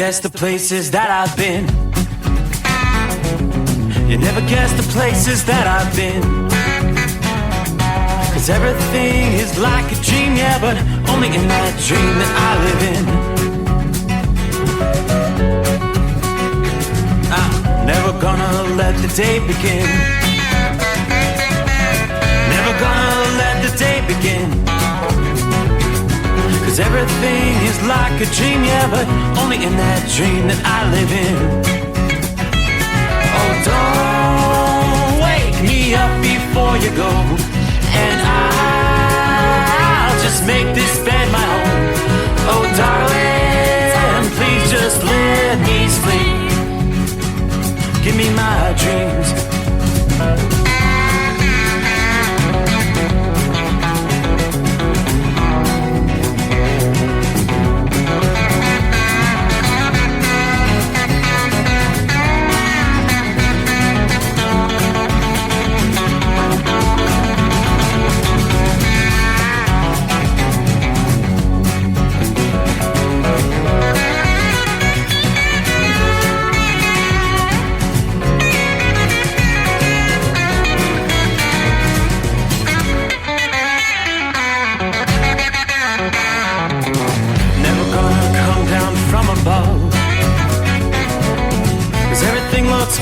guess the places that I've been. You never guess the places that I've been. 'Cause everything is like a dream, yeah, but only in that dream that I live in. I'm never gonna let the day begin. Never gonna let the day begin. 'Cause everything is like a dream, yeah, but only in that dream that I live in. Oh, don't wake me up before you go, and I'll just make this bed my home. Oh, darling, please just let me sleep. Give me my dreams.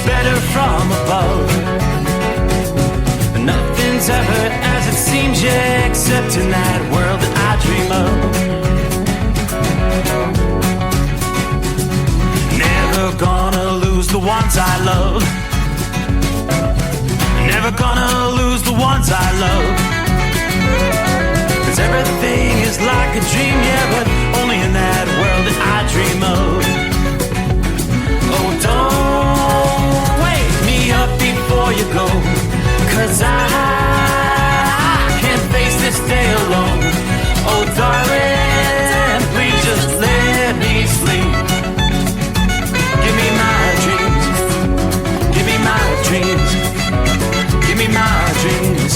Better from above. Nothing's ever as it seems, yeah, except in that world that I dream of. Never gonna lose the ones I love. Never gonna lose the ones I love. 'Cause everything is like a dream, yeah, but only in that world that I dream of. Oh, don't wake me up before you go, 'cause I can't face this day alone. Oh, darling, please just let me sleep. Give me my dreams. Give me my dreams. Give me my dreams.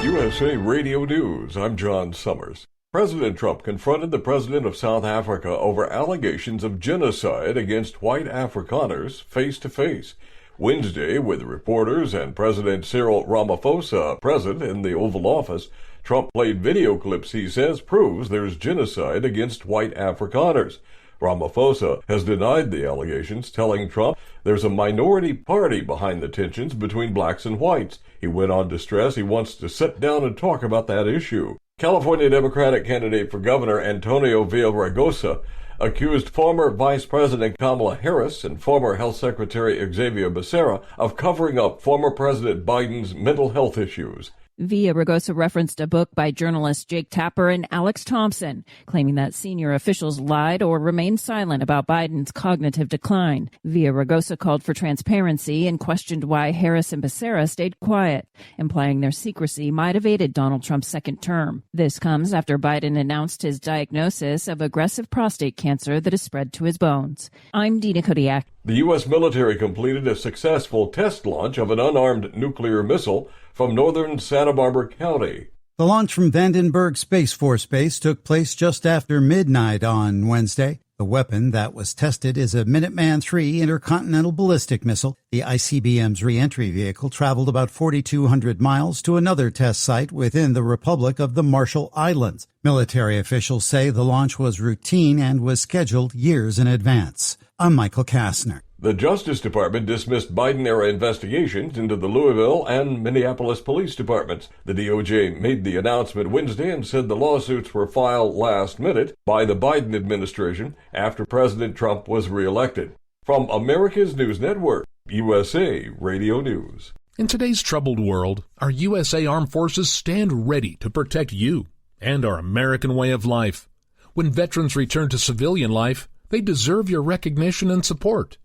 USA Radio News, I'm John Summers. President Trump confronted the president of South Africa over allegations of genocide against white Afrikaners face-to-face Wednesday with reporters and President Cyril Ramaphosa present in the Oval Office. Trump played video clips he says proves there's genocide against white Afrikaners. Ramaphosa has denied the allegations, telling Trump there's a minority party behind the tensions between blacks and whites. He went on to stress he wants to sit down and talk about that issue. California Democratic candidate for governor Antonio Villaraigosa accused former Vice President Kamala Harris and former Health Secretary Xavier Becerra of covering up former President Biden's mental health issues. Villaraigosa referenced a book by journalists Jake Tapper and Alex Thompson, claiming that senior officials lied or remained silent about Biden's cognitive decline. Villaraigosa called for transparency and questioned why Harris and Becerra stayed quiet, implying their secrecy might have aided Donald Trump's second term. This comes after Biden announced his diagnosis of aggressive prostate cancer that has spread to his bones. I'm Dina Kodiak. The U.S. military completed a successful test launch of an unarmed nuclear missile from northern Santa Barbara County. The launch from Vandenberg Space Force Base took place just after midnight on Wednesday. The weapon that was tested is a Minuteman III intercontinental ballistic missile. The ICBM's re-entry vehicle traveled about 4,200 miles to another test site within the Republic of the Marshall Islands. Military officials say the launch was routine and was scheduled years in advance. I'm Michael Kastner. The Justice Department dismissed Biden-era investigations into the Louisville and Minneapolis police departments. The DOJ made the announcement Wednesday and said the lawsuits were filed last minute by the Biden administration after President Trump was reelected. From America's News Network, USA Radio News. In today's troubled world, our USA Armed Forces stand ready to protect you and our American way of life. When veterans return to civilian life, they deserve your recognition and support.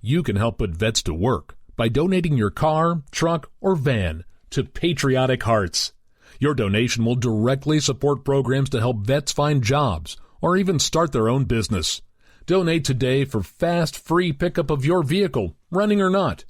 You can help put vets to work by donating your car, truck, or van to Patriotic Hearts. Your donation will directly support programs to help vets find jobs or even start their own business. Donate today for fast, free pickup of your vehicle, running or not.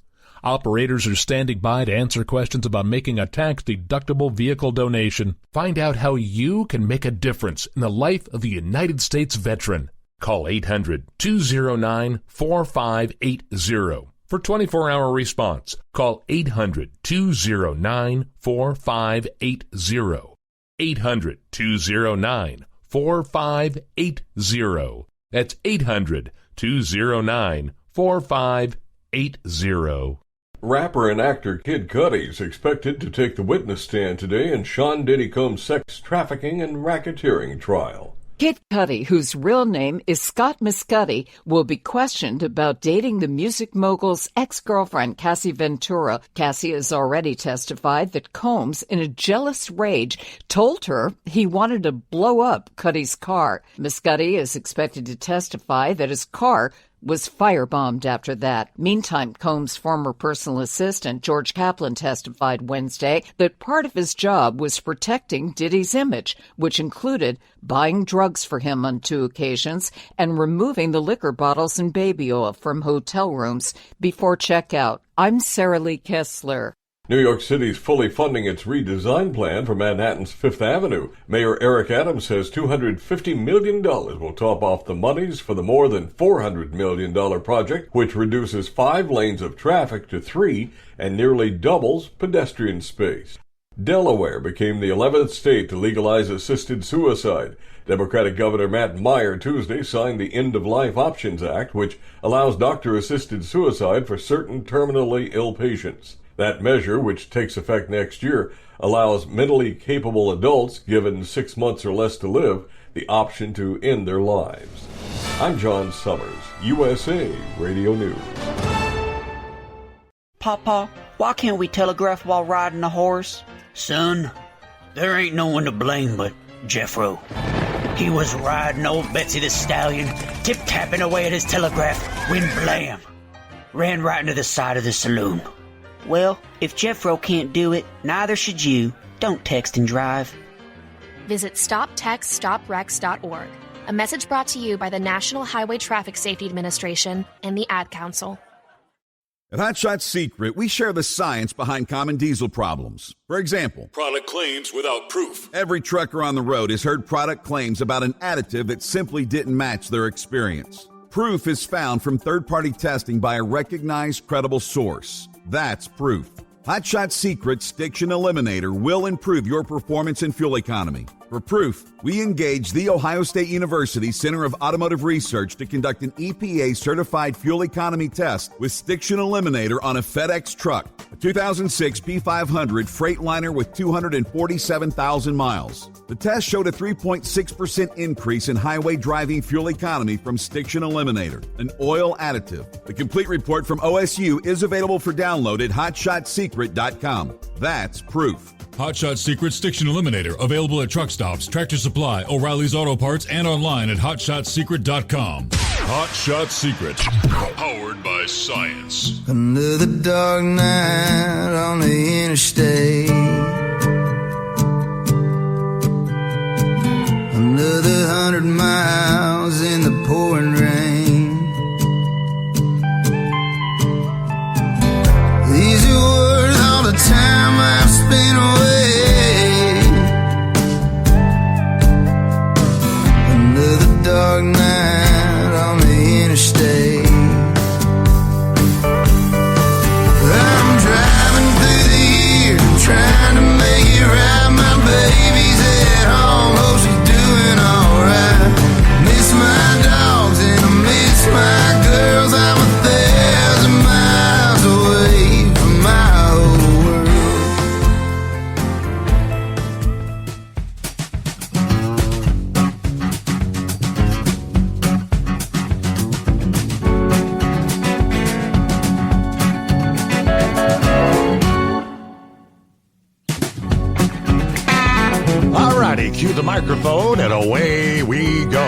Operators are standing by to answer questions about making a tax-deductible vehicle donation. Find out how you can make a difference in the life of a United States veteran. Call 800-209-4580 for 24-hour response. Call 800-209-4580. 800-209-4580. That's 800-209-4580. Rapper and actor Kid Cudi is expected to take the witness stand today in Sean Diddy Combs' sex trafficking and racketeering trial. Kid Cudi, whose real name is Scott Mescudi, will be questioned about dating the music mogul's ex-girlfriend, Cassie Ventura. Cassie has already testified that Combs, in a jealous rage, told her he wanted to blow up Cudi's car. Mescudi is expected to testify that his car was firebombed after that. Meantime, Combs' former personal assistant, George Kaplan, testified Wednesday that part of his job was protecting Diddy's image, which included buying drugs for him on 2 occasions and removing the liquor bottles and baby oil from hotel rooms before checkout. I'm Sarah Lee Kessler. New York City is fully funding its redesign plan for Manhattan's Fifth Avenue. Mayor Eric Adams says $250 million will top off the monies for the more than $400 million project, which reduces 5 lanes of traffic to 3 and nearly doubles pedestrian space. Delaware became the 11th state to legalize assisted suicide. Democratic Governor Matt Meyer Tuesday signed the End of Life Options Act, which allows doctor-assisted suicide for certain terminally ill patients. That measure, which takes effect next year, allows mentally capable adults given 6 months or less to live the option to end their lives. I'm John Summers, USA Radio News. Papa, why can't we telegraph while riding a horse? Son, there ain't no one to blame but Jeffro. He was riding old Betsy the Stallion, tip-tapping away at his telegraph, when blam! Ran right into the side of the saloon. Well, if Jeffro can't do it, neither should you. Don't text and drive. Visit StopTextStopWrecks.org. A message brought to you by the National Highway Traffic Safety Administration and the Ad Council. At Hot Shot Secret, we share the science behind common diesel problems. For example, product claims without proof. Every trucker on the road has heard product claims about an additive that simply didn't match their experience. Proof is found from third-party testing by a recognized, credible source. That's proof. Hot Shot Secret's Stiction Eliminator will improve your performance and fuel economy. For proof, we engaged the Ohio State University Center of Automotive Research to conduct an EPA-certified fuel economy test with Stiction Eliminator on a FedEx truck, a 2006 P500 Freightliner with 247,000 miles. The test showed a 3.6% increase in highway driving fuel economy from Stiction Eliminator, an oil additive. The complete report from OSU is available for download at hotshotsecret.com. That's proof. Hot Shot Secret Stiction Eliminator, available at truck stops, Tractor Supply, O'Reilly's Auto Parts, and online at hotshotsecret.com. Hot Shot Secret, powered by science. Another dark night on the interstate. Another 100 miles in the pouring rain. These are worth all the time I've spent away. Another dark night on the interstate. I'm driving through the year, trying to make it right. My baby's at home, hope she's doing alright. Miss my dogs and I miss my girls. I'm 1,000 miles away from my whole world. Alrighty, cue the microphone and away we go.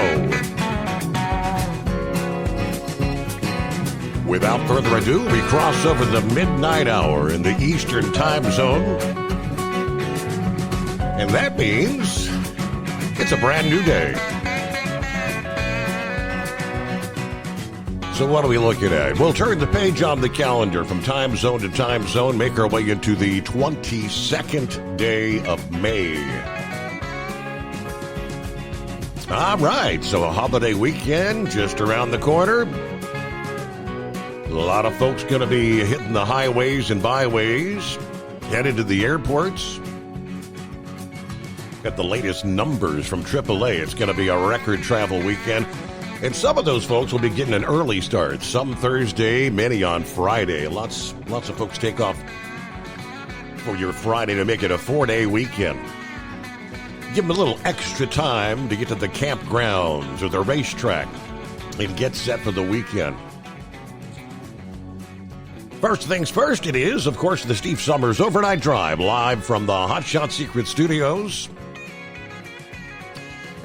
Without further ado, we cross over the midnight hour in the Eastern time zone. And that means it's a brand new day. So what are we looking at? We'll turn the page on the calendar from time zone to time zone, make our way into the 22nd day of May. All right, so a holiday weekend just around the corner. A lot of folks going to be hitting the highways and byways, headed to the airports. Got the latest numbers from AAA. It's going to be a record travel weekend. And some of those folks will be getting an early start. Some Thursday, many on Friday. Lots of folks take off for your Friday to make it a 4-day weekend. Give them a little extra time to get to the campgrounds or the racetrack and get set for the weekend. First things first, it is, of course, the Steve Summers Overnight Drive, live from the Hot Shot Secret Studios.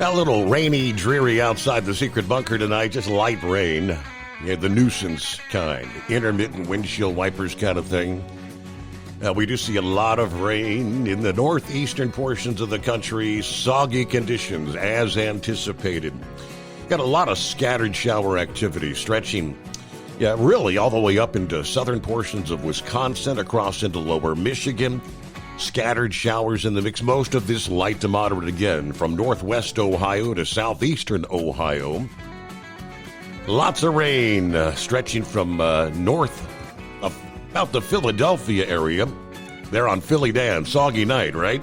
A little rainy, dreary outside the secret bunker tonight, just light rain. Yeah, the nuisance kind, intermittent windshield wipers kind of thing. We do see a lot of rain in the northeastern portions of the country, soggy conditions as anticipated. Got a lot of scattered shower activity stretching, really all the way up into southern portions of Wisconsin, across into lower Michigan. Scattered showers in the mix. Most of this light to moderate again from northwest Ohio to southeastern Ohio. Lots of rain stretching from north of about the Philadelphia area. There on Philly Dan. Soggy night, right?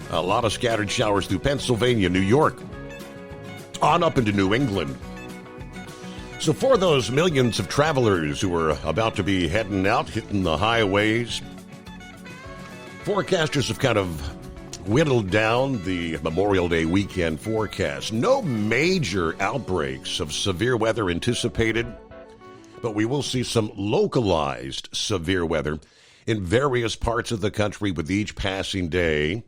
A lot of scattered showers through Pennsylvania, New York, on up into New England. So for those millions of travelers who are about to be heading out, hitting the highways, forecasters have kind of whittled down the Memorial Day weekend forecast. No major outbreaks of severe weather anticipated, but we will see some localized severe weather in various parts of the country with each passing day.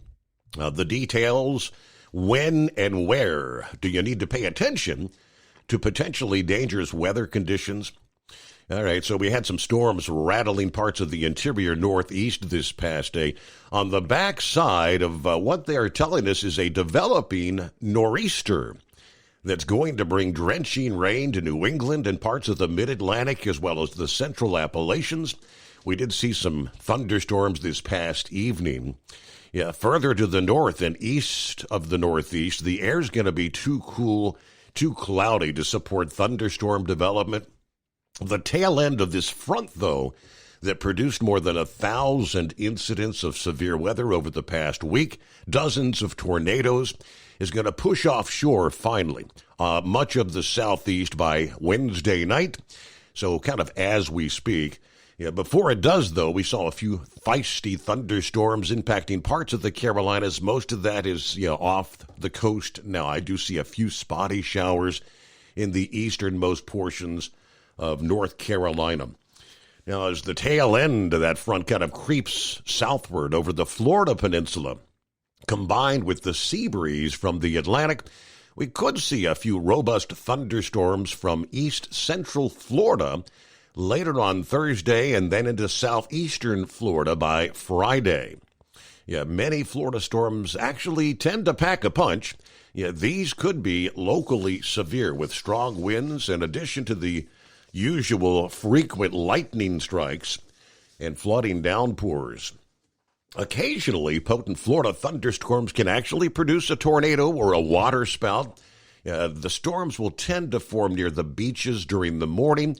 The details, when and where do you need to pay attention to potentially dangerous weather conditions? All right, so we had some storms rattling parts of the interior northeast this past day. On the backside of what they're telling us is a developing nor'easter that's going to bring drenching rain to New England and parts of the mid-Atlantic as well as the central Appalachians. We did see some thunderstorms this past evening. Yeah, further to the north and east of the northeast, the air's going to be too cool, too cloudy to support thunderstorm development. The tail end of this front, though, that produced more than 1,000 incidents of severe weather over the past week, dozens of tornadoes, is going to push offshore finally, much of the southeast by Wednesday night. So kind of as we speak. Yeah, before it does, though, we saw a few feisty thunderstorms impacting parts of the Carolinas. Most of that is off the coast. Now, I do see a few spotty showers in the easternmost portions of North Carolina. Now, as the tail end of that front kind of creeps southward over the Florida peninsula, combined with the sea breeze from the Atlantic, we could see a few robust thunderstorms from east central Florida later on Thursday and then into southeastern Florida by Friday. Yeah, many Florida storms actually tend to pack a punch. Yeah, these could be locally severe with strong winds in addition to the usual frequent lightning strikes and flooding downpours. Occasionally, potent Florida thunderstorms can actually produce a tornado or a waterspout. The storms will tend to form near the beaches during the morning,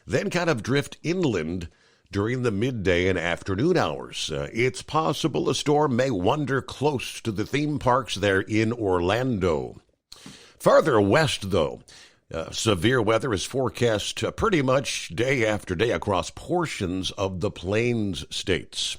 then kind of drift inland during the midday and afternoon hours. It's possible a storm may wander close to the theme parks there in Orlando. Farther west, though, severe weather is forecast pretty much day after day across portions of the Plains states.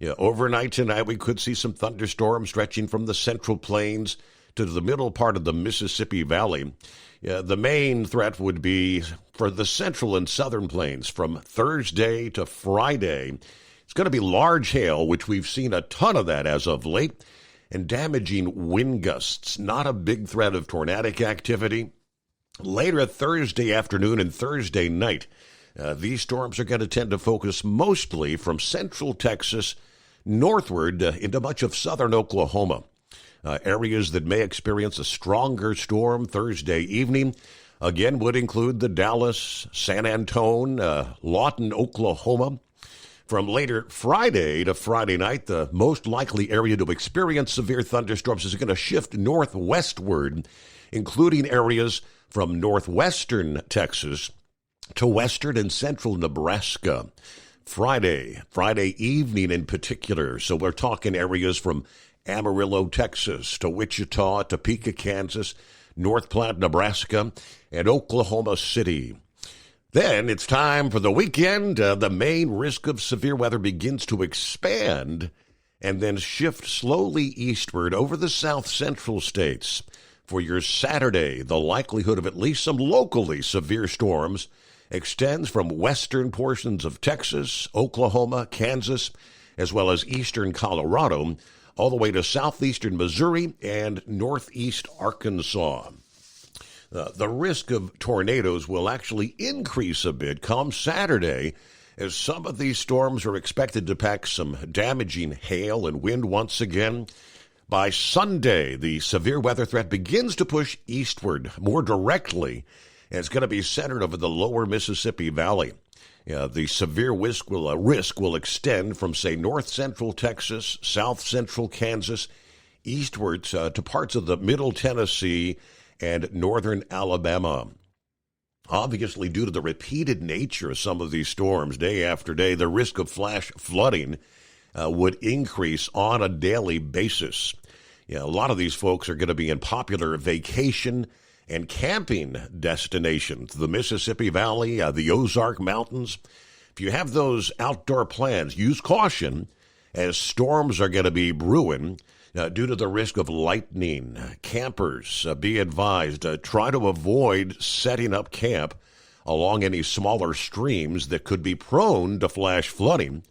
Overnight tonight, we could see some thunderstorms stretching from the Central Plains to the middle part of the Mississippi Valley. The main threat would be for the Central and Southern Plains from Thursday to Friday. It's going to be large hail, which we've seen a ton of that as of late, and damaging wind gusts. Not a big threat of tornadic activity. Later Thursday afternoon and Thursday night, these storms are going to tend to focus mostly from central Texas northward into much of southern Oklahoma. Areas that may experience a stronger storm Thursday evening Again, would include the Dallas, San Antonio, Lawton, Oklahoma. From later Friday to Friday night, the most likely area to experience severe thunderstorms is going to shift northwestward, including areas from northwestern Texas to western and central Nebraska. Friday evening in particular. So we're talking areas from Amarillo, Texas, to Wichita, Topeka, Kansas, North Platte, Nebraska, and Oklahoma City. Then it's time for the weekend. The main risk of severe weather begins to expand and then shift slowly eastward over the south central states. For your Saturday, the likelihood of at least some locally severe storms extends from western portions of Texas, Oklahoma, Kansas, as well as eastern Colorado, all the way to southeastern Missouri and northeast Arkansas. The risk of tornadoes will actually increase a bit come Saturday, as some of these storms are expected to pack some damaging hail and wind once again. By Sunday, the severe weather threat begins to push eastward more directly, and it's going to be centered over the lower Mississippi Valley. The severe risk will extend from, say, north-central Texas, south-central Kansas, eastwards to parts of the middle Tennessee and northern Alabama. Obviously, due to the repeated nature of some of these storms day after day, the risk of flash flooding would increase on a daily basis. A lot of these folks are going to be in popular vacation and camping destinations, the Mississippi Valley, the Ozark Mountains. If you have those outdoor plans, use caution as storms are going to be brewing due to the risk of lightning. Campers, be advised, try to avoid setting up camp along any smaller streams that could be prone to flash flooding.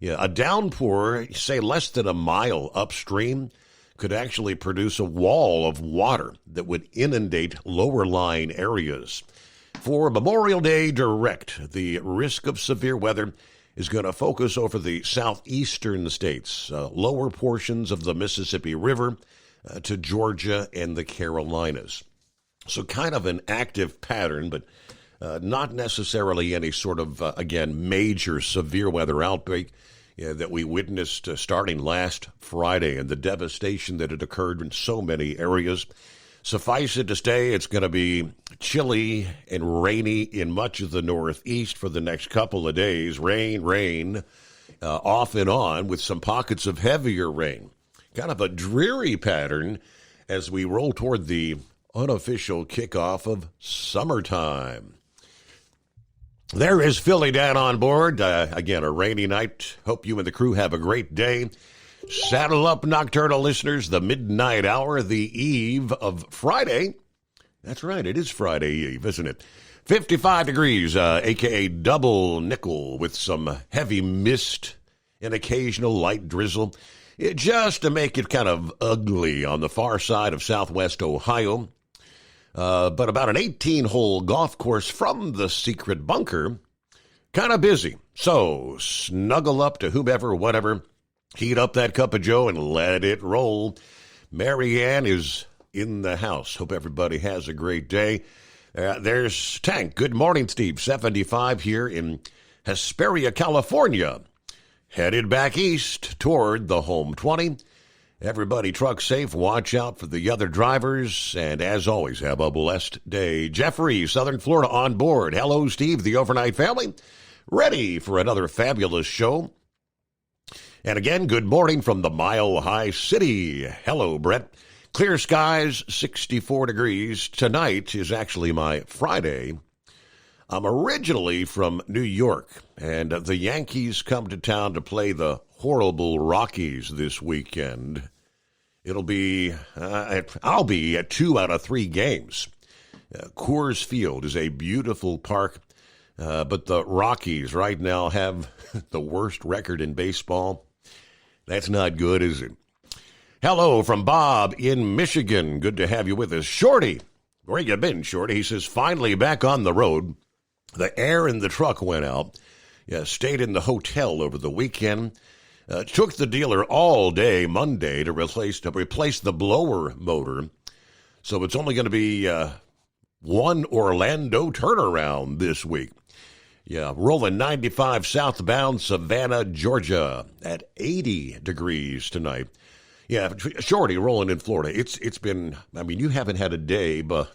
A downpour, say less than a mile upstream, could actually produce a wall of water that would inundate lower-lying areas. For Memorial Day Direct, the risk of severe weather is going to focus over the southeastern states, lower portions of the Mississippi River to Georgia and the Carolinas. So kind of an active pattern, but not necessarily any sort of, again, major severe weather outbreak that we witnessed starting last Friday and the devastation that had occurred in so many areas. Suffice it to say, it's going to be chilly and rainy in much of the Northeast for the next couple of days. Rain, off and on with some pockets of heavier rain. Kind of a dreary pattern as we roll toward the unofficial kickoff of summertime. There is Philly Dan on board. Again, a rainy night. Hope you and the crew have a great day. Saddle up, nocturnal listeners. The midnight hour, the eve of Friday. That's right, it is Friday Eve, isn't it? 55 degrees, a.k.a. double nickel with some heavy mist and occasional light drizzle. Just to make it kind of ugly on the far side of southwest Ohio. But about an 18-hole golf course from the secret bunker, kind of busy. So snuggle up to whomever, whatever, heat up that cup of joe and let it roll. Marianne is in the house. Hope everybody has a great day. There's Tank. Good morning, Steve. 75 here in Hesperia, California. Headed back east toward the home 20. Everybody truck safe. Watch out for the other drivers. And as always, have a blessed day. Jeffrey, Southern Florida on board. Hello, Steve, the overnight family. Ready for another fabulous show. And again, good morning from the Mile High City. Hello, Brett. Clear skies, 64 degrees. Tonight is actually my Friday. I'm originally from New York, and the Yankees come to town to play the horrible Rockies this weekend. It'll be, I'll be at 2 out of 3 games. Coors Field is a beautiful park, but the Rockies right now have the worst record in baseball. That's not good, is it? Hello from Bob in Michigan. Good to have you with us. Shorty, where you been, Shorty? He says, finally back on the road. The air in the truck went out. Stayed in the hotel over the weekend. Took the dealer all day Monday to replace the blower motor. So it's only going to be one Orlando turnaround this week. Yeah, rolling 95 southbound Savannah, Georgia at 80 degrees tonight. Yeah, Shorty rolling in Florida. It's been, I mean, you haven't had a day but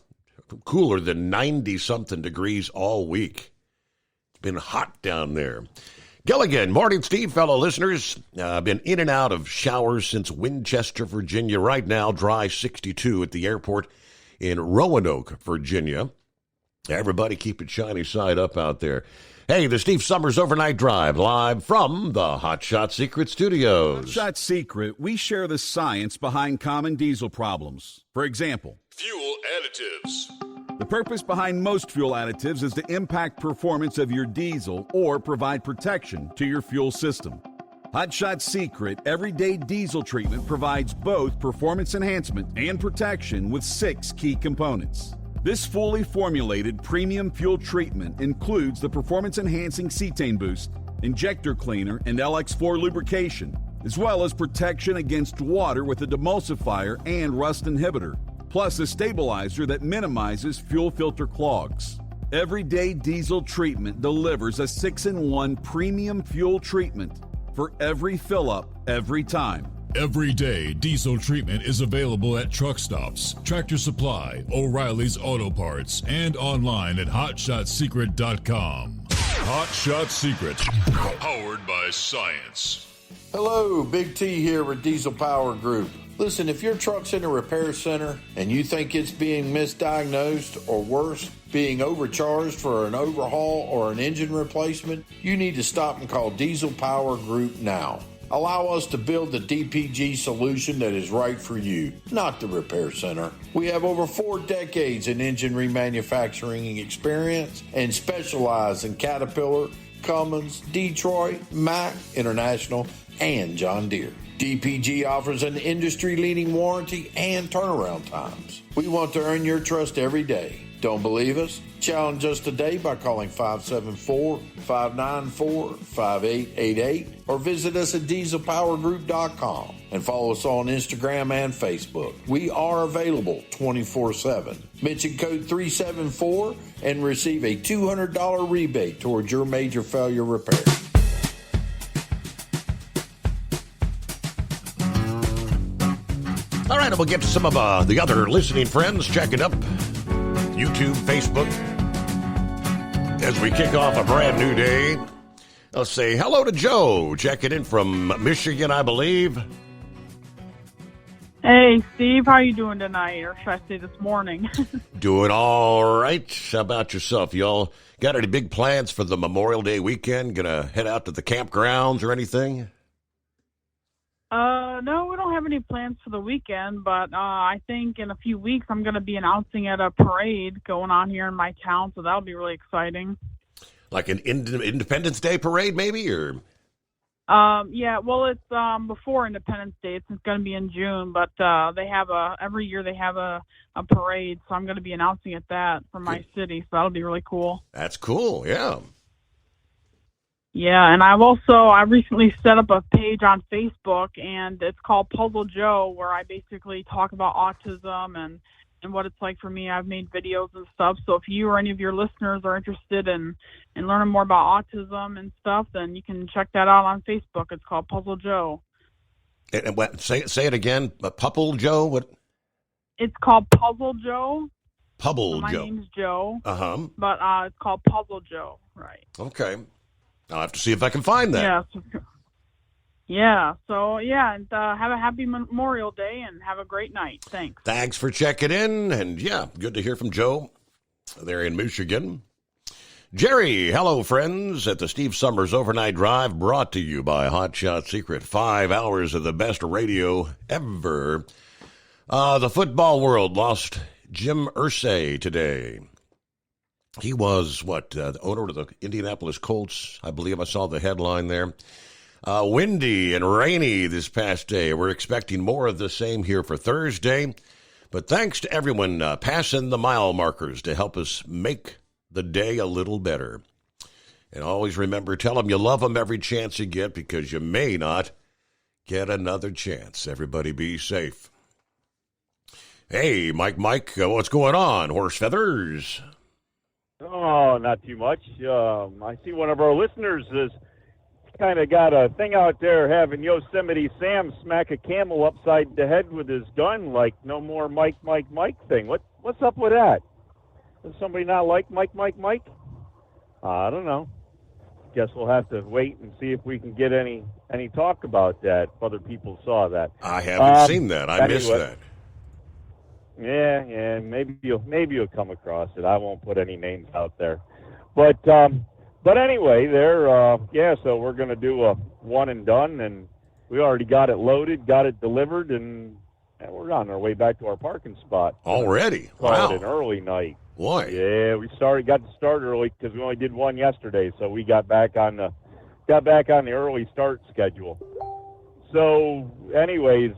cooler than 90-something degrees all week. It's been hot down there. Gilligan, morning, Steve, fellow listeners. Been in and out of showers since Winchester, Virginia. Right now, dry 62 at the airport in Roanoke, Virginia. Everybody keep it shiny side up out there. Hey, the Steve Summers Overnight Drive, live from the Hot Shot Secret Studios. Hot Shot Secret, we share the science behind common diesel problems. For example, Fuel additives. the purpose behind most fuel additives is to impact performance of your diesel or provide protection to your fuel system. Hot Shot Secret Everyday Diesel Treatment provides both performance enhancement and protection with 6 key components. This fully formulated premium fuel treatment includes the performance-enhancing cetane boost, injector cleaner, and LX4 lubrication, as well as protection against water with a demulsifier and rust inhibitor, plus a stabilizer that minimizes fuel filter clogs. Everyday Diesel Treatment delivers a 6-in-1 premium fuel treatment for every fill-up, every time. Everyday Diesel Treatment is available at truck stops, Tractor Supply, O'Reilly's Auto Parts, and online at HotShotSecret.com. Hot Shot Secret, powered by science. Hello, Big T here with Diesel Power Group. Listen, if your truck's in a repair center and you think it's being misdiagnosed or worse, being overcharged for an overhaul or an engine replacement, you need to stop and call Diesel Power Group now. Allow us to build the DPG solution that is right for you, not the repair center. We have over 4 decades in engine remanufacturing experience and specialize in Caterpillar, Cummins, Detroit, Mack, International, and John Deere. DPG offers an industry-leading warranty and turnaround times. We want to earn your trust every day. Don't believe us? Challenge us today by calling 574-594-5888 or visit us at dieselpowergroup.com and follow us on Instagram and Facebook. We are available 24/7. Mention code 374 and receive a $200 rebate towards your major failure repair. All right, we'll get to some of the other listening friends checking up YouTube, Facebook, as we kick off a brand new day. I'll say hello to Joe, checking in from Michigan, I believe. Hey, Steve, how you doing tonight? Or should I say this morning? Doing all right. How about yourself? Y'all got any big plans for the Memorial Day weekend? Gonna head out to the campgrounds or anything? No, we don't have any plans for the weekend, but I think in a few weeks I'm going to be announcing at a parade going on here in my town, so that'll be really exciting. Like an Independence Day parade, maybe, or? Yeah, well, it's before Independence Day. It's going to be in June, but they have every year they have a parade, so I'm going to be announcing at that for my city, so that'll be really cool. That's cool, yeah. Yeah, and I recently set up a page on Facebook, and it's called Puzzle Joe, where I basically talk about autism and what it's like for me. I've made videos and stuff, so if you or any of your listeners are interested in learning more about autism and stuff, then you can check that out on Facebook. It's called Puzzle Joe. And what? Say it again. Puzzle Joe? What? It's called Puzzle Joe. Puzzle so my Joe. My name's Joe. Uh-huh. But it's called Puzzle Joe, right? Okay. I'll have to see if I can find that. Yeah. So, and have a happy Memorial Day and have a great night. Thanks. Thanks for checking in. And, yeah, good to hear from Joe there in Michigan. Jerry, hello, friends, at the Steve Summers Overnight Drive, brought to you by Hot Shot Secret. 5 hours of the best radio ever. The football world lost Jim Irsay today. He was, the owner of the Indianapolis Colts. I believe I saw the headline there. Windy and rainy this past day. We're expecting more of the same here for Thursday. But thanks to everyone passing the mile markers to help us make the day a little better. And always remember, tell them you love them every chance you get, because you may not get another chance. Everybody be safe. Hey, Mike, what's going on? Horse feathers? Oh, not too much. I see one of our listeners has kind of got a thing out there having Yosemite Sam smack a camel upside the head with his gun, like no more Mike thing. What's up with that? Does somebody not like Mike? I don't know. Guess we'll have to wait and see if we can get any talk about that. If other people saw that. I haven't seen that. I missed that. Yeah, maybe you'll come across it. I won't put any names out there, but anyway, so we're gonna do a one and done, and we already got it loaded, got it delivered, and we're on our way back to our parking spot already. Wow, an early night. Boy, yeah, got to start early because we only did one yesterday, so we got back on the early start schedule. So, anyways,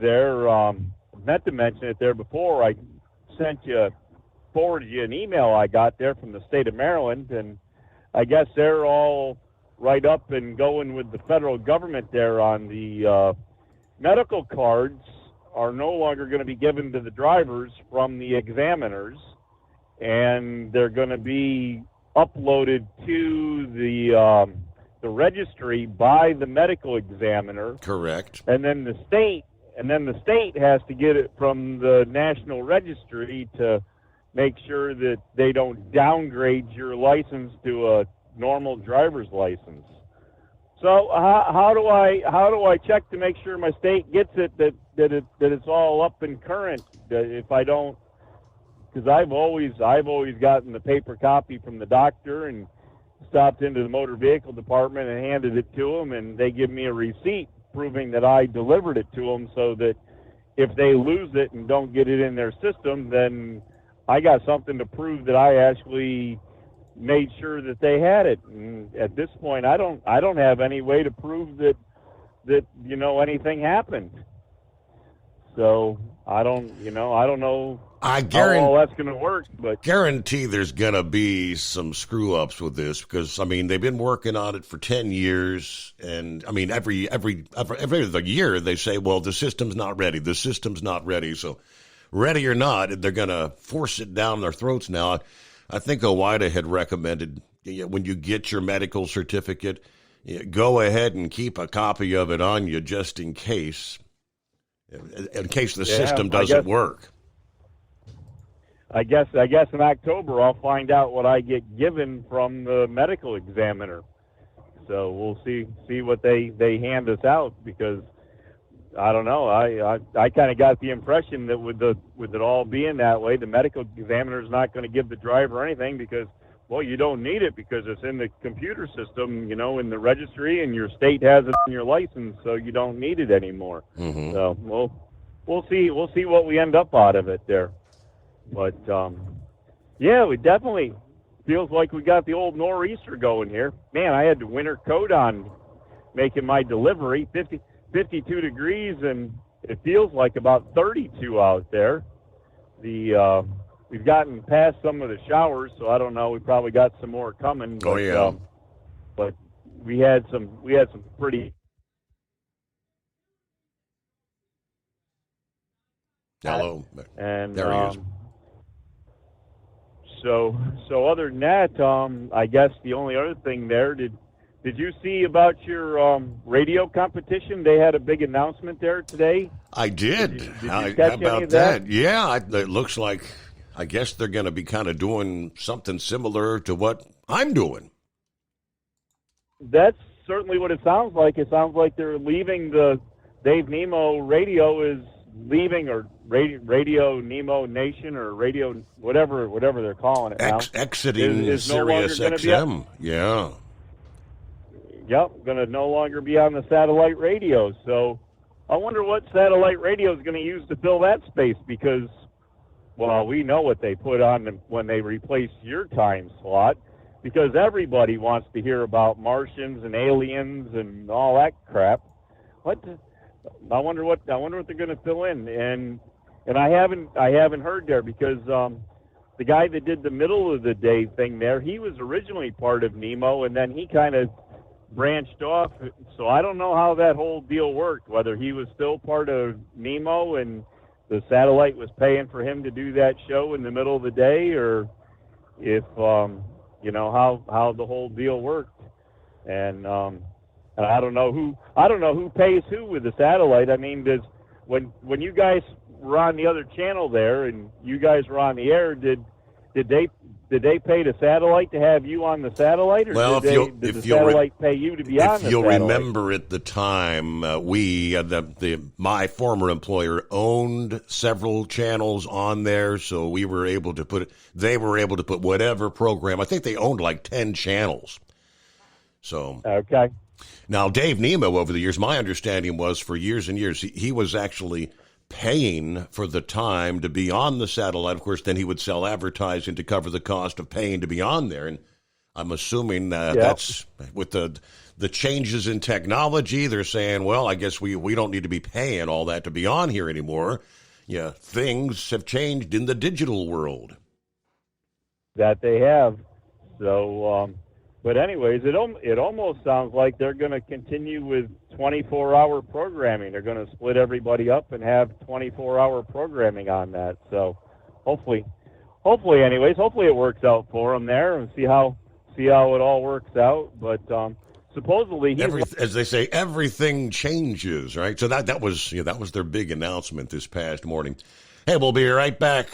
meant to mention it there before. I forwarded you an email I got there from the state of Maryland, and I guess they're all right up and going with the federal government there on the medical cards are no longer going to be given to the drivers from the examiners, and they're going to be uploaded to the registry by the medical examiner. Correct. And then the state has to get it from the National Registry to make sure that they don't downgrade your license to a normal driver's license. So how do I check to make sure my state gets it that it's all up and current? If I don't, because I've always gotten the paper copy from the doctor and stopped into the motor vehicle department and handed it to them, and they give me a receipt proving that I delivered it to them, so that if they lose it and don't get it in their system, then I got something to prove that I actually made sure that they had it. And at this point, I don't have any way to prove that anything happened. So I don't know. I guarantee how all that's going to work, but guarantee there's going to be some screw ups with this because they've been working on it for 10 years, and every year they say, well, the system's not ready. The system's not ready. So, ready or not, they're going to force it down their throats now. I think OOIDA had recommended when you get your medical certificate, go ahead and keep a copy of it on you just in case the system doesn't work. I guess in October I'll find out what I get given from the medical examiner. So we'll see what they hand us out, because I don't know. I kind of got the impression that with it all being that way, the medical examiner is not going to give the driver anything because, well, you don't need it because it's in the computer system, in the registry, and your state has it in your license, so you don't need it anymore. Mm-hmm. So we'll see what we end up out of it there. But we definitely feels like we got the old nor'easter going here. Man, I had the winter coat on making my delivery. 52 degrees, and it feels like about 32 out there. We've gotten past some of the showers, so I don't know. We probably got some more coming. But, oh yeah. But we had some pretty. Hello. And there he is. So other than that, I guess the only other thing there, did you see about your radio competition? They had a big announcement there today. I did. Did you How catch about any of that? Yeah, it looks like, I guess they're going to be kind of doing something similar to what I'm doing. That's certainly what it sounds like. It sounds like they're leaving the Dave Nemo radio is leaving, or Radio Nemo Nation, or Radio whatever they're calling it now. Exiting is no Sirius longer XM. Yeah. Yep, going to no longer be on the satellite radio. So I wonder what satellite radio is going to use to fill that space, because, well, we know what they put on them when they replace your time slot, because everybody wants to hear about Martians and aliens and all that crap. I wonder what they're going to fill in, and I haven't heard there, because the guy that did the middle of the day thing there, he was originally part of Nemo, and then he kind of branched off. So I don't know how that whole deal worked, whether he was still part of Nemo and the satellite was paying for him to do that show in the middle of the day, or if how the whole deal worked. And I don't know who pays who with the satellite. I mean, when you guys were on the other channel there and you guys were on the air, did they pay the satellite to have you on the satellite, or did the satellite pay you to be on the satellite? If you'll remember at the time, my former employer owned several channels on there, so they were able to put whatever program. I think they owned like 10 channels. So okay. Now, Dave Nemo, over the years, my understanding was for years and years, he was actually paying for the time to be on the satellite. Of course, then he would sell advertising to cover the cost of paying to be on there. And I'm assuming that's with the changes in technology. They're saying, well, I guess we don't need to be paying all that to be on here anymore. Yeah, things have changed in the digital world. That they have. So, but anyways, it almost sounds like they're going to continue with 24-hour programming. They're going to split everybody up and have 24-hour programming on that. So hopefully it works out for them there, and see how it all works out. But supposedly, as they say, everything changes, right? So that was their big announcement this past morning. Hey, we'll be right back.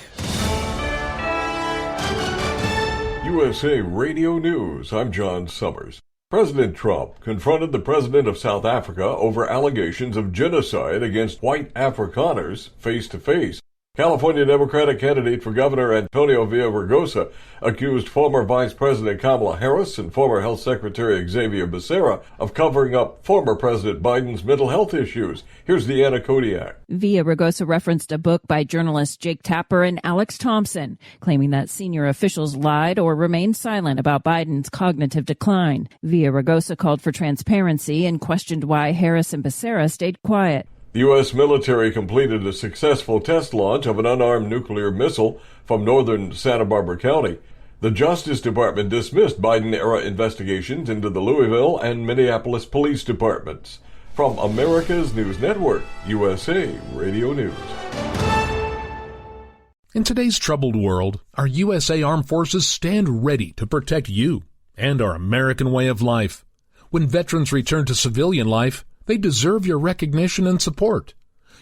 USA Radio News, I'm John Summers. President Trump confronted the president of South Africa over allegations of genocide against white Afrikaners face-to-face. California Democratic candidate for governor Antonio Villaraigosa accused former Vice President Kamala Harris and former Health Secretary Xavier Becerra of covering up former President Biden's mental health issues. Here's Deanna Kodiak. Villaraigosa referenced a book by journalists Jake Tapper and Alex Thompson, claiming that senior officials lied or remained silent about Biden's cognitive decline. Villaraigosa called for transparency and questioned why Harris and Becerra stayed quiet. The U.S. military completed a successful test launch of an unarmed nuclear missile from northern Santa Barbara County. The Justice Department dismissed Biden-era investigations into the Louisville and Minneapolis police departments. From America's News Network, USA Radio News. In today's troubled world, our USA Armed Forces stand ready to protect you and our American way of life. When veterans return to civilian life, they deserve your recognition and support.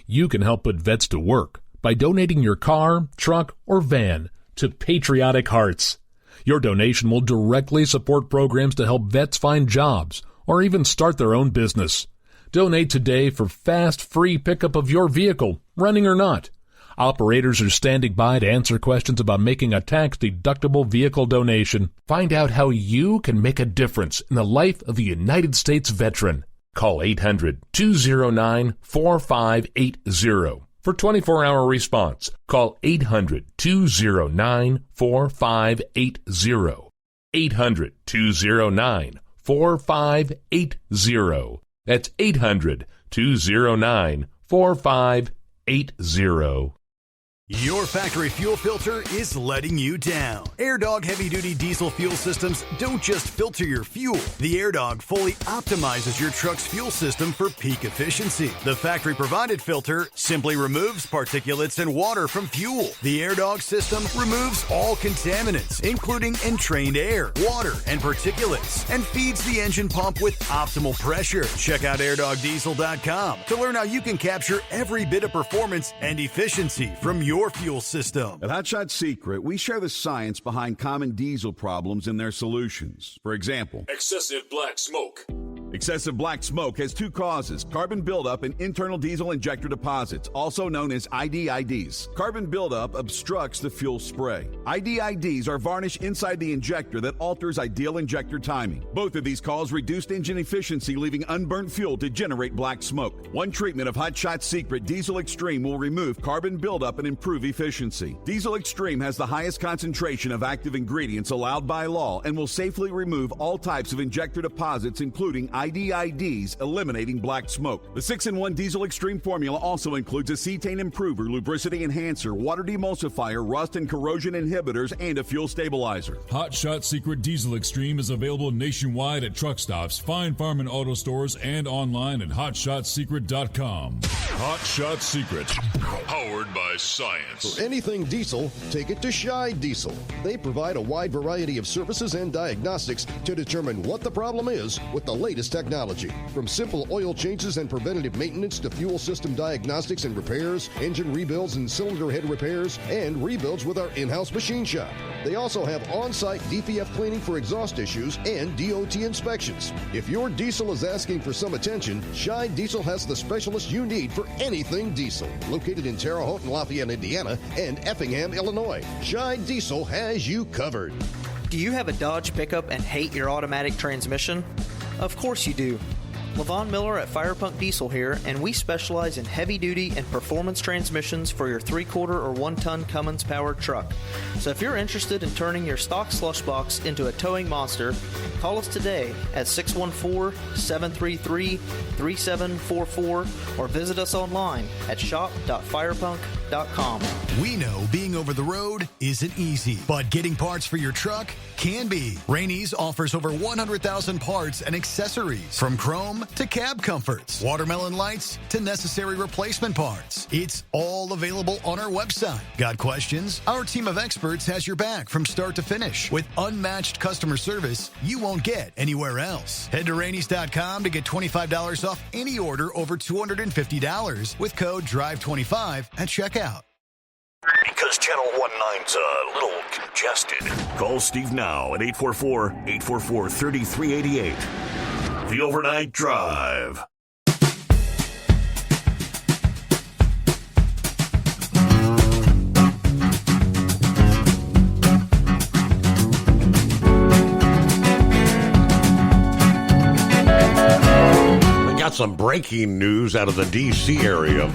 You can help put vets to work by donating your car, truck, or van to Patriotic Hearts. Your donation will directly support programs to help vets find jobs or even start their own business. Donate today for fast, free pickup of your vehicle, running or not. Operators are standing by to answer questions about making a tax-deductible vehicle donation. Find out how you can make a difference in the life of a United States veteran. Call 800-209-4580 for 24-hour response. Call 800-209-4580. 800-209-4580. That's 800-209-4580. Your factory fuel filter is letting you down. AirDog heavy-duty diesel fuel systems don't just filter your fuel. The AirDog fully optimizes your truck's fuel system for peak efficiency. The factory-provided filter simply removes particulates and water from fuel. The AirDog system removes all contaminants, including entrained air, water, and particulates, and feeds the engine pump with optimal pressure. Check out AirDogDiesel.com to learn how you can capture every bit of performance and efficiency from your fuel system. At Hot Shot Secret, we share the science behind common diesel problems and their solutions. For example, excessive black smoke. Excessive black smoke has two causes: carbon buildup and internal diesel injector deposits, also known as IDIDs. Carbon buildup obstructs the fuel spray. IDIDs are varnish inside the injector that alters ideal injector timing. Both of these cause reduced engine efficiency, leaving unburnt fuel to generate black smoke. One treatment of Hot Shot Secret Diesel Extreme will remove carbon buildup and improve efficiency. Diesel Extreme has the highest concentration of active ingredients allowed by law and will safely remove all types of injector deposits, including IDIDs, eliminating black smoke. The 6-in-1 Diesel Extreme formula also includes a cetane improver, lubricity enhancer, water demulsifier, rust and corrosion inhibitors, and a fuel stabilizer. Hot Shot Secret Diesel Extreme is available nationwide at truck stops, fine farm and auto stores, and online at hotshotsecret.com. Hot Shot Secret, powered by science. For anything diesel, take it to Scheid Diesel. They provide a wide variety of services and diagnostics to determine what the problem is with the latest technology. From simple oil changes and preventative maintenance to fuel system diagnostics and repairs, engine rebuilds and cylinder head repairs, and rebuilds with our in-house machine shop. They also have on-site DPF cleaning for exhaust issues and DOT inspections. If your diesel is asking for some attention, Scheid Diesel has the specialist you need for anything diesel. Located in Terre Haute and Lafayette, Indiana, and Effingham, Illinois, Scheid Diesel has you covered. Do you have a Dodge pickup and hate your automatic transmission? Of course you do. Levon Miller at Firepunk Diesel here, and we specialize in heavy-duty and performance transmissions for your 3-quarter or 1-ton Cummins-powered truck. So if you're interested in turning your stock slush box into a towing monster, call us today at 614-733-3744 or visit us online at shop.firepunk.com. We know being over the road isn't easy, but getting parts for your truck can be. Rainey's offers over 100,000 parts and accessories, from chrome to cab comforts, watermelon lights to necessary replacement parts. It's all available on our website. Got questions? Our team of experts has your back from start to finish with unmatched customer service you won't get anywhere else. Head to Rainey's.com to get $25 off any order over $250 with code DRIVE25 at checkout. Because Channel 19's a little congested. Call Steve now at 844-844-3388. The Overnight Drive. We got some breaking news out of the D.C. area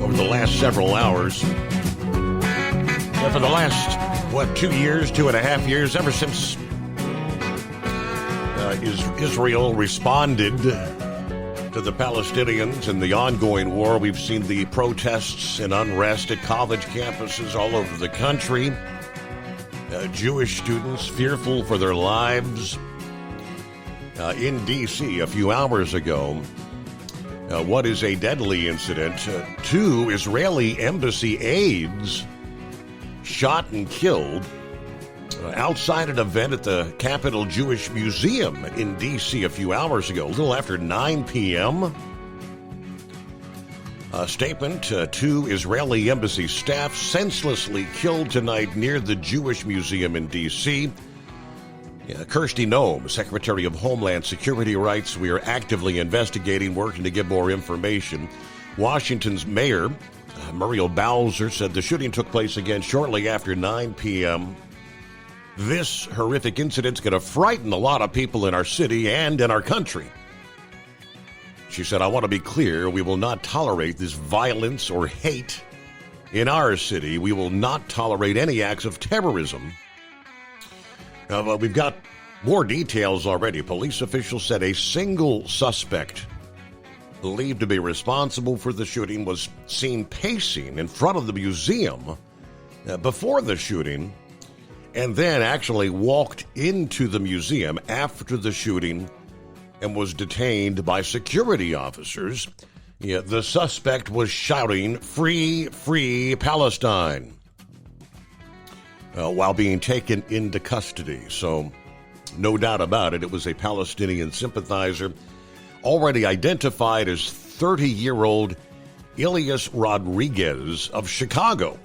over the last several hours. For the last, 2.5 years, ever since Israel responded to the Palestinians in the ongoing war, we've seen the protests and unrest at college campuses all over the country. Jewish students fearful for their lives. In D.C. a few hours ago, what is a deadly incident? 2 Israeli embassy aides shot and killed outside an event at the Capitol Jewish Museum in D.C. a few hours ago, a little after 9 p.m. A statement, 2 Israeli embassy staff senselessly killed tonight near the Jewish Museum in D.C. Kirsty Noem, Secretary of Homeland Security, writes, "We are actively investigating, working to get more information." Washington's Mayor, Muriel Bowser, said the shooting took place again shortly after 9 p.m. This horrific incident's going to frighten a lot of people in our city and in our country. She said, "I want to be clear, we will not tolerate this violence or hate in our city. We will not tolerate any acts of terrorism." We've got more details already. Police officials said a single suspect believed to be responsible for the shooting was seen pacing in front of the museum before the shooting, and then actually walked into the museum after the shooting and was detained by security officers. The suspect was shouting, "Free, free Palestine," while being taken into custody. So, no doubt about it, it was a Palestinian sympathizer, already identified as 30-year-old Elias Rodriguez of Chicago.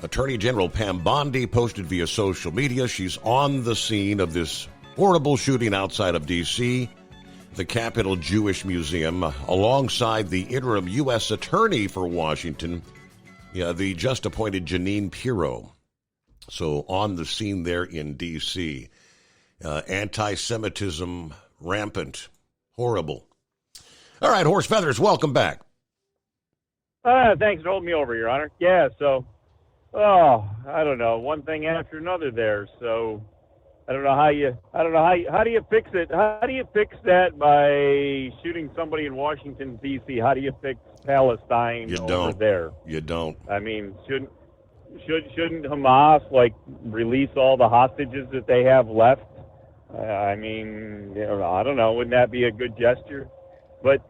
Attorney General Pam Bondi posted via social media she's on the scene of this horrible shooting outside of D.C., the Capitol Jewish Museum, alongside the interim U.S. Attorney for Washington, the just appointed Jeanine Pirro. So on the scene there in D.C. Anti-Semitism rampant. Horrible. All right, Horse Feathers, welcome back. Thanks for holding me over, Your Honor. Yeah, so, I don't know, one thing after another there. So, how do you fix it? How do you fix that by shooting somebody in Washington, D.C.? How do you fix Palestine over there? You don't. I mean, shouldn't Hamas release all the hostages that they have left? I mean, I don't know. Wouldn't that be a good gesture? But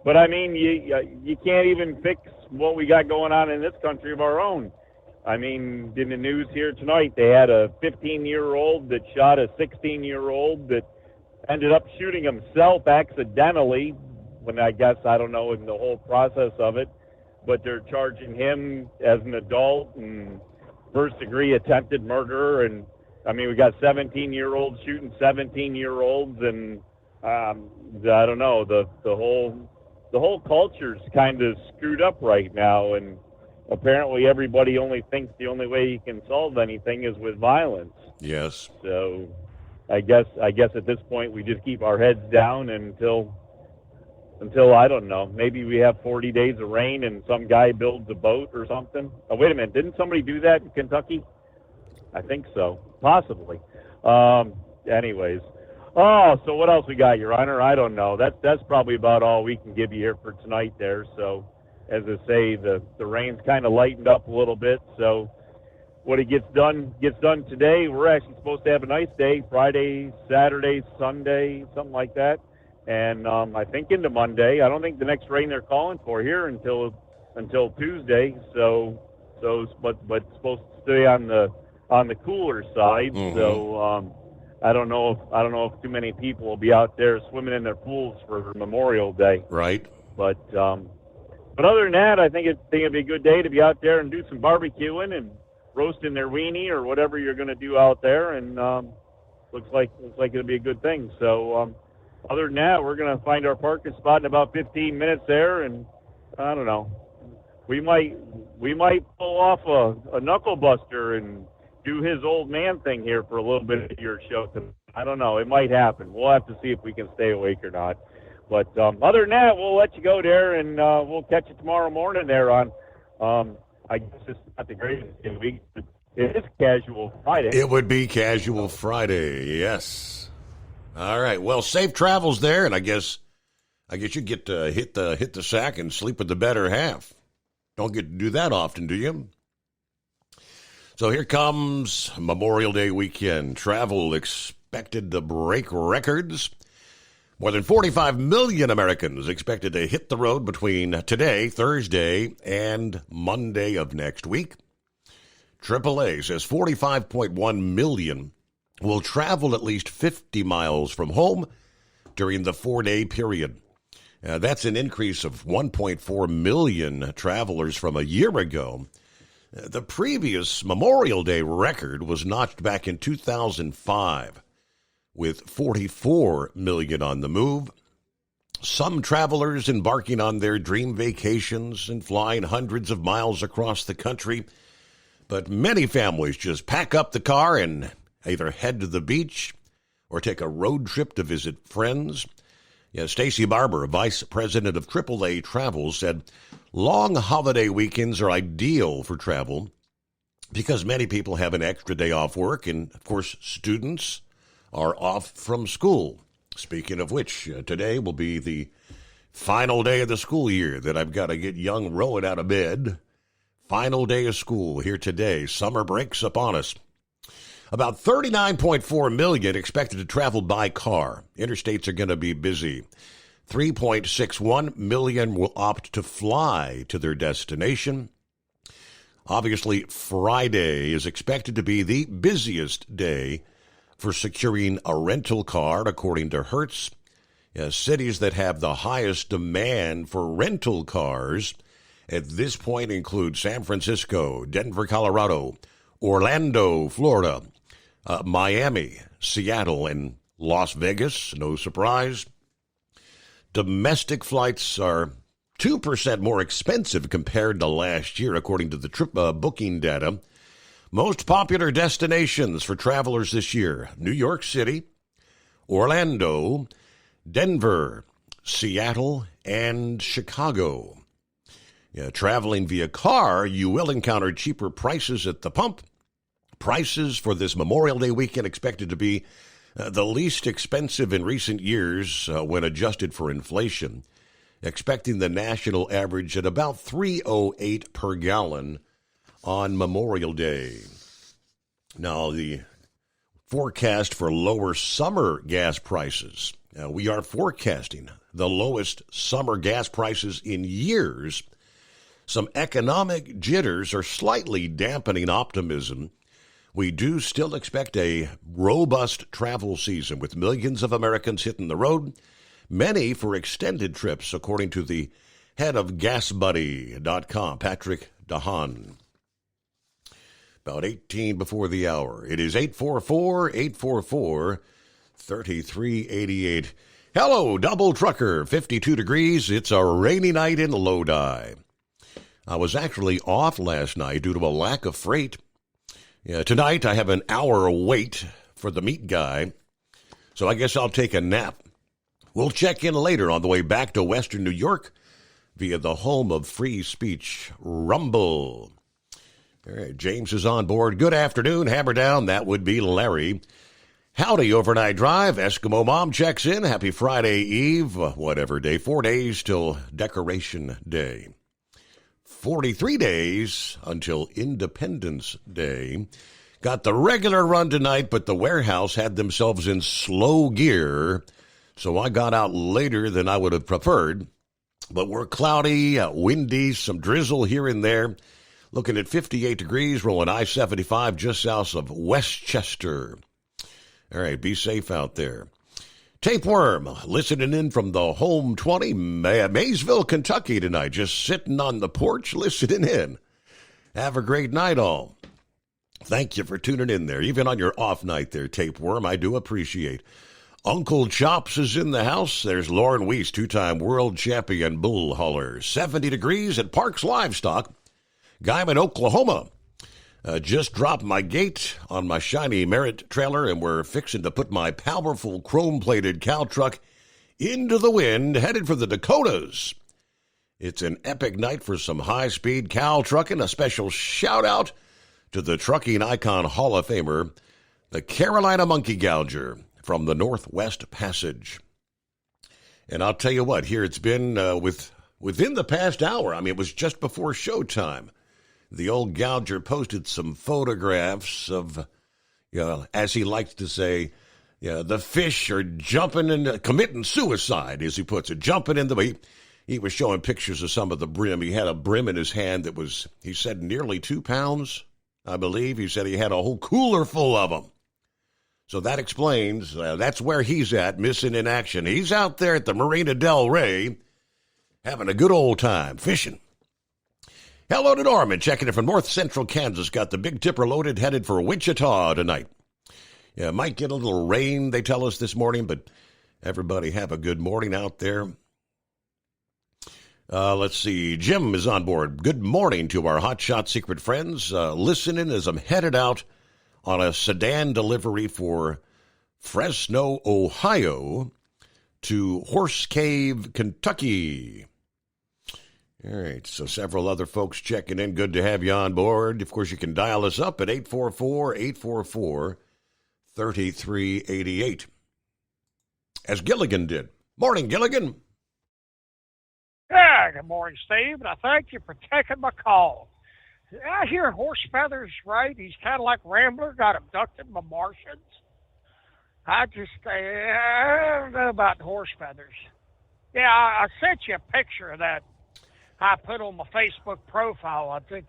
But I mean, you can't even fix what we got going on in this country of our own. I mean, in the news here tonight, they had a 15-year-old that shot a 16-year-old that ended up shooting himself accidentally. When I don't know in the whole process of it, but they're charging him as an adult and first-degree attempted murder. And I mean, we got 17-year-olds shooting 17-year-olds, and I don't know, the whole culture's kind of screwed up right now, and apparently everybody only thinks the only way you can solve anything is with violence. Yes. So I guess at this point we just keep our heads down until I don't know, maybe we have 40 days of rain and some guy builds a boat or something. Oh, wait a minute, didn't somebody do that in Kentucky? I think so, possibly. Anyways. Oh, so what else we got, Your Honor? I don't know. That's probably about all we can give you here for tonight there. So, as I say, the rain's kind of lightened up a little bit. So, what it gets done today. We're actually supposed to have a nice day, Friday, Saturday, Sunday, something like that. And I think into Monday. I don't think the next rain they're calling for here until Tuesday. But it's supposed to stay on the cooler side. Mm-hmm. So I don't know if too many people will be out there swimming in their pools for Memorial Day. Right. But other than that, I think it'd be a good day to be out there and do some barbecuing and roasting their weenie or whatever you're going to do out there. And looks like it'll be a good thing. So. Other than that, we're going to find our parking spot in about 15 minutes there, and I don't know. We might pull off a knuckle buster and do his old man thing here for a little bit of your show. I don't know. It might happen. We'll have to see if we can stay awake or not. But other than that, we'll let you go there, and we'll catch you tomorrow morning there on, I guess it's not the greatest day of the week, but it is Casual Friday. It would be Casual Friday, yes. All right. Well, safe travels there, and I guess you get to hit the sack and sleep with the better half. Don't get to do that often, do you? So here comes Memorial Day weekend. Travel expected to break records. More than 45 million Americans expected to hit the road between today, Thursday, and Monday of next week. AAA says 45.1 million will travel at least 50 miles from home during the 4-day period. That's an increase of 1.4 million travelers from a year ago. The previous Memorial Day record was notched back in 2005 with 44 million on the move. Some travelers embarking on their dream vacations and flying hundreds of miles across the country, but many families just pack up the car and either head to the beach or take a road trip to visit friends. Stacy Barber, Vice President of AAA Travel, said long holiday weekends are ideal for travel because many people have an extra day off work, and, of course, students are off from school. Speaking of which, today will be the final day of the school year that I've got to get young Rowan out of bed. Final day of school here today. Summer breaks upon us. About 39.4 million expected to travel by car. Interstates are going to be busy. 3.61 million will opt to fly to their destination. Obviously, Friday is expected to be the busiest day for securing a rental car, according to Hertz. Cities that have the highest demand for rental cars at this point include San Francisco, Denver, Colorado, Orlando, Florida, Miami, Seattle, and Las Vegas. No surprise. Domestic flights are 2% more expensive compared to last year, according to the trip booking data. Most popular destinations for travelers this year: New York City, Orlando, Denver, Seattle, and Chicago. Traveling via car, you will encounter cheaper prices at the pump. Prices for this Memorial Day weekend expected to be the least expensive in recent years when adjusted for inflation, expecting the national average at about $3.08 per gallon on Memorial Day. Now, the forecast for lower summer gas prices We are forecasting the lowest summer gas prices in years. Some economic jitters are slightly dampening optimism. We do still expect a robust travel season with millions of Americans hitting the road, many for extended trips, according to the head of GasBuddy.com, Patrick DeHaan. About 18 before the hour. It is 844-844-3388. Hello, Double Trucker, 52 degrees. It's a rainy night in Lodi. I was actually off last night due to a lack of freight. Tonight I have an hour wait for the meat guy, so I guess I'll take a nap. We'll check in later on the way back to Western New York via the home of free speech, Rumble. All right, James is on board. Good afternoon, hammer down. That would be Larry. Howdy, overnight drive. Eskimo Mom checks in. Happy Friday Eve, whatever day. 4 days till Decoration Day. 43 days until Independence Day. Got the regular run tonight, but the warehouse had themselves in slow gear, so I got out later than I would have preferred. But we're cloudy, windy, some drizzle here and there. Looking at 58 degrees, rolling I-75 just south of Westchester. All right, be safe out there. Tapeworm, listening in from the home 20, Maysville, Kentucky tonight. Just sitting on the porch, listening in. Have a great night, all. Thank you for tuning in there. Even on your off night there, Tapeworm, I do appreciate. Uncle Chops is in the house. There's Lauren Weiss, two-time world champion bull hauler. 70 degrees at Parks Livestock. Guyman, Oklahoma. Just dropped my gate on my shiny Merit trailer, and we're fixing to put my powerful chrome-plated cow truck into the wind, headed for the Dakotas. It's an epic night for some high-speed cow trucking. A special shout-out to the trucking icon Hall of Famer, the Carolina Monkey Gouger from the Northwest Passage. And I'll tell you what, here it's been within the past hour. I mean, it was just before showtime. The old Gouger posted some photographs of, as he likes to say, the fish are jumping and committing suicide, as he puts it, jumping in the... He was showing pictures of some of the brim. He had a brim in his hand that was, he said, nearly 2 pounds, I believe. He said he had a whole cooler full of them. So that explains, that's where he's at, missing in action. He's out there at the Marina Del Rey having a good old time fishing. Hello to Norman, checking in from north central Kansas. Got the Big Tipper loaded, headed for Wichita tonight. Yeah, might get a little rain, they tell us this morning, but everybody have a good morning out there. Let's see. Jim is on board. Good morning to our Hot Shot Secret friends. Listening as I'm headed out on a sedan delivery for Fresno, Ohio to Horse Cave, Kentucky. All right, so several other folks checking in. Good to have you on board. Of course, you can dial us up at 844-844-3388, as Gilligan did. Morning, Gilligan. Yeah, good morning, Steve, and I thank you for taking my call. I hear Horse Feathers, right? He's kind of like Rambler, got abducted by Martians. I don't know about Horse Feathers. Yeah, I sent you a picture of that I put on my Facebook profile. I think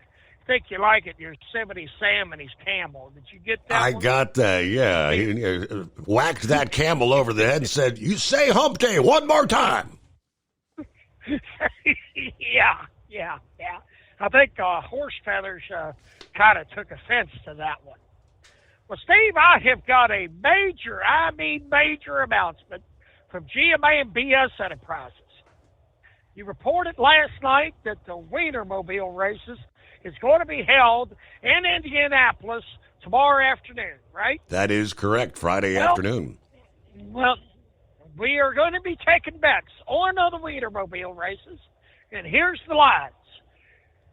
you like it, Yosemite Sam and his camel. Did you get that I one? got that, yeah. He whacked that camel over the head and said, "You say hump day one more time." Yeah. I think Horse Feathers kind of took offense to that one. Well, Steve, I have got a major announcement from GMA and BS Enterprises. You reported last night that the Wienermobile races is going to be held in Indianapolis tomorrow afternoon, right? That is correct, Friday afternoon. Well, we are going to be taking bets on the Wienermobile races, and here's the lines.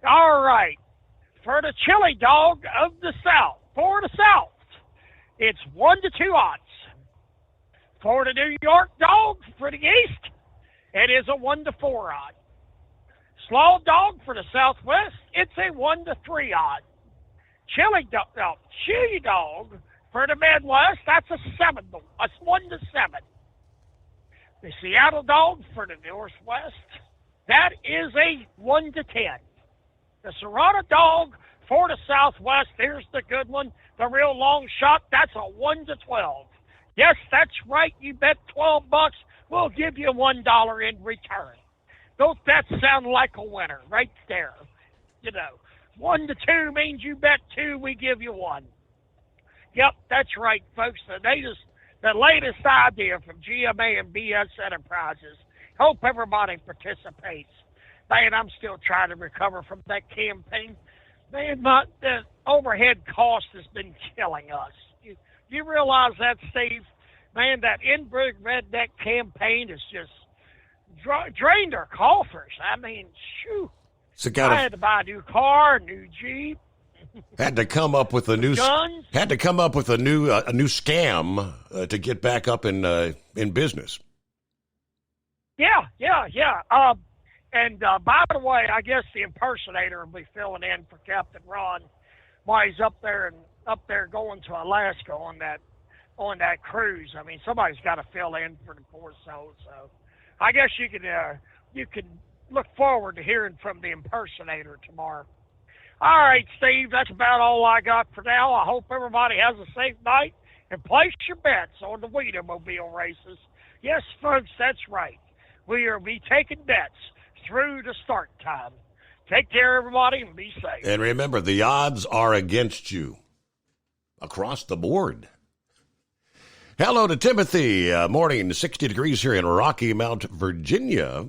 All right, for the chili dog of the South, it's 1-2 odds. For the New York dog for the East, it is a 1-4 odd. Slaw dog for the Southwest, it's a 1-3 odd. Chili dog for the Midwest, that's a 1-7. The Seattle dog for the Northwest, that is a 1 to 10. The Serrano dog for the Southwest, here's the good one, the real long shot, that's a 1 to 12. Yes, that's right, you bet $12, we'll give you $1 in return. Don't that sound like a winner right there? You know, 1 to 2 means you bet 2, we give you 1. Yep, that's right, folks. The latest idea from GMA and BS Enterprises. Hope everybody participates. Man, I'm still trying to recover from that campaign. Man, the overhead cost has been killing us. You realize that, Steve? Man, that Inbrook Redneck campaign has just drained our coffers. I mean, shoo. So I had to buy a new car, a new Jeep. Had to come up with a new Guns? Had to come up with a new scam to get back up in business. Yeah. And by the way, I guess the impersonator will be filling in for Captain Ron while he's up there going to Alaska on that cruise. I mean, somebody's got to fill in for the poor soul. So I guess you can look forward to hearing from the impersonator tomorrow. All right, Steve, that's about all I got for now. I hope everybody has a safe night and place your bets on the Wienermobile races. Yes, folks, that's right. We will be taking bets through the start time. Take care, everybody, and be safe. And remember, the odds are against you across the board. Hello to Timothy. Morning, 60 degrees here in Rocky Mount, Virginia.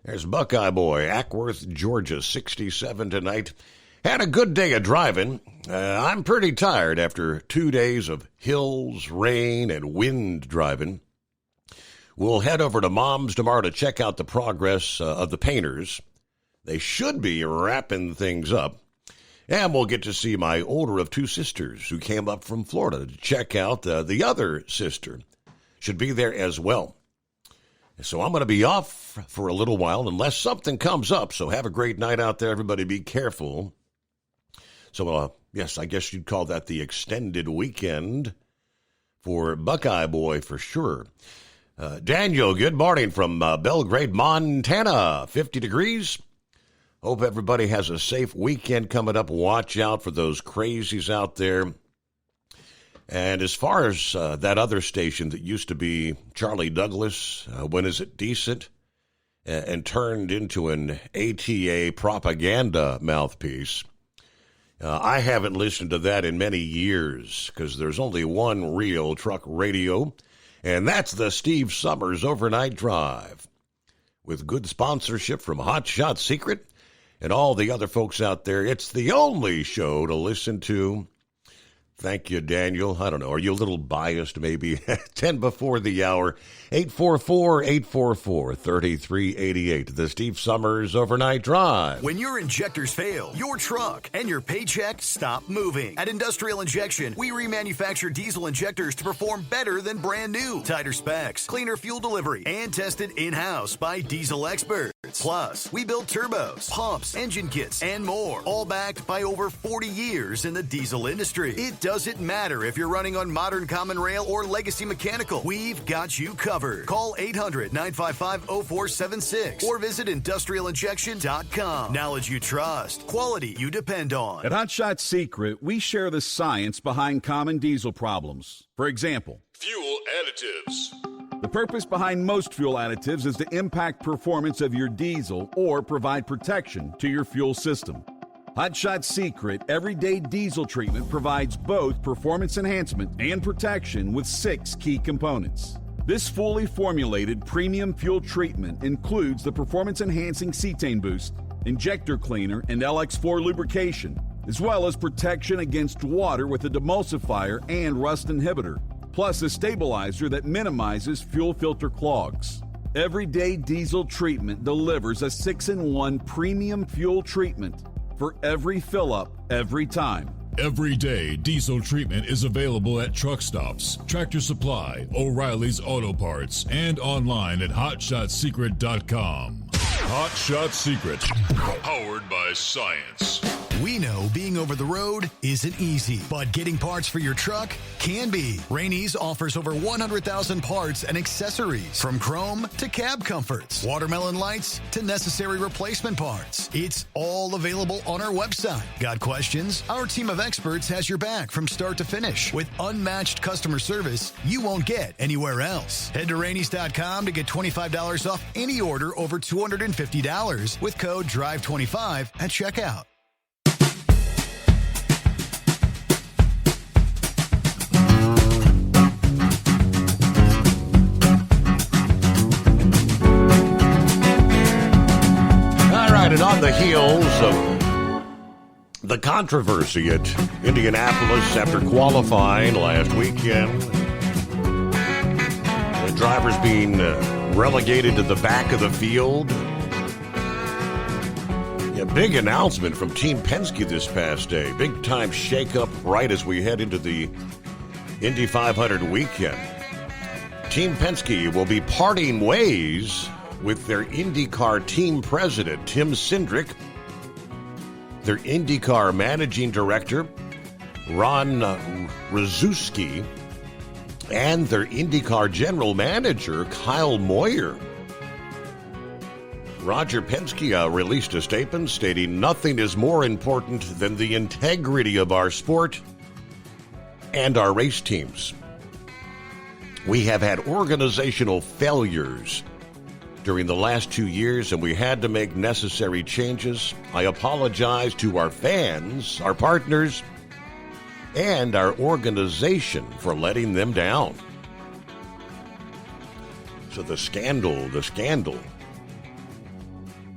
There's Buckeye Boy, Ackworth, Georgia, 67 tonight. Had a good day of driving. I'm pretty tired after 2 days of hills, rain, and wind driving. We'll head over to Mom's tomorrow to check out the progress of the painters. They should be wrapping things up. And we'll get to see my older of 2 sisters who came up from Florida to check out the other sister. Should be there as well. So I'm going to be off for a little while unless something comes up. So have a great night out there. Everybody be careful. So, yes, I guess you'd call that the extended weekend for Buckeye Boy for sure. Daniel, good morning from Belgrade, Montana, 50 degrees. Hope everybody has a safe weekend coming up. Watch out for those crazies out there. And as far as that other station that used to be Charlie Douglas, when is it decent, and turned into an ATA propaganda mouthpiece, I haven't listened to that in many years because there's only one real truck radio, and that's the Steve Summers Overnight Drive. With good sponsorship from Hot Shot Secret and all the other folks out there, it's the only show to listen to. Thank you, Daniel. I don't know. Are you a little biased, maybe? 10 before the hour. 844-844-3388. The Steve Summers Overnight Drive. When your injectors fail, your truck and your paycheck stop moving. At Industrial Injection, we remanufacture diesel injectors to perform better than brand new. Tighter specs, cleaner fuel delivery, and tested in-house by diesel experts. Plus, we build turbos, pumps, engine kits, and more. All backed by over 40 years in the diesel industry. It doesn't matter if you're running on modern common rail or legacy mechanical. We've got you covered. Call 800-955-0476 or visit industrialinjection.com. Knowledge you trust. Quality you depend on. At Hot Shot Secret, we share the science behind common diesel problems. For example, Fuel additives. the purpose behind most fuel additives is to impact performance of your diesel or provide protection to your fuel system. Hot Shot Secret Everyday Diesel Treatment provides both performance enhancement and protection with 6 key components. This fully formulated premium fuel treatment includes the performance-enhancing cetane boost, injector cleaner, and LX4 lubrication, as well as protection against water with a demulsifier and rust inhibitor, plus a stabilizer that minimizes fuel filter clogs. Everyday Diesel Treatment delivers a 6-in-1 premium fuel treatment for every fill-up, every time. Everyday Diesel Treatment is available at truck stops, Tractor Supply, O'Reilly's Auto Parts, and online at hotshotsecret.com. Hot Shot Secret, powered by science. We know being over the road isn't easy, but getting parts for your truck can be. Rainey's offers over 100,000 parts and accessories, from chrome to cab comforts, watermelon lights to necessary replacement parts. It's all available on our website. Got questions? Our team of experts has your back from start to finish with unmatched customer service you won't get anywhere else. Head to Rainey's.com to get $25 off any order over $250 with code DRIVE25 at checkout. And on the heels of the controversy at Indianapolis after qualifying last weekend, the drivers being relegated to the back of the field. A big announcement from Team Penske this past day. Big time shakeup right as we head into the Indy 500 weekend. Team Penske will be parting ways with their IndyCar team president, Tim Cindric, their IndyCar managing director, Ron Rzuski, and their IndyCar general manager, Kyle Moyer. Roger Penske released a statement stating, "Nothing is more important than the integrity of our sport and our race teams. We have had organizational failures during the last 2 years, and we had to make necessary changes. I apologize to our fans, our partners, and our organization for letting them down." So the scandal.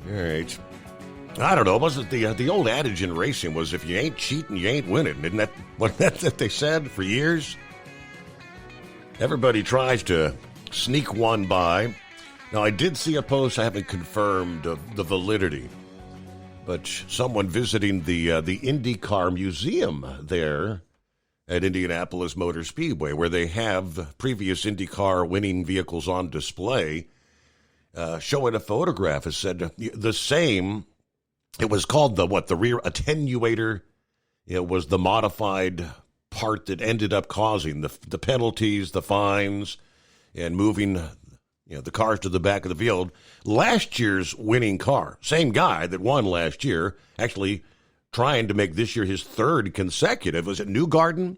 All right. I don't know. Wasn't the old adage in racing was if you ain't cheating, you ain't winning? Isn't that what they said for years? Everybody tries to sneak one by. Now, I did see a post, I haven't confirmed the validity, but someone visiting the IndyCar Museum there at Indianapolis Motor Speedway, where they have previous IndyCar winning vehicles on display, showing a photograph, it said the same. It was called the rear attenuator. It was the modified part that ended up causing the penalties, the fines, and moving the cars to the back of the field. Last year's winning car, same guy that won last year, actually trying to make this year his third consecutive. Was it Newgarden?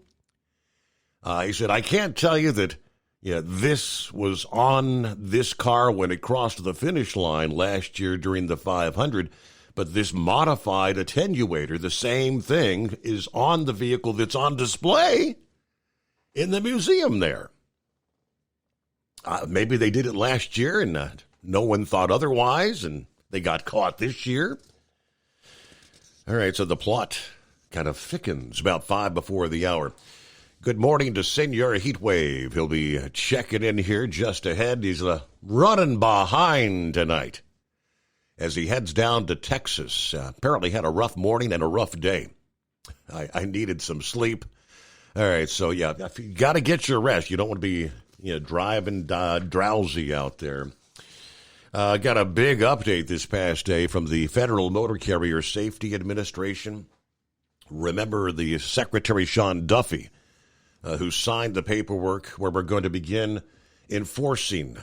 He said, "I can't tell you that this was on this car when it crossed the finish line last year during the 500, but this modified attenuator, the same thing, is on the vehicle that's on display in the museum there." Maybe they did it last year and no one thought otherwise, and they got caught this year. All right, so the plot kind of thickens about 5 before the hour. Good morning to Senor Heatwave. He'll be checking in here just ahead. He's running behind tonight as he heads down to Texas. Apparently had a rough morning and a rough day. I needed some sleep. All right, so you got to get your rest. You don't want to be driving drowsy out there. Got a big update this past day from the Federal Motor Carrier Safety Administration. Remember the Secretary Sean Duffy, who signed the paperwork where we're going to begin enforcing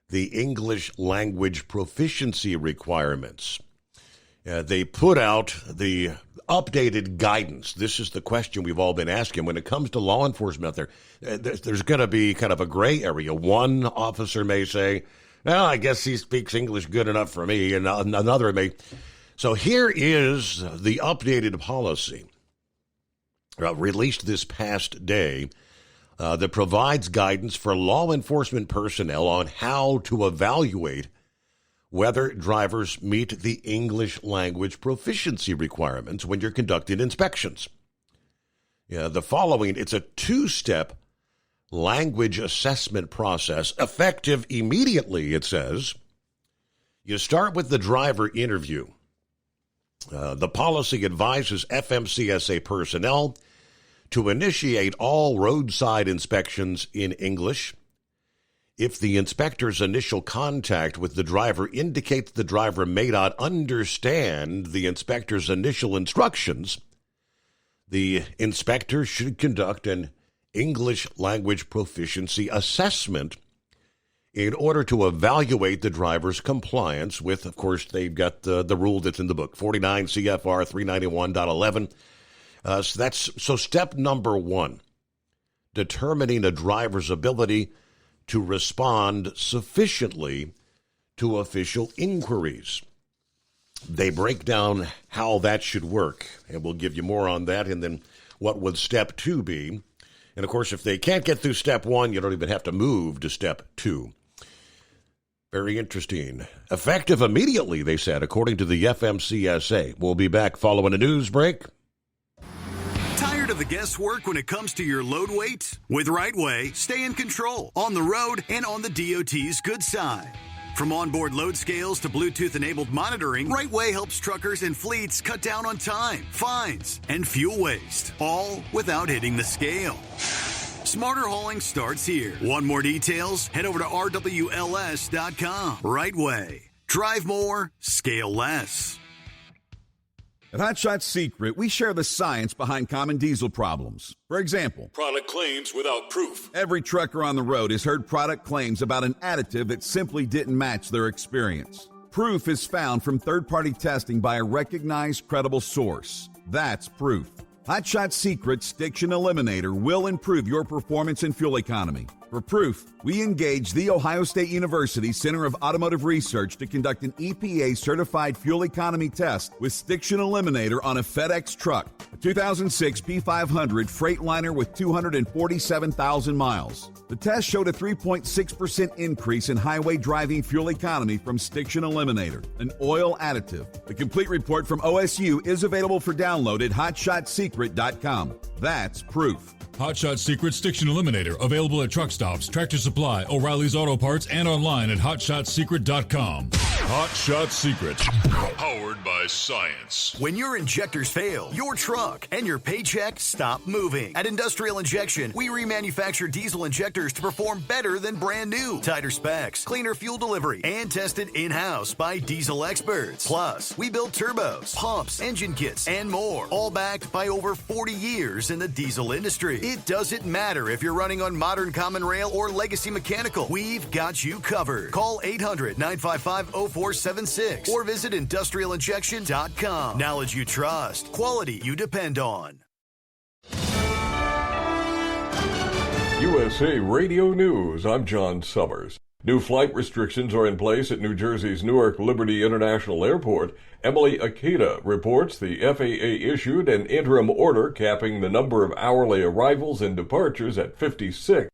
the English language proficiency requirements. They put out the updated guidance. This is the question we've all been asking. When it comes to law enforcement out there, there's going to be kind of a gray area. One officer may say, "Well, I guess he speaks English good enough for me," and another may. So here is the updated policy released this past day that provides guidance for law enforcement personnel on how to evaluate whether drivers meet the English language proficiency requirements when you're conducting inspections. The following, it's a 2-step language assessment process, effective immediately, it says. You start with the driver interview. The policy advises FMCSA personnel to initiate all roadside inspections in English. If the inspector's initial contact with the driver indicates the driver may not understand the inspector's initial instructions, the inspector should conduct an English language proficiency assessment in order to evaluate the driver's compliance with, of course, they've got the rule that's in the book, 49 CFR 391.11. So step number one, determining a driver's ability to respond sufficiently to official inquiries. They break down how that should work, and we'll give you more on that, and then what would step two be. And, of course, if they can't get through step one, you don't even have to move to step two. Very interesting. Effective immediately, they said, according to the FMCSA. We'll be back following a news break. Tired of the guesswork when it comes to your load weight? With RightWay, stay in control on the road and on the DOT's good side. From onboard load scales to Bluetooth-enabled monitoring, RightWay helps truckers and fleets cut down on time, fines, and fuel waste, all without hitting the scale. Smarter hauling starts here. Want more details? Head over to rwls.com. RightWay. Drive more, scale less. At Hot Shot Secret, we share the science behind common diesel problems. For example, product claims without proof. Every trucker on the road has heard product claims about an additive that simply didn't match their experience. Proof is found from third-party testing by a recognized, credible source. That's proof. Hot Shot Secret's Stiction Eliminator will improve your performance and fuel economy. For proof, we engaged the Ohio State University Center of Automotive Research to conduct an EPA-certified fuel economy test with Stiction Eliminator on a FedEx truck, a 2006 P500 Freightliner with 247,000 miles. The test showed a 3.6% increase in highway driving fuel economy from Stiction Eliminator, an oil additive. The complete report from OSU is available for download at hotshotsecret.com. That's proof. Hot Shot Secret Stiction Eliminator, available at truck stops, Tractor Supply, O'Reilly's Auto Parts, and online at hotshotsecret.com. Hot Shot Secret, powered by science. When your injectors fail, your truck and your paycheck stop moving. At Industrial Injection, we remanufacture diesel injectors to perform better than brand new. Tighter specs, cleaner fuel delivery, and tested in-house by diesel experts. Plus, we build turbos, pumps, engine kits, and more, all backed by over 40 years in the diesel industry. It doesn't matter if you're running on modern common rail or legacy mechanical. We've got you covered. Call 800-955-0476 or visit industrialinjection.com. Knowledge you trust. Quality you depend on. USA Radio News. I'm John Summers. New flight restrictions are in place at New Jersey's Newark Liberty International Airport. Emily Akita reports the FAA issued an interim order capping the number of hourly arrivals and departures at 56,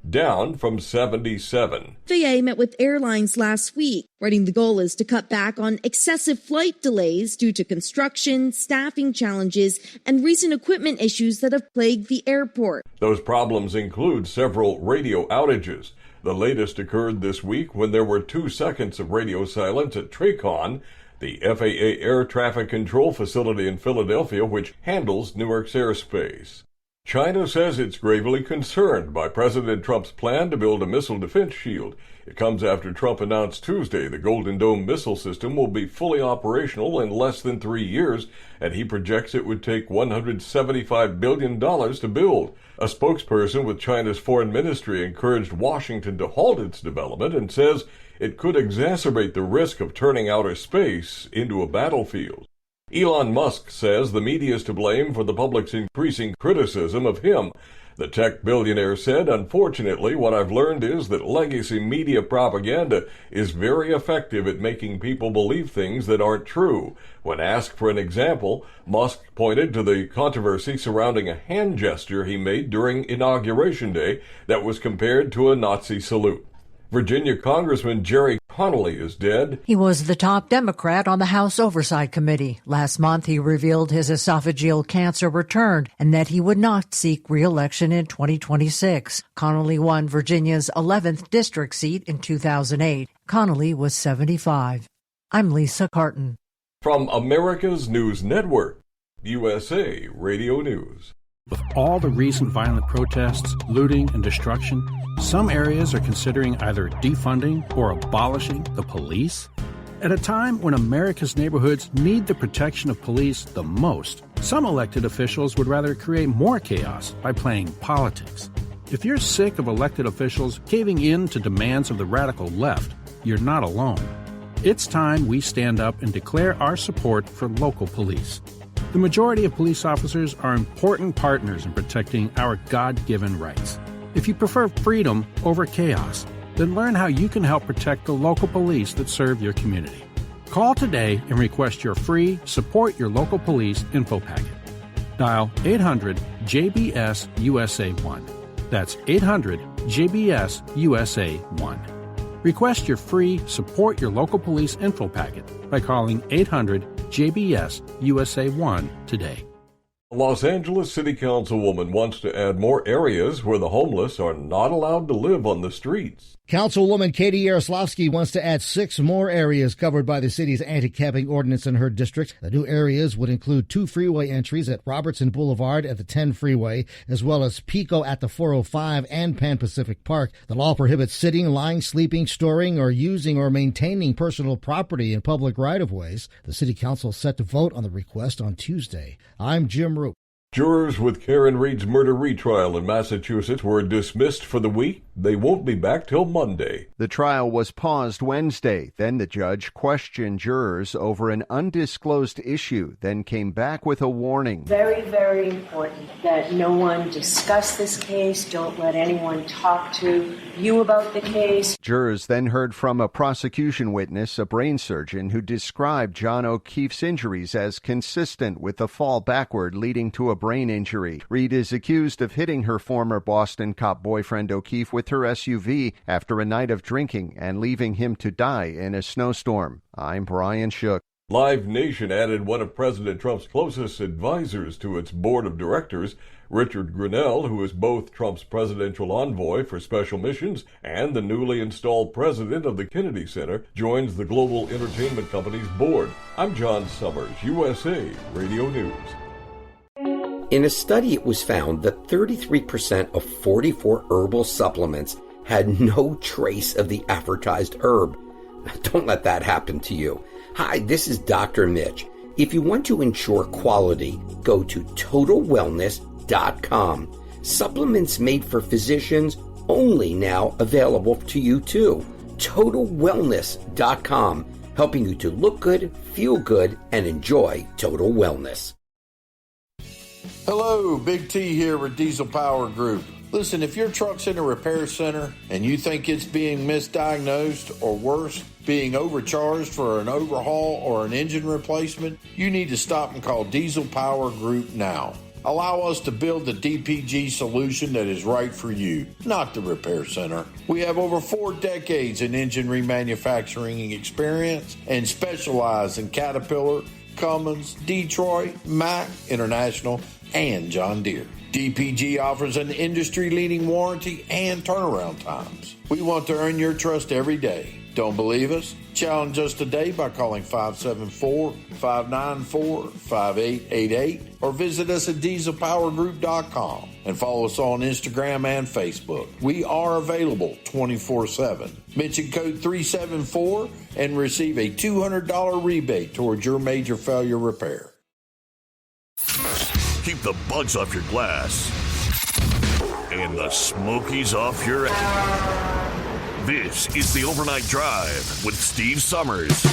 down from 77. FAA met with airlines last week, writing the goal is to cut back on excessive flight delays due to construction, staffing challenges, and recent equipment issues that have plagued the airport. Those problems include several radio outages. The latest occurred this week when there were 2 seconds of radio silence at TRACON, the FAA air traffic control facility in Philadelphia, which handles Newark's airspace. China says it's gravely concerned by President Trump's plan to build a missile defense shield. It comes after Trump announced Tuesday the Golden Dome missile system will be fully operational in less than 3 years, and he projects it would take $175 billion to build. A spokesperson with China's foreign ministry encouraged Washington to halt its development and says it could exacerbate the risk of turning outer space into a battlefield. Elon Musk says the media is to blame for the public's increasing criticism of him. The tech billionaire said, "Unfortunately, what I've learned is that legacy media propaganda is very effective at making people believe things that aren't true." When asked for an example, Musk pointed to the controversy surrounding a hand gesture he made during Inauguration Day that was compared to a Nazi salute. Virginia Congressman Jerry Connolly is dead. He was the top Democrat on the House Oversight Committee. Last month, he revealed his esophageal cancer returned and that he would not seek re-election in 2026. Connolly won Virginia's 11th district seat in 2008. Connolly was 75. I'm Lisa Carton. From America's News Network, USA Radio News. With all the recent violent protests, looting, and destruction, some areas are considering either defunding or abolishing the police. At a time when America's neighborhoods need the protection of police the most, some elected officials would rather create more chaos by playing politics. If you're sick of elected officials caving in to demands of the radical left, you're not alone. It's time we stand up and declare our support for local police. The majority of police officers are important partners in protecting our God-given rights. If you prefer freedom over chaos, then learn how you can help protect the local police that serve your community. Call today and request your free Support Your Local Police info packet. Dial 800-JBS-USA-1. That's 800-JBS-USA-1. Request your free Support Your Local Police info packet by calling 800-JBS-USA-1 today. A Los Angeles City Councilwoman wants to add more areas where the homeless are not allowed to live on the streets. Councilwoman Katie Yaroslavsky wants to add 6 more areas covered by the city's anti-camping ordinance in her district. The new areas would include 2 freeway entries at Robertson Boulevard at the 10 freeway, as well as Pico at the 405 and Pan Pacific Park. The law prohibits sitting, lying, sleeping, storing, or using or maintaining personal property in public right-of-ways. The city council is set to vote on the request on Tuesday. I'm Jim Roop. Jurors with Karen Reed's murder retrial in Massachusetts were dismissed for the week. They won't be back till Monday. The trial was paused Wednesday. Then the judge questioned jurors over an undisclosed issue, then came back with a warning. Very, very important that no one discuss this case. Don't let anyone talk to you about the case. Jurors then heard from a prosecution witness, a brain surgeon, who described John O'Keefe's injuries as consistent with the fall backward leading to a brain injury. Reed is accused of hitting her former Boston cop boyfriend O'Keefe with her SUV after a night of drinking and leaving him to die in a snowstorm. I'm Brian Shook. Live Nation added one of President Trump's closest advisors to its board of directors. Richard Grenell, who is both Trump's presidential envoy for special missions and the newly installed president of the Kennedy Center, joins the global entertainment company's board. I'm John Summers, USA Radio News. In a study, it was found that 33% of 44 herbal supplements had no trace of the advertised herb. Don't let that happen to you. Hi, this is Dr. Mitch. If you want to ensure quality, go to TotalWellness.com. Supplements made for physicians, only now available to you too. TotalWellness.com, helping you to look good, feel good, and enjoy total wellness. Hello, Big T here with Diesel Power Group. Listen, if your truck's in a repair center and you think it's being misdiagnosed or worse, being overcharged for an overhaul or an engine replacement, you need to stop and call Diesel Power Group now. Allow us to build the DPG solution that is right for you, not the repair center. We have over 4 decades in engine remanufacturing experience and specialize in Caterpillar, Cummins, Detroit, Mack, International, and John Deere. DPG offers an industry-leading warranty and turnaround times. We want to earn your trust every day. Don't believe us? Challenge us today by calling 574-594-5888 or visit us at dieselpowergroup.com and follow us on Instagram and Facebook. We are available 24/7. Mention code 374 and receive a $200 rebate towards your major failure repair. Keep the bugs off your glass and the smokies off your ass. This is the Overnight Drive with Steve Summers.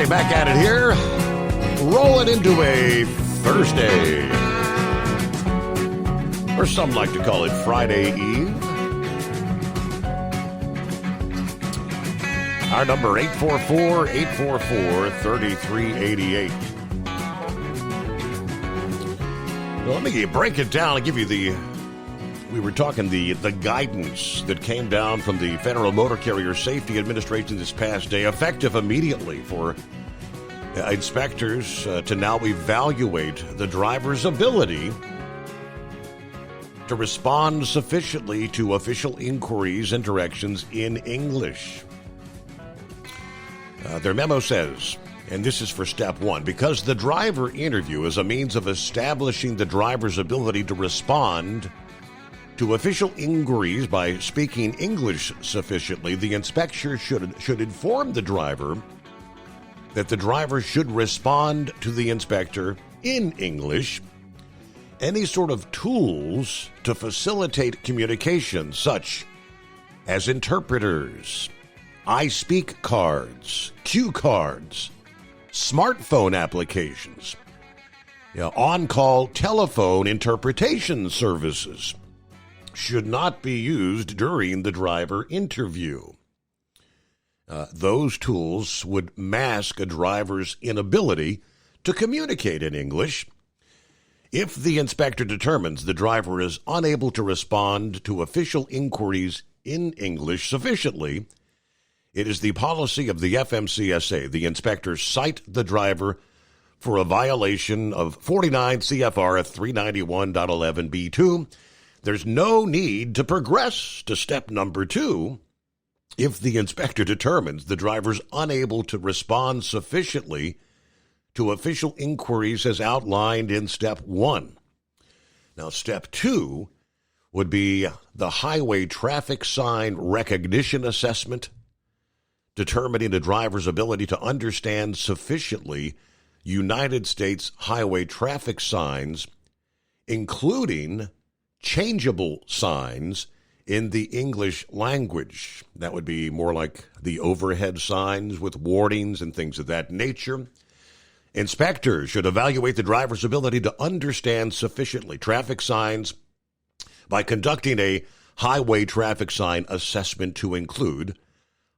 Back at it here, rolling into a Thursday, or some like to call it Friday Eve. Our number 844-844-3388. Well, let me break it down and give you the We were talking the guidance that came down from the Federal Motor Carrier Safety Administration this past day, effective immediately for inspectors to now evaluate the driver's ability to respond sufficiently to official inquiries and directions in English. Their memo says, and this is for step 1, because the driver interview is a means of establishing the driver's ability to respond to official inquiries by speaking English sufficiently, the inspector should inform the driver that the driver should respond to the inspector in English. Any sort of tools to facilitate communication, such as interpreters, I speak cards, cue cards, smartphone applications, on-call telephone interpretation services, should not be used during the driver interview. Those tools would mask a driver's inability to communicate in English. If the inspector determines the driver is unable to respond to official inquiries in English sufficiently, it is the policy of the FMCSA the inspector cite the driver for a violation of 49 CFR 391.11b2. There's no need to progress to step number 2 if the inspector determines the driver's unable to respond sufficiently to official inquiries as outlined in step 1. Now, step 2 would be the highway traffic sign recognition assessment, determining the driver's ability to understand sufficiently United States highway traffic signs, including changeable signs in the English language. That would be more like the overhead signs with warnings and things of that nature. Inspectors should evaluate the driver's ability to understand sufficiently traffic signs by conducting a highway traffic sign assessment to include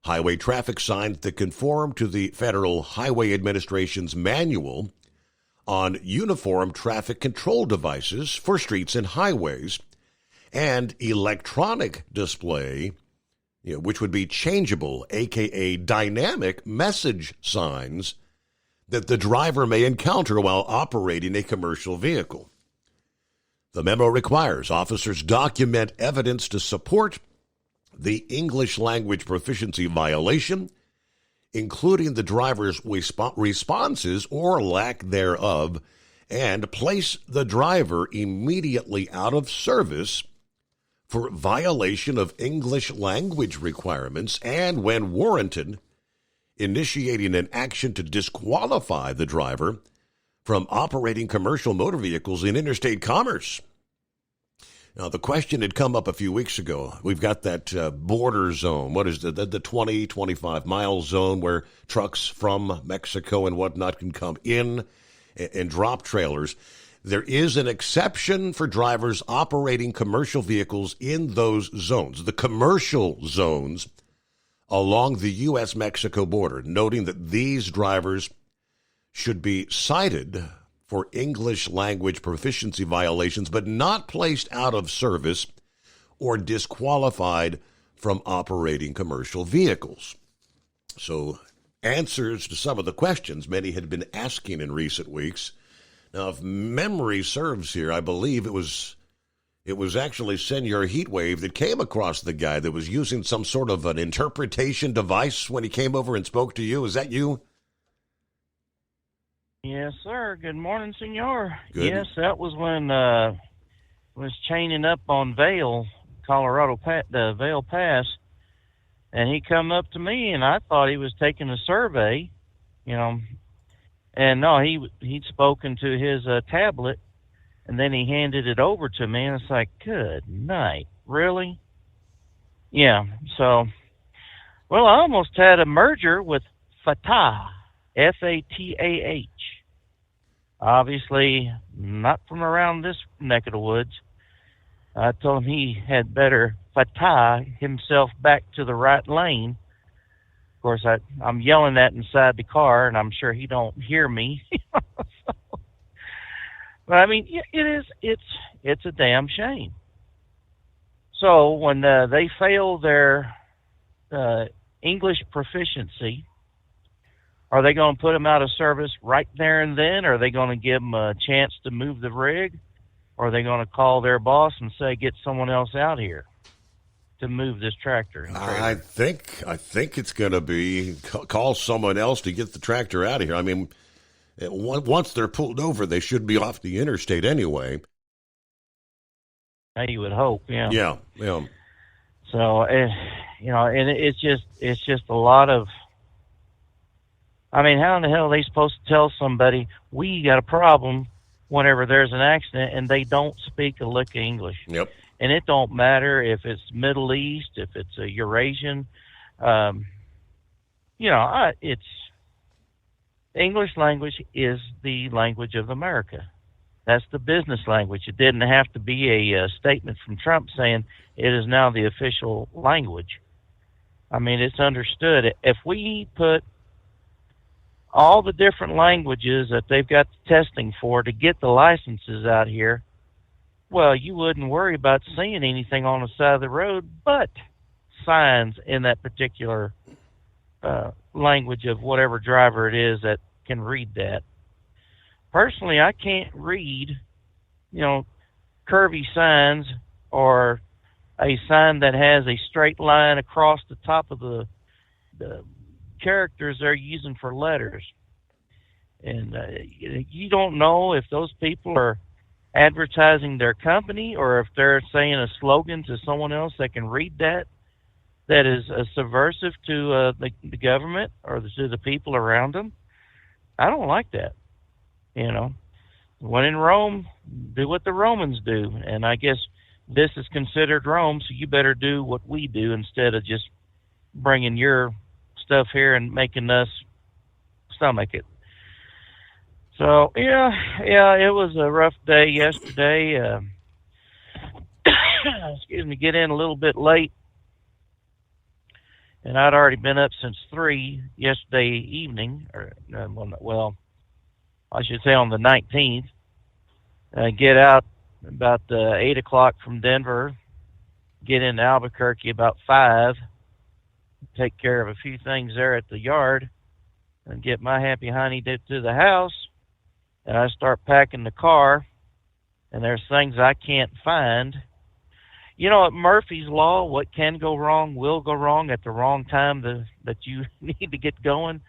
highway traffic signs that conform to the Federal Highway Administration's manual on uniform traffic control devices for streets and highways, and electronic display, which would be changeable, aka dynamic message signs that the driver may encounter while operating a commercial vehicle. The memo requires officers document evidence to support the English language proficiency violation, including the driver's responses or lack thereof, and place the driver immediately out of service for violation of English language requirements, and, when warranted, initiating an action to disqualify the driver from operating commercial motor vehicles in interstate commerce. Now, the question had come up a few weeks ago. We've got that border zone. What is the 20, 25-mile zone where trucks from Mexico and whatnot can come in and drop trailers. There is an exception for drivers operating commercial vehicles in those zones, the commercial zones along the U.S.-Mexico border, noting that these drivers should be cited for English language proficiency violations, but not placed out of service or disqualified from operating commercial vehicles. So, answers to some of the questions many had been asking in recent weeks. Now, if memory serves here, I believe it was actually Senor Heatwave that came across the guy that was using some sort of an interpretation device when he came over and spoke to you. Is that you? Yes, sir. Good morning, Senor. Good. Yes, that was when was chaining up on Vail, Colorado, the Vail Pass, and he come up to me, and I thought he was taking a survey, and no, he'd spoken to his tablet, and then he handed it over to me, and it's like, good night, really? Yeah. So, well, I almost had a merger with Fatah. Fatah. Obviously, not from around this neck of the woods. I told him he had better Fatah himself back to the right lane. Of course, I'm yelling that inside the car, and I'm sure he don't hear me. But I mean, it's a damn shame. So when they fail their English proficiency, are they going to put them out of service right there and then? Or are they going to give them a chance to move the rig? Or are they going to call their boss and say, get someone else out here to move this tractor? I think it's going to be call someone else to get the tractor out of here. I mean, once they're pulled over, they should be off the interstate anyway. You would hope, yeah. Yeah. So, and it's just a lot of. I mean, how in the hell are they supposed to tell somebody we got a problem whenever there's an accident and they don't speak a lick of English? Yep. And it don't matter if it's Middle East, if it's a Eurasian. It's English language is the language of America. That's the business language. It didn't have to be a statement from Trump saying it is now the official language. I mean, it's understood. If we put all the different languages that they've got testing for to get the licenses out here, well, you wouldn't worry about seeing anything on the side of the road but signs in that particular language of whatever driver it is that can read that. Personally, I can't read, curvy signs or a sign that has a straight line across the top of the characters they're using for letters. And you don't know if those people are advertising their company or if they're saying a slogan to someone else that can read that is subversive to the government or to the people around them. I don't like that. When in Rome, do what the Romans do. And I guess this is considered Rome, so you better do what we do instead of just bringing your stuff here and making us stomach it. So, yeah, it was a rough day yesterday. Get in a little bit late. And I'd already been up since 3 yesterday evening, I should say on the 19th. Get out about 8 o'clock from Denver, get into Albuquerque about 5, take care of a few things there at the yard, and get my happy honey to the house. And I start packing the car, and there's things I can't find. At Murphy's Law, what can go wrong will go wrong at the wrong time that you need to get going.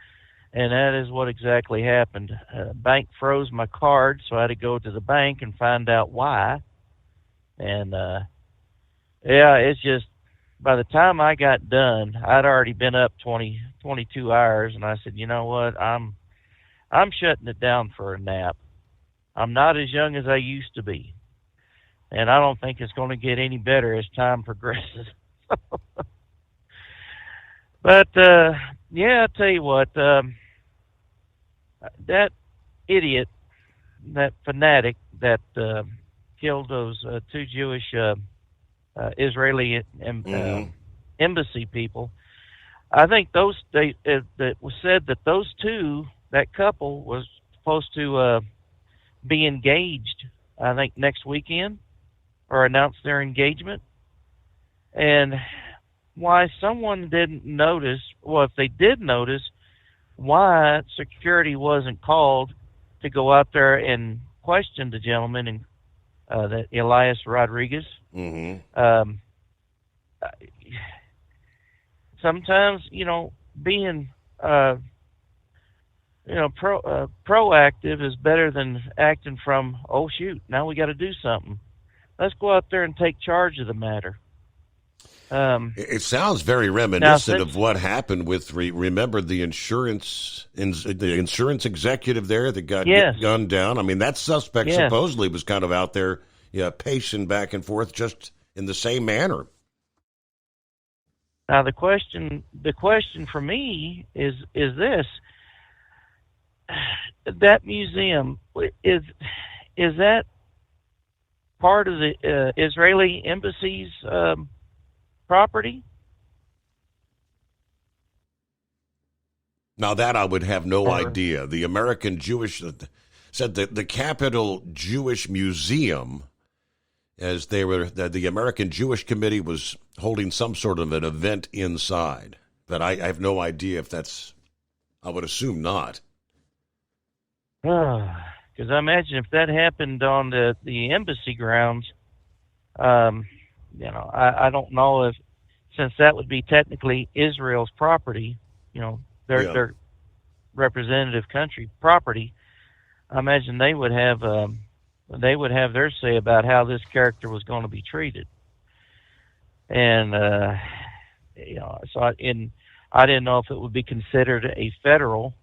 And that is what exactly happened. Bank froze my card, so I had to go to the bank and find out why. And, it's just, by the time I got done, I'd already been up 22 hours, and I said, you know what, I'm shutting it down for a nap. I'm not as young as I used to be. And I don't think it's going to get any better as time progresses. But, I tell you what, that idiot, that fanatic that killed those 2 Jewish Israeli embassy people, I think it was said that that couple was supposed to be engaged, I think, next weekend, or announce their engagement. And why someone didn't notice, well, if they did notice, why security wasn't called to go out there and question the gentleman and that Elias Rodriguez. Mm-hmm. Sometimes, being proactive is better than acting from, oh shoot, now we got to do something. Let's go out there and take charge of the matter. It sounds very reminiscent of what happened with, remember the insurance executive there that got gunned down? I mean, that suspect supposedly was kind of out there pacing back and forth just in the same manner. Now, the question for me is this. That museum, is that part of the Israeli embassy's property? Now that I would have no idea. The American Jewish said that the Capitol Jewish Museum as the American Jewish Committee was holding some sort of an event inside. But I have no idea if that's, I would assume not. Because I imagine if that happened on the embassy grounds, I don't know if, since that would be technically Israel's property, their representative country property, I imagine they would have their say about how this character was going to be treated. And so I didn't know if it would be considered a federal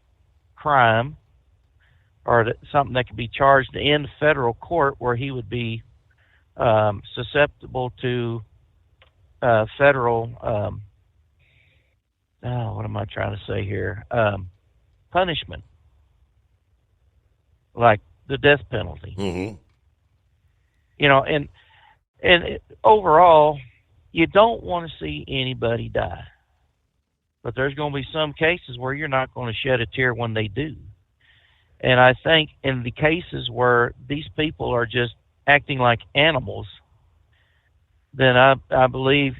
crime or something that could be charged in federal court where he would be susceptible to federal, what am I trying to say here? Punishment, like the death penalty. Mm-hmm. And overall, you don't want to see anybody die. But there's going to be some cases where you're not going to shed a tear when they do. And I think in the cases where these people are just acting like animals, then I believe,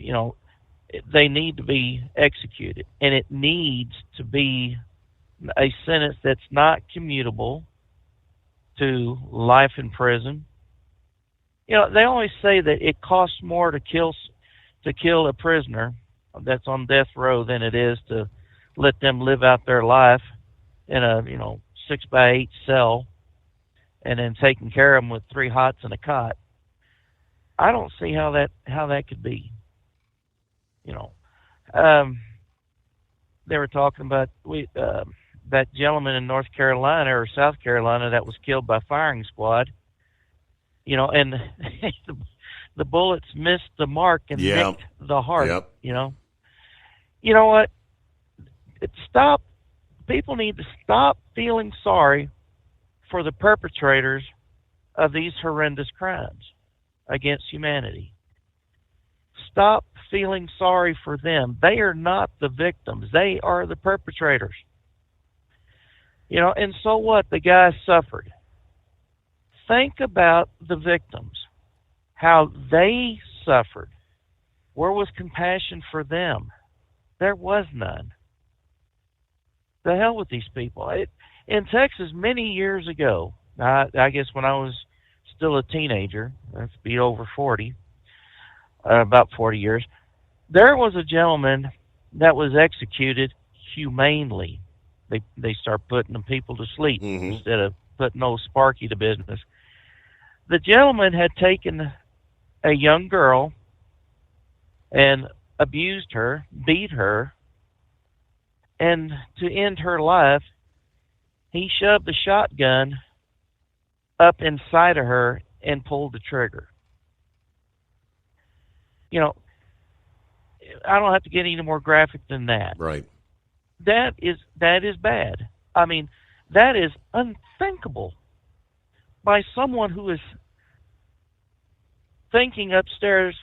they need to be executed. And it needs to be a sentence that's not commutable to life in prison. They always say that it costs more to kill a prisoner that's on death row than it is to let them live out their life in a 6x8 cell and then taking care of them with 3 hots and a cot. I don't see how that could be. They were talking about that gentleman in North Carolina or South Carolina that was killed by firing squad. And the bullets missed the mark and nicked the heart. Yep. You know what? Stop. People need to stop feeling sorry for the perpetrators of these horrendous crimes against humanity. Stop feeling sorry for them. They are not the victims. They are the perpetrators. And so what? The guy suffered. Think about the victims, how they suffered. Where was compassion for them? There was none. The hell with these people. In Texas, many years ago, I guess when I was still a teenager, that's be over 40, about 40 years, there was a gentleman that was executed humanely. They start putting the people to sleep instead of putting old Sparky to business. The gentleman had taken a young girl and abused her, beat her, and to end her life, he shoved the shotgun up inside of her and pulled the trigger. I don't have to get any more graphic than that. Right. That is bad. I mean, that is unthinkable by someone who is thinking upstairs.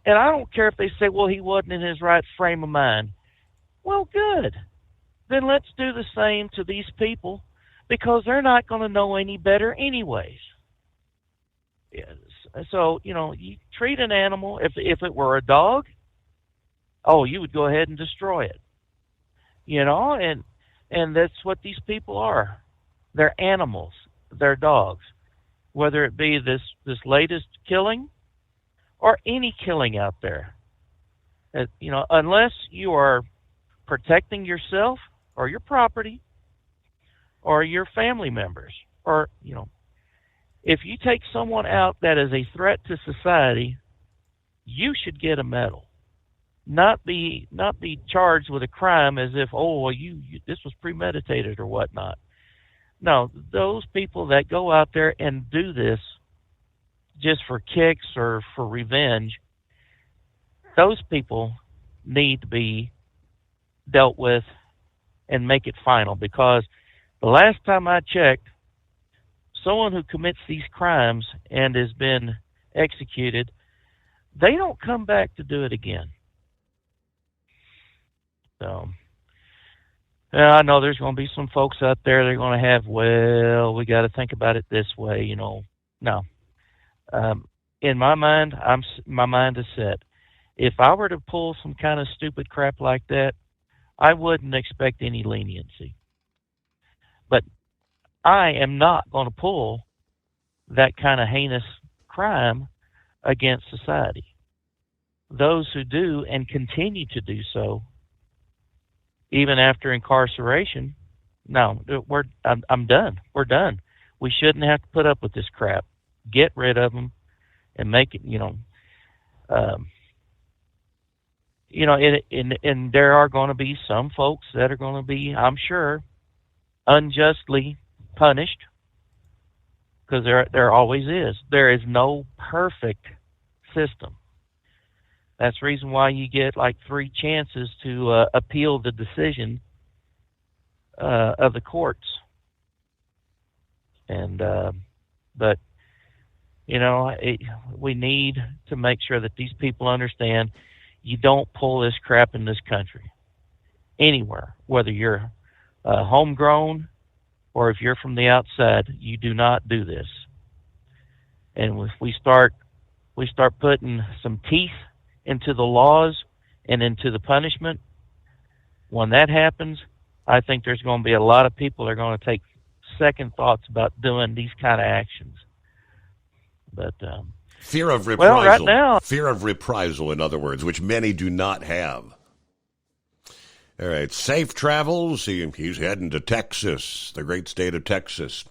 And I don't care if they say, well, he wasn't in his right frame of mind. Well, good. Then let's do the same to these people because they're not going to know any better anyways. Yes. So, you treat an animal, if it were a dog, you would go ahead and destroy it. And that's what these people are. They're animals. They're dogs. Whether it be this latest killing or any killing out there. Unless you are protecting yourself or your property or your family members or, if you take someone out that is a threat to society, you should get a medal. Not be charged with a crime as if, this was premeditated or whatnot. No, those people that go out there and do this just for kicks or for revenge, those people need to be dealt with and make it final, because the last time I checked, someone who commits these crimes and has been executed, they don't come back to do it again. So, I know there's going to be some folks out there that are going to have, we got to think about it this way, No. in my mind, my mind is set. If I were to pull some kind of stupid crap like that, I wouldn't expect any leniency. But I am not going to pull that kind of heinous crime against society. Those who do and continue to do so, even after incarceration, no, I'm done. We're done. We shouldn't have to put up with this crap. Get rid of them and make it, and there are going to be some folks that are going to be, I'm sure, unjustly punished, because there always is. There is no perfect system. That's the reason why you get like 3 chances to appeal the decision of the courts. And but we need to make sure that these people understand you don't pull this crap in this country anywhere, whether you're homegrown or if you're from the outside. You do not do this. And if we start putting some teeth into the laws and into the punishment, when that happens, I think there's going to be a lot of people that are going to take second thoughts about doing these kind of actions. But fear of reprisal. Well, right now, fear of reprisal, in other words, which many do not have. All right, safe travels. He's heading to Texas, the great state of Texas.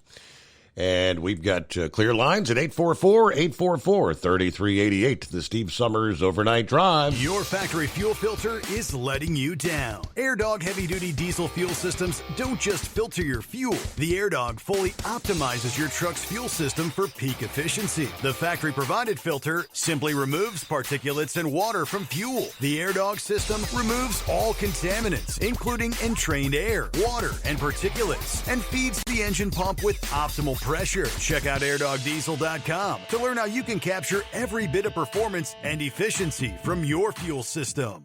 And we've got clear lines at 844-844-3388. The Steve Summers Overnight Drive. Your factory fuel filter is letting you down. AirDog heavy-duty diesel fuel systems don't just filter your fuel. The AirDog fully optimizes your truck's fuel system for peak efficiency. The factory-provided filter simply removes particulates and water from fuel. The AirDog system removes all contaminants, including entrained air, water, and particulates, and feeds the engine pump with optimal pressure. Check out airdogdiesel.com to learn how you can capture every bit of performance and efficiency from your fuel system.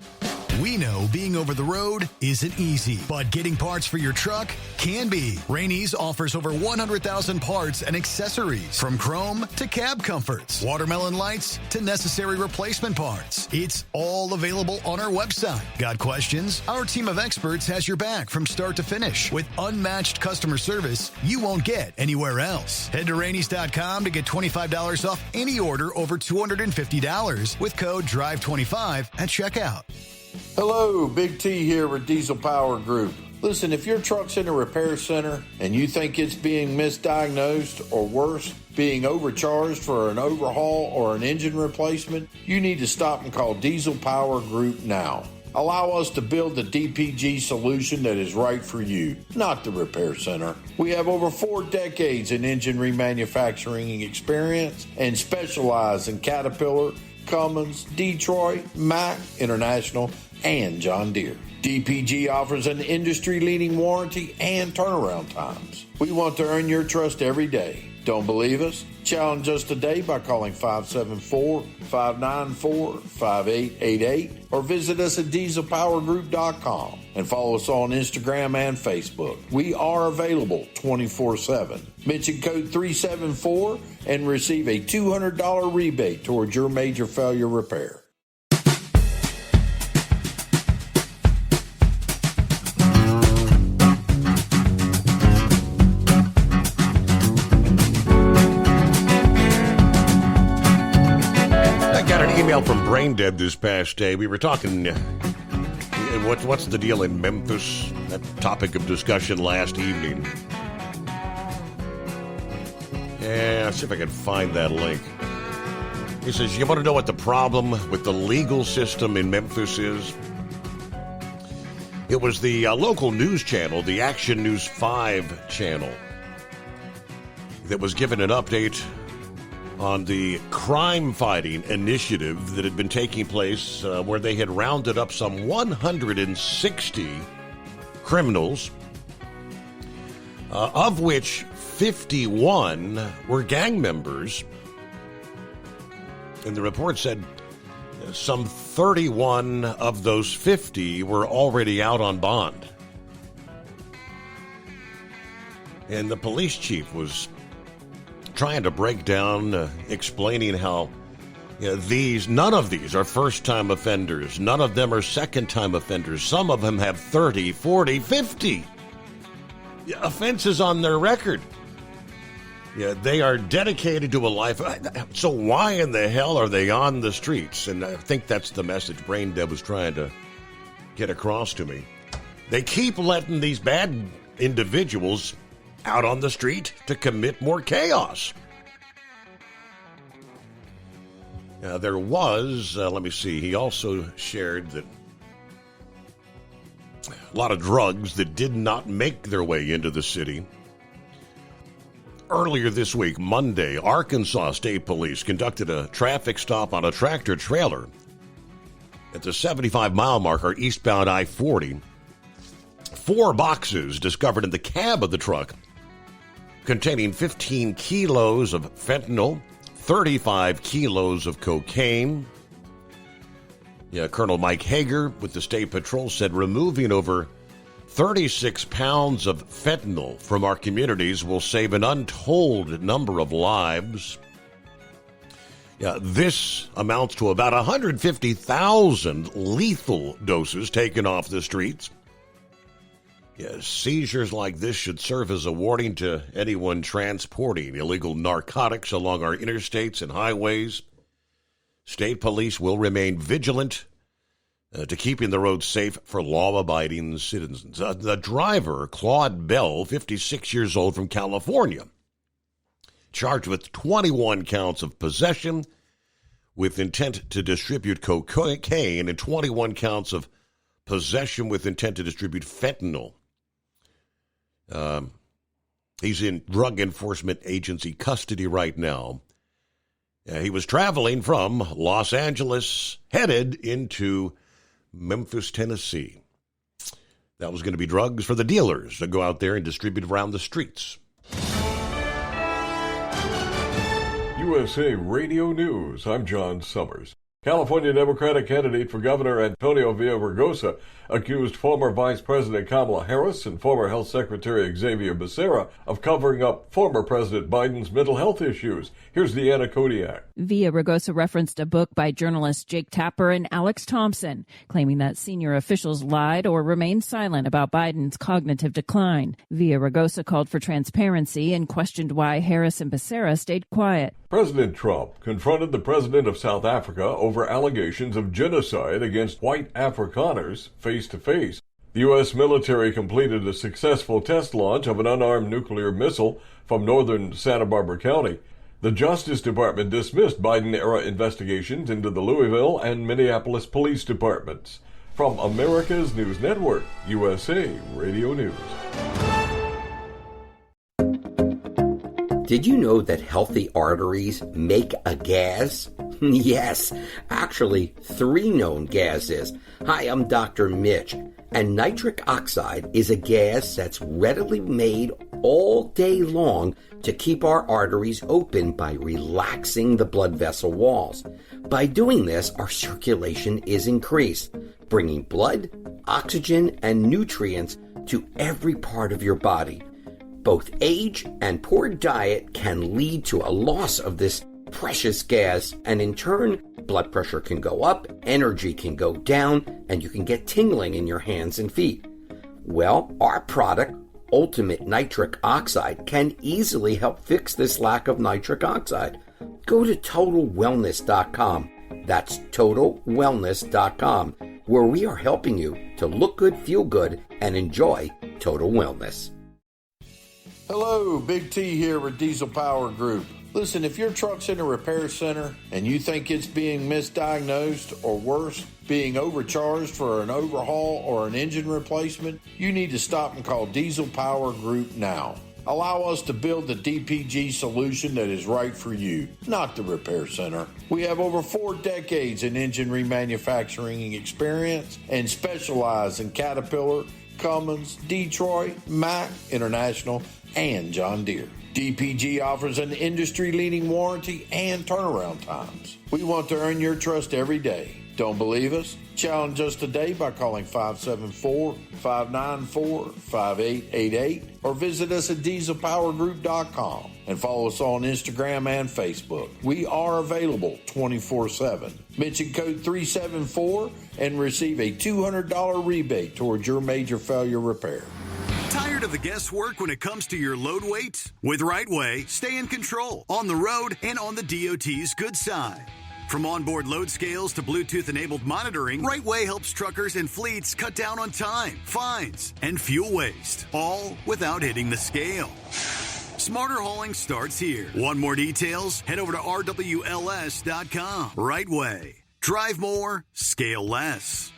We know being over the road isn't easy, but getting parts for your truck can be. Rainey's offers over 100,000 parts and accessories, from chrome to cab comforts, watermelon lights to necessary replacement parts. It's all available on our website. Got questions? Our team of experts has your back from start to finish with unmatched customer service you won't get anywhere else. Head to Rainey's.com to get $25 off any order over $250 with code DRIVE25 at checkout. Hello, Big T here with Diesel Power Group. Listen, if your truck's in a repair center and you think it's being misdiagnosed or worse, being overcharged for an overhaul or an engine replacement, you need to stop and call Diesel Power Group now. Allow us to build the DPG solution that is right for you, not the repair center. We have over 4 decades in engine remanufacturing experience and specialize in Caterpillar, Cummins, Detroit, Mack, International, and John Deere. DPG offers an industry-leading warranty and turnaround times. We want to earn your trust every day. Don't believe us? Challenge us today by calling 574-594-5888 or visit us at dieselpowergroup.com and follow us on Instagram and Facebook. We are available 24/7. Mention code 374 and receive a $200 rebate towards your major failure repair. From Brain Dead this past day. We were talking, what's the deal in Memphis? That topic of discussion last evening. Yeah, let's see if I can find that link. He says, you want to know what the problem with the legal system in Memphis is? It was the local news channel, the Action News 5 channel, that was given an update on the crime-fighting initiative that had been taking place where they had rounded up some 160 criminals, of which 51 were gang members. And the report said some 31 of those 50 were already out on bond. And the police chief was trying to break down, explaining how None of these are first-time offenders. None of them are second-time offenders. Some of them have 30, 40, 50 offenses on their record. They are dedicated to a life. So why in the hell are they on the streets? And I think that's the message Brain Dead was trying to get across to me. They keep letting these bad individuals out on the street to commit more chaos. There was, let me see, he also shared that a lot of drugs that did not make their way into the city. Earlier this week, Monday, Arkansas State Police conducted a traffic stop on a tractor trailer at the 75-mile marker eastbound I-40. 4 boxes discovered in the cab of the truck containing 15 kilos of fentanyl, 35 kilos of cocaine. Colonel Mike Hager with the State Patrol said removing over 36 pounds of fentanyl from our communities will save an untold number of lives. This amounts to about 150,000 lethal doses taken off the streets. Seizures like this should serve as a warning to anyone transporting illegal narcotics along our interstates and highways. State police will remain vigilant to keeping the roads safe for law-abiding citizens. The driver, Claude Bell, 56 years old from California, charged with 21 counts of possession with intent to distribute cocaine and 21 counts of possession with intent to distribute fentanyl. He's in Drug Enforcement Agency custody right now. He was traveling from Los Angeles, headed into Memphis, Tennessee. That was going to be drugs for the dealers that go out there and distribute around the streets. USA Radio News, I'm John Summers. California Democratic candidate for governor Antonio Villaraigosa accused former Vice President Kamala Harris and former Health Secretary Xavier Becerra of covering up former President Biden's mental health issues. Here's Deanna Kodiak. Villaraigosa referenced a book by journalists Jake Tapper and Alex Thompson, claiming that senior officials lied or remained silent about Biden's cognitive decline. Villaraigosa called for transparency and questioned why Harris and Becerra stayed quiet. President Trump confronted the president of South Africa over allegations of genocide against white Afrikaners face-to-face. The U.S. military completed a successful test launch of an unarmed nuclear missile from northern Santa Barbara County. The Justice Department dismissed Biden-era investigations into the Louisville and Minneapolis police departments. From America's News Network, USA Radio News. Did you know that healthy arteries make a gas? Yes, actually 3 known gases. Hi, I'm Dr. Mitch, and nitric oxide is a gas that's readily made all day long to keep our arteries open by relaxing the blood vessel walls. By doing this, our circulation is increased, bringing blood, oxygen, and nutrients to every part of your body. Both age and poor diet can lead to a loss of this precious gas, and in turn, blood pressure can go up, energy can go down, and you can get tingling in your hands and feet. Well, our product, Ultimate Nitric Oxide, can easily help fix this lack of nitric oxide. Go to TotalWellness.com. That's TotalWellness.com, where we are helping you to look good, feel good, and enjoy total wellness. Hello, Big T here with Diesel Power Group. Listen, if your truck's in a repair center and you think it's being misdiagnosed or worse, being overcharged for an overhaul or an engine replacement, you need to stop and call Diesel Power Group now. Allow us to build the DPG solution that is right for you, not the repair center. We have over 4 decades in engine remanufacturing experience and specialize in Caterpillar, Cummins, Detroit, Mack, International, and John Deere. DPG offers an industry-leading warranty and turnaround times. We want to earn your trust every day. Don't believe us? Challenge us today by calling 574-594-5888 or visit us at dieselpowergroup.com. and follow us on Instagram and Facebook. We are available 24/7. Mention code 374 and receive a $200 rebate towards your major failure repair. Tired of the guesswork when it comes to your load weight? With RightWay, stay in control on the road and on the DOT's good side. From onboard load scales to Bluetooth-enabled monitoring, RightWay helps truckers and fleets cut down on time, fines, and fuel waste, all without hitting the scale. Smarter hauling starts here. Want more details? Head over to rwls.com. RightWay. Drive more, scale less.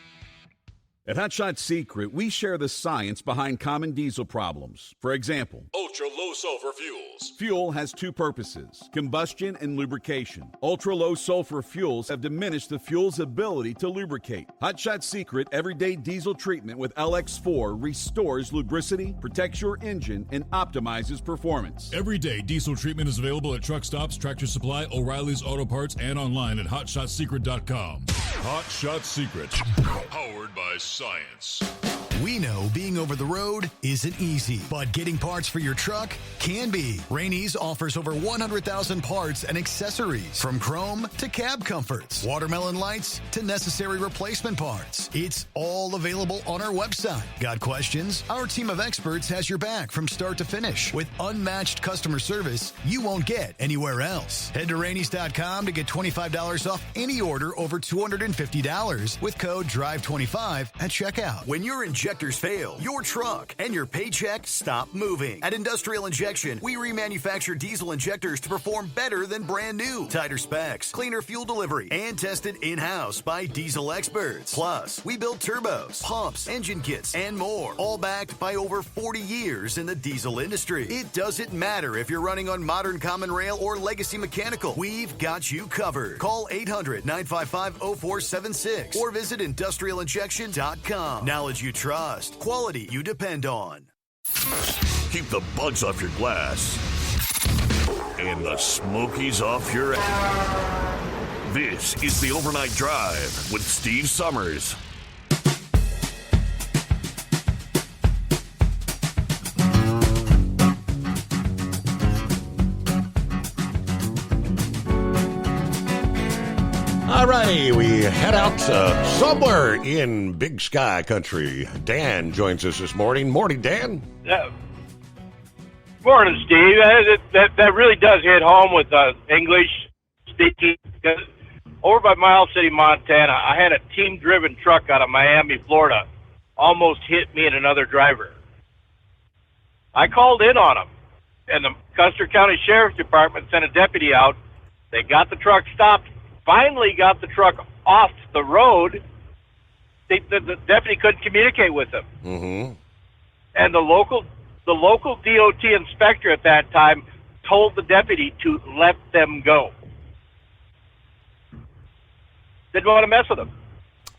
At Hot Shot Secret, we share the science behind common diesel problems. For example, Ultra-low sulfur fuels. Fuel has two purposes, combustion and lubrication. Ultra-low sulfur fuels have diminished the fuel's ability to lubricate. Hot Shot Secret Everyday Diesel Treatment with LX4 restores lubricity, protects your engine, and optimizes performance. Everyday diesel treatment is available at truck stops, Tractor Supply, O'Reilly's Auto Parts, and online at hotshotsecret.com. Hot Shot Secret, powered by science. We know being over the road isn't easy, but getting parts for your truck can be. Rainey's offers over 100,000 parts and accessories, from chrome to cab comforts, watermelon lights to necessary replacement parts. It's all available on our website. Got questions? Our team of experts has your back from start to finish with unmatched customer service you won't get anywhere else. Head to Rainey's.com to get $25 off any order over $250 with code DRIVE25 at checkout. When your injectors fail, your truck and your paycheck stop moving. At Industrial Injection, we remanufacture diesel injectors to perform better than brand new. Tighter specs, cleaner fuel delivery, and tested in-house by diesel experts. Plus, we build turbos, pumps, engine kits, and more, all backed by over 40 years in the diesel industry. It doesn't matter if you're running on modern common rail or legacy mechanical. We've got you covered. Call 800-955-0476 or visit industrialinjection.com. Knowledge you trust, quality you depend on. Keep the bugs off your glass and the smokies off your ass. This is the Overnight Drive with Steve Summers. All right, we head out somewhere in Big Sky Country. Dan joins us this morning. Morning, Dan. Morning, Steve. That really does hit home with English speaking. Over by Miles City, Montana, I had a team-driven truck out of Miami, Florida, almost hit me and another driver. I called in on him, and the Custer County Sheriff's Department sent a deputy out. They got the truck stopped. Finally got the truck off the road. The deputy couldn't communicate with him. Mm-hmm. And the local DOT inspector at that time told the deputy to let them go. Didn't want to mess with him.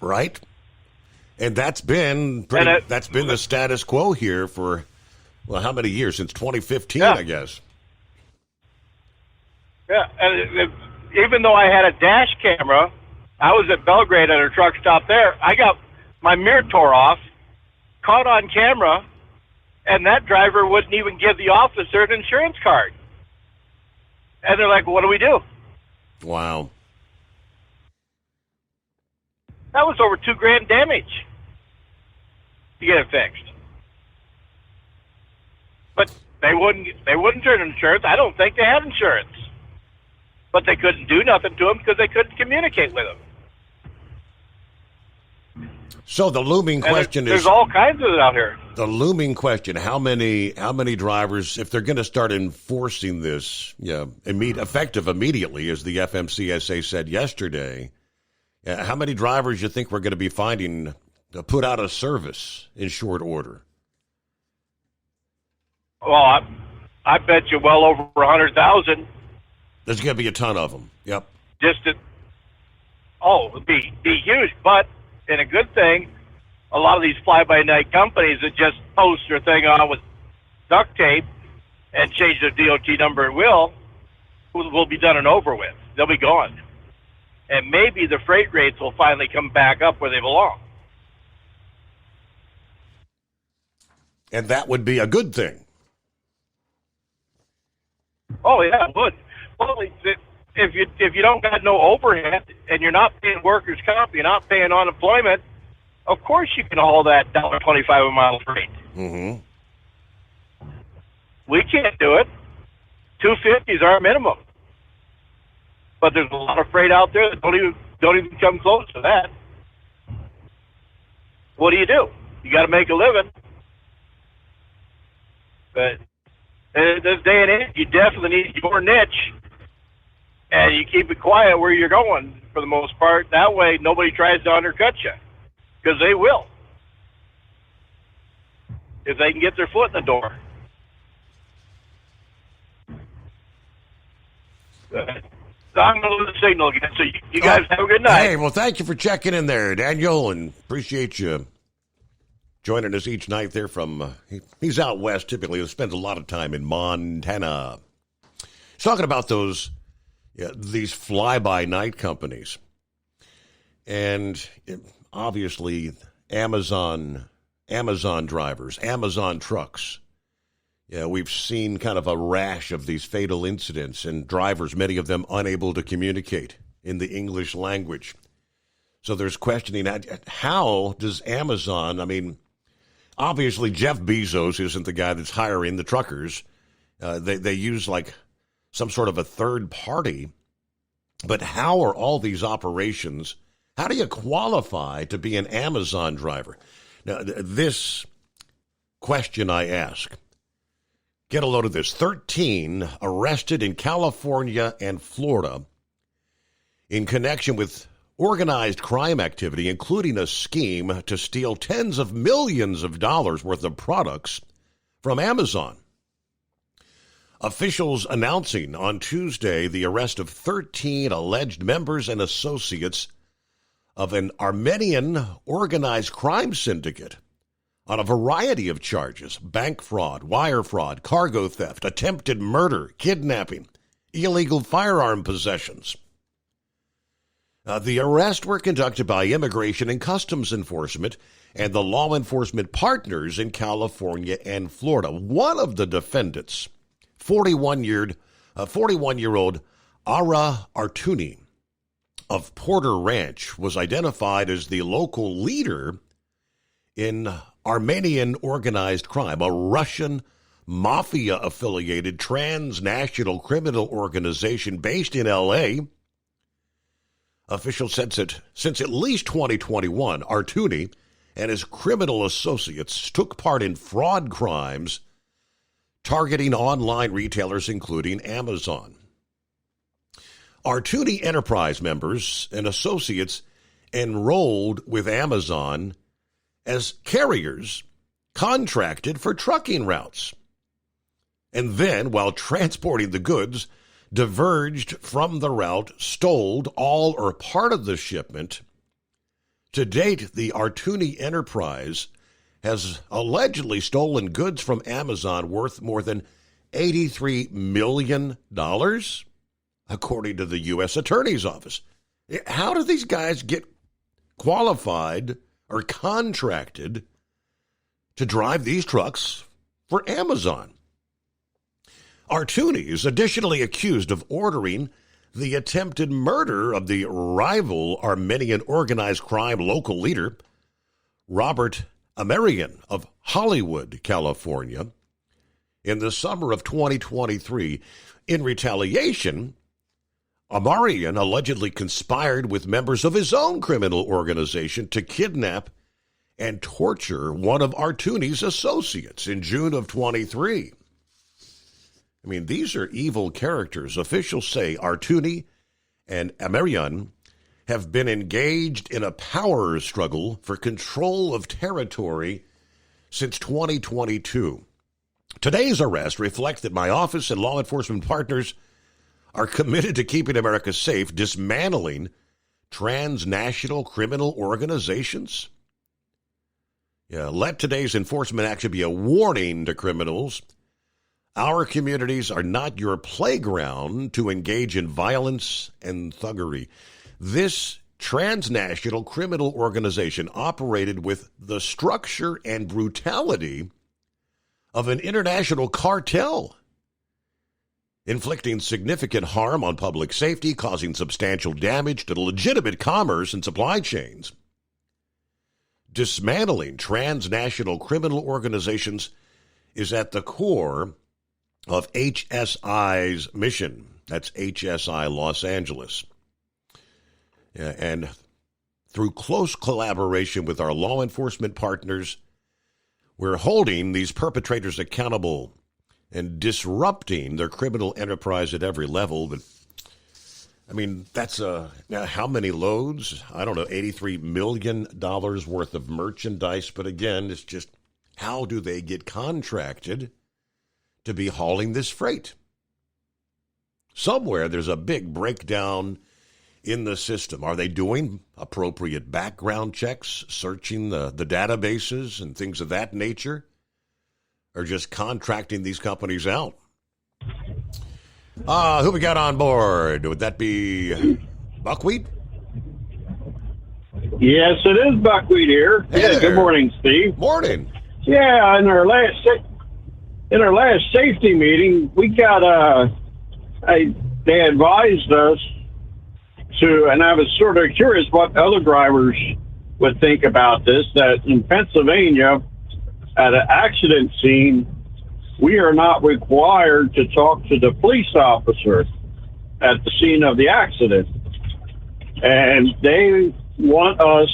Right. And that's been the status quo here for, well, how many years? Since 2015, I guess. Yeah, and even though I had a dash camera, I was at Belgrade at a truck stop there. I got my mirror tore off, caught on camera, and that driver wouldn't even give the officer an insurance card. And they're like, what do we do? Wow. That was over $2,000 damage to get it fixed. But they wouldn't turn insurance. I don't think they had insurance. But they couldn't do nothing to him because they couldn't communicate with him. So the looming question there's all kinds of it out here. The looming question: how many drivers, if they're going to start enforcing this, effective immediately, as the FMCSA said yesterday, how many drivers you think we're going to be finding to put out of service in short order? Well, I bet you well over 100,000. There's going to be a ton of them. Yep. It'd be huge. But, and a good thing, a lot of these fly-by-night companies that just post their thing on with duct tape and change their DOT number at will be done and over with. They'll be gone. And maybe the freight rates will finally come back up where they belong. And that would be a good thing. Oh yeah, it would. Well, if you don't got no overhead and you're not paying workers' comp, you're not paying unemployment, of course you can haul that $1.25 a mile freight. Mm-hmm. We can't do it. $2.50 is our minimum. But there's a lot of freight out there that don't even come close to that. What do? You got to make a living. But in this day and age, you definitely need your niche, and you keep it quiet where you're going for the most part. That way, nobody tries to undercut you, because they will if they can get their foot in the door. I'm going to lose the signal again, so you guys have a good night. Hey, well, thank you for checking in there, Daniel, and appreciate you joining us each night there from, he's out west typically, he spends a lot of time in Montana. He's talking about these fly-by-night companies. And obviously, Amazon drivers, Amazon trucks. Yeah, we've seen kind of a rash of these fatal incidents and drivers, many of them unable to communicate in the English language. So there's questioning, how does Amazon, obviously Jeff Bezos isn't the guy that's hiring the truckers. They use like some sort of a third party. But how are all these operations, how do you qualify to be an Amazon driver? Now, this question I ask. Get a load of this. 13 arrested in California and Florida in connection with organized crime activity, including a scheme to steal tens of millions of dollars worth of products from Amazon. Officials announcing on Tuesday the arrest of 13 alleged members and associates of an Armenian organized crime syndicate on a variety of charges: bank fraud, wire fraud, cargo theft, attempted murder, kidnapping, illegal firearm possessions. The arrests were conducted by Immigration and Customs Enforcement and the law enforcement partners in California and Florida. One of the defendants, 41-year-old Ara Artuni of Porter Ranch, was identified as the local leader in Armenian organized crime, a Russian mafia-affiliated transnational criminal organization based in L.A. Officials said that since at least 2021, Artuni and his criminal associates took part in fraud crimes targeting online retailers, including Amazon. Artuni Enterprise members and associates enrolled with Amazon as carriers contracted for trucking routes, and then, while transporting the goods, diverged from the route, stole all or part of the shipment. To date, the Artuni Enterprise has allegedly stolen goods from Amazon worth more than $83 million, according to the U.S. Attorney's Office. How do these guys get qualified or contracted to drive these trucks for Amazon? Artuni is additionally accused of ordering the attempted murder of the rival Armenian organized crime local leader, Robert Amarian of Hollywood, California, in the summer of 2023. In retaliation, Amarian allegedly conspired with members of his own criminal organization to kidnap and torture one of Artuni's associates in June of 23. These are evil characters. Officials say Artuni and Amarian have been engaged in a power struggle for control of territory since 2022. Today's arrest reflects that my office and law enforcement partners are committed to keeping America safe, dismantling transnational criminal organizations. Let today's enforcement action be a warning to criminals. Our communities are not your playground to engage in violence and thuggery. This transnational criminal organization operated with the structure and brutality of an international cartel. inflicting significant harm on public safety, causing substantial damage to the legitimate commerce and supply chains. Dismantling transnational criminal organizations is at the core of HSI's mission. That's HSI Los Angeles. And through close collaboration with our law enforcement partners, we're holding these perpetrators accountable and disrupting their criminal enterprise at every level. But I mean, that's how many loads? I don't know, $83 million worth of merchandise. But again, it's just, how do they get contracted to be hauling this freight? Somewhere there's a big breakdown in the system. Are they doing appropriate background checks, searching the databases and things of that nature? Or just contracting these companies out? Who we got on board? Would that be Buckwheat? Yes, it is Buckwheat here. Hey, good morning, Steve. Morning. Yeah, in our last safety meeting, we got they advised us to, and I was sort of curious what other drivers would think about this, that in Pennsylvania, at an accident scene, we are not required to talk to the police officer at the scene of the accident. And they want us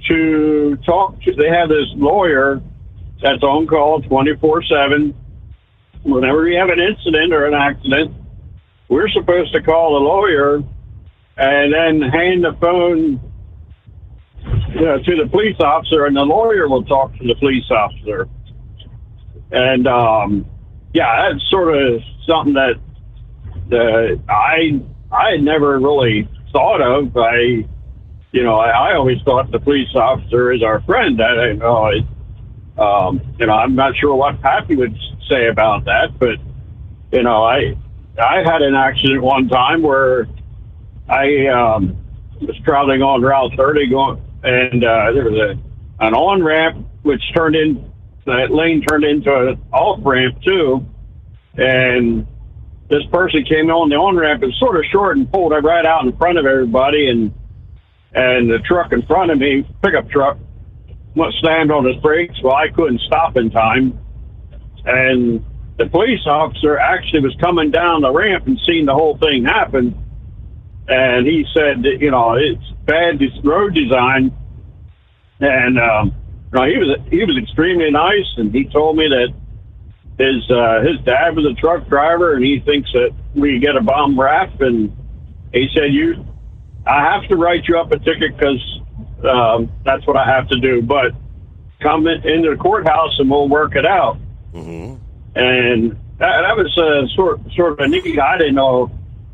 to talk to, they have this lawyer that's on call 24/7. Whenever you have an incident or an accident, we're supposed to call the lawyer and then hand the phone to the police officer, and the lawyer will talk to the police officer. And that's sort of something that I had never really thought of. I always thought the police officer is our friend. I'm not sure what Pappy would say about that, but I had an accident one time where I was traveling on Route 30 and there was an on-ramp which that lane turned into an off-ramp too, and this person came on the on-ramp and sort of short and pulled right out in front of everybody, and the truck in front of me, pickup truck, slammed on his brakes. Well, I couldn't stop in time, and the police officer actually was coming down the ramp and seen the whole thing happen, and he said that, it's bad road design, and he was extremely nice, and he told me that his dad was a truck driver, and he thinks that we get a bomb rap, and he said, I have to write you up a ticket because that's what I have to do, but come into the courthouse and we'll work it out. Mm-hmm. And that was sort of neat. I didn't know.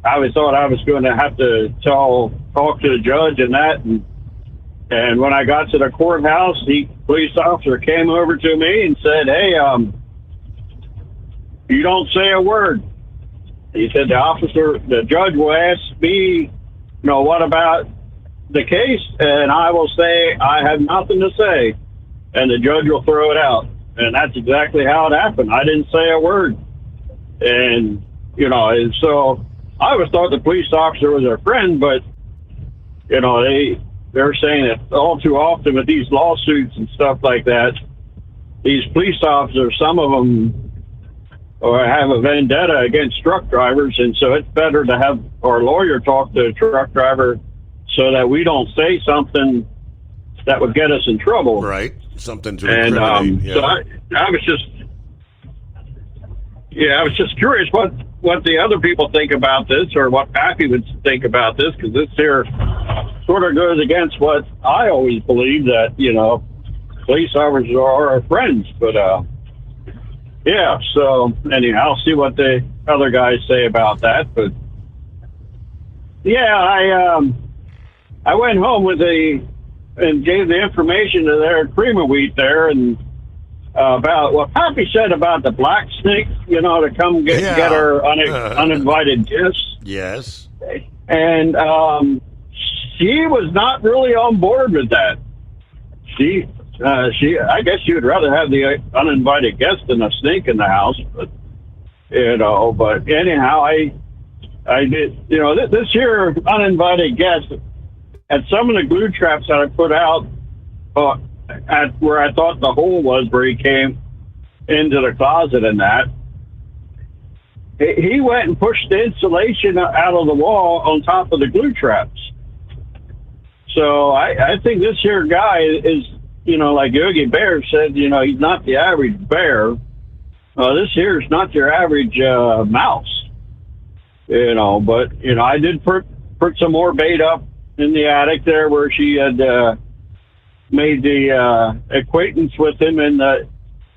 I always thought I was going to have to talk to the judge and that, and when I got to the courthouse, the police officer came over to me and said, "Hey, you don't say a word." He said, the judge will ask me, what about the case? And I will say, I have nothing to say. And the judge will throw it out. And that's exactly how it happened. I didn't say a word. And, and so I always thought the police officer was our friend, but, they're saying that all too often with these lawsuits and stuff like that, these police officers, some of them have a vendetta against truck drivers, and so it's better to have our lawyer talk to a truck driver so that we don't say something that would get us in trouble. Right. Something to incriminate. Yeah. So I was just curious what the other people think about this, or what Pappy would think about this, because this here sort of goes against what I always believed, that, police officers are our friends. But, so anyhow, I'll see what the other guys say about that. But, I went home and gave the information to their cream of wheat there, and about what Pappy said about the black snake, to come get our uninvited guests. Yes. And she was not really on board with that. I guess she would rather have the uninvited guest than a snake in the house. But But anyhow, I did, this year, uninvited guests at some of the glue traps that I put out at where I thought the hole was where he came into the closet and that. He went and pushed the insulation out of the wall on top of the glue traps. So I think this here guy is, like Yogi Bear said, he's not the average bear. This here is not your average mouse, But I did put some more bait up in the attic there where she had made the acquaintance with him in the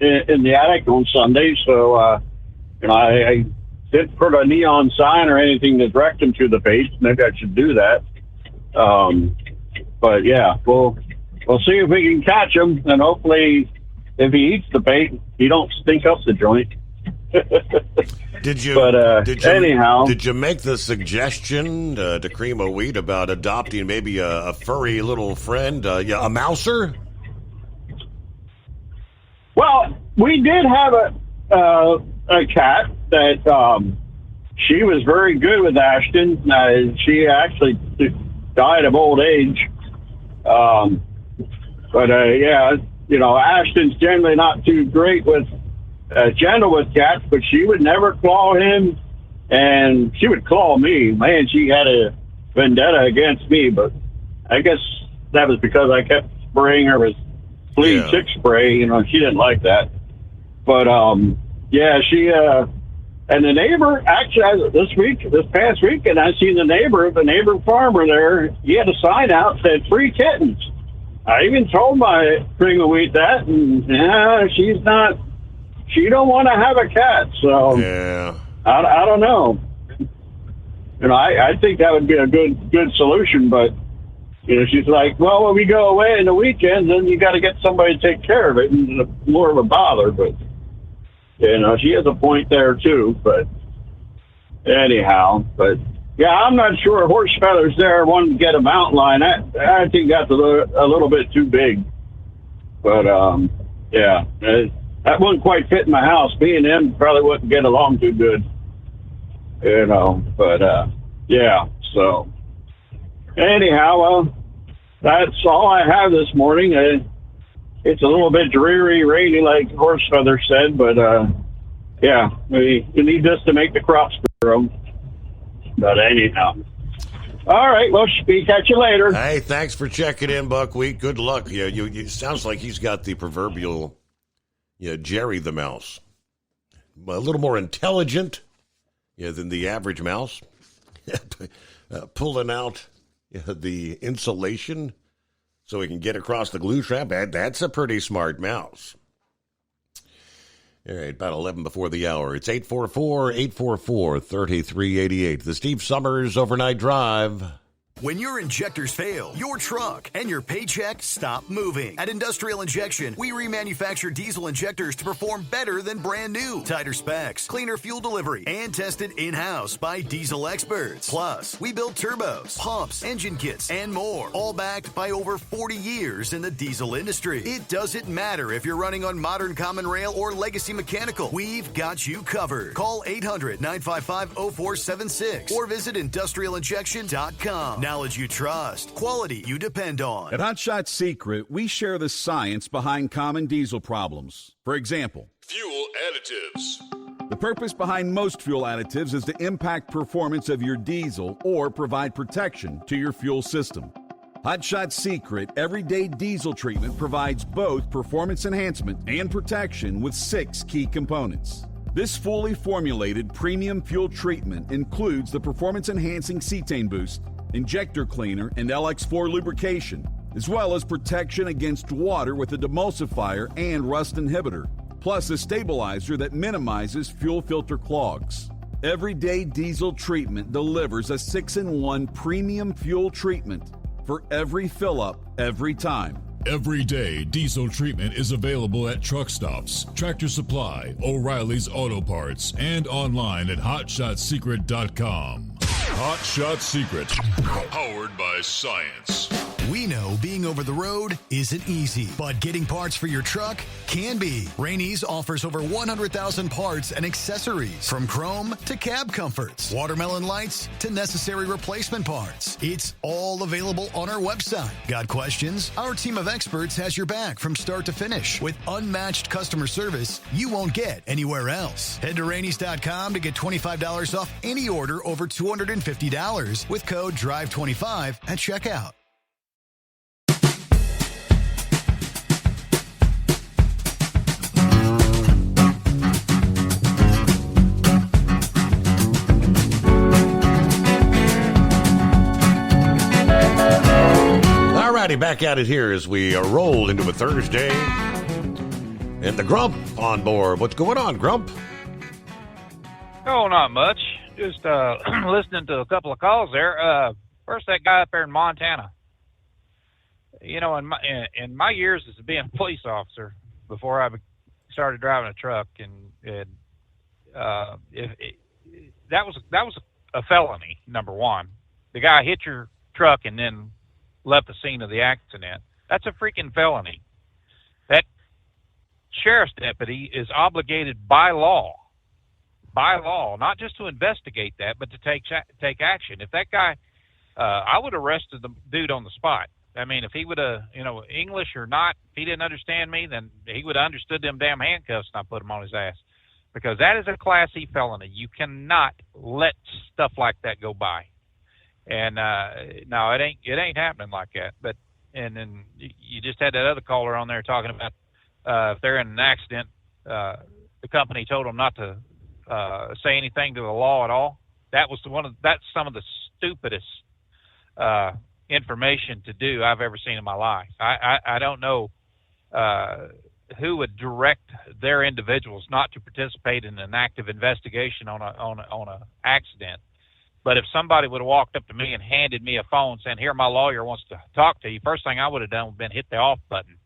attic on Sunday. So I didn't put a neon sign or anything to direct him to the bait. Maybe I should do that. But yeah, we'll see if we can catch him, and hopefully, if he eats the bait, he don't stink up the joint. Did you? Anyhow, did you make the suggestion to Cream of Wheat about adopting maybe a furry little friend, a mouser? Well, we did have a cat that she was very good with Ashton. She actually died of old age. Ashton's generally not too great with gentle with cats, but she would never claw him, and she would claw me. Man, she had a vendetta against me, but I guess that was because I kept spraying her with flea tick spray. She didn't like that. But she and the neighbor actually this past weekend, I seen the neighbor farmer there. He had a sign out that said free kittens. I even told my Cream of Wheat that, and she don't want to have a cat. So I don't know. I think that would be a good solution, but she's like, well, when we go away in the weekends, then you got to get somebody to take care of it, and it's more of a bother. But she has a point there too. But anyhow, yeah, I'm not sure Horse Feathers there wanted to get a mountain lion. I think that's a little bit too big. But that wouldn't quite fit in my house. Me and him probably wouldn't get along too good. So anyhow, that's all I have this morning. It's a little bit dreary, rainy, like Horse Feather said, but we need this to make the crops grow. But anyhow. All right, well, speak at you later. Hey, thanks for checking in, Buckwheat. Good luck. Yeah, it sounds like he's got the proverbial Jerry the mouse. A little more intelligent than the average mouse. Pulling out the insulation so he can get across the glue trap. That's a pretty smart mouse. All right, about 11 before the hour. It's 844-844-3388. The Steve Summers Overnight Drive. When your injectors fail, your truck and your paycheck stop moving. At Industrial Injection, we remanufacture diesel injectors to perform better than brand new. Tighter specs, cleaner fuel delivery, and tested in-house by diesel experts. Plus, we build turbos, pumps, engine kits, and more. All backed by over 40 years in the diesel industry. It doesn't matter if you're running on modern common rail or legacy mechanical. We've got you covered. Call 800-955-0476 or visit industrialinjection.com. Knowledge you trust. Quality you depend on. At Hot Shot Secret, we share the science behind common diesel problems. For example, fuel additives. The purpose behind most fuel additives is to impact performance of your diesel or provide protection to your fuel system. Hot Shot Secret Everyday Diesel Treatment provides both performance enhancement and protection with 6 key components. This fully formulated premium fuel treatment includes the performance-enhancing cetane boost, injector cleaner, and LX4 lubrication, as well as protection against water with a demulsifier and rust inhibitor, plus a stabilizer that minimizes fuel filter clogs. Everyday Diesel Treatment delivers a 6-in-1 premium fuel treatment for every fill-up, every time. Everyday Diesel Treatment is available at truck stops, Tractor Supply, O'Reilly's Auto Parts, and online at HotShotSecret.com. Hot Shot Secret, powered by science. We We know being over the road isn't easy, but getting parts for your truck can be. Rainey's offers over 100,000 parts and accessories, from chrome to cab comforts, watermelon lights to necessary replacement parts. It's all available on our website. Got questions? Our team of experts has your back from start to finish with unmatched customer service you won't get anywhere else. Head to Rainey's.com to get $25 off any order over $250 with code DRIVE25 at checkout. Alrighty, back at it here as we roll into a Thursday. And the Grump on board. What's going on, Grump? Oh, not much. Just listening to a couple of calls there. First, that guy up there in Montana. You know, in my years as being a police officer, before I started driving a truck, that was a felony. Number one, the guy hit your truck and then left the scene of the accident. That's a freaking felony. That sheriff's deputy is obligated by law, not just to investigate that, but to take action. If that guy, I would have arrested the dude on the spot. I mean, if he would have, English or not, if he didn't understand me, then he would have understood them damn handcuffs and I put him on his ass. Because that is a Class E felony. You cannot let stuff like that go by. And no, it ain't happening like that. But and then you just had that other caller on there talking about if they're in an accident, the company told them not to say anything to the law at all. That's some of the stupidest information to do I've ever seen in my life. I don't know who would direct their individuals not to participate in an active investigation on a accident. But if somebody would have walked up to me and handed me a phone saying, "Here, my lawyer wants to talk to you," first thing I would have done would have been hit the off button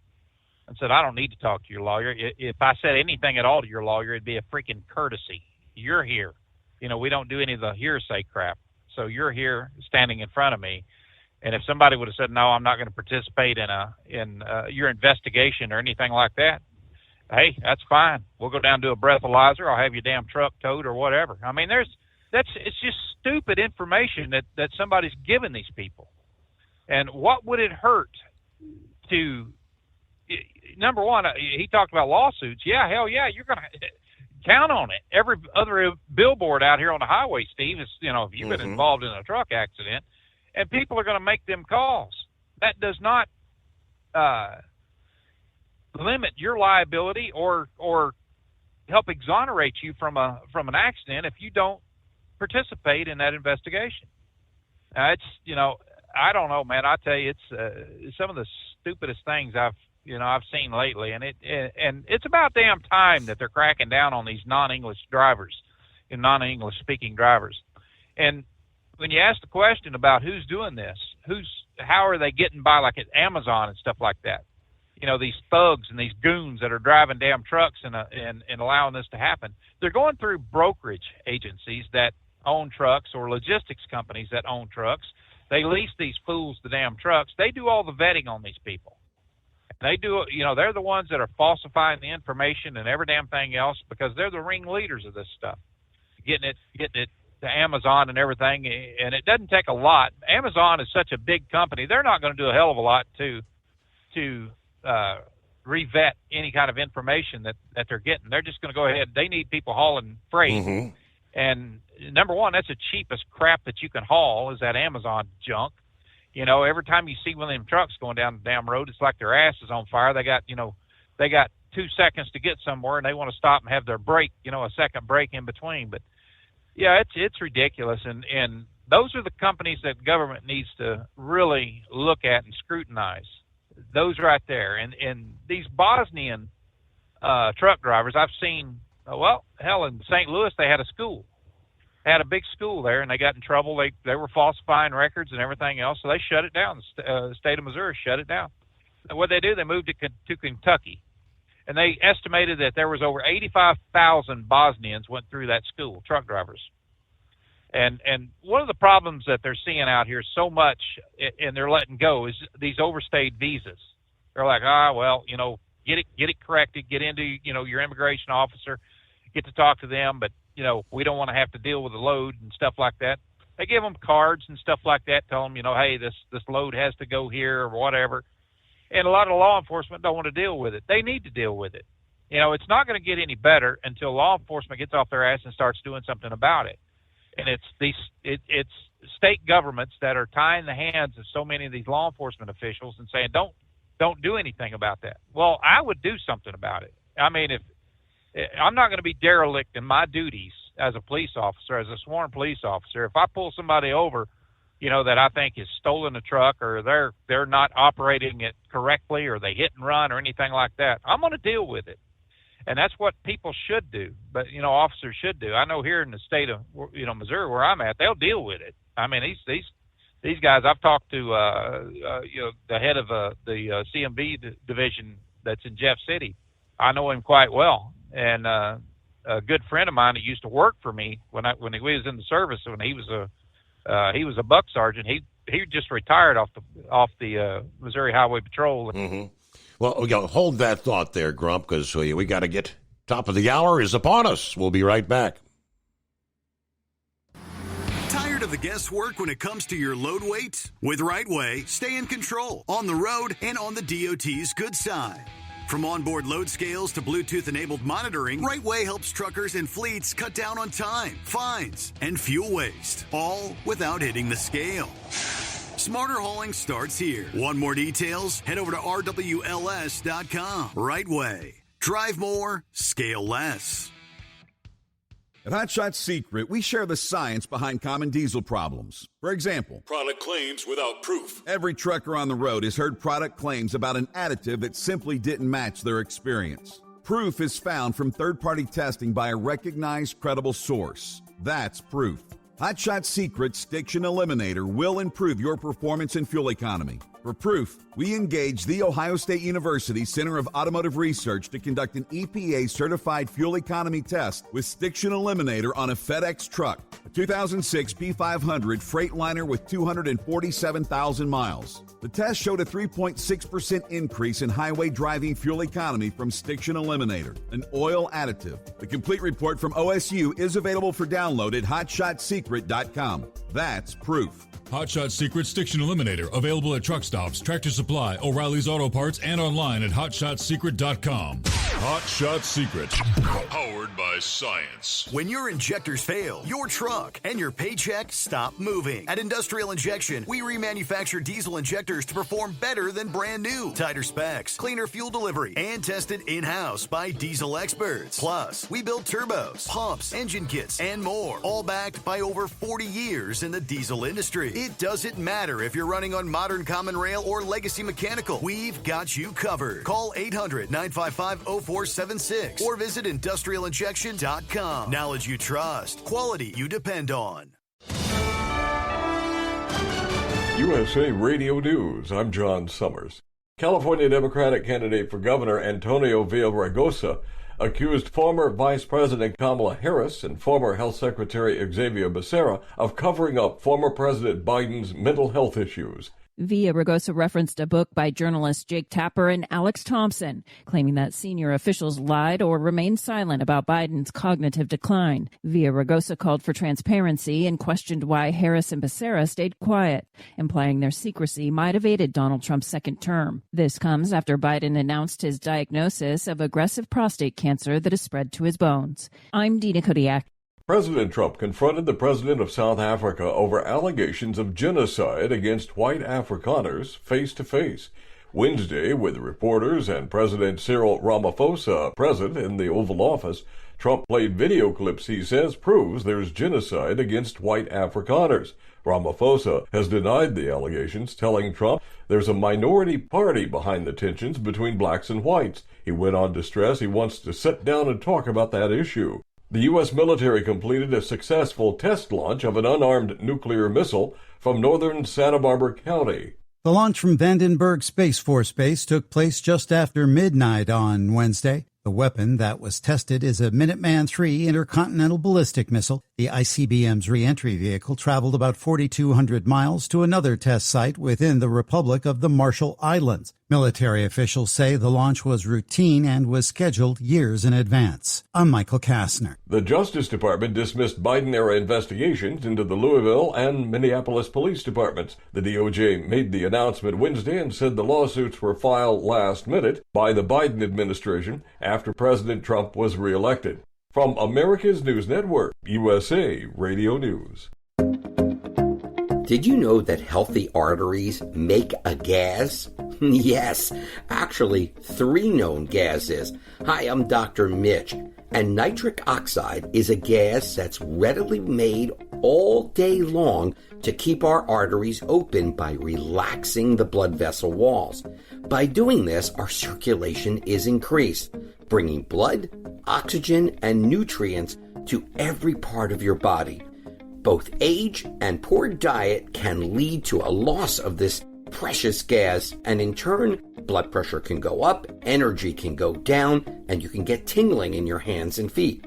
and said, "I don't need to talk to your lawyer. If I said anything at all to your lawyer, it'd be a freaking courtesy. You're here. We don't do any of the hearsay crap. So you're here standing in front of me." And if somebody would have said, "No, I'm not going to participate in your investigation or anything like that," hey, that's fine. We'll go down to a breathalyzer. I'll have your damn truck towed or whatever. I mean, it's just stupid information that somebody's giving these people. And what would it hurt to, number one, he talked about lawsuits. Yeah, hell yeah, you're going to count on it. Every other billboard out here on the highway, Steve, is, if you've been involved in a truck accident, and people are going to make them calls. That does not limit your liability or help exonerate you from an accident if you don't participate in that investigation. It's I don't know, man. I tell you, it's some of the stupidest things I've seen lately, and it's about damn time that they're cracking down on these non-English drivers and non-English speaking drivers. And when you ask the question about who's doing this, how are they getting by, like at Amazon and stuff like that? These thugs and these goons that are driving damn trucks and allowing this to happen. They're going through brokerage agencies that own trucks or logistics companies that own trucks. They lease these fools the damn trucks. They do all the vetting on these people. They do, they're the ones that are falsifying the information and every damn thing else because they're the ringleaders of this stuff. Getting it to Amazon and everything, and it doesn't take a lot. Amazon is such a big company; they're not going to do a hell of a lot to revet any kind of information that they're getting. They're just going to go ahead. They need people hauling freight, and number one, that's the cheapest crap that you can haul is that Amazon junk. Every time you see one of them trucks going down the damn road, it's like their ass is on fire. They got 2 seconds to get somewhere, and they want to stop and have their break, a second break in between. But yeah, it's ridiculous, and those are the companies that government needs to really look at and scrutinize. Those right there, and these Bosnian truck drivers, I've seen. Well, hell, in St. Louis they had a school. They had a big school there, and they got in trouble. They were falsifying records and everything else, so they shut it down. The state of Missouri shut it down. And what they do, they moved it to Kentucky, and they estimated that there was over 85,000 Bosnians went through that school, truck drivers. And one of the problems that they're seeing out here so much, and they're letting go, is these overstayed visas. They're like, well, get it corrected, get into, your immigration officer, get to talk to them, but, we don't want to have to deal with the load and stuff like that. They give them cards and stuff like that, tell them, hey, this load has to go here or whatever. And a lot of law enforcement don't want to deal with it. They need to deal with it. It's not going to get any better until law enforcement gets off their ass and starts doing something about it. And it's state governments that are tying the hands of so many of these law enforcement officials and saying, don't do anything about that. Well, I would do something about it. I mean, if I'm not going to be derelict in my duties as a police officer, as a sworn police officer, if I pull somebody over, that I think is stolen a truck or they're not operating it correctly or they hit and run or anything like that, I'm going to deal with it. And that's what people should do, but, officers should do. I know here in the state of, Missouri where I'm at, they'll deal with it. I mean, these guys, I've talked to, the head of the CMB division that's in Jeff City. I know him quite well. And a good friend of mine that used to work for me when he was in the service, when he was a buck sergeant, he just retired off the Missouri Highway Patrol. Mm-hmm. Well, hold that thought there, Grump, because we got to get top of the hour is upon us. We'll be right back. Tired of the guesswork when it comes to your load weight? With RightWay, stay in control on the road and on the DOT's good side. From onboard load scales to Bluetooth-enabled monitoring, RightWay helps truckers and fleets cut down on time, fines, and fuel waste, all without hitting the scale. Smarter hauling starts here. Want more details? Head over to rwls.com. RightWay. Drive more, scale less. At Hot Shot Secret, we share the science behind common diesel problems. For example, product claims without proof. Every trucker on the road has heard product claims about an additive that simply didn't match their experience. Proof is found from third-party testing by a recognized, credible source. That's proof. Hot Shot Secret's Stiction Eliminator will improve your performance and fuel economy. For proof, we engaged the Ohio State University Center of Automotive Research to conduct an EPA-certified fuel economy test with Stiction Eliminator on a FedEx truck, a 2006 P500 Freightliner with 247,000 miles. The test showed a 3.6% increase in highway driving fuel economy from Stiction Eliminator, an oil additive. The complete report from OSU is available for download at hotshotsecret.com. That's proof. Hot Shot Secret Stiction Eliminator, available at truck stops, Tractor Supply, O'Reilly's Auto Parts, and online at hotshotsecret.com. Hot Shot Secret, powered by science. When your injectors fail, your truck and your paycheck stop moving. At Industrial Injection, we remanufacture diesel injectors to perform better than brand new. Tighter specs, cleaner fuel delivery, and tested in-house by diesel experts. Plus, we build turbos, pumps, engine kits, and more, all backed by over 40 years in the diesel industry. It doesn't matter if you're running on modern common rail or legacy mechanical. We've got you covered. Call 800-955-0476 or visit industrialinjection.com. Knowledge you trust. Quality you depend on. USA Radio News. I'm John Summers. California Democratic candidate for governor Antonio Villaraigosa accused former Vice President Kamala Harris and former Health Secretary Xavier Becerra of covering up former President Biden's mental health issues. Villaraigosa referenced a book by journalists Jake Tapper and Alex Thompson, claiming that senior officials lied or remained silent about Biden's cognitive decline. Villaraigosa called for transparency and questioned why Harris and Becerra stayed quiet, implying their secrecy might have aided Donald Trump's second term. This comes after Biden announced his diagnosis of aggressive prostate cancer that has spread to his bones. I'm Dina Kodiak. President Trump confronted the president of South Africa over allegations of genocide against white Afrikaners face-to-face. Wednesday, with reporters and President Cyril Ramaphosa present in the Oval Office, Trump played video clips he says proves there's genocide against white Afrikaners. Ramaphosa has denied the allegations, telling Trump there's a minority party behind the tensions between blacks and whites. He went on to stress he wants to sit down and talk about that issue. The U.S. military completed a successful test launch of an unarmed nuclear missile from northern Santa Barbara County. The launch from Vandenberg Space Force Base took place just after midnight on Wednesday. The weapon that was tested is a Minuteman III intercontinental ballistic missile. The ICBM's re-entry vehicle traveled about 4,200 miles to another test site within the Republic of the Marshall Islands. Military officials say the launch was routine and was scheduled years in advance. I'm Michael Kastner. The Justice Department dismissed Biden-era investigations into the Louisville and Minneapolis police departments. The DOJ made the announcement Wednesday and said the lawsuits were filed last minute by the Biden administration after President Trump was reelected. From America's News Network, USA Radio News. Did you know that healthy arteries make a gas? Yes, actually 3 known gases. Hi, I'm Dr. Mitch, and nitric oxide is a gas that's readily made all day long to keep our arteries open by relaxing the blood vessel walls. By doing this, our circulation is increased, bringing blood, oxygen, and nutrients to every part of your body. Both age and poor diet can lead to a loss of this precious gas, and in turn, blood pressure can go up, energy can go down, and you can get tingling in your hands and feet.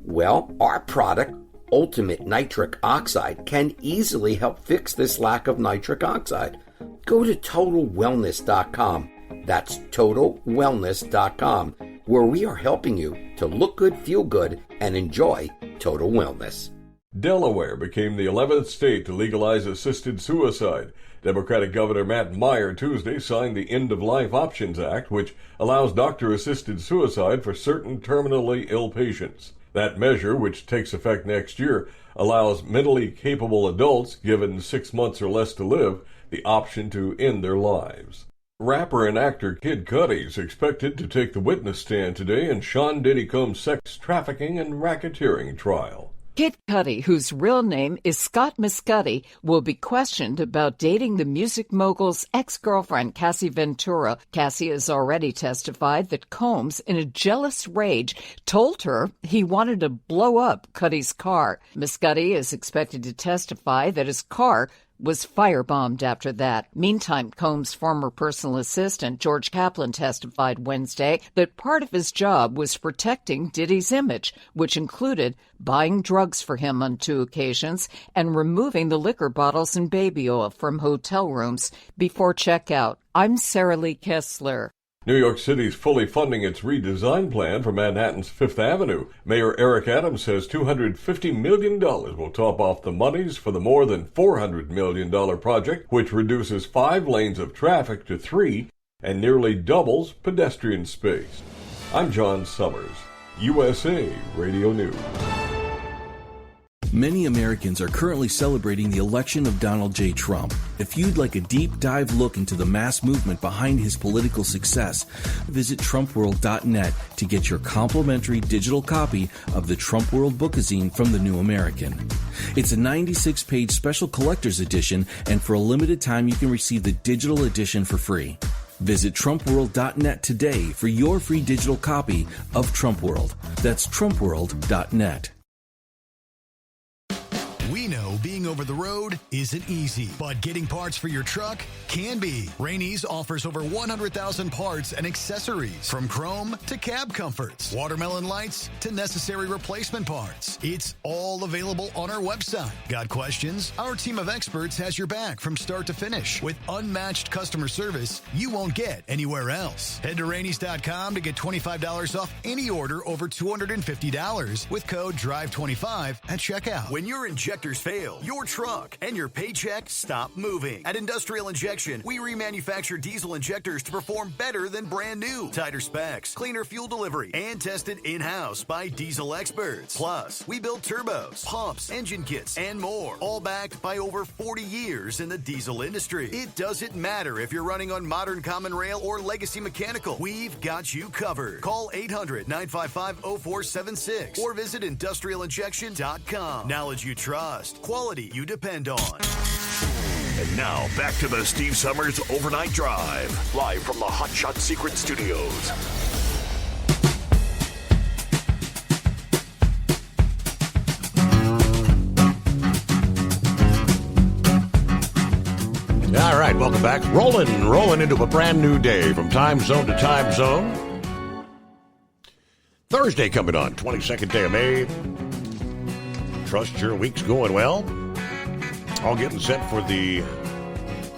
Well, our product, Ultimate Nitric Oxide, can easily help fix this lack of nitric oxide. Go to TotalWellness.com. That's TotalWellness.com, where we are helping you to look good, feel good, and enjoy total wellness. Delaware became the 11th state to legalize assisted suicide. Democratic Governor Matt Meyer Tuesday signed the End of Life Options Act, which allows doctor-assisted suicide for certain terminally ill patients. That measure, which takes effect next year, allows mentally capable adults given 6 months or less to live the option to end their lives. Rapper and actor Kid Cudi is expected to take the witness stand today in Sean Diddy Combs' sex trafficking and racketeering trial. Kid Cudi, whose real name is Scott Mescudi, will be questioned about dating the music mogul's ex-girlfriend, Cassie Ventura. Cassie has already testified that Combs, in a jealous rage, told her he wanted to blow up Cudi's car. Mescudi is expected to testify that his car was firebombed after that. Meantime, Combs' former personal assistant, George Kaplan, testified Wednesday that part of his job was protecting Diddy's image, which included buying drugs for him on 2 occasions and removing the liquor bottles and baby oil from hotel rooms before checkout. I'm Sarah Lee Kessler. New York City is fully funding its redesign plan for Manhattan's Fifth Avenue. Mayor Eric Adams says $250 million will top off the monies for the more than $400 million project, which reduces 5 lanes of traffic to 3 and nearly doubles pedestrian space. I'm John Summers, USA Radio News. Many Americans are currently celebrating the election of Donald J. Trump. If you'd like a deep dive look into the mass movement behind his political success, visit TrumpWorld.net to get your complimentary digital copy of the Trump World Bookazine from the New American. It's a 96-page special collector's edition, and for a limited time you can receive the digital edition for free. Visit TrumpWorld.net today for your free digital copy of Trump World. That's TrumpWorld.net. We know being over the road isn't easy, but getting parts for your truck can be. Rainey's offers over 100,000 parts and accessories, from chrome to cab comforts, watermelon lights to necessary replacement parts. It's all available on our website. Got questions? Our team of experts has your back from start to finish. With unmatched customer service you won't get anywhere else. Head to Rainey's.com to get $25 off any order over $250 with code DRIVE25 at checkout. When your injectors fail, your truck and your paycheck stop moving. At Industrial Injection, we remanufacture diesel injectors to perform better than brand new. Tighter specs, cleaner fuel delivery, and tested in-house by diesel experts. Plus, we build turbos, pumps, engine kits, and more, all backed by over 40 years in the diesel industry. It doesn't matter if you're running on modern common rail or legacy mechanical. We've got you covered. Call 800-955-0476 or visit industrialinjection.com. Knowledge you trust. Quality you depend on. And now, back to the Steve Summers Overnight Drive, live from the Hot Shot Secret Studios. All right, welcome back. Rolling into a brand new day from time zone to time zone. Thursday coming on, 22nd day of May. Trust your week's going well. All getting set for the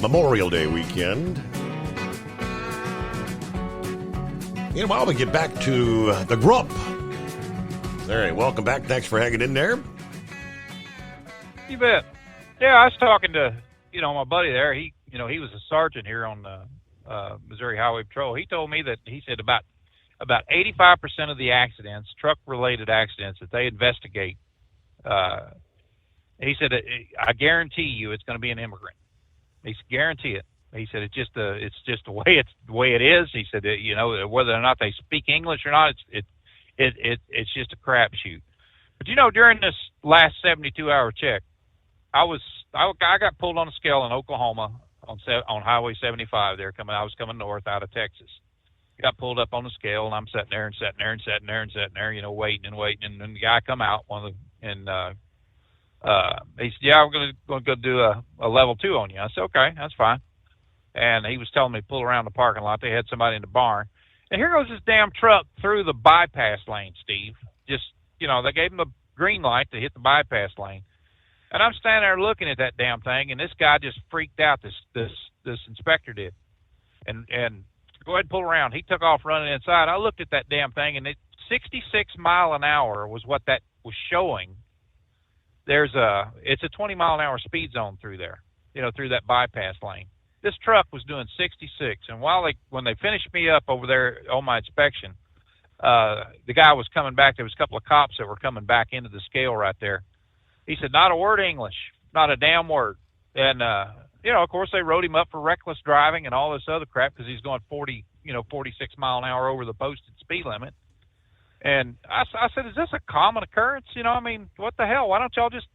Memorial Day weekend. Meanwhile, we get back to the Grump. All right, welcome back. Thanks for hanging in there. You bet. Yeah, I was talking to, my buddy there. He was a sergeant here on the Missouri Highway Patrol. He told me that he said about 85% of the accidents, truck-related accidents that they investigate, he said, I guarantee you it's going to be an immigrant. He said, guarantee it. He said, it's just the way it is. He said, whether or not they speak English or not, it's just a crapshoot. But during this last 72-hour check, I got pulled on a scale in Oklahoma on Highway 75 there I was coming north out of Texas. Got pulled up on the scale, and I'm sitting there, waiting, and then the guy come out, he said, yeah, we're going to do a level 2 on you. I said, okay, that's fine. And he was telling me to pull around the parking lot. They had somebody in the barn. And here goes this damn truck through the bypass lane, Steve. Just, they gave him a green light to hit the bypass lane. And I'm standing there looking at that damn thing, and this guy just freaked out, this inspector did. And go ahead and pull around. He took off running inside. I looked at that damn thing, and 66 mile an hour was what that was showing. It's a 20 mile an hour speed zone through there, through that bypass lane. This truck was doing 66, and when they finished me up over there on my inspection, the guy was coming back. There was a couple of cops that were coming back into the scale right there. He said, not a word of English, not a damn word. And, of course, they wrote him up for reckless driving and all this other crap because he's going 46 mile an hour over the posted speed limit. And I said, is this a common occurrence? What the hell? Why don't y'all just,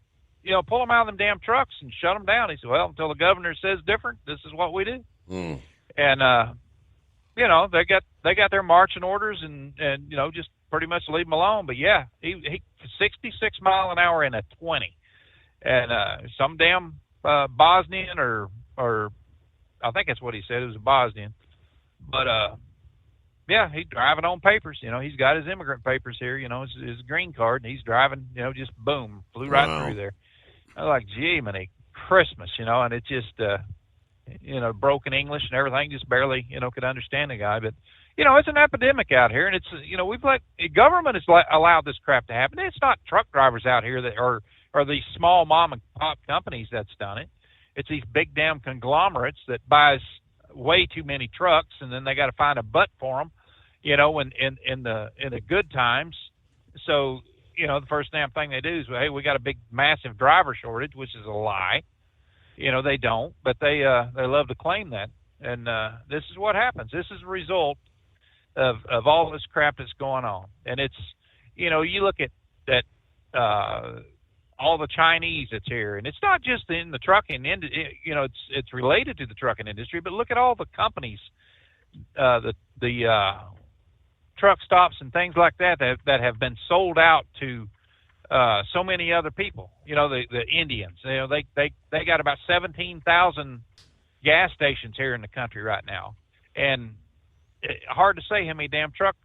pull them out of them damn trucks and shut them down? He said, well, until the governor says different, this is what we do. And, they got their marching orders and just pretty much leave them alone. But yeah, he 66 mile an hour in a 20, and some damn Bosnian or I think that's what he said. It was a Bosnian, but yeah, he's driving on papers. He's got his immigrant papers here. His green card, and he's driving. Just boom, flew right through there. I was like, gee, man, Christmas, and it just broken English and everything, just barely could understand the guy, but. It's an epidemic out here, and it's, the government has allowed this crap to happen. It's not truck drivers out here that are these small mom and pop companies that's done it. It's these big damn conglomerates that buys way too many trucks, and then they got to find a butt for them, in the good times. So, the first damn thing they do is, well, hey, we got a big, massive driver shortage, which is a lie. They don't, but they love to claim that. And this is what happens. This is a result of all this crap that's going on. And it's, you look at that, all the Chinese that's here, and it's not just in the trucking industry, it's related to the trucking industry, but look at all the companies, the truck stops and things like that have been sold out to so many other people. The Indians, they got about 17,000 gas stations here in the country right now. And hard to say how many damn truck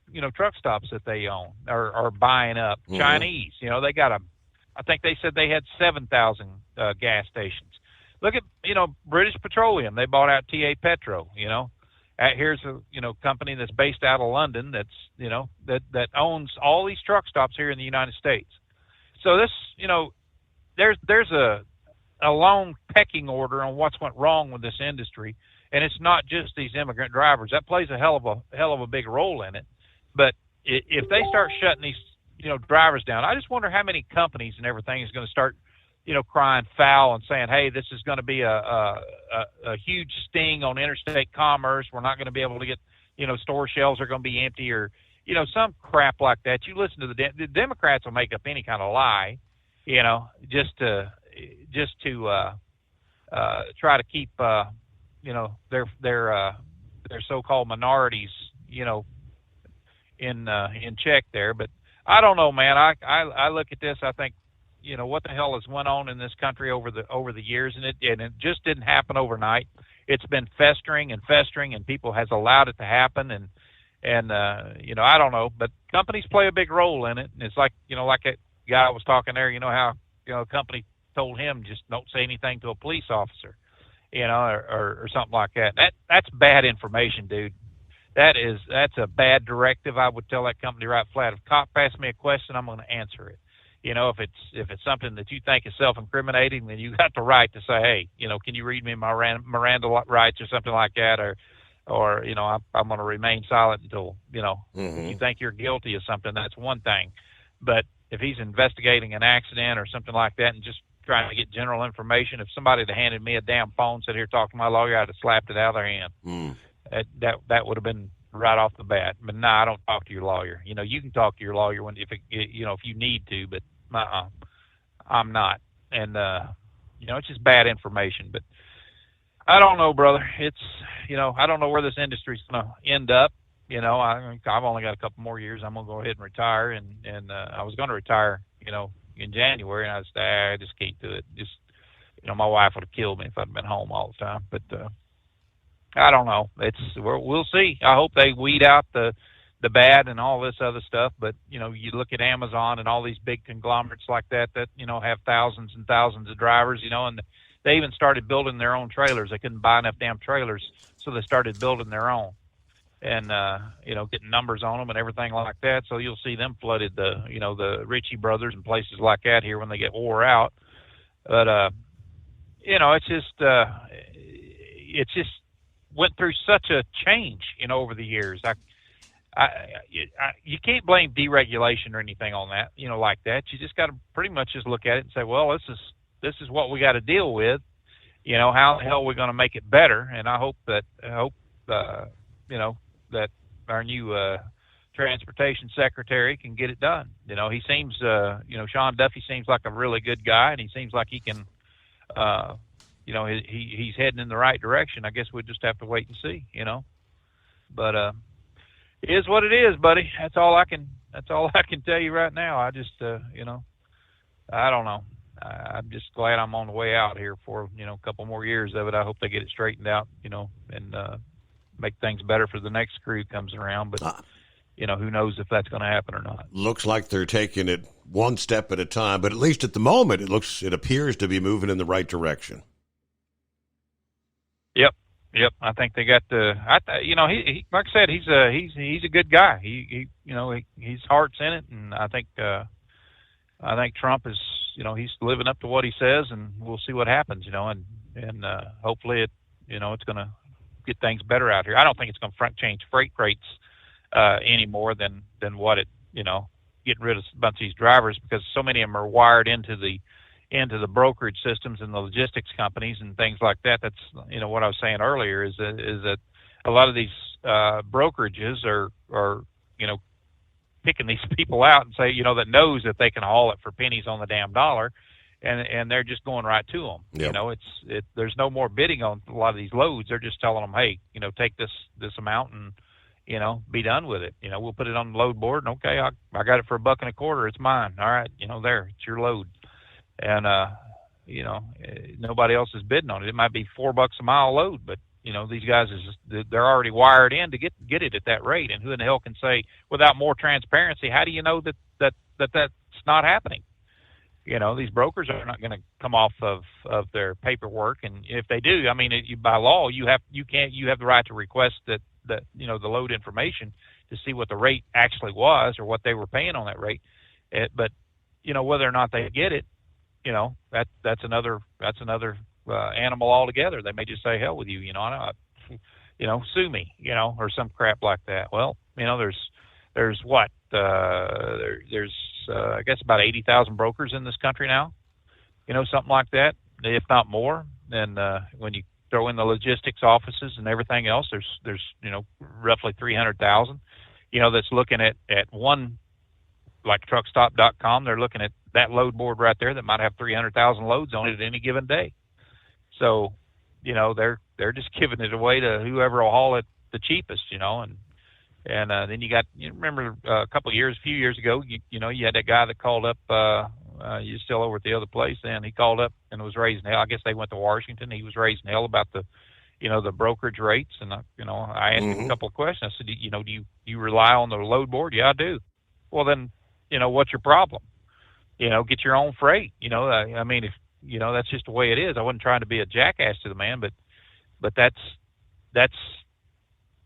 stops that they own are buying up. Mm-hmm. Chinese, they got I think they said they had 7,000 gas stations. Look at, British Petroleum. They bought out TA Petro, here's a, company that's based out of London that's, that owns all these truck stops here in the United States. So this, there's a long pecking order on what's went wrong with this industry. And it's not just these immigrant drivers. That plays a hell of a big role in it. But if they start shutting these, drivers down, I just wonder how many companies and everything is going to start, crying foul and saying, hey, this is going to be a huge sting on interstate commerce. We're not going to be able to get, store shelves are going to be empty or, some crap like that. You listen to the Democrats will make up any kind of lie, just to try to keep, their so-called minorities, in check there. But I don't know, man. I look at this. I think, what the hell has went on in this country over the years, and it just didn't happen overnight. It's been festering, and people has allowed it to happen, and And I don't know, but companies play a big role in it. And it's like like that guy was talking there. How a company told him just don't say anything to a police officer, or something like that. That's bad information, dude. That's a bad directive. I would tell that company right flat. If a cop asks me a question, I'm going to answer it. If it's something that you think is self-incriminating, then you got the right to say, hey, can you read me my Miranda rights or something like that, or I'm going to remain silent until if you think you're guilty of something. That's one thing. But if he's investigating an accident or something like that and just trying to get general information, if somebody had handed me a damn phone, said here, talk to my lawyer, I'd have slapped it out of their hand. That would have been right off the bat. But no, I don't talk to your lawyer. You can talk to your lawyer if you need to, but I'm not. And it's just bad information. But I don't know, brother. It's I don't know where this industry's going to end up. I've only got a couple more years. I'm going to go ahead and retire, and I was going to retire, in January, and I just can't do it. Just my wife would have killed me if I'd been home all the time. But I don't know. We'll see. I hope they weed out the bad and all this other stuff. But you look at Amazon and all these big conglomerates like that have thousands and thousands of drivers. And they even started building their own trailers. They couldn't buy enough damn trailers, so they started building their own. And getting numbers on them and everything like that. So you'll see them flooded the Ritchie Brothers and places like that here when they get wore out. But it's just went through such a change, over the years. You can't blame deregulation or anything on that, like that. You just got to pretty much just look at it and say, well, this is what we got to deal with. How the hell are we going to make it better? And I hope that our new transportation secretary can get it done. He seems, Sean Duffy seems like a really good guy, and he seems like he can, he's heading in the right direction. I guess we'll just have to wait and see, But it is what it is, buddy. That's all I can tell you right now. I just, I don't know. I'm just glad I'm on the way out here for, a couple more years of it. I hope they get it straightened out, and make things better for the next crew comes around. But, who knows if that's going to happen or not. Looks like they're taking it one step at a time, but at least at the moment, it appears to be moving in the right direction. Yep. I think they got he like I said, he's a good guy. His heart's in it, and I think Trump is, he's living up to what he says, and we'll see what happens, and hopefully it's going to get things better out here. I don't think it's going to change freight rates any more than what it, getting rid of a bunch of these drivers, because so many of them are wired into the brokerage systems and the logistics companies and things like that. That's, what I was saying earlier is that a lot of these brokerages are picking these people out and say, that knows that they can haul it for pennies on the damn dollar, and they're just going right to them. Yep. There's no more bidding on a lot of these loads. They're just telling them, hey, take this amount and, be done with it. We'll put it on the load board, and okay, I got it for $1.25. It's mine. All right. There, it's your load. And, nobody else is bidding on it. It might be $4 a mile load, but, these guys, they're already wired in to get it at that rate. And who in the hell can say, without more transparency, how do you know that's not happening? These brokers are not going to come off of their paperwork. And if they do, I mean, by law, you have the right to request that the load information to see what the rate actually was or what they were paying on that rate. But, whether or not they get it, that's another animal altogether. They may just say, hell with you, sue me, or some crap like that. Well, there's what, there's I guess about 80,000 brokers in this country now, something like that, if not more. And when you throw in the logistics offices and everything else, there's roughly 300,000, that's looking at one, like truckstop.com. They're looking at that load board right there that might have 300,000 loads on it at any given day. So, they're just giving it away to whoever will haul it the cheapest, and then you remember a few years ago, you had that guy that called up, you're still over at the other place, and he called up and was raising hell. I guess they went to Washington. He was raising hell about the the brokerage rates. And, I asked him a couple of questions. I said, do you rely on the load board? Yeah, I do. Well, then, what's your problem? Get your own freight. I mean, if, that's just the way it is. I wasn't trying to be a jackass to the man, but that's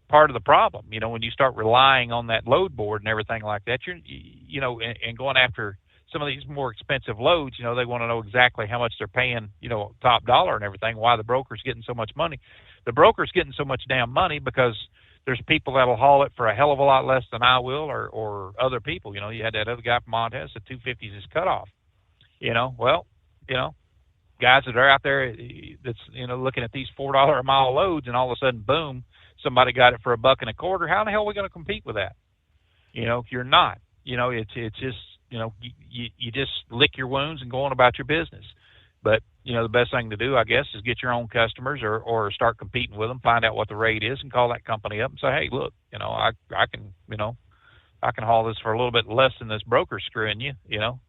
part of the problem. When you start relying on that load board and everything like that, and going after some of these more expensive loads, they want to know exactly how much they're paying, top dollar and everything, why the broker's getting so much money. The broker's getting so much damn money because there's people that'll haul it for a hell of a lot less than I will, or other people. You had that other guy from Montez, the 250 is his cutoff. Guys that are out there that's, looking at these $4 a mile loads, and all of a sudden, boom, somebody got it for $1.25. How the hell are we going to compete with that? You're not. It's just, you just lick your wounds and go on about your business. But, the best thing to do, I guess, is get your own customers or start competing with them, find out what the rate is, and call that company up and say, hey, look, I can haul this for a little bit less than this broker screwing you.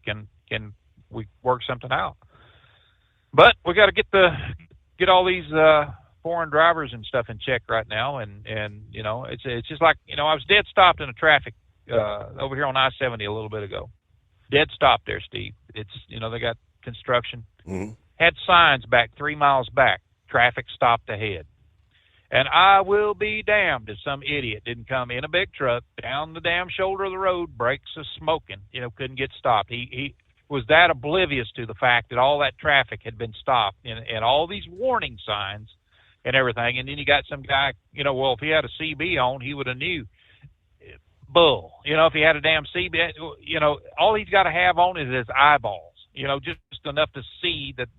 Can we work something out? But we got to get all these foreign drivers and stuff in check right now, and it's just like, I was dead stopped in a traffic over here on I-70 a little bit ago. Dead stop there, Steve. It's they got construction. Had signs back 3 miles back. Traffic stopped ahead. And I will be damned if some idiot didn't come in a big truck down the damn shoulder of the road, brakes are smoking, couldn't get stopped. He was that oblivious to the fact that all that traffic had been stopped and all these warning signs and everything. And then you got some guy, if he had a CB on, he would have knew. Bull. If he had a damn CB, all he's got to have on is his eyeballs, just enough to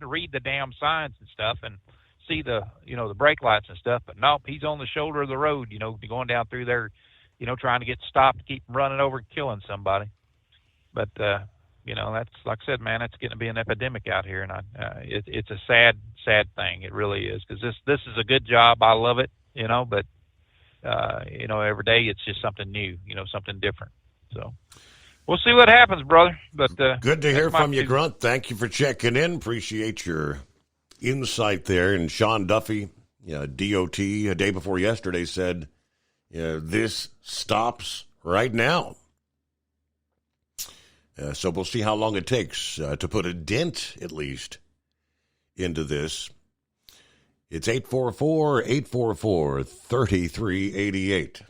read the damn signs and stuff and see the brake lights and stuff. But nope, he's on the shoulder of the road, going down through there, trying to get stopped to keep from running over and killing somebody. But, that's, like I said, man, it's getting to be an epidemic out here. And it's a sad thing. It really is. Cause this is a good job. I love it, but, every day it's just something new, something different. So we'll see what happens, brother. But good to hear from you, Grunt. Thank you for checking in. Appreciate your insight there. And Sean Duffy, DOT, a day before yesterday, said, this stops right now. So we'll see how long it takes to put a dent, at least, into this. It's 844-844-3388.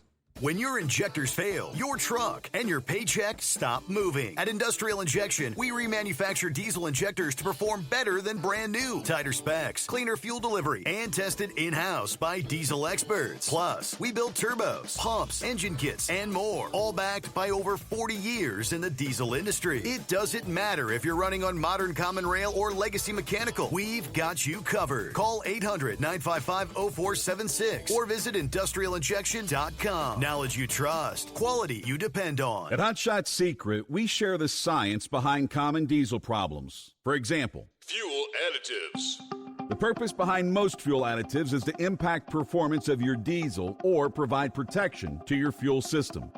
When your injectors fail, your truck and your paycheck stop moving. At Industrial Injection, we remanufacture diesel injectors to perform better than brand new. Tighter specs, cleaner fuel delivery, and tested in-house by diesel experts. Plus, we build turbos, pumps, engine kits, and more, all backed by over 40 years in the diesel industry. It doesn't matter if you're running on modern common rail or legacy mechanical. We've got you covered. Call 800-955-0476 or visit industrialinjection.com. Knowledge you trust, quality you depend on. At Hot Shot Secret, we share the science behind common diesel problems. For example, fuel additives. The purpose behind most fuel additives is to impact performance of your diesel or provide protection to your fuel system.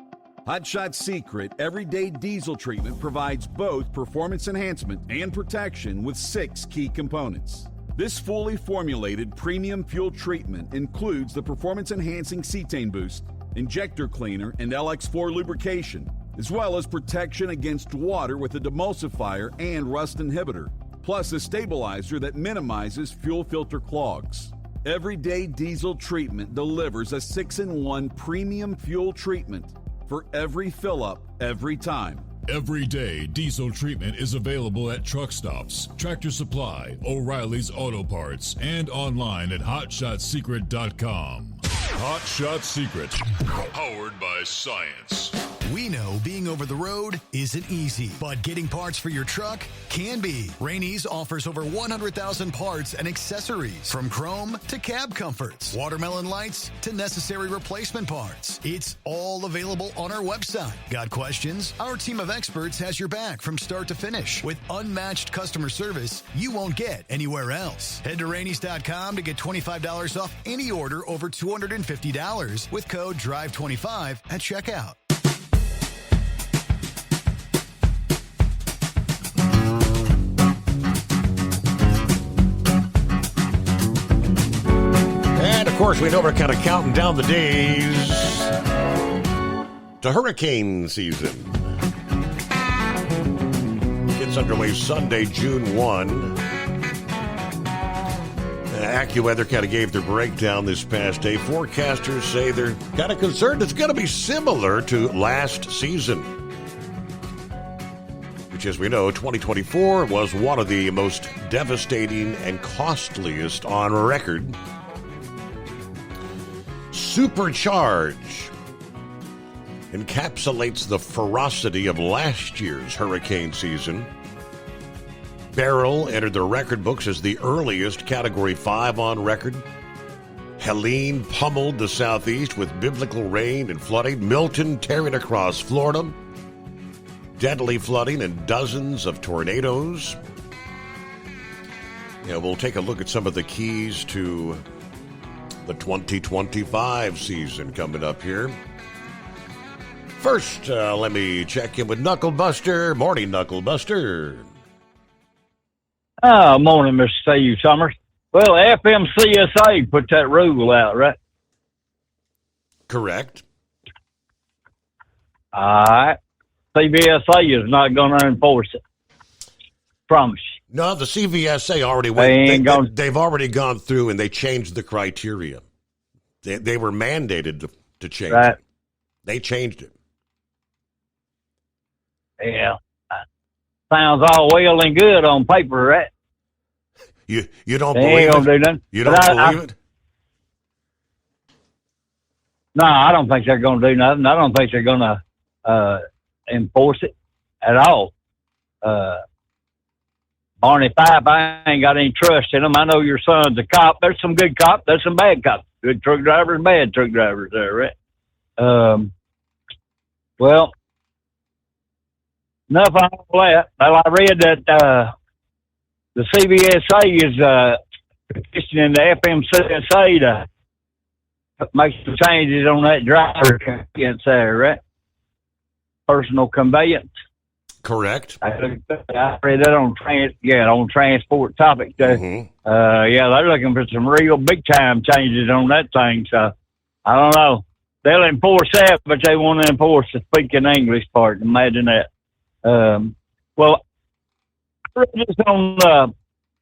Hot Shot Secret Everyday Diesel Treatment provides both performance enhancement and protection with 6 key components. This fully formulated premium fuel treatment includes the performance-enhancing cetane boost, injector cleaner, and LX4 lubrication, as well as protection against water with a demulsifier and rust inhibitor, plus a stabilizer that minimizes fuel filter clogs. Everyday Diesel Treatment delivers a 6-in-1 premium fuel treatment for every fill-up, every time. Everyday Diesel Treatment is available at truck stops, Tractor Supply, O'Reilly's Auto Parts, and online at hotshotsecret.com. Hot Shot Secret, powered by science. We know being over the road isn't easy, but getting parts for your truck can be. Rainey's offers over 100,000 parts and accessories, from chrome to cab comforts, watermelon lights to necessary replacement parts. It's all available on our website. Got questions? Our team of experts has your back from start to finish with unmatched customer service you won't get anywhere else. Head to Rainey's.com to get $25 off any order over $250 with code DRIVE25 at checkout. course, we know we're kind of counting down the days to hurricane season. Gets underway Sunday, June 1. AccuWeather kind of gave their breakdown this past day. Forecasters say they're kind of concerned it's going to be similar to last season, which, as we know, 2024 was one of the most devastating and costliest on record. Supercharge encapsulates the ferocity of last year's hurricane season. Beryl entered the record books as the earliest Category 5 on record. Helene pummeled the southeast with biblical rain and flooding. Milton tearing across Florida. Deadly flooding and dozens of tornadoes. Yeah, we'll take a look at some of the keys to the 2025 season coming up here. First, let me check in with Knucklebuster. Morning, Knucklebuster. Morning, Mr. Steve Summers. Well, FMCSA put that rule out, right? Correct. All right. CVSA is not going to enforce it. Promise you. No, the CVSA already went. They've already gone through and they changed the criteria. They were mandated to change it. They changed it. Yeah. Sounds all well and good on paper, right? You don't they believe ain't gonna it? Do nothing. You don't believe it? No, I don't think they're going to do nothing. I don't think they're going to enforce it at all. Barney Fife, I ain't got any trust in them. I know your son's a cop. There's some good cops. There's some bad cops. Good truck drivers, bad truck drivers there, right? Well, enough on all that. Well, I read that the CVSA is petitioning the FMCSA to make some changes on that driver conveyance there, right? Personal conveyance. Correct. I read that on transport topic. Yeah, they're looking for some real big time changes on that thing. So I don't know. They'll enforce that, but they won't enforce the speaking English part. Imagine that. Well, I read this on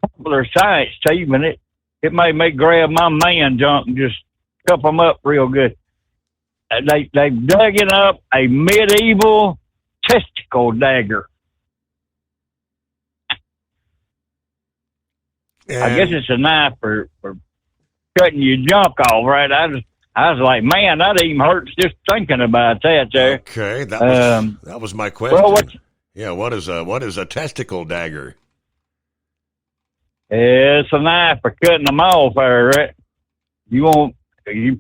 Popular Science, Steve, and it made me grab my man jump and just cup them up real good. They've dug it up a medieval testicle dagger. I guess it's a knife for cutting your junk off, right? I was like, man, that even hurts just thinking about that there. Okay, that was my question. Well, what is a testicle dagger? It's a knife for cutting them off there, right? You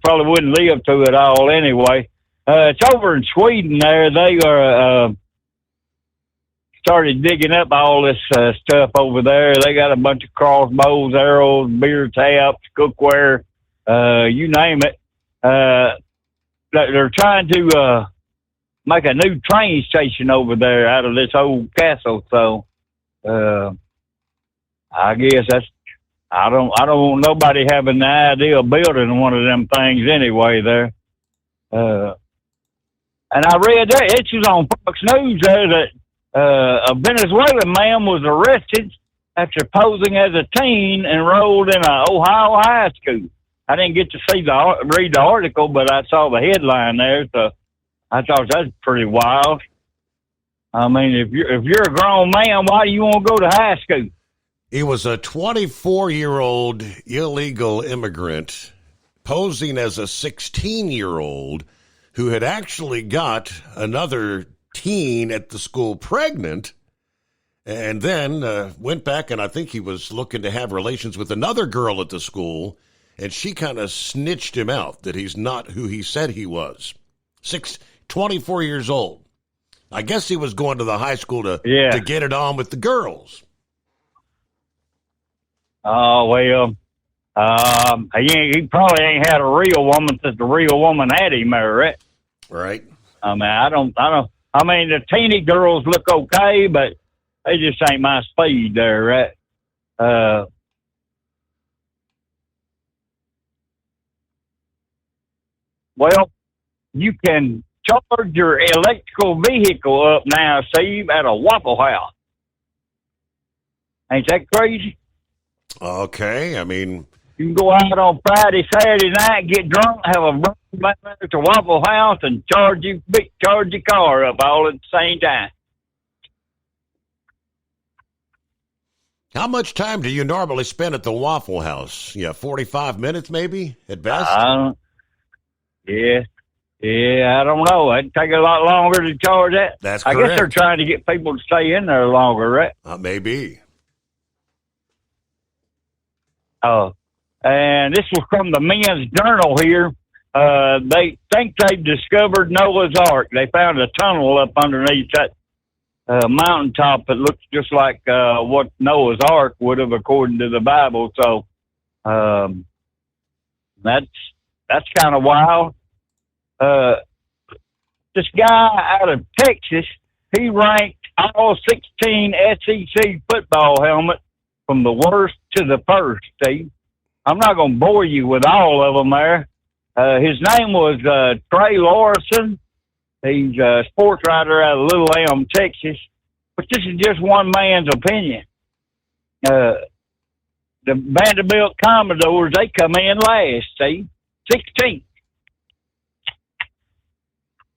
probably wouldn't live to it all anyway. It's over in Sweden there. They are started digging up all this stuff over there. They got a bunch of crossbows, arrows, beer taps, cookware, you name it. They're trying to make a new train station over there out of this old castle. So I guess I don't want nobody having the idea of building one of them things anyway there. And I read that it was on Fox News there that a Venezuelan man was arrested after posing as a teen enrolled in an Ohio high school. I didn't get to read the article, but I saw the headline there, so I thought that's pretty wild. I mean, if you're a grown man, why do you want to go to high school? He was a 24-year-old illegal immigrant posing as a 16-year-old who had actually got another teen at the school pregnant, and then went back, and I think he was looking to have relations with another girl at the school, and she kind of snitched him out that he's not who he said he was. 24 years old. I guess he was going to the high school to get it on with the girls. Oh, well, he probably ain't had a real woman since the real woman had him there, right? Right. I mean, I mean, the teeny girls look okay, but they just ain't my speed there, right? Well, you can charge your electrical vehicle up now, Steve, at a Waffle House. Ain't that crazy? Okay, I mean, you can go out on Friday, Saturday night, get drunk, have a burn at the Waffle House, and charge your car up all at the same time. how much time do you normally spend at the Waffle House? 45 minutes maybe at best? Yeah, I don't know. It'd take a lot longer to charge that. That's I correct. guess they're trying to get people to stay in there longer, right? Maybe. And this was from the Men's Journal here. They think they've discovered Noah's Ark. They found a tunnel up underneath that mountaintop that looks just like what Noah's Ark would have according to the Bible. So that's kind of wild. This guy out of Texas, he ranked all 16 SEC football helmets from the worst to the first, Steve. I'm not going to bore you with all of them there. His name was Trey Lawson. He's a sports writer out of Little Elm, Texas. But this is just one man's opinion. The Vanderbilt Commodores, they come in last, Steve. 16th.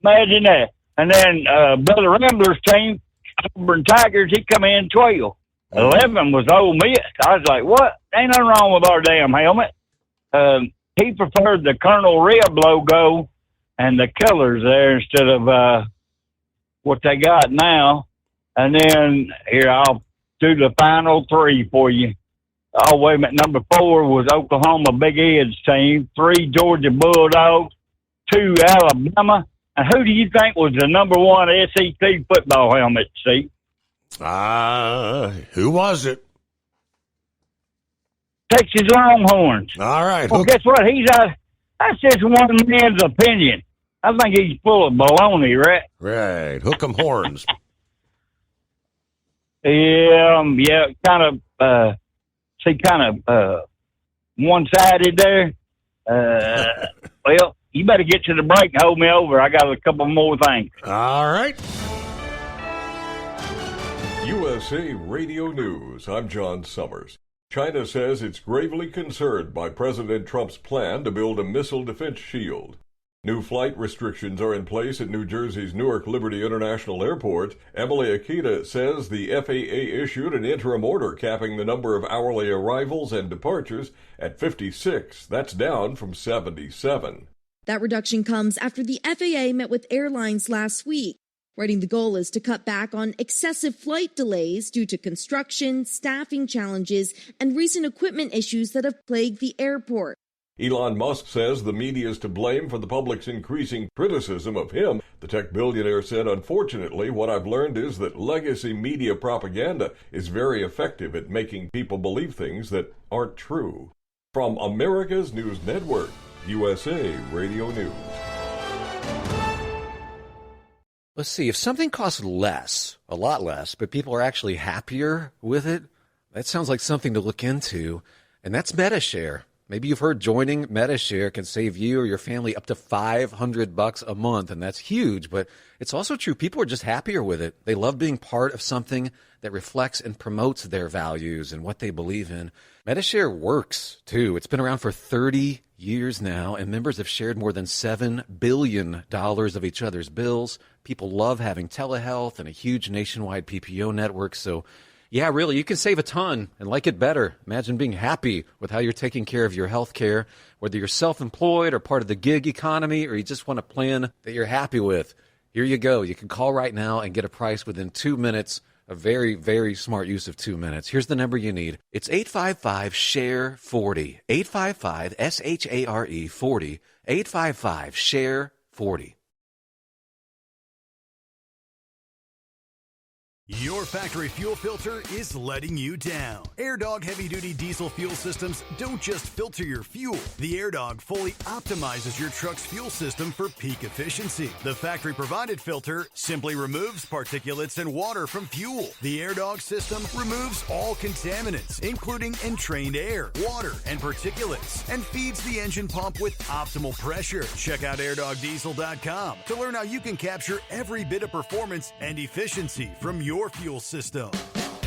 Imagine that. And then Brother Rambler's team, Auburn Tigers, he come in 12. 11 was Ole Miss. I was like, what? Ain't nothing wrong with our damn helmet. He preferred the Colonel Rib logo and the colors there instead of what they got now. And then, here, I'll do the final three for you. Oh, wait a minute. Number 4 was Oklahoma Big Ed's team. 3, Georgia Bulldogs. 2, Alabama. And who do you think was the number 1 SEC football helmet, Steve? Who was it? Texas Longhorns. All right. Well, guess what? That's just one man's opinion. I think he's full of baloney, right? Right. Hook 'em horns. Yeah, kind of one-sided there. Well, you better get to the break and hold me over. I got a couple more things. All right. USA Radio News. I'm John Summers. China says it's gravely concerned by President Trump's plan to build a missile defense shield. New flight restrictions are in place at New Jersey's Newark Liberty International Airport. Emily Akita says the FAA issued an interim order capping the number of hourly arrivals and departures at 56. That's down from 77. That reduction comes after the FAA met with airlines last week, writing the goal is to cut back on excessive flight delays due to construction, staffing challenges, and recent equipment issues that have plagued the airport. Elon Musk says the media is to blame for the public's increasing criticism of him. The tech billionaire said, "Unfortunately, what I've learned is that legacy media propaganda is very effective at making people believe things that aren't true." From America's News Network, USA Radio News. Let's see, if something costs less, a lot less, but people are actually happier with it, that sounds like something to look into, and that's MetaShare. Maybe you've heard joining MetaShare can save you or your family up to $500 a month, and that's huge, but it's also true. People are just happier with it. They love being part of something that reflects and promotes their values and what they believe in. MetaShare works, too. It's been around for 30 years now, and members have shared more than $7 billion of each other's bills. People love having telehealth and a huge nationwide PPO network, so yeah, really, you can save a ton and like it better. Imagine being happy with how you're taking care of your health care, whether you're self-employed or part of the gig economy, or you just want a plan that you're happy with. Here you go. You can call right now and get a price within 2 minutes. A very, very smart use of 2 minutes. Here's the number you need. It's 855-SHARE-40. 855-SHARE-40. 855-SHARE-40. Your factory fuel filter is letting you down. AirDog heavy-duty diesel fuel systems don't just filter your fuel. The AirDog fully optimizes your truck's fuel system for peak efficiency. The factory-provided filter simply removes particulates and water from fuel. The AirDog system removes all contaminants, including entrained air, water, and particulates, and feeds the engine pump with optimal pressure. Check out airdogdiesel.com to learn how you can capture every bit of performance and efficiency from your fuel system.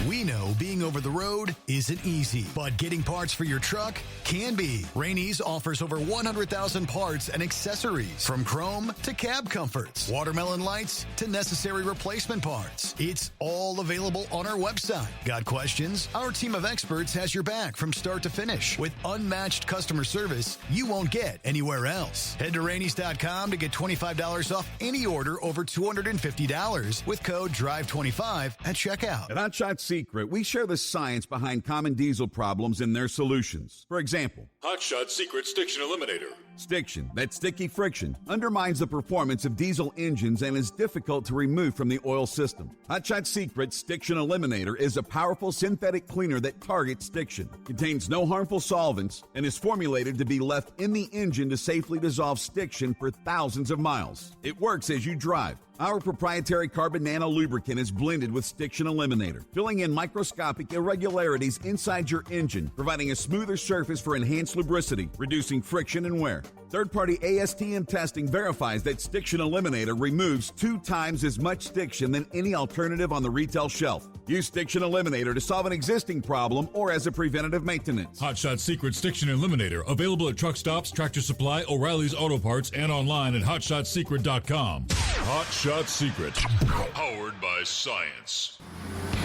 We know being over the road isn't easy, but getting parts for your truck can be. Rainey's offers over 100,000 parts and accessories, from chrome to cab comforts, watermelon lights to necessary replacement parts. It's all available on our website. Got questions? Our team of experts has your back from start to finish with unmatched customer service you won't get anywhere else. Head to Rainey's.com to get $25 off any order over $250 with code DRIVE25 at checkout. At Hot Shot Secret, we share the science behind common diesel problems and their solutions. For example, Hot Shot Secret Stiction Eliminator. Stiction, that sticky friction, undermines the performance of diesel engines and is difficult to remove from the oil system. Hot Shot Secret Stiction Eliminator is a powerful synthetic cleaner that targets stiction, contains no harmful solvents, and is formulated to be left in the engine to safely dissolve stiction for thousands of miles. It works as you drive. Our proprietary carbon nano lubricant is blended with Stiction Eliminator, filling in microscopic irregularities inside your engine, providing a smoother surface for enhanced lubricity, reducing friction and wear. Third-party ASTM testing verifies that Stiction Eliminator removes 2 times as much stiction than any alternative on the retail shelf. Use Stiction Eliminator to solve an existing problem or as a preventative maintenance. Hot Shot Secret Stiction Eliminator, available at truck stops, Tractor Supply, O'Reilly's Auto Parts, and online at hotshotsecret.com. Hot Shot Secret, powered by science.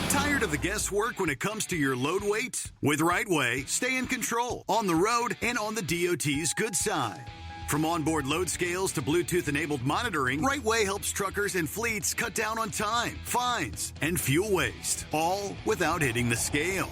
Tired of the guesswork when it comes to your load weight? With RightWay, stay in control on the road and on the DOT's good side. From onboard load scales to Bluetooth-enabled monitoring, RightWay helps truckers and fleets cut down on time, fines, and fuel waste, all without hitting the scale.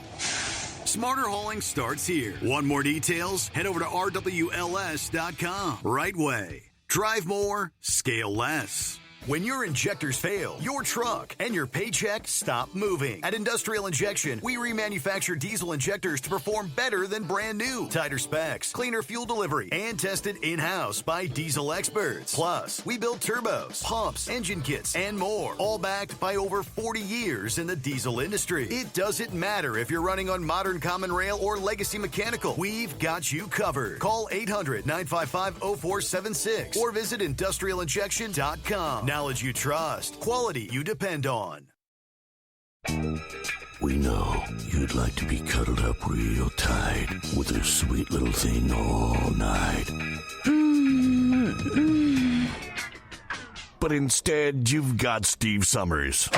Smarter hauling starts here. Want more details? Head over to RWLS.com. RightWay. Drive more, scale less. When your injectors fail, your truck and your paycheck stop moving. At Industrial Injection, we remanufacture diesel injectors to perform better than brand new. Tighter specs, cleaner fuel delivery, and tested in-house by diesel experts. Plus, we build turbos, pumps, engine kits, and more, all backed by over 40 years in the diesel industry. It doesn't matter if you're running on modern common rail or legacy mechanical. We've got you covered. Call 800-955-0476 or visit industrialinjection.com. Knowledge you trust, quality you depend on. We know you'd like to be cuddled up real tight with a sweet little thing all night. But instead, you've got Steve Summers.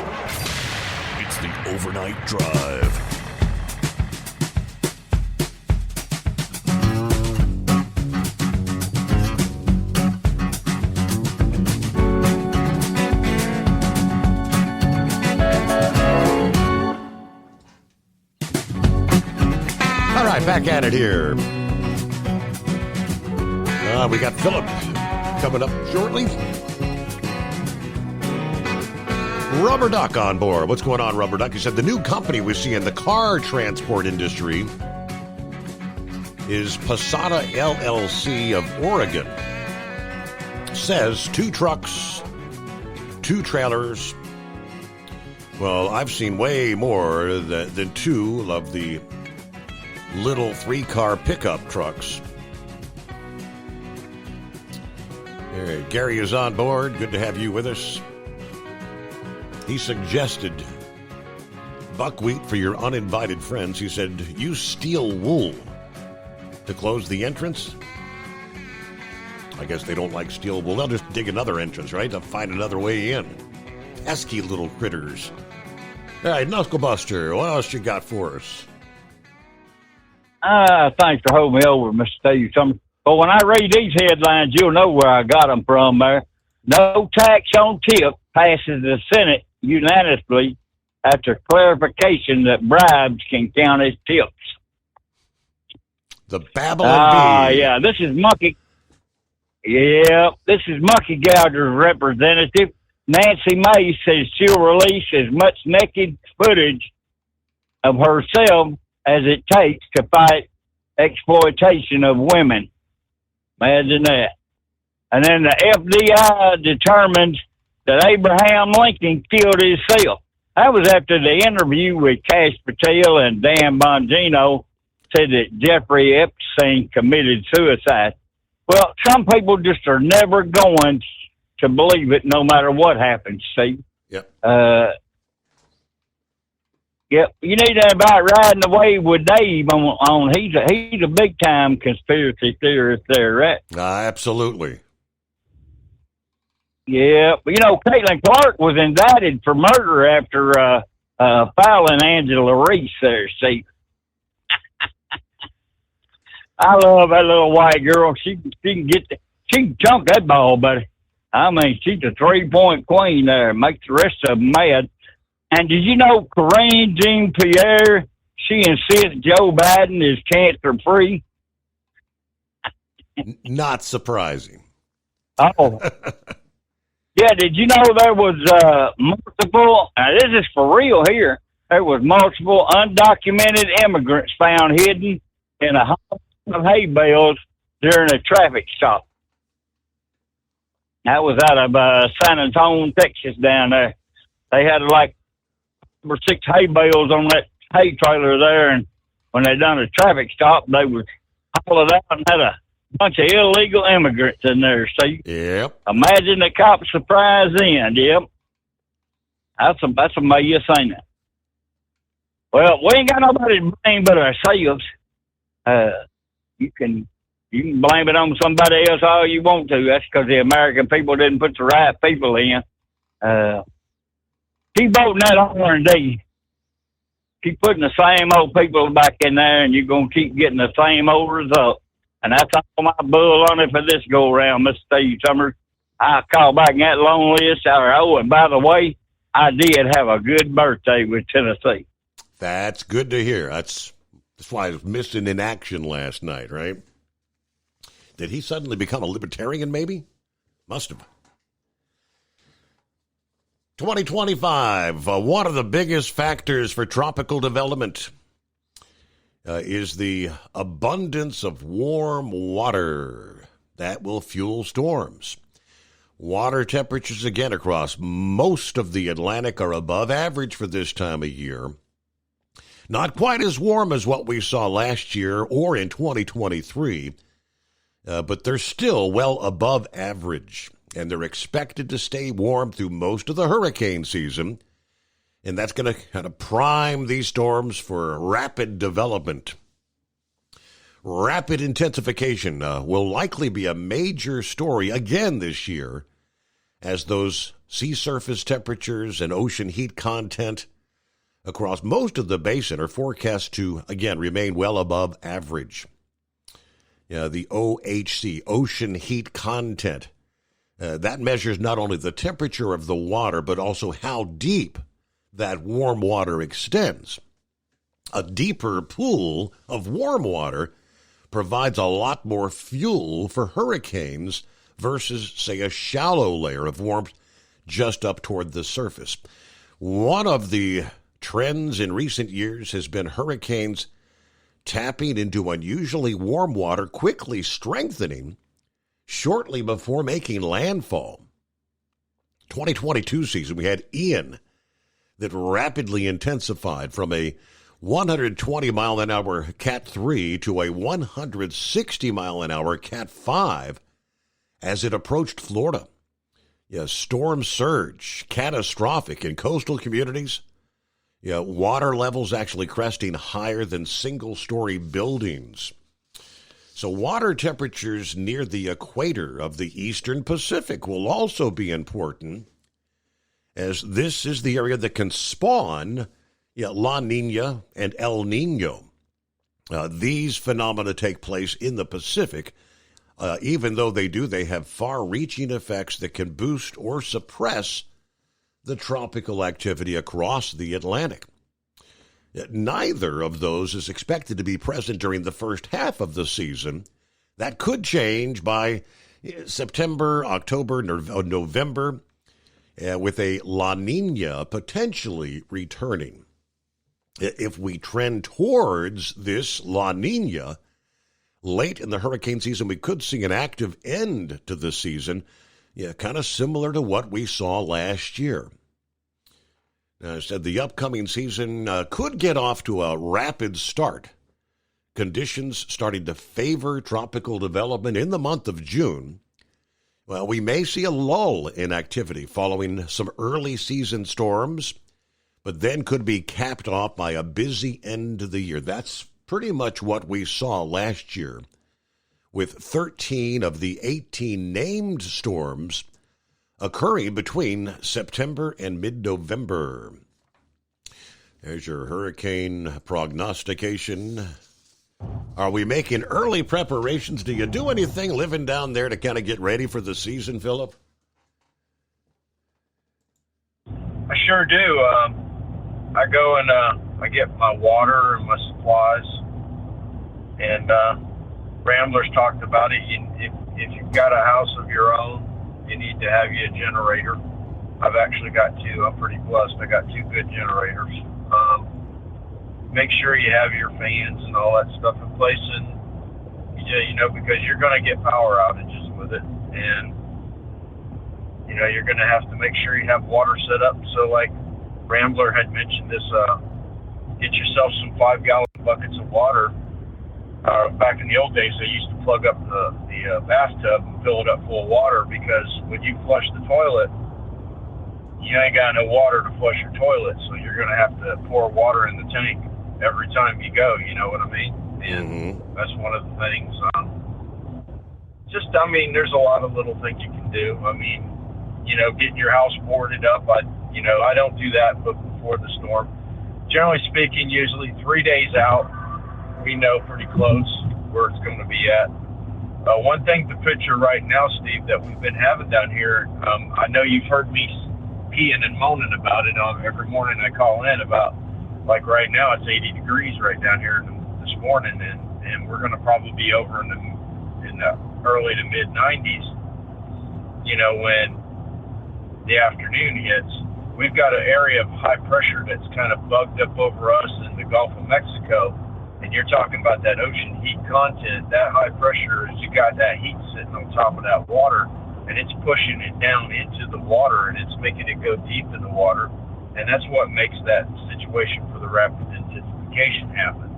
It's the Overnight Drive. Back at it here. We got Philip coming up shortly. Rubber Duck on board. What's going on, Rubber Duck? He said the new company we see in the car transport industry is Posada LLC of Oregon. Says 2 trucks, 2 trailers. Well, I've seen way more than 2 of the little 3-car pickup trucks. Gary is on board. Good to have you with us. He suggested buckwheat for your uninvited friends. He said, use steel wool to close the entrance. I guess they don't like steel wool. They'll just dig another entrance, right? They'll find another way in. Pesky little critters. All right, Knucklebuster, what else you got for us? Thanks for holding me over, Mr. Steve Summers. But when I read these headlines, you'll know where I got them from there. No tax on tip passes the Senate unanimously after clarification that bribes can count as tips. The Babylon Bee. Yeah, this is Monkey. Yeah, this is Monkey Gouger's representative, Nancy Mace says she'll release as much naked footage of herself as it takes to fight exploitation of women. Imagine that. And then the FBI determined that Abraham Lincoln killed himself. That was after the interview with Kash Patel and Dan Bongino said that Jeffrey Epstein committed suicide. Well, some people just are never going to believe it no matter what happens, Steve. Yep. Yep. You need to about riding away with Dave on he's a big time conspiracy theorist there, right? Absolutely. Yeah, but Caitlin Clark was indicted for murder after fouling Angela Reese there, Steve. I love that little white girl. She can chunk that ball, buddy. I mean, she's a 3-point queen there. Makes the rest of them mad. And did you know Karine Jean-Pierre, she insists Joe Biden is cancer-free? Not surprising. Oh. Yeah, did you know there was multiple, this is for real here, there was multiple undocumented immigrants found hidden in a home of hay bales during a traffic stop. That was out of San Antonio, Texas down there. They had like 5 or 6 hay bales on that hay trailer there, and when they done a traffic stop, they was hauled out and had a bunch of illegal immigrants in there. See? Yep. Imagine the cops' surprise then. Yep. That's amazing thing. Well, we ain't got nobody to blame but ourselves. You can blame it on somebody else all you want to. That's because the American people didn't put the right people in. Keep voting that R&D. Keep putting the same old people back in there, and you're going to keep getting the same old result. And that's all my bull on it for this go-around, Mr. Steve Summers. I'll call back that long list. And by the way, I did have a good birthday with Tennessee. That's good to hear. That's why I was missing in action last night, right? Did he suddenly become a libertarian, maybe? Must have. 2025, one of the biggest factors for tropical development is the abundance of warm water that will fuel storms. Water temperatures, again, across most of the Atlantic are above average for this time of year. Not quite as warm as what we saw last year or in 2023, but they're still well above average, and they're expected to stay warm through most of the hurricane season, and that's going to kind of prime these storms for rapid development. Rapid intensification will likely be a major story again this year, as those sea surface temperatures and ocean heat content across most of the basin are forecast to, again, remain well above average. The OHC, ocean heat content, that measures not only the temperature of the water, but also how deep that warm water extends. A deeper pool of warm water provides a lot more fuel for hurricanes versus, say, a shallow layer of warmth just up toward the surface. One of the trends in recent years has been hurricanes tapping into unusually warm water, quickly strengthening shortly before making landfall. 2022 season, we had Ian that rapidly intensified from a 120-mile-an-hour Cat 3 to a 160-mile-an-hour Cat 5 as it approached Florida. Storm surge, catastrophic in coastal communities. Water levels actually cresting higher than single-story buildings. So water temperatures near the equator of the eastern Pacific will also be important, as this is the area that can spawn La Nina and El Nino. These phenomena take place in the Pacific. Even though they have far-reaching effects that can boost or suppress the tropical activity across the Atlantic. Neither of those is expected to be present during the first half of the season. That could change by September, October, November. with a La Nina potentially returning. If we trend towards this La Nina late in the hurricane season, we could see an active end to the season, kind of similar to what we saw last year. Now, I said the upcoming season could get off to a rapid start. Conditions starting to favor tropical development in the month of June. Well, we may see a lull in activity following some early season storms, but then could be capped off by a busy end of the year. That's pretty much what we saw last year, with 13 of the 18 named storms occurring between September and mid-November. There's your hurricane prognostication. Are we making early preparations? Do you do anything living down there to kind of get ready for the season, Philip? I sure do. I go and I get my water and my supplies. And Ramblers talked about it. If you've got a house of your own, you need to have you a generator. I've actually got two. I'm pretty blessed. I got two good generators. Make sure you have your fans and all that stuff in place, and because you're going to get power outages with it, and you're going to have to make sure you have water set up. So, like Rambler had mentioned this, get yourself some 5-gallon buckets of water. Back in the old days, they used to plug up the bathtub and fill it up full of water, because when you flush the toilet, you ain't got no water to flush your toilet, so you're going to have to pour water in the tank every time you go, you know what I mean? And that's one of the things. There's a lot of little things you can do. Getting your house boarded up. I don't do that but before the storm. Generally speaking, usually 3 days out, we know pretty close where it's going to be at. One thing to picture right now, Steve, that we've been having down here, I know you've heard me peeing and moaning about it every morning I call in about, like right now it's 80 degrees right down here this morning, and we're going to probably be over in the early to mid 90s, when the afternoon hits. We've got an area of high pressure that's kind of bugged up over us in the Gulf of Mexico, and you're talking about that ocean heat content. That high pressure is, you got that heat sitting on top of that water, and it's pushing it down into the water, and it's making it go deep in the water. And that's what makes that situation for the rapid intensification happen.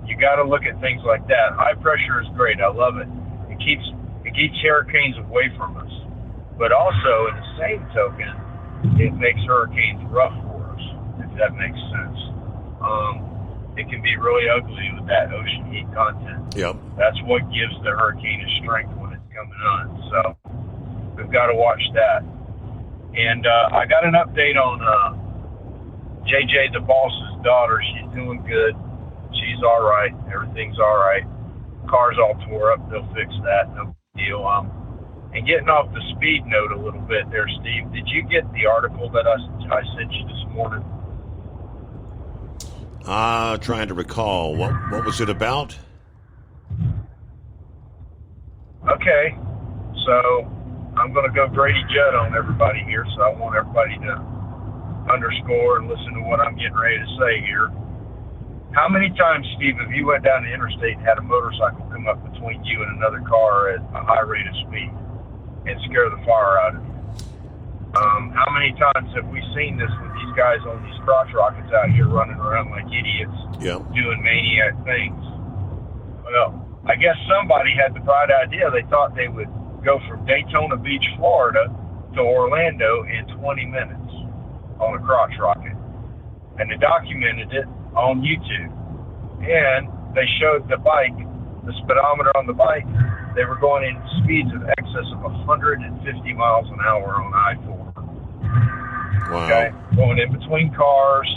You got to look at things like that. High pressure is great. I love it. It keeps hurricanes away from us. But also, in the same token, it makes hurricanes rough for us, if that makes sense. It can be really ugly with that ocean heat content. Yep. That's what gives the hurricane its strength when it's coming on. So we've got to watch that. And I got an update on JJ, the boss's daughter. She's doing good. She's all right. Everything's all right. Car's all tore up. They'll fix that. No big deal. And getting off the speed note a little bit there, Steve, did you get the article that I sent you this morning? Trying to recall. What was it about? Okay. So I'm going to go Grady Judd on everybody here, so I want everybody to underscore and listen to what I'm getting ready to say here. How many times, Steve, have you went down the interstate and had a motorcycle come up between you and another car at a high rate of speed and scare the fire out of you? How many times have we seen this with these guys on these crotch rockets out here running around like idiots, doing maniac things? Well, I guess somebody had the bright idea. They thought they would go from Daytona Beach, Florida to Orlando in 20 minutes on a crotch rocket. And they documented it on YouTube. And they showed the bike, the speedometer on the bike, they were going in speeds of excess of 150 miles an hour on I-4. Wow. Okay? Going in between cars,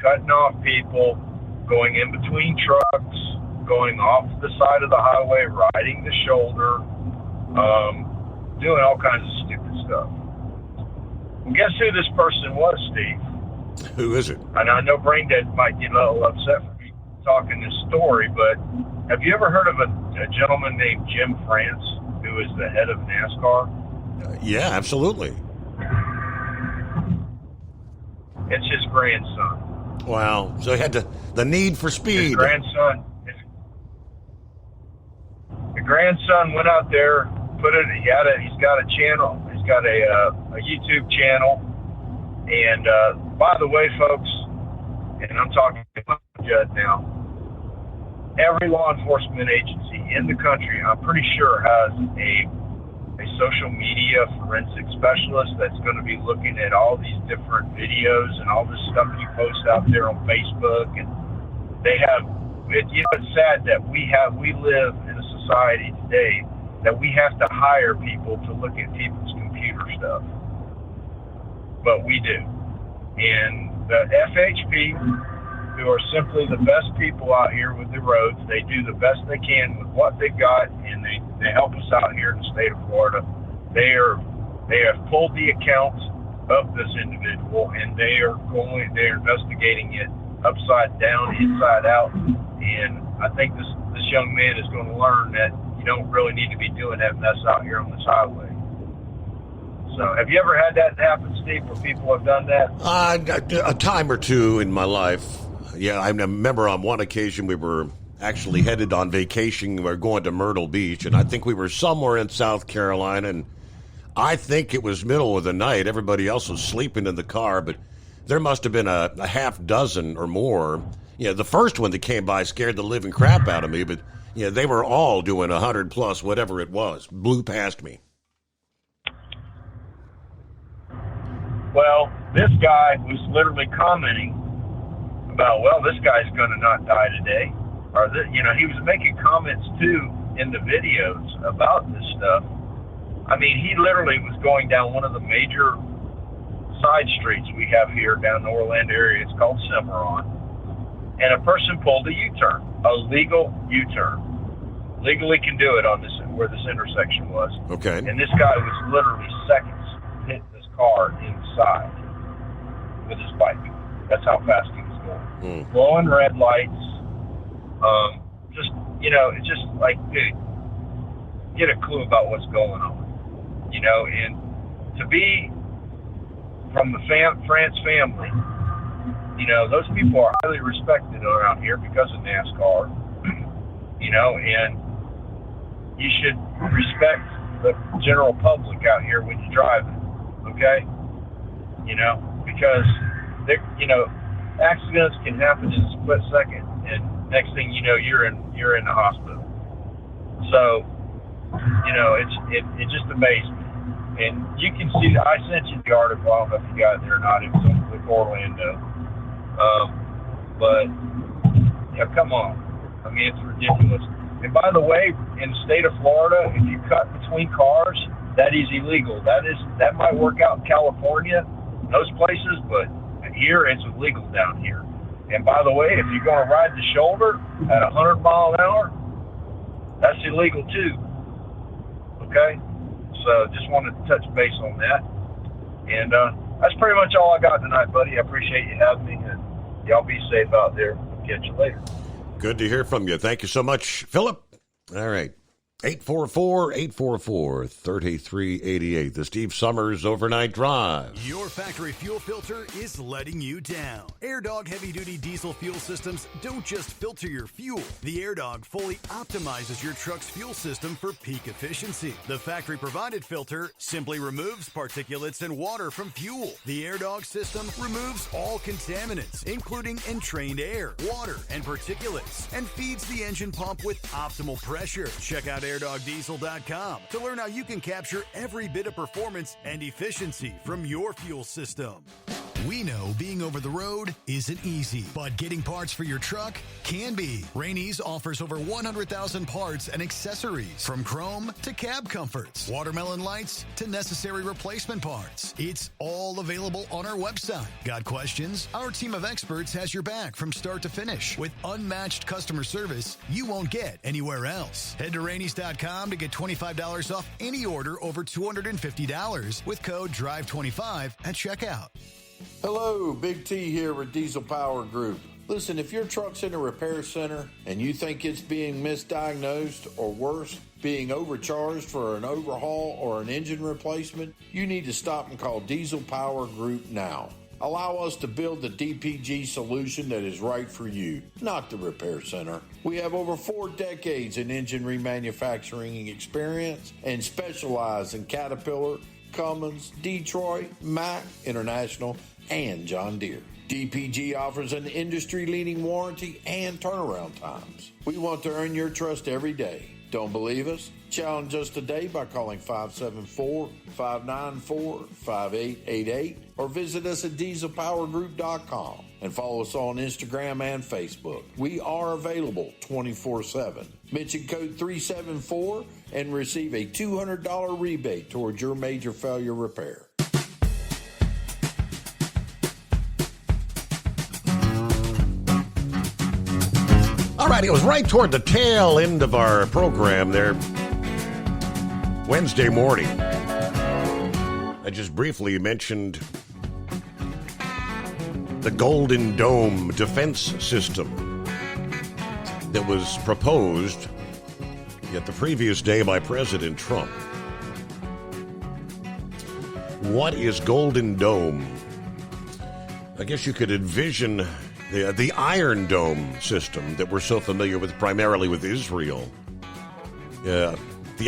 cutting off people, going in between trucks, going off the side of the highway, riding the shoulder, doing all kinds of stupid stuff. Well, guess who this person was, Steve? Who is it? And I know Braindead might get a little upset for me talking this story, but have you ever heard of a gentleman named Jim France, who who is the head of NASCAR? Yeah, absolutely. It's his grandson. Wow. So he had the need for speed. His grandson went out there, he's got a channel. He's got a YouTube channel. And by the way, folks, and I'm talking about Judd now, every law enforcement agency in the country, I'm pretty sure, has a social media forensic specialist that's going to be looking at all these different videos and all this stuff you post out there on Facebook. And they have, it's sad that we live in a society today that we have to hire people to look at people's computer stuff. But we do. And the FHP, who are simply the best people out here with the roads, they do the best they can with what they've got, and they help us out here in the state of Florida. They have pulled the account of this individual, and they're investigating it upside down, inside out. And I think this young man is going to learn that you don't really need to be doing that mess out here on this highway. So, have you ever had that happen, Steve, where people have done that? A time or two in my life. Yeah, I remember on one occasion we were actually headed on vacation. We were going to Myrtle Beach, and I think we were somewhere in South Carolina, and I think it was middle of the night. Everybody else was sleeping in the car, but there must have been a half dozen or more. The first one that came by scared the living crap out of me, but they were all doing 100 plus, whatever it was, blew past me. Well, this guy was literally commenting about, well, this guy's going to not die today. Or, he was making comments, too, in the videos about this stuff. I mean, he literally was going down one of the major side streets we have here down in the Orlando area. It's called Cimarron. And a person pulled a U-turn, a legal U-turn. Legally can do it on this, where this intersection was. Okay. And this guy was literally seconds hitting this car inside with his bike. That's how fast he was going. Blowing red lights. It's just like, dude, get a clue about what's going on. And to be from the France family, those people are highly respected around here because of NASCAR, and you should respect the general public out here when you drive it, okay? Because, accidents can happen in a split second, and next thing you know, you're in the hospital. So, it just amazed me. And you can see, I sent you the article, I don't know if you got it there or not, it was on Click Orlando. But, come on. I mean, it's ridiculous. And by the way, in the state of Florida, if you cut between cars, that is illegal. That might work out in California, those places, but here it's illegal down here. And by the way, if you're going to ride the shoulder at 100 mile an hour, that's illegal too. Okay? So just wanted to touch base on that. And that's pretty much all I got tonight, buddy. I appreciate you having me, and y'all be safe out there. We'll catch you later. Good to hear from you. Thank you so much, Philip. All right. 844-844-3388. The Steve Summers Overnight Drive. Your factory fuel filter is letting you down. AirDog heavy-duty diesel fuel systems don't just filter your fuel. The AirDog fully optimizes your truck's fuel system for peak efficiency. The factory-provided filter simply removes particulates and water from fuel. The AirDog system removes all contaminants, including entrained air, water, and particulates, and feeds the engine pump with optimal pressure. Check out AirDogDiesel.com to learn how you can capture every bit of performance and efficiency from your fuel system. We know being over the road isn't easy, but getting parts for your truck can be. Rainey's offers over 100,000 parts and accessories, from chrome to cab comforts, watermelon lights to necessary replacement parts. It's all available on our website. Got questions? Our team of experts has your back from start to finish with unmatched customer service you won't get anywhere else. Head to Rainey's.com to get $25 off any order over $250 with code DRIVE25 at checkout. Hello, Big T here with Diesel Power Group. Listen, if your truck's in a repair center and you think it's being misdiagnosed or worse, being overcharged for an overhaul or an engine replacement, you need to stop and call Diesel Power Group now. Allow us to build the DPG solution that is right for you, not the repair center. We have over 4 decades in engine remanufacturing experience and specialize in Caterpillar, Cummins, Detroit, Mack, International, and John Deere. DPG offers an industry-leading warranty and turnaround times. We want to earn your trust every day. Don't believe us? Challenge us today by calling 574-594-5888 or visit us at dieselpowergroup.com and follow us on Instagram and Facebook. We are available 24/7. Mention code 374 and receive a $200 rebate towards your major failure repair. All right, it was right toward the tail end of our program there, Wednesday morning. I just briefly mentioned the Golden Dome defense system that was proposed yet the previous day by President Trump. What is Golden Dome? I guess you could envision the Iron Dome system that we're so familiar with primarily with Israel. The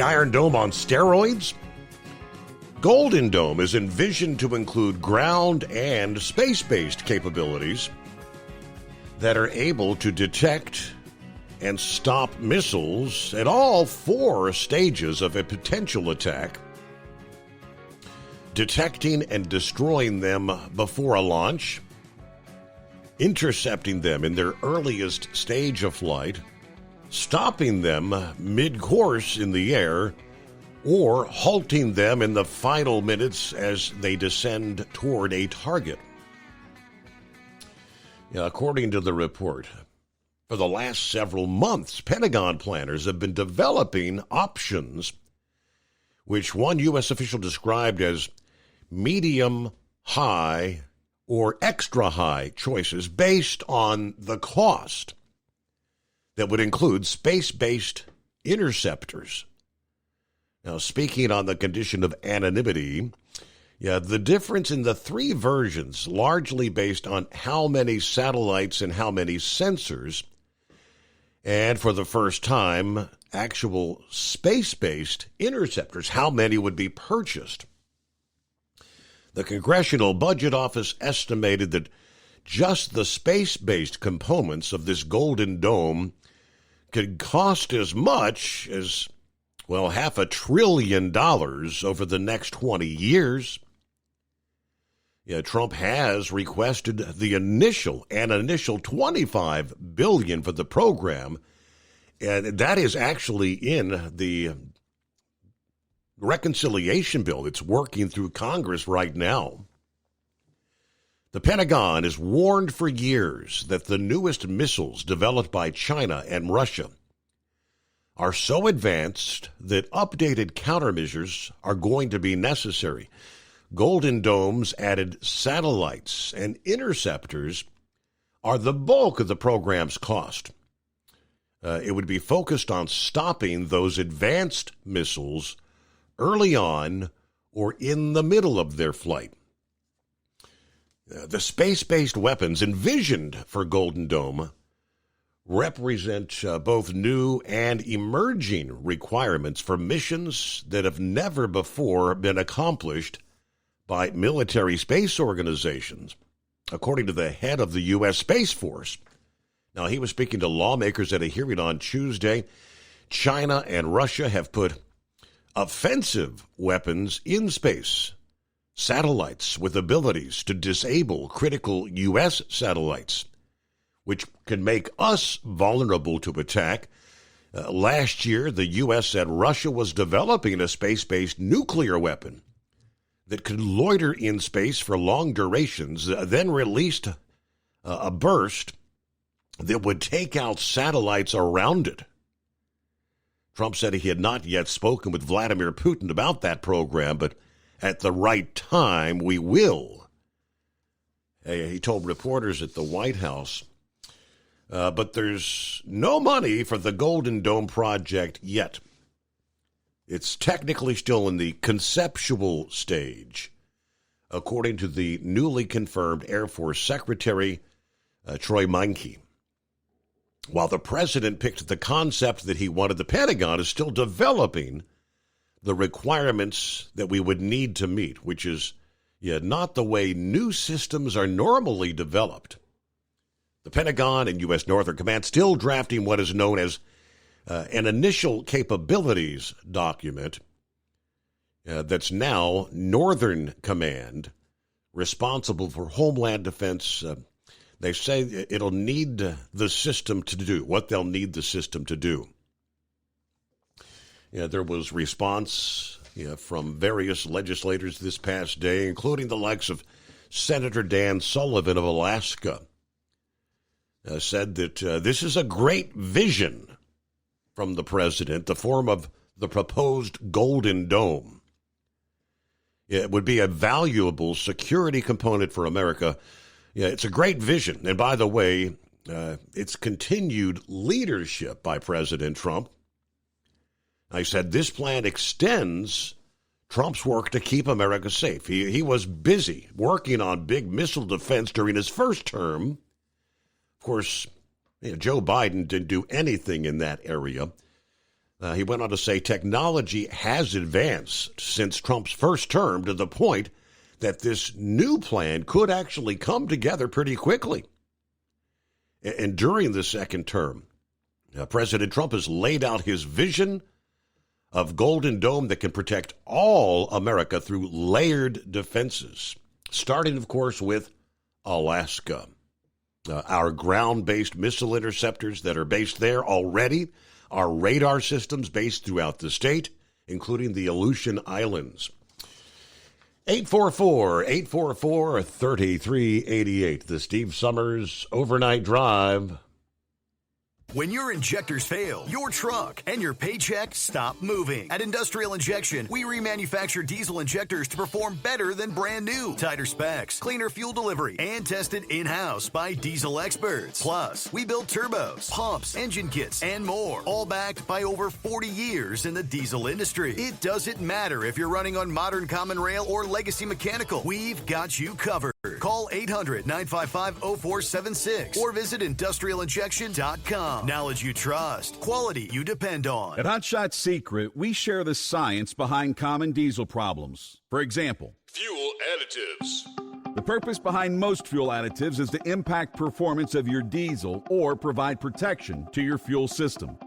Iron Dome on steroids? Golden Dome is envisioned to include ground and space-based capabilities that are able to detect and stop missiles at all 4 stages of a potential attack, detecting and destroying them before a launch, intercepting them in their earliest stage of flight, stopping them mid-course in the air, or halting them in the final minutes as they descend toward a target. According to the report, for the last several months, Pentagon planners have been developing options which one U.S. official described as medium, high, or extra high choices based on the cost that would include space-based interceptors. Now, speaking on the condition of anonymity, the difference in the 3 versions, largely based on how many satellites and how many sensors, and for the first time, actual space-based interceptors, how many would be purchased. The Congressional Budget Office estimated that just the space-based components of this Golden Dome could cost as much as, $500 billion over the next 20 years. Trump has requested the initial $25 billion for the program, and that is actually in the reconciliation bill that's working through Congress right now. The Pentagon has warned for years that the newest missiles developed by China and Russia are so advanced that updated countermeasures are going to be necessary. Golden Dome's added satellites and interceptors are the bulk of the program's cost. It would be focused on stopping those advanced missiles early on or in the middle of their flight. The space-based weapons envisioned for Golden Dome represent both new and emerging requirements for missions that have never before been accomplished by military space organizations, according to the head of the U.S. Space Force. Now, he was speaking to lawmakers at a hearing on Tuesday. China and Russia have put offensive weapons in space, satellites with abilities to disable critical U.S. satellites, which can make us vulnerable to attack. Last year, the U.S. said Russia was developing a space-based nuclear weapon that could loiter in space for long durations, then released a burst that would take out satellites around it. Trump said he had not yet spoken with Vladimir Putin about that program, but at the right time, we will. He told reporters at the White House But there's no money for the Golden Dome project yet. It's technically still in the conceptual stage, according to the newly confirmed Air Force Secretary, Troy Meinke. While the president picked the concept that he wanted, the Pentagon is still developing the requirements that we would need to meet, which is not the way new systems are normally developed. The Pentagon and U.S. Northern Command still drafting what is known as an initial capabilities document that's now Northern Command, responsible for Homeland Defense. They say it'll need the system to do what they'll need the system to do. There was response from various legislators this past day, including the likes of Senator Dan Sullivan of Alaska, said that this is a great vision from the president, the form of the proposed Golden Dome. It would be a valuable security component for America. It's a great vision. And by the way, it's continued leadership by President Trump. I said this plan extends Trump's work to keep America safe. He was busy working on big missile defense during his first term. Of course, Joe Biden didn't do anything in that area. He went on to say technology has advanced since Trump's first term to the point that this new plan could actually come together pretty quickly. And during the second term, President Trump has laid out his vision of Golden Dome that can protect all America through layered defenses, starting, of course, with Alaska. Our ground-based missile interceptors that are based there already, our radar systems based throughout the state, including the Aleutian Islands. 844-844-3388, the Steve Summers Overnight Drive. When your injectors fail, your truck and your paycheck stop moving. At Industrial Injection, we remanufacture diesel injectors to perform better than brand new. Tighter specs, cleaner fuel delivery, and tested in-house by diesel experts. Plus, we build turbos, pumps, engine kits, and more, all backed by over 40 years in the diesel industry. It doesn't matter if you're running on modern common rail or legacy mechanical. We've got you covered. Call 800-955-0476 or visit industrialinjection.com. Knowledge you trust, quality you depend on. At Hot Shot Secret, we share the science behind common diesel problems. For example, fuel additives. The purpose behind most fuel additives is to impact performance of your diesel or provide protection to your fuel system.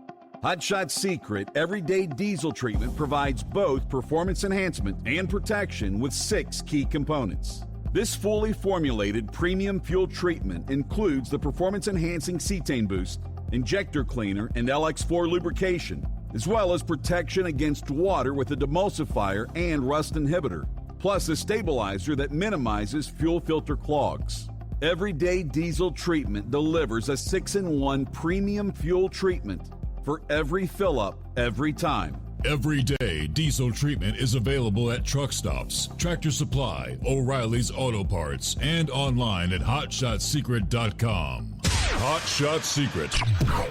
Hot Shot Secret Everyday Diesel Treatment provides both performance enhancement and protection with 6 key components. This fully formulated premium fuel treatment includes the performance-enhancing cetane boost, injector cleaner, and LX4 lubrication, as well as protection against water with a demulsifier and rust inhibitor, plus a stabilizer that minimizes fuel filter clogs. Everyday Diesel Treatment delivers a 6-in-1 premium fuel treatment for every fill-up, every time. Everyday Diesel Treatment is available at truck stops, Tractor Supply, O'Reilly's Auto Parts, and online at HotShotSecret.com. Hot Shot Secret,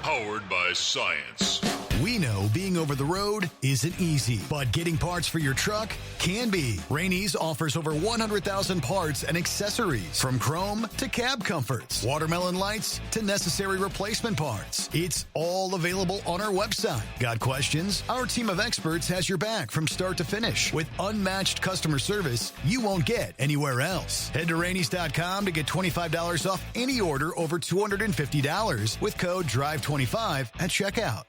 powered by science. We know being over the road isn't easy, but getting parts for your truck can be. Rainey's offers over 100,000 parts and accessories, from chrome to cab comforts, watermelon lights to necessary replacement parts. It's all available on our website. Got questions? Our team of experts has your back from start to finish with unmatched customer service you won't get anywhere else. Head to Rainey's.com to get $25 off any order over $250 with code DRIVE25 at checkout.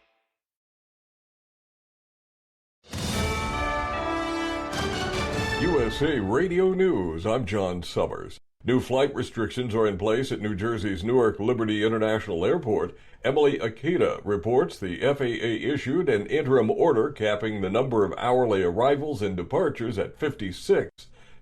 USA Radio News, I'm John Summers. New flight restrictions are in place at New Jersey's Newark Liberty International Airport. Emily Akita reports the FAA issued an interim order capping the number of hourly arrivals and departures at 56,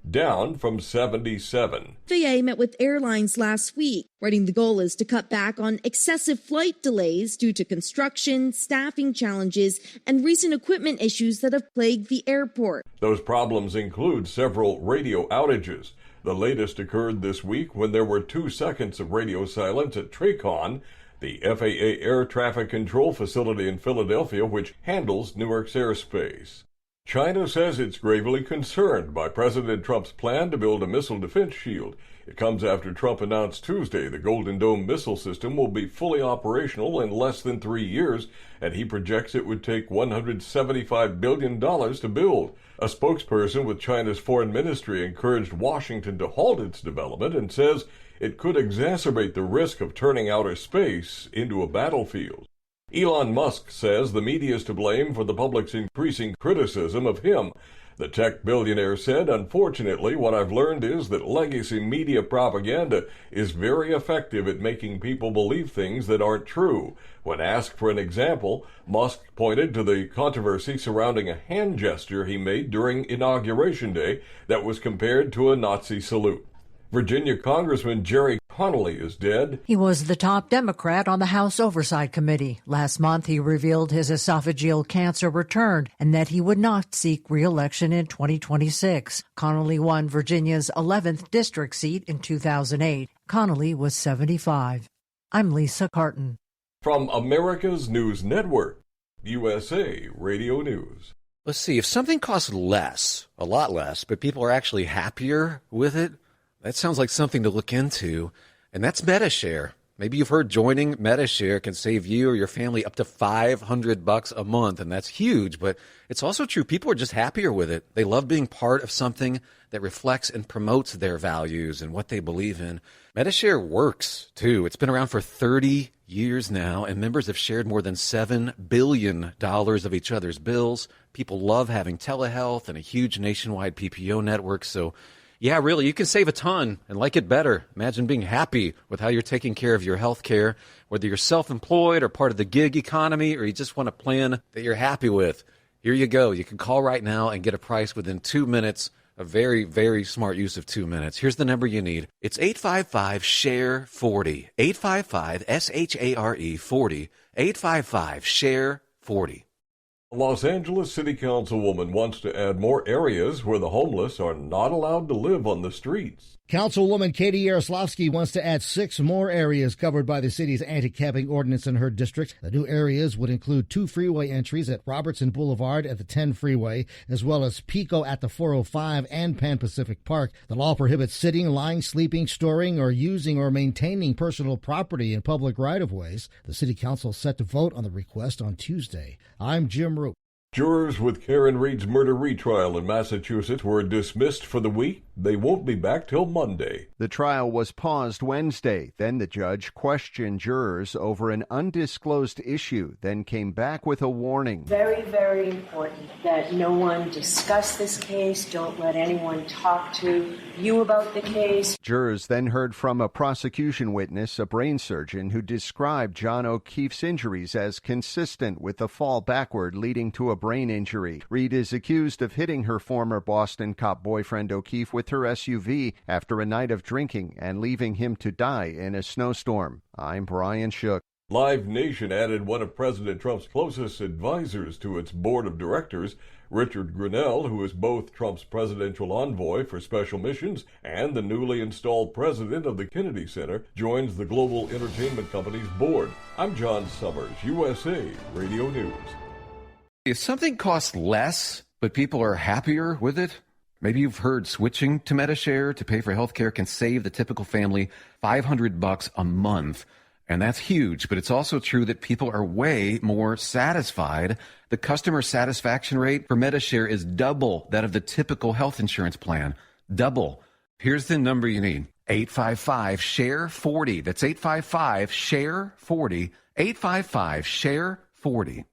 down from 77. FAA met with airlines last week, writing the goal is to cut back on excessive flight delays due to construction, staffing challenges, and recent equipment issues that have plagued the airport. Those problems include several radio outages. The latest occurred this week when there were 2 seconds of radio silence at TRACON, the FAA Air Traffic Control Facility in Philadelphia, which handles Newark's airspace. China says it's gravely concerned by President Trump's plan to build a missile defense shield. It comes after Trump announced Tuesday the Golden Dome missile system will be fully operational in less than 3 years, and he projects it would take $175 billion to build. A spokesperson with China's foreign ministry encouraged Washington to halt its development and says it could exacerbate the risk of turning outer space into a battlefield. Elon Musk says the media is to blame for the public's increasing criticism of him. The tech billionaire said, "Unfortunately, what I've learned is that legacy media propaganda is very effective at making people believe things that aren't true." When asked for an example, Musk pointed to the controversy surrounding a hand gesture he made during Inauguration Day that was compared to a Nazi salute. Virginia Congressman Jerry Connolly is dead. He was the top Democrat on the House Oversight Committee. Last month, he revealed his esophageal cancer returned and that he would not seek re-election in 2026. Connolly won Virginia's 11th district seat in 2008. Connolly was 75. I'm Lisa Carton. From America's News Network, USA Radio News. Let's see, if something costs less, a lot less, but people are actually happier with it, that sounds like something to look into, and that's MediShare. Maybe you've heard joining MediShare can save you or your family up to $500 a month, and that's huge, but it's also true. People are just happier with it. They love being part of something that reflects and promotes their values and what they believe in. MediShare works, too. It's been around for 30 years now, and members have shared more than $7 billion of each other's bills. People love having telehealth and a huge nationwide PPO network, so yeah, really, you can save a ton and like it better. Imagine being happy with how you're taking care of your health care, whether you're self-employed or part of the gig economy, or you just want a plan that you're happy with. Here you go. You can call right now and get a price within 2 minutes. A very, very smart use of 2 minutes. Here's the number you need. It's 855-SHARE-40. 855-SHARE-40. 855-SHARE-40. A Los Angeles City Councilwoman wants to add more areas where the homeless are not allowed to live on the streets. Councilwoman Katie Yaroslavsky wants to add 6 more areas covered by the city's anti-camping ordinance in her district. The new areas would include 2 freeway entries at Robertson Boulevard at the 10 freeway, as well as Pico at the 405 and Pan Pacific Park. The law prohibits sitting, lying, sleeping, storing, or using or maintaining personal property in public right-of-ways. The city council is set to vote on the request on Tuesday. I'm Jim Root. Jurors with Karen Reed's murder retrial in Massachusetts were dismissed for the week. They won't be back till Monday. The trial was paused Wednesday. Then the judge questioned jurors over an undisclosed issue, then came back with a warning. Very, very important that no one discuss this case. Don't let anyone talk to you about the case. Jurors then heard from a prosecution witness, a brain surgeon, who described John O'Keefe's injuries as consistent with the fall backward leading to a brain injury. Reed is accused of hitting her former Boston cop boyfriend O'Keefe with her SUV after a night of drinking and leaving him to die in a snowstorm. I'm Brian Shook. Live Nation added one of President Trump's closest advisors to its board of directors. Richard Grenell, who is both Trump's presidential envoy for special missions and the newly installed president of the Kennedy Center, joins the global entertainment company's board. I'm John Summers, USA Radio News. If something costs less, but people are happier with it, maybe you've heard switching to MediShare to pay for healthcare can save the typical family $500 a month. And that's huge, but it's also true that people are way more satisfied. The customer satisfaction rate for MediShare is double that of the typical health insurance plan. Double. Here's the number you need. 855-SHARE-40. That's 855-SHARE-40. 855-SHARE-40.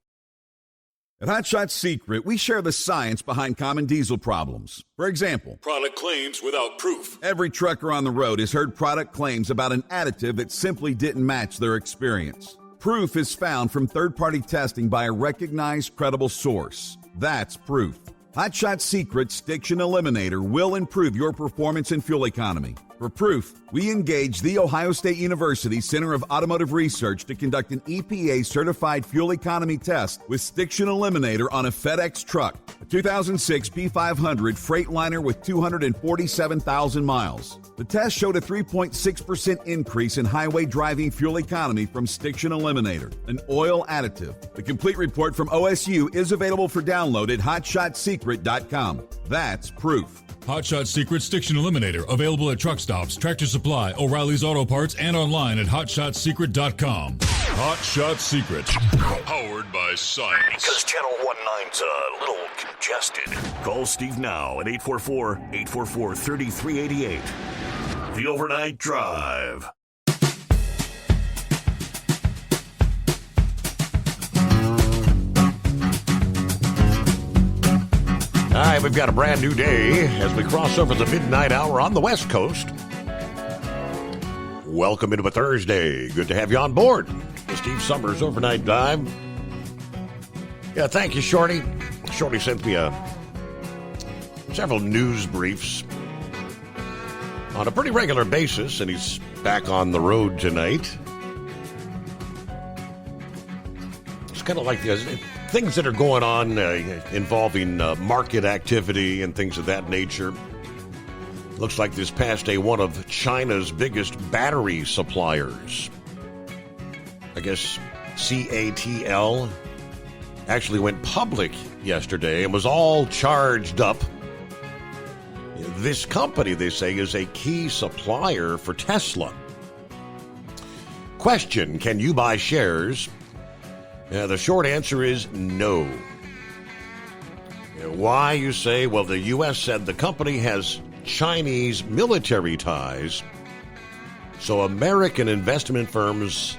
At Hot Shot Secret, we share the science behind common diesel problems. For example, product claims without proof. Every trucker on the road has heard product claims about an additive that simply didn't match their experience. Proof is found from third-party testing by a recognized, credible source. That's proof. Hot Shot Secret Stiction Eliminator will improve your performance and fuel economy. For proof, we engaged The Ohio State University Center of Automotive Research to conduct an EPA-certified fuel economy test with Stiction Eliminator on a FedEx truck, a 2006 P500 Freightliner with 247,000 miles. The test showed a 3.6% increase in highway driving fuel economy from Stiction Eliminator, an oil additive. The complete report from OSU is available for download at HotShotSecret.com. That's proof. Hot Shot Secret Stiction Eliminator, available at truck stops, Tractor Supply, O'Reilly's Auto Parts, and online at HotShotSecret.com. Hot Shot Secret, powered by science. Because Channel 19's a little congested. Call Steve now at 844-844-3388. The Overnight Drive. All right, we've got a brand new day as we cross over the midnight hour on the West Coast. Welcome into a Thursday. Good to have you on board. The Steve Summers Overnight Drive. Yeah, thank you, Shorty. Shorty sent me several news briefs on a pretty regular basis, and he's back on the road tonight. It's kind of like things that are going on involving market activity and things of that nature. Looks like this past day, one of China's biggest battery suppliers, I guess CATL, actually went public yesterday and was all charged up. This company, they say, is a key supplier for Tesla. Question, can you buy shares? The short answer is no. Why, you say? Well, the U.S. said the company has Chinese military ties, so American investment firms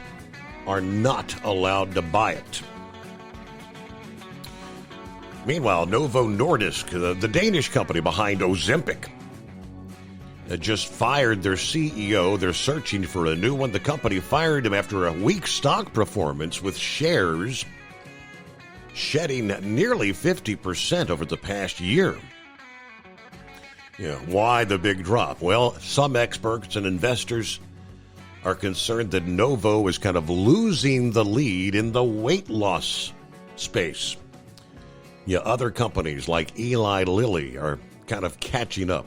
are not allowed to buy it. Meanwhile, Novo Nordisk, the Danish company behind Ozempic, just fired their CEO. They're searching for a new one. The company fired him after a weak stock performance, with shares shedding nearly 50% over the past year. Why the big drop? Well, some experts and investors are concerned that Novo is kind of losing the lead in the weight loss space. Other companies like Eli Lilly are kind of catching up.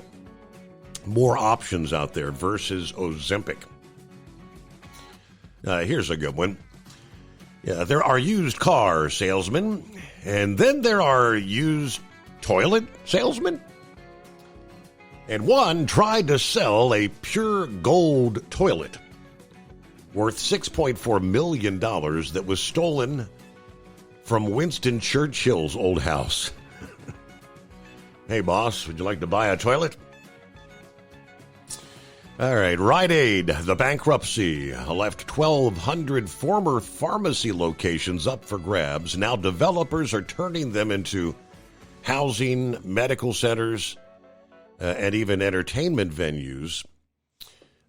More options out there versus Ozempic. Here's a good one. There are used car salesmen, and then there are used toilet salesmen. And one tried to sell a pure gold toilet worth $6.4 million that was stolen from Winston Churchill's old house. Hey, boss, would you like to buy a toilet? All right, Rite Aid, the bankruptcy, left 1,200 former pharmacy locations up for grabs. Now developers are turning them into housing, medical centers, and even entertainment venues.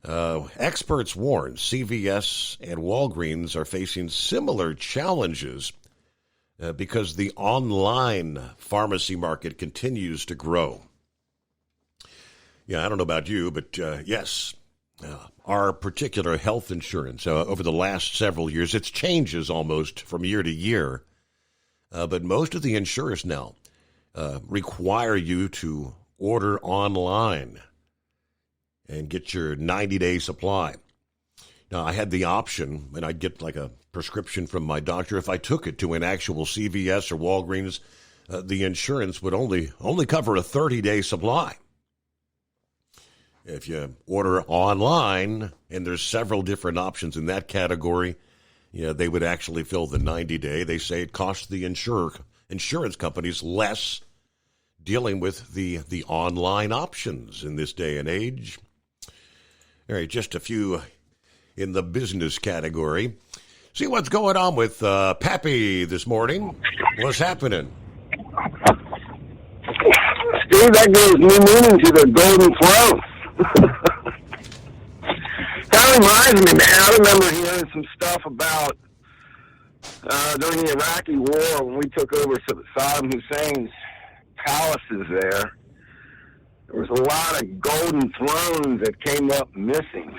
Experts warn CVS and Walgreens are facing similar challenges because the online pharmacy market continues to grow. I don't know about you, but yes, our particular health insurance over the last several years, it changes almost from year to year. But most of the insurers now require you to order online and get your 90-day supply. Now, I had the option, and I'd get like a prescription from my doctor. If I took it to an actual CVS or Walgreens, the insurance would only cover a 30-day supply. If you order online, and there's several different options in that category, they would actually fill the 90-day. They say it costs the insurance companies less dealing with the online options in this day and age. All right, just a few in the business category. See what's going on with Pappy this morning. What's happening? Steve, that gives new meaning to the golden throne. That reminds me, man, I remember hearing some stuff about during the Iraqi war when we took over Saddam Hussein's palaces there. there was a lot of golden thrones that came up missing.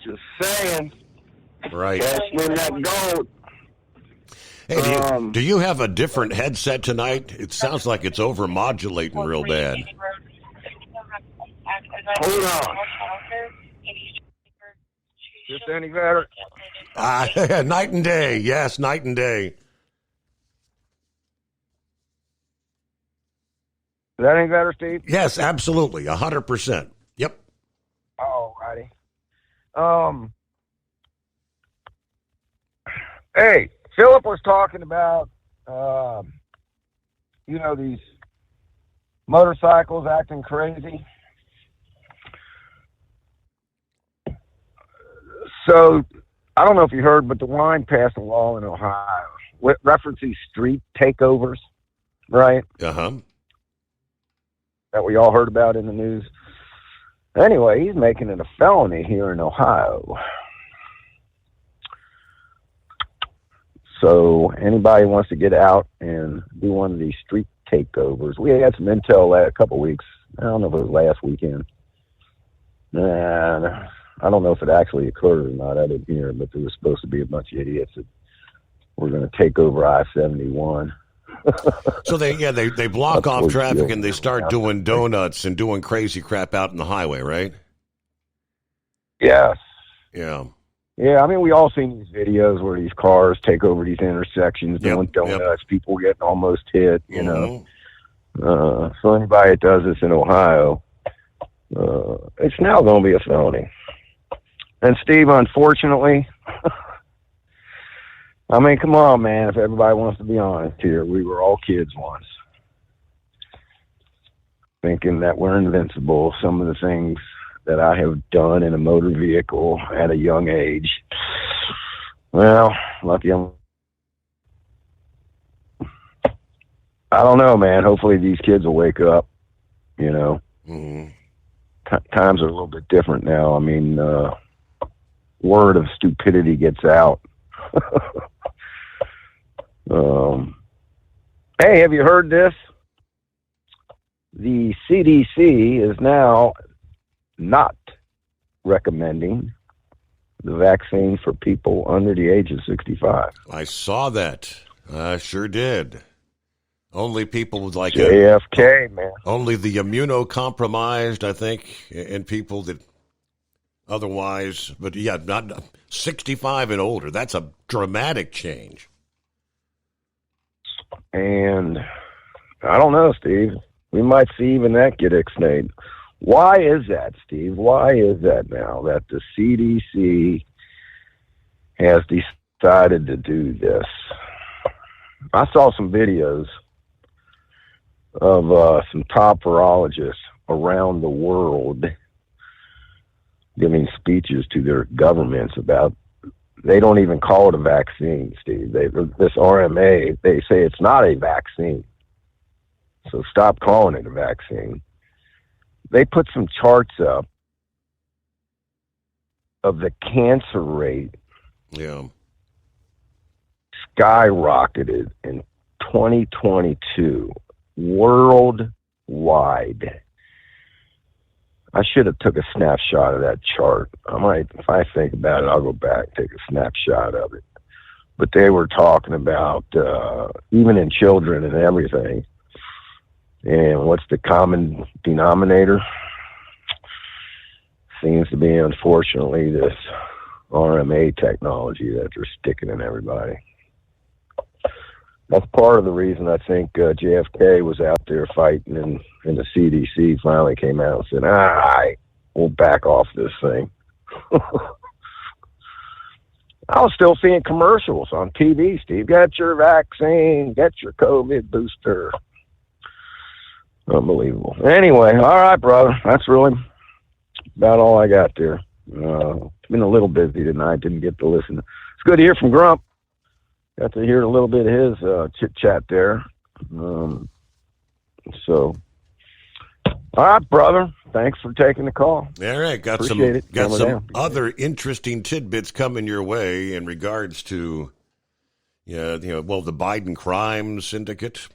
Just saying. Right. Cashing in that gold. Hey, do you have a different headset tonight? It sounds like it's over-modulating real bad. Hold on. Is this any better? Night and day. Yes, night and day. Is that any better, Steve? Yes, absolutely. 100%. Yep. All righty. Hey, Philip was talking about, these motorcycles acting crazy. So, I don't know if you heard, but DeWine passed a law in Ohio referencing street takeovers, right? Uh-huh. That we all heard about in the news. Anyway, he's making it a felony here in Ohio. So anybody wants to get out and do one of these street takeovers. We had some intel a couple weeks. I don't know if it was last weekend. And I don't know if it actually occurred or not. I didn't hear, but there was supposed to be a bunch of idiots that were going to take over I-71. So they block off traffic and they start doing donuts and doing crazy crap out in the highway, right? Yes. Yeah. Yeah, I mean, we all seen these videos where these cars take over these intersections doing donuts, people getting almost hit, you know. So anybody that does this in Ohio, it's now going to be a felony. And Steve, unfortunately, I mean, come on, man, if everybody wants to be honest here, we were all kids once. Thinking that we're invincible. Some of the things that I have done in a motor vehicle at a young age. Well, lucky I don't know, man. Hopefully these kids will wake up, you know. Times are a little bit different now. I mean, word of stupidity gets out. Hey, have you heard this? The CDC is now not recommending the vaccine for people under the age of 65. I saw that. I sure did. Only people with like JFK, man. Only the immunocompromised, I think, and people that otherwise, but yeah, not 65 and older. That's a dramatic change. And I don't know, Steve. We might see even that get ixnayed. Why is that, Steve? Why is that now that the CDC has decided to do this? I saw some videos of some top virologists around the world giving speeches to their governments about, they don't even call it a vaccine, Steve. This RMA, they say it's not a vaccine. So stop calling it a vaccine. They put some charts up of the cancer rate. Yeah. Skyrocketed in 2022 worldwide. I should have took a snapshot of that chart. I might, if I think about it, I'll go back and take a snapshot of it. But they were talking about even in children and everything. And what's the common denominator? Seems to be, unfortunately, this RMA technology that they're sticking in everybody. That's part of the reason I think JFK was out there fighting, and the CDC finally came out and said, all right, we'll back off this thing. I was still seeing commercials on TV, Steve. Get your vaccine, get your COVID booster. Unbelievable. Anyway, all right, brother. That's really about all I got there. Been a little busy tonight. Didn't get to listen. It's good to hear from Grump. Got to hear a little bit of his chit-chat there. So, all right, brother. Thanks for taking the call. All right. Got Appreciate some other interesting tidbits coming your way in regards to, the Biden crime syndicate.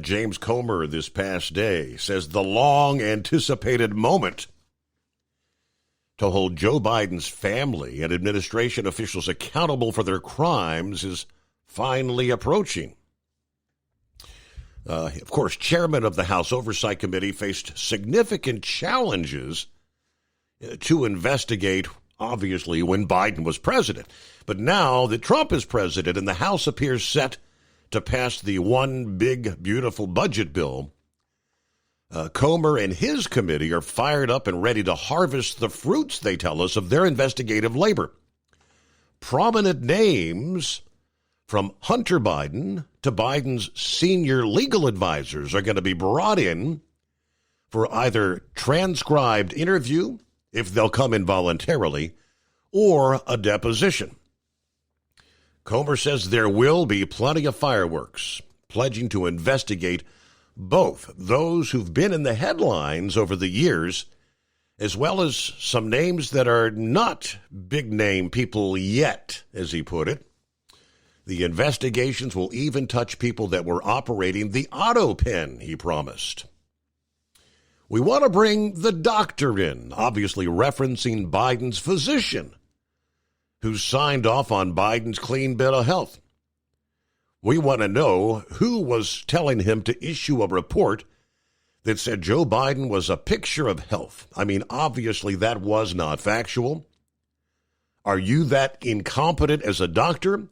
James Comer this past day says the long-anticipated moment to hold Joe Biden's family and administration officials accountable for their crimes is finally approaching. Of course, chairman of the House Oversight Committee faced significant challenges to investigate, obviously, when Biden was president. But now that Trump is president and the House appears set to pass the one big, beautiful budget bill, Comer and his committee are fired up and ready to harvest the fruits, they tell us, of their investigative labor. Prominent names from Hunter Biden to Biden's senior legal advisors are going to be brought in for either transcribed interview, if they'll come in voluntarily, or a deposition. Comer says there will be plenty of fireworks, pledging to investigate both those who've been in the headlines over the years, as well as some names that are not big-name people yet, as he put it. The investigations will even touch people that were operating the auto pen, he promised. We want to bring the doctor in, obviously referencing Biden's physician, who signed off on Biden's clean bill of health. We want to know who was telling him to issue a report that said Joe Biden was a picture of health. I mean, obviously that was not factual. Are you that incompetent as a doctor?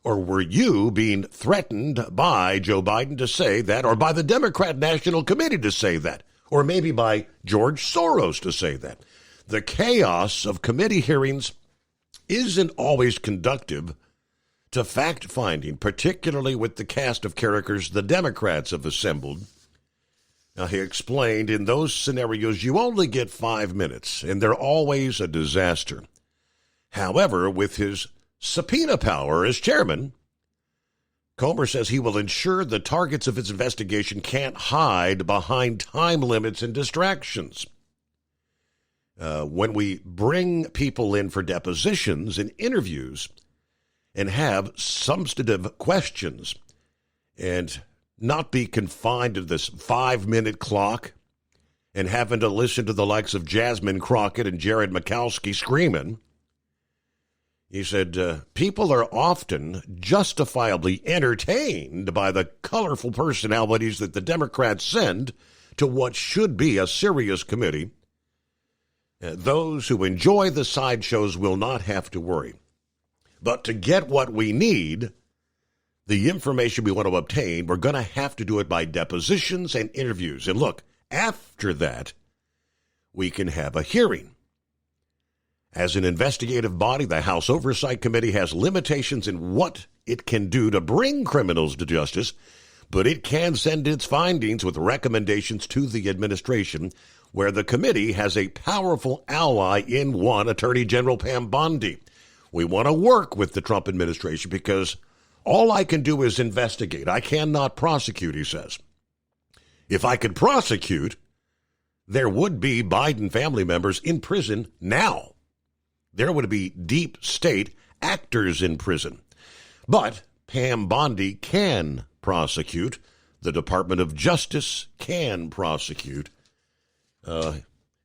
Or were you being threatened by Joe Biden to say that, or by the Democrat National Committee to say that, or maybe by George Soros to say that? The chaos of committee hearings isn't always conducive to fact-finding, particularly with the cast of characters the Democrats have assembled. Now, he explained, in those scenarios, you only get 5 minutes, and they're always a disaster. However, with his subpoena power as chairman, Comer says he will ensure the targets of his investigation can't hide behind time limits and distractions. When we bring people in for depositions and interviews and have substantive questions and not be confined to this 5-minute clock and having to listen to the likes of Jasmine Crockett and Jared Mikowski screaming, he said, people are often justifiably entertained by the colorful personalities that the Democrats send to what should be a serious committee. Those who enjoy the sideshows will not have to worry. But to get what we need, the information we want to obtain, we're going to have to do it by depositions and interviews. And look, after that, we can have a hearing. As an investigative body, the House Oversight Committee has limitations in what it can do to bring criminals to justice, but it can send its findings with recommendations to the administration, where the committee has a powerful ally in one, Attorney General Pam Bondi. We want to work with the Trump administration because all I can do is investigate. I cannot prosecute, he says. If I could prosecute, there would be Biden family members in prison now. There would be deep state actors in prison. But Pam Bondi can prosecute. The Department of Justice can prosecute.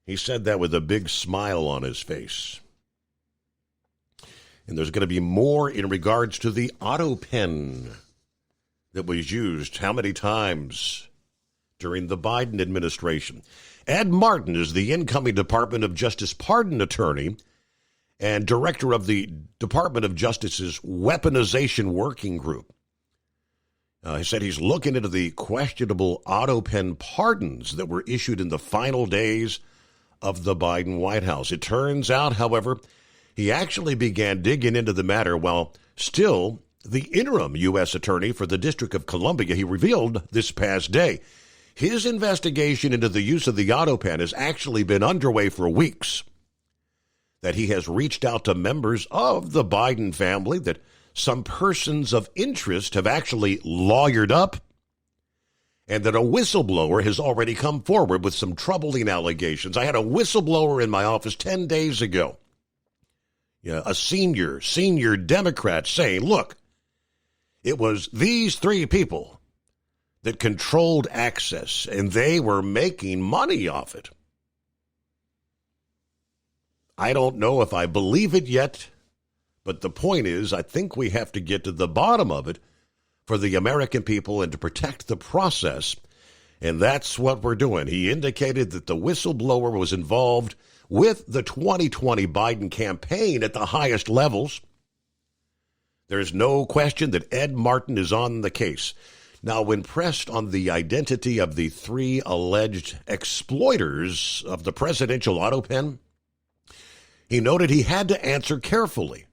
He said that with a big smile on his face. And there's going to be more in regards to the auto pen that was used how many times during the Biden administration. Ed Martin is the incoming Department of Justice pardon attorney and director of the Department of Justice's Weaponization Working Group. He said he's looking into the questionable auto pen pardons that were issued in the final days of the Biden White House. It turns out, however, he actually began digging into the matter while still the interim U.S. attorney for the District of Columbia. He revealed this past day his investigation into the use of the auto pen has actually been underway for weeks, that he has reached out to members of the Biden family, that some persons of interest have actually lawyered up, and that a whistleblower has already come forward with some troubling allegations. I had a whistleblower in my office 10 days ago, a senior Democrat saying, look, it was these three people, that controlled access, and they were making money off it. I don't know if I believe it yet, but the point is, I think we have to get to the bottom of it for the American people and to protect the process, and that's what we're doing. He indicated that the whistleblower was involved with the 2020 Biden campaign at the highest levels. There's no question that Ed Martin is on the case. Now, when pressed on the identity of the 3 alleged exploiters of the presidential auto pen, he noted he had to answer carefully.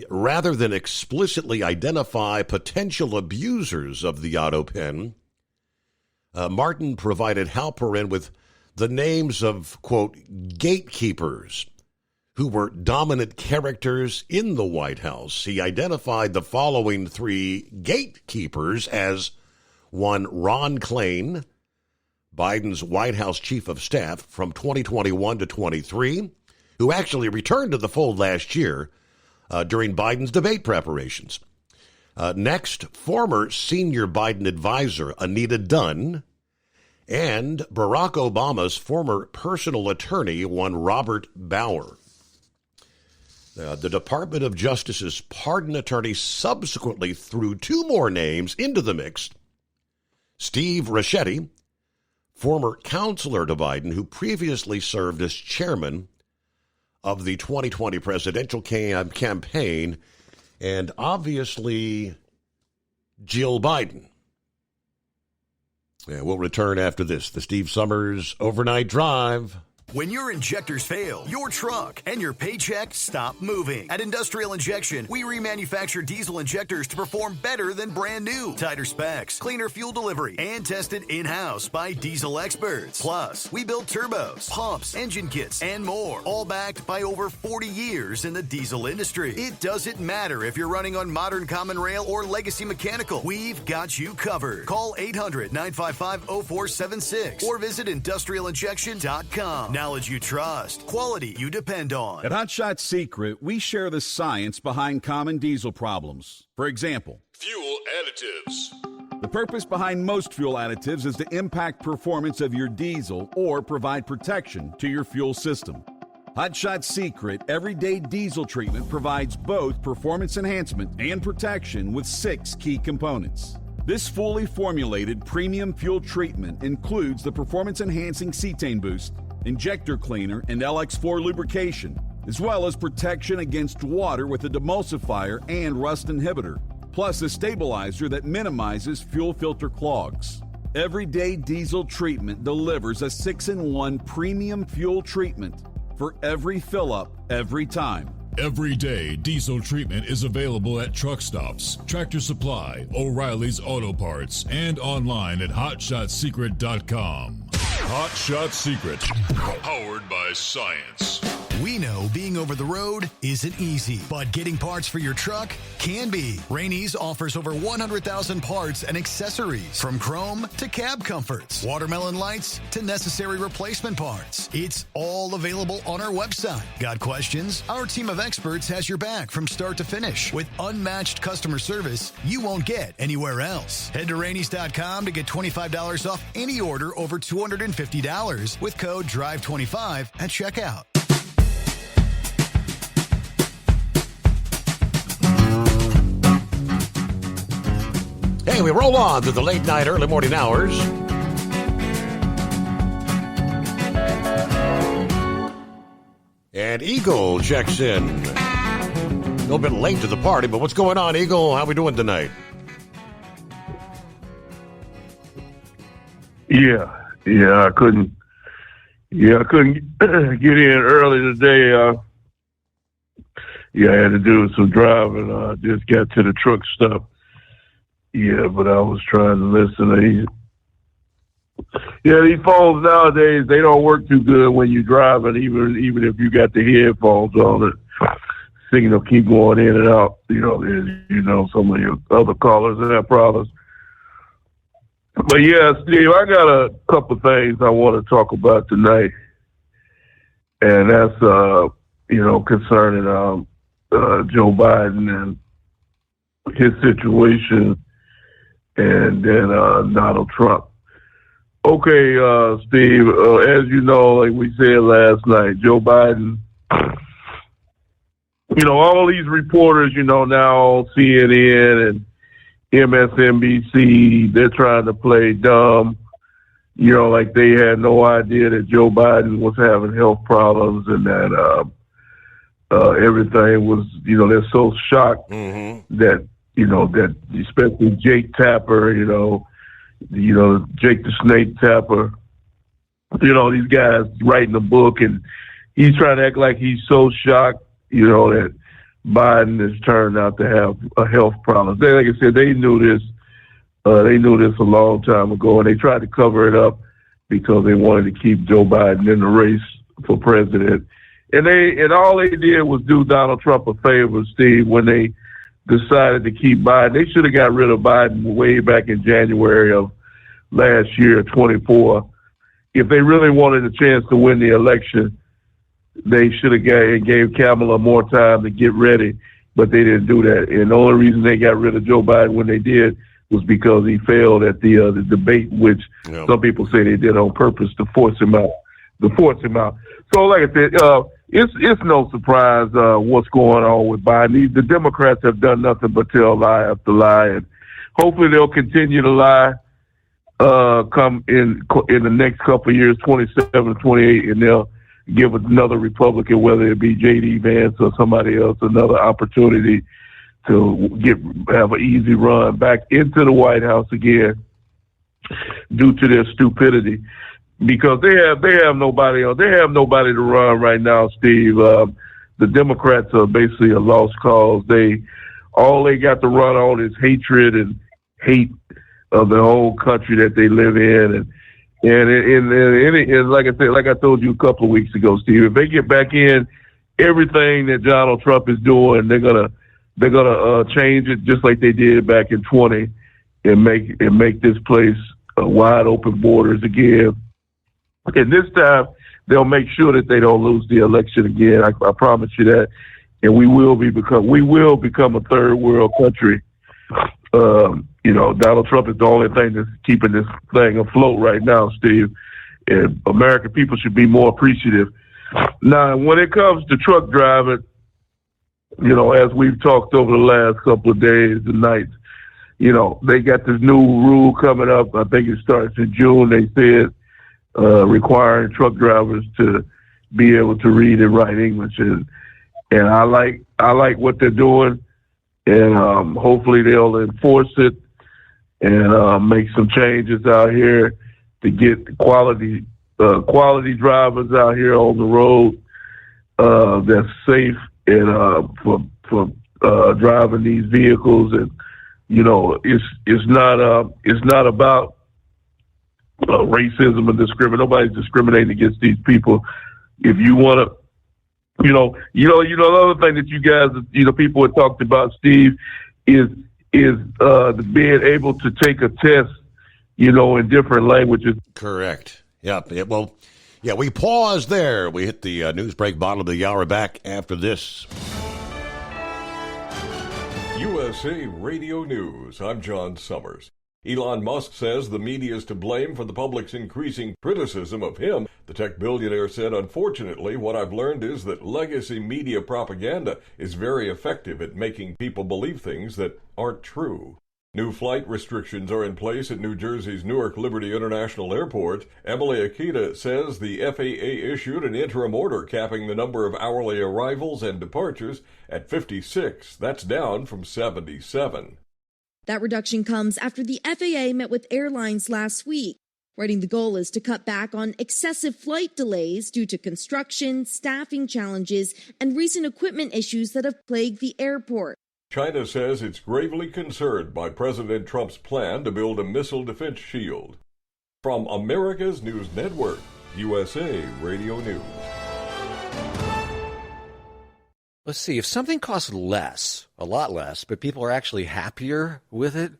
Rather than explicitly identify potential abusers of the auto pen, Martin provided Halperin with the names of, quote, gatekeepers who were dominant characters in the White House. He identified the following 3 gatekeepers as: 1, Ron Klain, Biden's White House chief of staff from 2021 to 23, who actually returned to the fold last year during Biden's debate preparations. Next, former senior Biden advisor Anita Dunn, and Barack Obama's former personal attorney, one Robert Bauer. The Department of Justice's pardon attorney subsequently threw 2 more names into the mix. Steve Ricchetti, former counselor to Biden, who previously served as chairman of the 2020 presidential campaign, and obviously Jill Biden. Yeah, we'll return after this. The Steve Summers Overnight Drive. When your injectors fail, your truck and your paycheck stop moving. At Industrial Injection, we remanufacture diesel injectors to perform better than brand new. Tighter specs, cleaner fuel delivery, and tested in-house by diesel experts. Plus, we build turbos, pumps, engine kits, and more, all backed by over 40 years in the diesel industry. It doesn't matter if you're running on modern common rail or legacy mechanical. We've got you covered. Call 800-955-0476 or visit industrialinjection.com. Knowledge you trust, quality you depend on. At Hot Shot Secret, we share the science behind common diesel problems. For example, fuel additives. The purpose behind most fuel additives is to impact performance of your diesel or provide protection to your fuel system. Hot Shot Secret Everyday Diesel Treatment provides both performance enhancement and protection with 6 key components. This fully formulated premium fuel treatment includes the performance-enhancing cetane boost, injector cleaner, and LX4 lubrication, as well as protection against water with a demulsifier and rust inhibitor, plus a stabilizer that minimizes fuel filter clogs. Everyday Diesel Treatment delivers a 6-in-1 premium fuel treatment for every fill-up, every time. Everyday Diesel Treatment is available at truck stops, Tractor Supply, O'Reilly's Auto Parts, and online at HotShotSecret.com. Hot Shot Secret, powered by science. We know being over the road isn't easy, but getting parts for your truck can be. Rainey's offers over 100,000 parts and accessories, from chrome to cab comforts, watermelon lights to necessary replacement parts. It's all available on our website. Got questions? Our team of experts has your back from start to finish with unmatched customer service you won't get anywhere else. Head to Rainey's.com to get $25 off any order over $250 with code DRIVE25 at checkout. Hey, we roll on to the late night, early morning hours. And Eagle checks in. A little bit late to the party, but what's going on, Eagle? How we doing tonight? I couldn't get in early today. I had to do some driving. I just got to the truck stop. Yeah, but I was trying to listen. These phones nowadays, they don't work too good when you're driving, even if you got the headphones on. The signal keep going in and out. Some of your other callers have problems. But yeah, Steve, I got a couple things I want to talk about tonight. And that's, concerning Joe Biden and his situation and then Donald Trump. Okay, Steve, as you know, like we said last night, Joe Biden, all these reporters, now on CNN and MSNBC, they're trying to play dumb, like they had no idea that Joe Biden was having health problems and that everything was, they're so shocked that, that especially Jake Tapper, Jake the Snake Tapper, these guys writing a book, and he's trying to act like he's so shocked, that Biden has turned out to have a health problem. Like I said, they knew this. They knew this a long time ago, and they tried to cover it up because they wanted to keep Joe Biden in the race for president. And all they did was do Donald Trump a favor, Steve, when they decided to keep Biden. They should have got rid of Biden way back in January of last year, 24. If they really wanted a chance to win the election, they should have gave Kamala more time to get ready, but they didn't do that. And the only reason they got rid of Joe Biden when they did was because he failed at the debate, which some people say they did on purpose to force him out. So, like I said, it's no surprise what's going on with Biden. The Democrats have done nothing but tell lie after lie, and hopefully they'll continue to lie come in the next couple of years, 27, 28, and they'll give another Republican, whether it be J.D. Vance or somebody else, another opportunity to have an easy run back into the White House again due to their stupidity. Because they have nobody else. They have nobody to run right now, Steve. The Democrats are basically a lost cause. All they got to run on is hatred and hate of the whole country that they live in. And like I said, like I told you a couple of weeks ago, Steve, if they get back in everything that Donald Trump is doing, they're gonna change it just like they did back in 20 and make this place wide open borders again. And this time, they'll make sure that they don't lose the election again. I promise you that. And we will become a third world country. Donald Trump is the only thing that's keeping this thing afloat right now, Steve. And American people should be more appreciative. Now, when it comes to truck driving, as we've talked over the last couple of days and nights, they got this new rule coming up. I think it starts in June. They said, requiring truck drivers to be able to read and write English, and I like what they're doing, and hopefully they'll enforce it and make some changes out here to get quality drivers out here on the road that's safe and for driving these vehicles. And it's not about racism and discrimination. Nobody's discriminating against these people. If you want to, the other thing that you guys, people have talked about, Steve, is being able to take a test, in different languages. Correct. Yep. We pause there. We hit the news break bottom of the hour. Back after this. USA Radio News. I'm John Summers. Elon Musk says the media is to blame for the public's increasing criticism of him. The tech billionaire said, "Unfortunately, what I've learned is that legacy media propaganda is very effective at making people believe things that aren't true." New flight restrictions are in place at New Jersey's Newark Liberty International Airport. Emily Akita says the FAA issued an interim order capping the number of hourly arrivals and departures at 56. That's down from 77. That reduction comes after the FAA met with airlines last week, writing the goal is to cut back on excessive flight delays due to construction, staffing challenges, and recent equipment issues that have plagued the airport. China says it's gravely concerned by President Trump's plan to build a missile defense shield. From America's News Network, USA Radio News. Let's see, if something costs less, a lot less, but people are actually happier with it,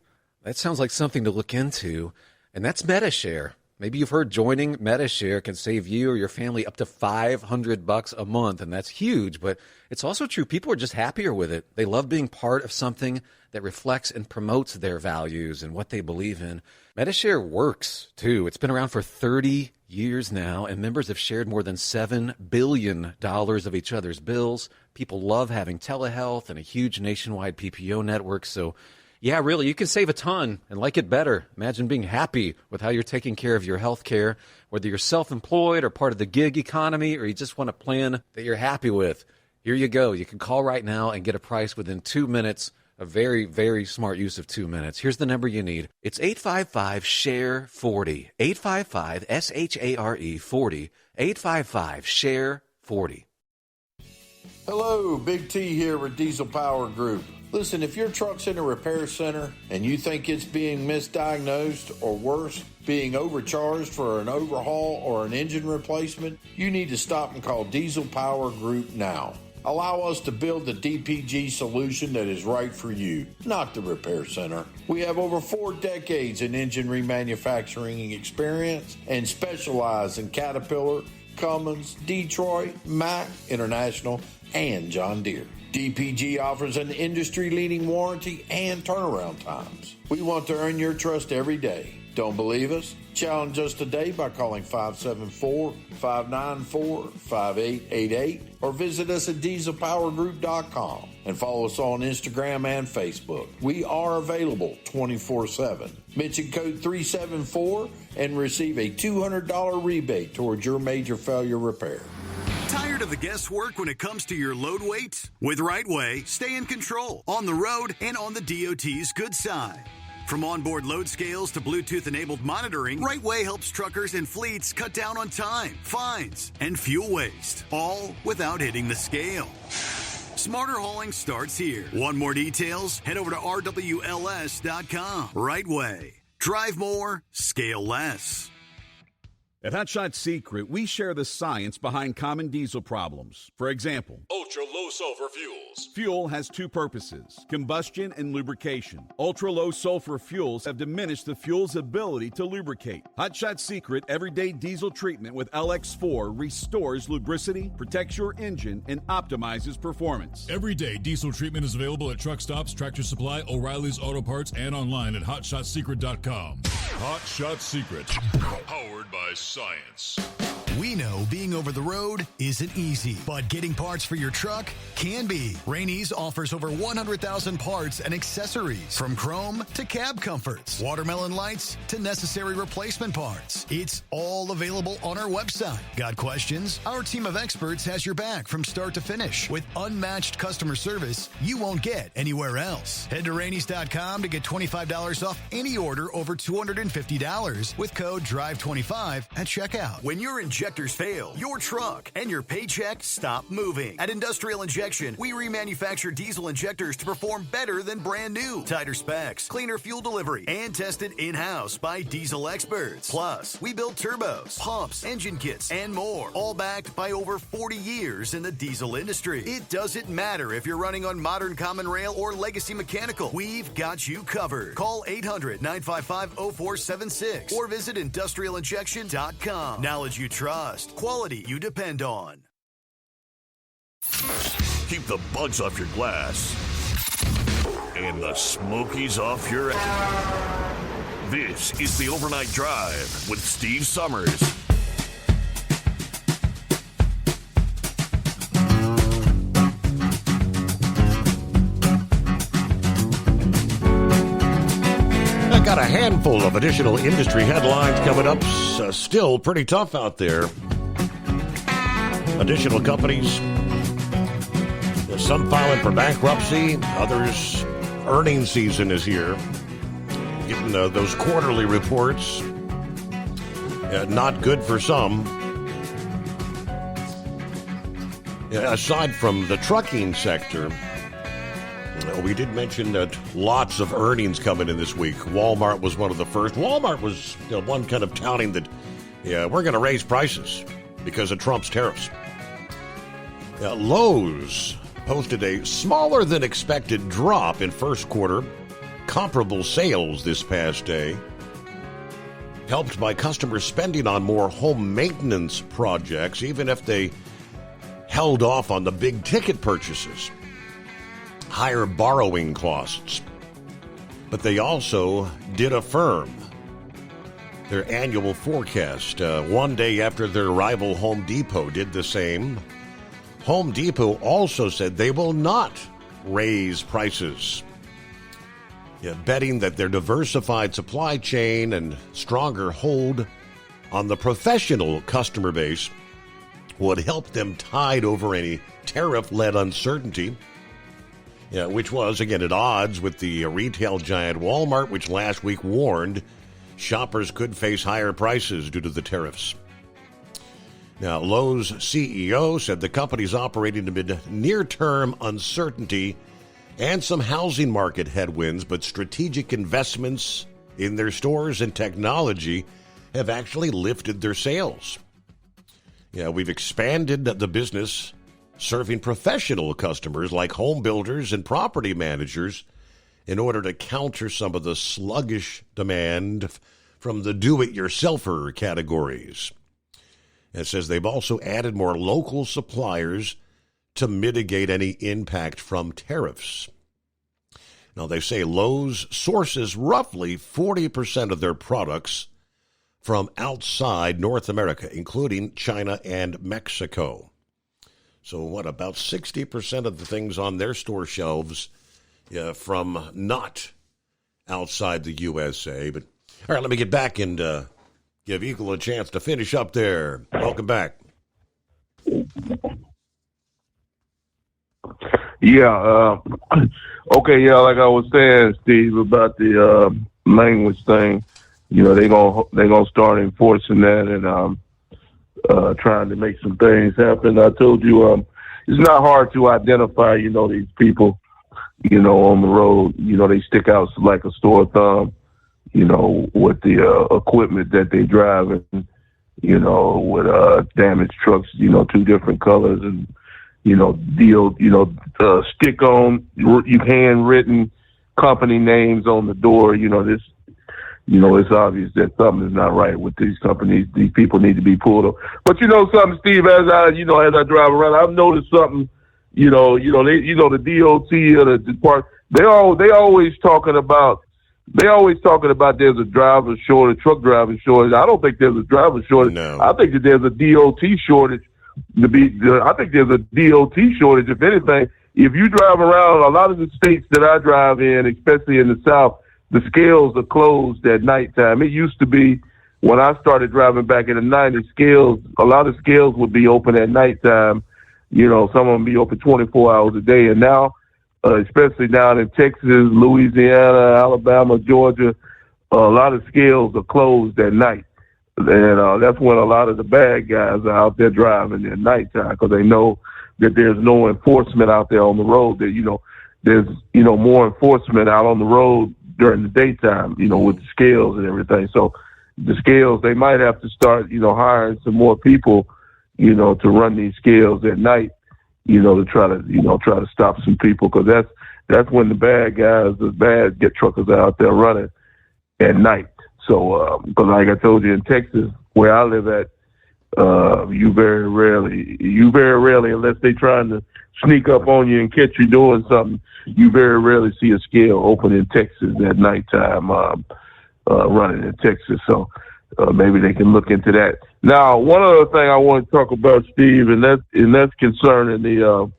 that sounds like something to look into. And that's Metashare. Maybe you've heard joining Medi-Share can save you or your family up to $500 a month, and that's huge, but it's also true. People are just happier with it. They love being part of something that reflects and promotes their values and what they believe in. Medi-Share works, too. It's been around for 30 years now, and members have shared more than $7 billion of each other's bills. People love having telehealth and a huge nationwide PPO network, so yeah, really, you can save a ton and like it better. Imagine being happy with how you're taking care of your health care, whether you're self-employed or part of the gig economy, or you just want a plan that you're happy with. Here you go. You can call right now and get a price within 2 minutes. A very, very smart use of 2 minutes. Here's the number you need. It's 855-SHARE-40. 855-SHARE-40. 855-SHARE-40. Hello, Big T here with Diesel Power Group. Listen, if your truck's in a repair center and you think it's being misdiagnosed or worse, being overcharged for an overhaul or an engine replacement, you need to stop and call Diesel Power Group now. Allow us to build the DPG solution that is right for you, not the repair center. We have over 4 decades in engine remanufacturing experience and specialize in Caterpillar, Cummins, Detroit, Mack, International, and John Deere. DPG offers an industry-leading warranty and turnaround times. We want to earn your trust every day. Don't believe us? Challenge us today by calling 574-594-5888 or visit us at dieselpowergroup.com and follow us on Instagram and Facebook. We are available 24/7. Mention code 374 and receive a $200 rebate towards your major failure repair. Tired of the guesswork when it comes to your load weight? With RightWay, stay in control on the road and on the DOT's good side. From onboard load scales to Bluetooth-enabled monitoring, RightWay helps truckers and fleets cut down on time, fines, and fuel waste, all without hitting the scale. Smarter hauling starts here. Want more details? Head over to rwls.com. RightWay. Drive more, scale less. At Hot Shot Secret, we share the science behind common diesel problems. For example, ultra-low sulfur fuels. Fuel has 2 purposes, combustion and lubrication. Ultra-low sulfur fuels have diminished the fuel's ability to lubricate. Hot Shot Secret Everyday Diesel Treatment with LX4 restores lubricity, protects your engine, and optimizes performance. Everyday Diesel Treatment is available at truck stops, Tractor Supply, O'Reilly's Auto Parts, and online at hotshotsecret.com. Hot Shot Secret, powered by science. We know being over the road isn't easy, but getting parts for your truck can be. Rainey's offers over 100,000 parts and accessories, from chrome to cab comforts, watermelon lights to necessary replacement parts. It's all available on our website. Got questions? Our team of experts has your back from start to finish with unmatched customer service you won't get anywhere else. Head to Rainey's.com to get $25 off any order over $250 with code DRIVE25 at checkout. When your injectors fail, your truck and your paycheck stop moving. At Industrial Injection, we remanufacture diesel injectors to perform better than brand new. Tighter specs, cleaner fuel delivery, and tested in-house by diesel experts. Plus, we build turbos, pumps, engine kits, and more, all backed by over 40 years in the diesel industry. It doesn't matter if you're running on modern common rail or legacy mechanical. We've got you covered. Call 800-955-0476 or visit industrialinjection.com. Knowledge you trust, quality you depend on. Keep the bugs off your glass and the smokies off your ass. This is the Overnight Drive with Steve Summers. Got a handful of additional industry headlines coming up. Still pretty tough out there. Additional companies, some filing for bankruptcy, others earnings season is here. Getting those quarterly reports, not good for some. Aside from the trucking sector, we did mention that lots of earnings coming in this week. Walmart was one of the first. Walmart was one kind of touting that, we're going to raise prices because of Trump's tariffs. Lowe's posted a smaller than expected drop in first quarter comparable sales this past day. helped by customers spending on more home maintenance projects, even if they held off on the big ticket purchases. Higher borrowing costs. But they also did affirm their annual forecast. One day after their rival Home Depot did the same, Home Depot also said they will not raise prices, betting that their diversified supply chain and stronger hold on the professional customer base would help them tide over any tariff-led uncertainty, which was, again, at odds with the retail giant Walmart, which last week warned shoppers could face higher prices due to the tariffs. Now, Lowe's CEO said the company's operating amid near-term uncertainty and some housing market headwinds, but strategic investments in their stores and technology have actually lifted their sales. We've expanded the business serving professional customers like home builders and property managers in order to counter some of the sluggish demand from the do-it-yourselfer categories. It says they've also added more local suppliers to mitigate any impact from tariffs. Now, they say Lowe's sources roughly 40% of their products from outside North America, including China and Mexico. So about 60% of the things on their store shelves from not outside the USA. But all right, let me get back and give Eagle a chance to finish up there. Welcome back. Yeah. Okay. Yeah. Like I was saying, Steve, about the language thing. They're gonna start enforcing that and trying to make some things happen. I told you, it's not hard to identify. These people. On the road. They stick out like a sore thumb. With the equipment that they drive and, with damaged trucks, 2 different colors and, stick on, you handwritten company names on the door. It's obvious that something is not right with these companies. These people need to be pulled up. But something, Steve, as I drive around, I've noticed something, the DOT or the department, they always talking about there's a driver shortage, truck driver shortage. I don't think there's a driver shortage. No. I think that there's a DOT shortage. I think there's a DOT shortage. If anything, if you drive around a lot of the states that I drive in, especially in the South, the scales are closed at nighttime. It used to be when I started driving back in the 90s, a lot of scales would be open at nighttime. Some of them be open 24 hours a day. And now, especially down in Texas, Louisiana, Alabama, Georgia, a lot of scales are closed at night. And that's when a lot of the bad guys are out there driving at nighttime because they know that there's no enforcement out there on the road. That, there's, more enforcement out on the road during the daytime, with the scales and everything. So the scales, they might have to start, hiring some more people, to run these scales at night. To try to stop some people, because that's when the bad guys, the bad get truckers are out there running at night. So, because like I told you, in Texas, where I live at, you very rarely, unless they trying to sneak up on you and catch you doing something, you very rarely see a scale open in Texas at nighttime, running in Texas. So, maybe they can look into that. Now, one other thing I want to talk about, Steve, and that's concerning the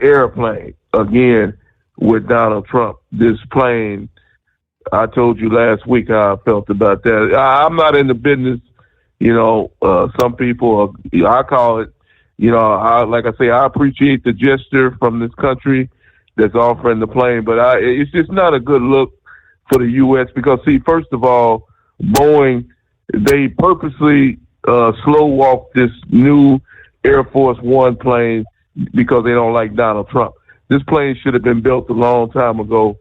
airplane again with Donald Trump. This plane, I told you last week how I felt about that. I'm not in the business, some people, I call it, like I say, I appreciate the gesture from this country that's offering the plane, but it's just not a good look for the U.S. because, see, first of all, Boeing, they purposely slow walked this new Air Force One plane because they don't like Donald Trump. This plane should have been built a long time ago.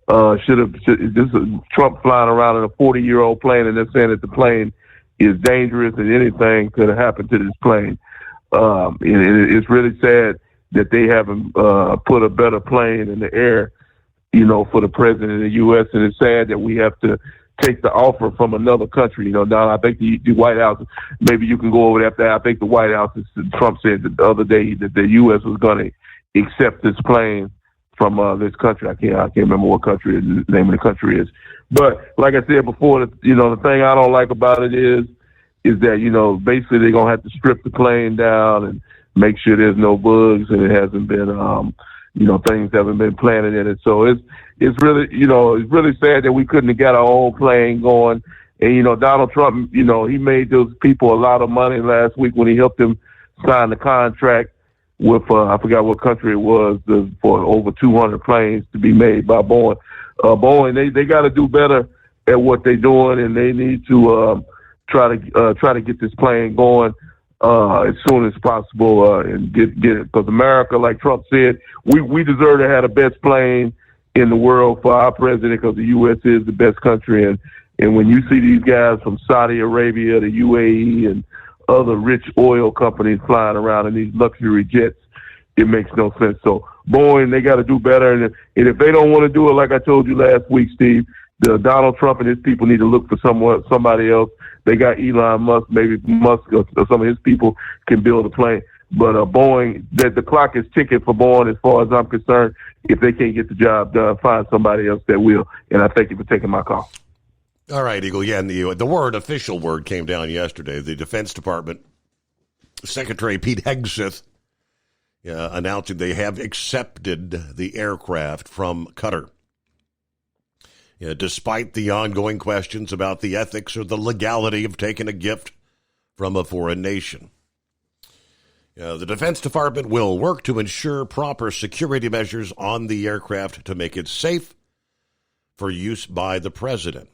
This is Trump flying around in a 40-year-old plane, and they're saying that the plane is dangerous and anything could have happened to this plane. It's really sad that they haven't put a better plane in the air, for the president of the U.S., and it's sad that we have to take the offer from another country. Now I think the White House, maybe you can go over that. I think the White House, Trump said the other day that the U.S. was going to accept this plane from this country. I can't remember what country the name of the country is. But like I said before, the thing I don't like about it is that, basically they're going to have to strip the plane down and make sure there's no bugs and it hasn't been, things haven't been planted in it. So it's really, it's really sad that we couldn't have got our own plane going. And, Donald Trump, he made those people a lot of money last week when he helped them sign the contract with, I forgot what country it was, for over 200 planes to be made by Boeing. Boeing, they got to do better at what they're doing, and they need to try to get this plane going as soon as possible and get it. Because America, like Trump said, we deserve to have the best plane in the world for our president, because the U.S. is the best country. And when you see these guys from Saudi Arabia, the UAE, and other rich oil companies flying around in these luxury jets, it makes no sense. So Boeing, they got to do better. And if they don't want to do it, like I told you last week, Steve, Donald Trump and his people need to look for somebody else. They got Elon Musk, maybe Musk or some of his people can build a plane. But Boeing, the clock is ticking for Boeing as far as I'm concerned. If they can't get the job done, find somebody else that will. And I thank you for taking my call. All right, Eagle. Yeah, and the official word came down yesterday. The Defense Department Secretary Pete Hegseth announcing they have accepted the aircraft from Qatar. Despite the ongoing questions about the ethics or the legality of taking a gift from a foreign nation. The Defense Department will work to ensure proper security measures on the aircraft to make it safe for use by the president.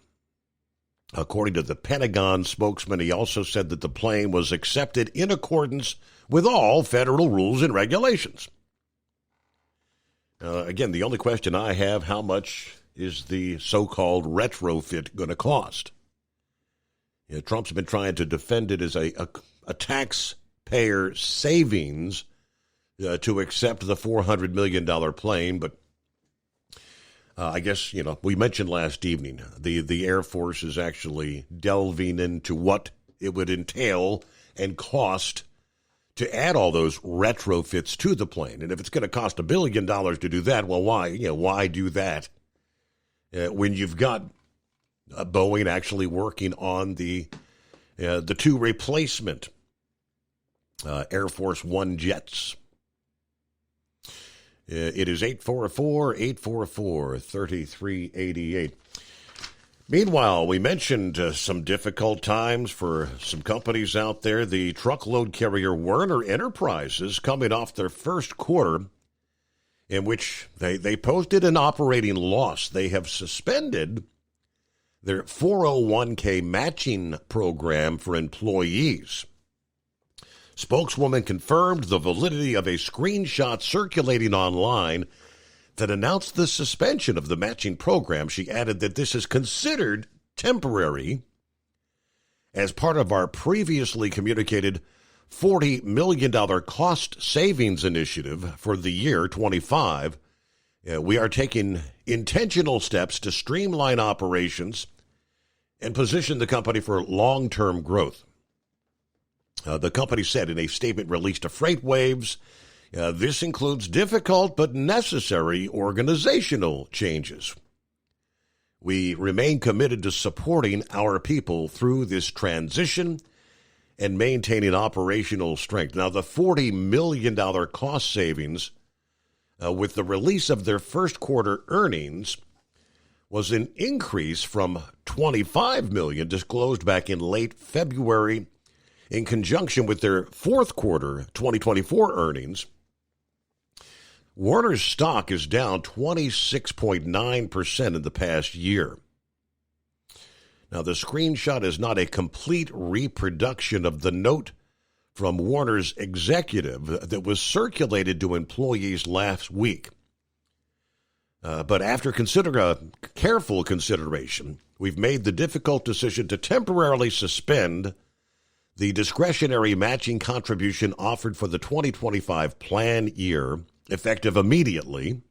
According to the Pentagon spokesman, he also said that the plane was accepted in accordance with all federal rules and regulations. Again, the only question I have, how much is the so-called retrofit going to cost? Trump's been trying to defend it as a taxpayer savings to accept the $400 million plane, but I guess, we mentioned last evening, the Air Force is actually delving into what it would entail and cost to add all those retrofits to the plane. And if it's going to cost $1 billion to do that, well, why do that? When you've got Boeing actually working on the two replacement Air Force One jets. It is 844-844-3388. Meanwhile, we mentioned some difficult times for some companies out there. The truckload carrier Werner Enterprises coming off their first quarter in which they posted an operating loss. They have suspended their 401k matching program for employees. Spokeswoman confirmed the validity of a screenshot circulating online that announced the suspension of the matching program. She added that this is considered temporary as part of our previously communicated $40 million cost savings initiative for the year 25. We are taking intentional steps to streamline operations and position the company for long-term growth. The company said in a statement released to FreightWaves, this includes difficult but necessary organizational changes. We remain committed to supporting our people through this transition and maintaining operational strength. Now, the $40 million cost savings with the release of their first quarter earnings was an increase from $25 million disclosed back in late February in conjunction with their fourth quarter 2024 earnings. Werner's stock is down 26.9% in the past year. Now, the screenshot is not a complete reproduction of the note from Werner's executive that was circulated to employees last week. But after careful consideration, we've made the difficult decision to temporarily suspend the discretionary matching contribution offered for the 2025 plan year, effective immediately.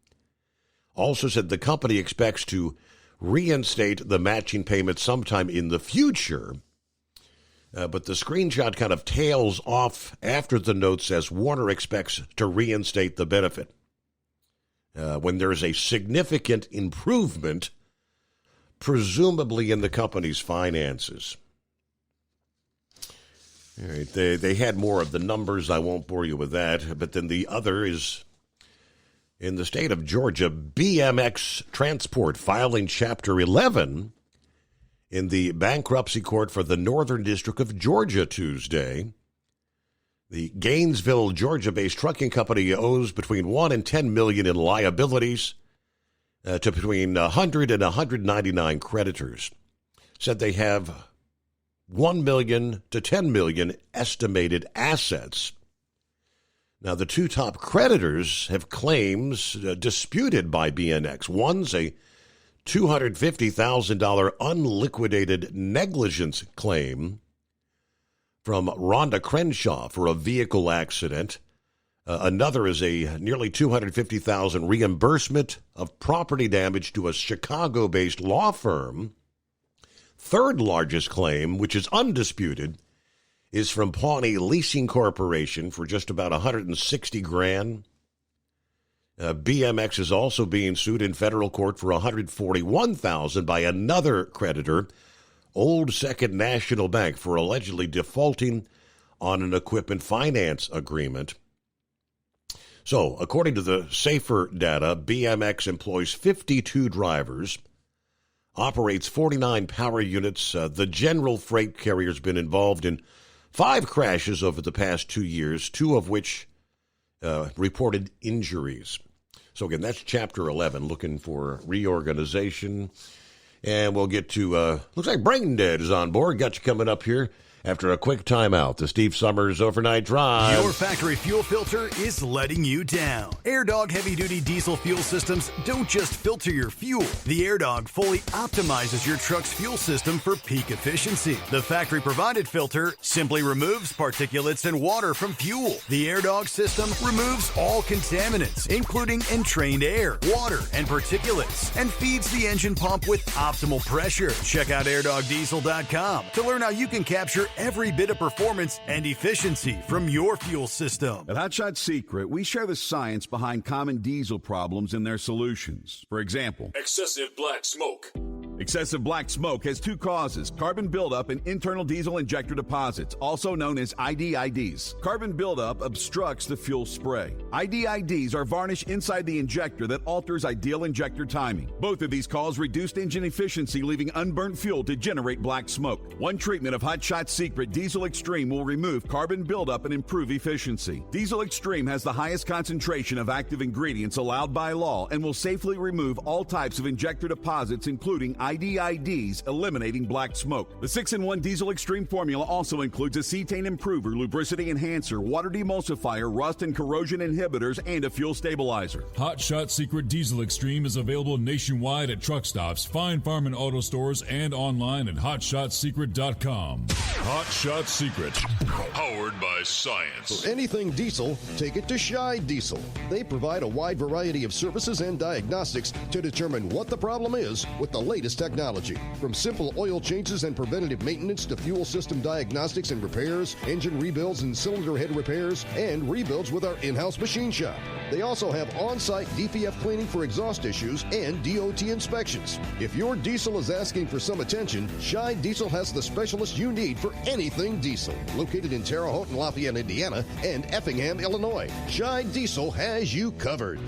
Also said the company expects to reinstate the matching payment sometime in the future. But the screenshot kind of tails off after the note says Warner expects to reinstate the benefit when there's a significant improvement, presumably in the company's finances. All right, they had more of the numbers. I won't bore you with that. But then the other is in the state of Georgia, BMX Transport filing Chapter 11 in the bankruptcy court for the Northern District of Georgia Tuesday. The Gainesville, Georgia-based trucking company owes between $1 and $10 million in liabilities to between 100 and 199 creditors. Said they have $1 million to $10 million estimated assets. Now, the two top creditors have claims disputed by BNX. One's a $250,000 unliquidated negligence claim from Rhonda Crenshaw for a vehicle accident. Another is a nearly $250,000 reimbursement of property damage to a Chicago-based law firm. Third largest claim, which is undisputed, is from Pawnee Leasing Corporation for just about $160,000. BMX is also being sued in federal court for $141,000 by another creditor, Old Second National Bank, for allegedly defaulting on an equipment finance agreement. So, according to the SAFER data, BMX employs 52 drivers, operates 49 power units. The general freight carrier has been involved in 5 crashes over the past 2 years, 2 of which reported injuries. So again, that's Chapter 11, looking for reorganization. And we'll get to, looks like Brain Dead is on board. Got you coming up here after a quick timeout. The Steve Summers Overnight Drive. Your factory fuel filter is letting you down. AirDog heavy-duty diesel fuel systems don't just filter your fuel. The AirDog fully optimizes your truck's fuel system for peak efficiency. The factory-provided filter simply removes particulates and water from fuel. The AirDog system removes all contaminants, including entrained air, water, and particulates, and feeds the engine pump with optimal pressure. Check out airdogdiesel.com to learn how you can capture every bit of performance and efficiency from your fuel system. At Hot Shot Secret, we share the science behind common diesel problems and their solutions. For example, excessive black smoke. Excessive black smoke has 2 causes: carbon buildup and internal diesel injector deposits, also known as IDIDs. Carbon buildup obstructs the fuel spray. IDIDs are varnish inside the injector that alters ideal injector timing. Both of these cause reduced engine efficiency, leaving unburnt fuel to generate black smoke. One treatment of Hot Shot Secret Diesel Extreme will remove carbon buildup and improve efficiency. Diesel Extreme has the highest concentration of active ingredients allowed by law and will safely remove all types of injector deposits, including IDIDs, eliminating black smoke. The 6-in-1 Diesel Extreme formula also includes a cetane improver, lubricity enhancer, water demulsifier, rust and corrosion inhibitors, and a fuel stabilizer. Hot Shot Secret Diesel Extreme is available nationwide at truck stops, fine farm and auto stores, and online at hotshotsecret.com. Hot Shot Secret, powered by science. For anything diesel, take it to Scheid Diesel. They provide a wide variety of services and diagnostics to determine what the problem is with the latest technology. From simple oil changes and preventative maintenance to fuel system diagnostics and repairs, engine rebuilds and cylinder head repairs, and rebuilds with our in-house machine shop. They also have on-site DPF cleaning for exhaust issues and DOT inspections. If your diesel is asking for some attention, Scheid Diesel has the specialist you need for anything diesel. Located in Terre Haute and Lafayette, Indiana, and Effingham, Illinois, Scheid Diesel has you covered.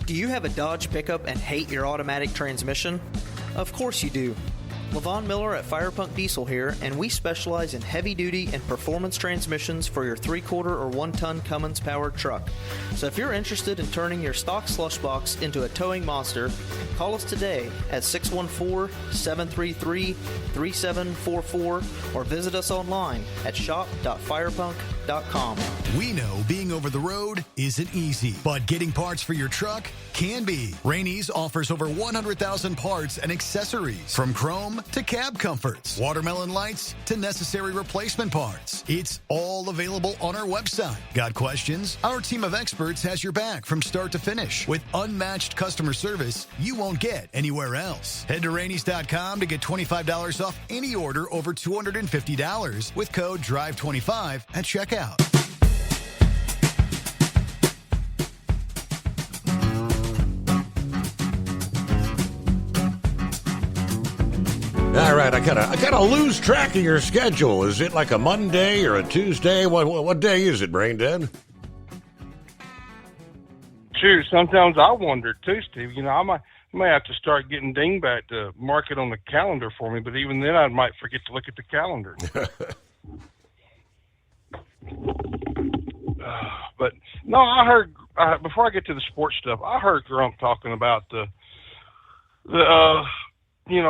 Do you have a Dodge pickup and hate your automatic transmission? Of course you do. Levon Miller at Firepunk Diesel here, and we specialize in heavy-duty and performance transmissions for your 3-quarter or 1-ton Cummins-powered truck. So if you're interested in turning your stock slush box into a towing monster, call us today at 614-733-3744 or visit us online at shop.firepunk.com. Rainey'sTruck.com. We know being over the road isn't easy, but getting parts for your truck can be. Rainey's offers over 100,000 parts and accessories, from chrome to cab comforts, watermelon lights to necessary replacement parts. It's all available on our website. Got questions? Our team of experts has your back from start to finish with unmatched customer service you won't get anywhere else. Head to Rainey's.com to get $25 off any order over $250 with code DRIVE25 at checkout. All right, I gotta lose track of your schedule. Is it like a Monday or a Tuesday? What day is it, Brain Dead? Shoot, sometimes I wonder too, Steve. You know, I may have to start getting Dingbat to mark it on the calendar for me, but even then I might forget to look at the calendar. But no, I heard before I get to the sports stuff, I heard Grump talking about the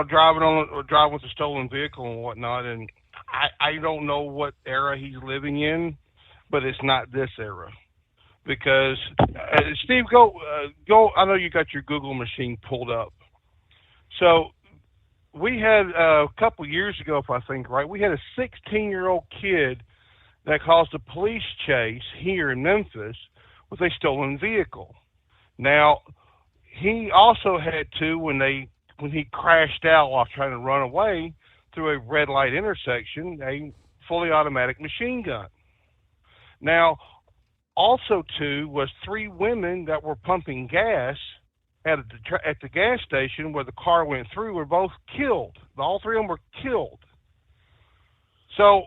driving with a stolen vehicle and whatnot, and I don't know what era he's living in, but it's not this era. Because, Steve, go. I know you got your Google machine pulled up. So we had a couple years ago, if I think right, we had a 16-year-old kid that caused a police chase here in Memphis with a stolen vehicle. Now, he also had to, when he crashed out while trying to run away through a red light intersection, a fully automatic machine gun. Now, also, too, was 3 women that were pumping gas at the gas station where the car went through were both killed. All 3 of them were killed. So,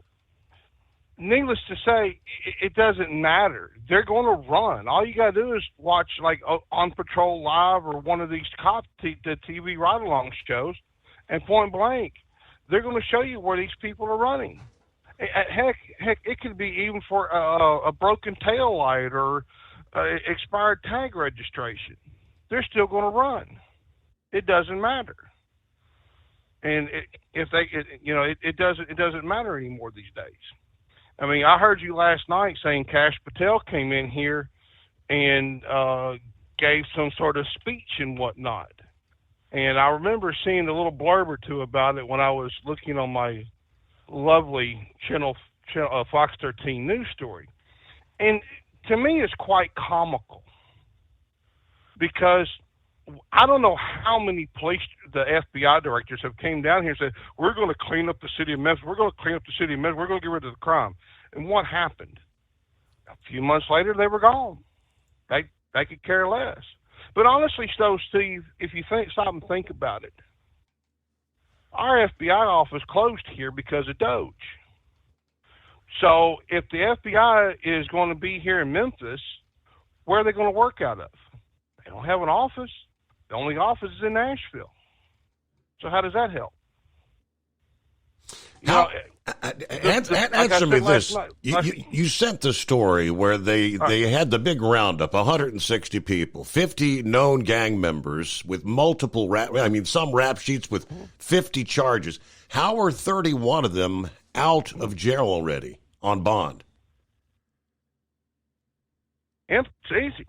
needless to say, it doesn't matter. They're going to run. All you got to do is watch, like, On Patrol Live or one of these the TV ride-along shows, and point blank, they're going to show you where these people are running. Heck, it could be even for a broken tail light or expired tag registration. They're still going to run. It doesn't matter. And it doesn't matter anymore these days. I mean, I heard you last night saying Kash Patel came in here and gave some sort of speech and whatnot. And I remember seeing a little blurb or two about it when I was looking on my lovely channel Fox 13 news story. And to me, it's quite comical because I don't know how many the FBI directors have came down here and said, we're going to clean up the city of Memphis. We're going to clean up the city of Memphis. We're going to get rid of the crime. And what happened? A few months later, they were gone. They could care less. But honestly, Steve, if you stop and think about it, our FBI office closed here because of Doge. So if the FBI is going to be here in Memphis, where are they going to work out of? They don't have an office. The only office is in Nashville. So how does that help? Answer me this. You sent the story where they had the big roundup, 160 people, 50 known gang members with multiple some rap sheets with 50 charges. How are 31 of them out of jail already on bond? It's easy.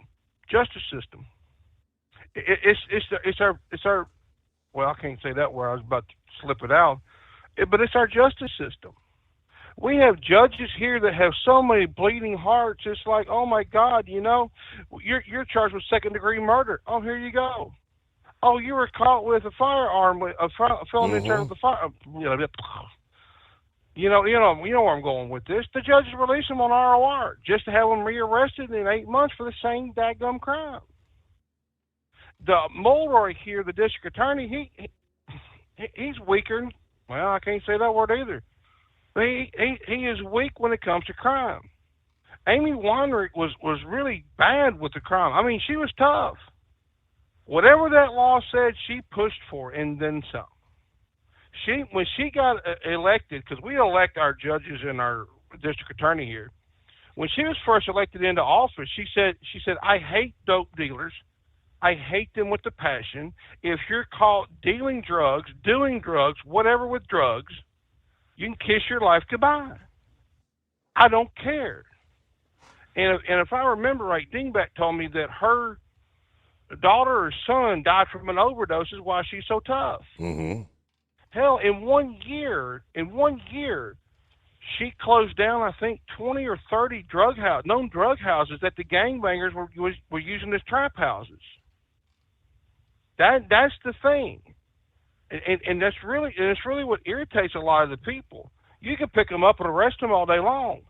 Justice system. It's our well, I can't say that where I was about to slip it out. But it's our justice system. We have judges here that have so many bleeding hearts. It's like, oh my God, you're charged with second-degree murder. Oh, here you go. Oh, you were caught with a firearm, a felony in terms of the fire. You know where I'm going with this. The judges release them on ROR just to have them rearrested in 8 months for the same dadgum crime. The Mulroy here, the district attorney, he's weaker. Well, I can't say that word either. He is weak when it comes to crime. Amy Weinrich was really bad with the crime. I mean, she was tough. Whatever that law said, she pushed for and then some. When she got elected, because we elect our judges and our district attorney here, when she was first elected into office, she said, I hate dope dealers. I hate them with a passion. If you're caught dealing drugs, doing drugs, whatever with drugs, you can kiss your life goodbye. I don't care. And if I remember right, Dingback told me that her daughter or son died from an overdose. Is why she's so tough. Mm-hmm. Hell, in 1 year, she closed down, I think, 20 or 30 known drug houses that the gangbangers were using as trap houses. That's the thing, and it's really what irritates a lot of the people. You can pick them up and arrest them all day long,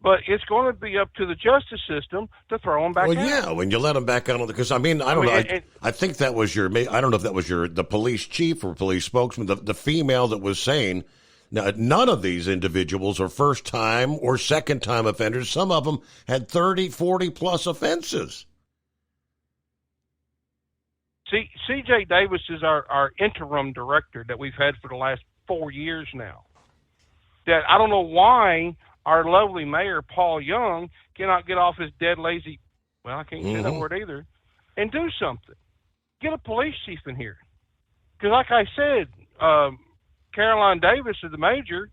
but it's going to be up to the justice system to throw them back out. Well, yeah, when you let them back out, because I don't know. I think that was I don't know if that was the police chief or police spokesman, the female that was saying, now, none of these individuals are first-time or second-time offenders. Some of them had 30, 40-plus offenses. See, C.J. Davis is our interim director that we've had for the last 4 years now. That I don't know why our lovely mayor, Paul Young, cannot get off his dead lazy, well, I can't say that word either, and do something. Get a police chief in here. Because like I said, Caroline Davis is the major.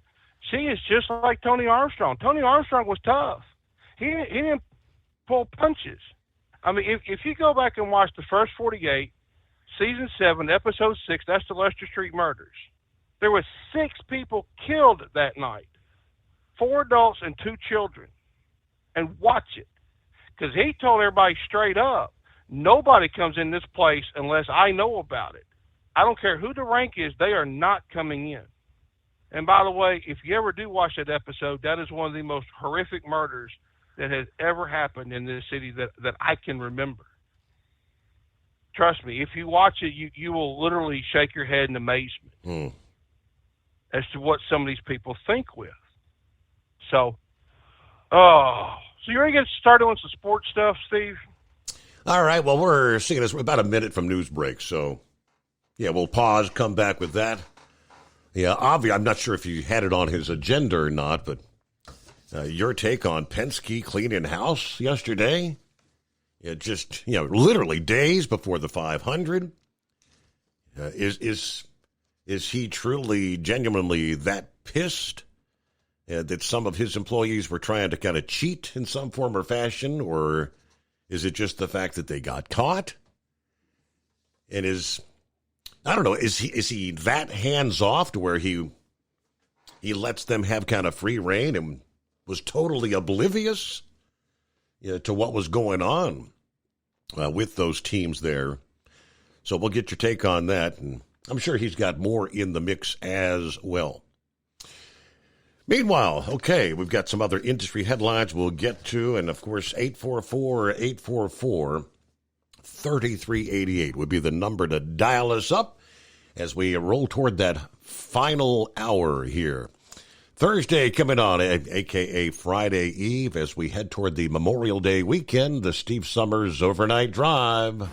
She is just like Tony Armstrong. Tony Armstrong was tough. He didn't pull punches. I mean, if you go back and watch the first 48, season 7, episode 6, that's the Lester Street murders. There were 6 people killed that night, 4 adults and 2 children. And watch it, because he told everybody straight up, nobody comes in this place unless I know about it. I don't care who the rank is, they are not coming in. And by the way, if you ever do watch that episode, that is one of the most horrific murders that has ever happened in this city that I can remember. Trust me, if you watch it, you will literally shake your head in amazement as to what some of these people think with. So you're ready to get started on some sports stuff, Steve? All right, well, we're seeing this about a minute from news break, so yeah, we'll pause, come back with that. Yeah, Avi, I'm not sure if you had it on his agenda or not, but your take on Penske cleaning house yesterday? Yeah, just, literally days before the 500. Is he truly, genuinely that pissed that some of his employees were trying to kind of cheat in some form or fashion, or is it just the fact that they got caught? And I don't know, is he that hands off to where he lets them have kind of free reign and was totally oblivious to what was going on with those teams there? So we'll get your take on that, and I'm sure he's got more in the mix as well. Meanwhile, okay, we've got some other industry headlines we'll get to, and of course 844-844-3388 would be the number to dial us up as we roll toward that final hour here. Thursday coming on, a.k.a. Friday Eve, as we head toward the Memorial Day weekend, the Steve Summers Overnight Drive.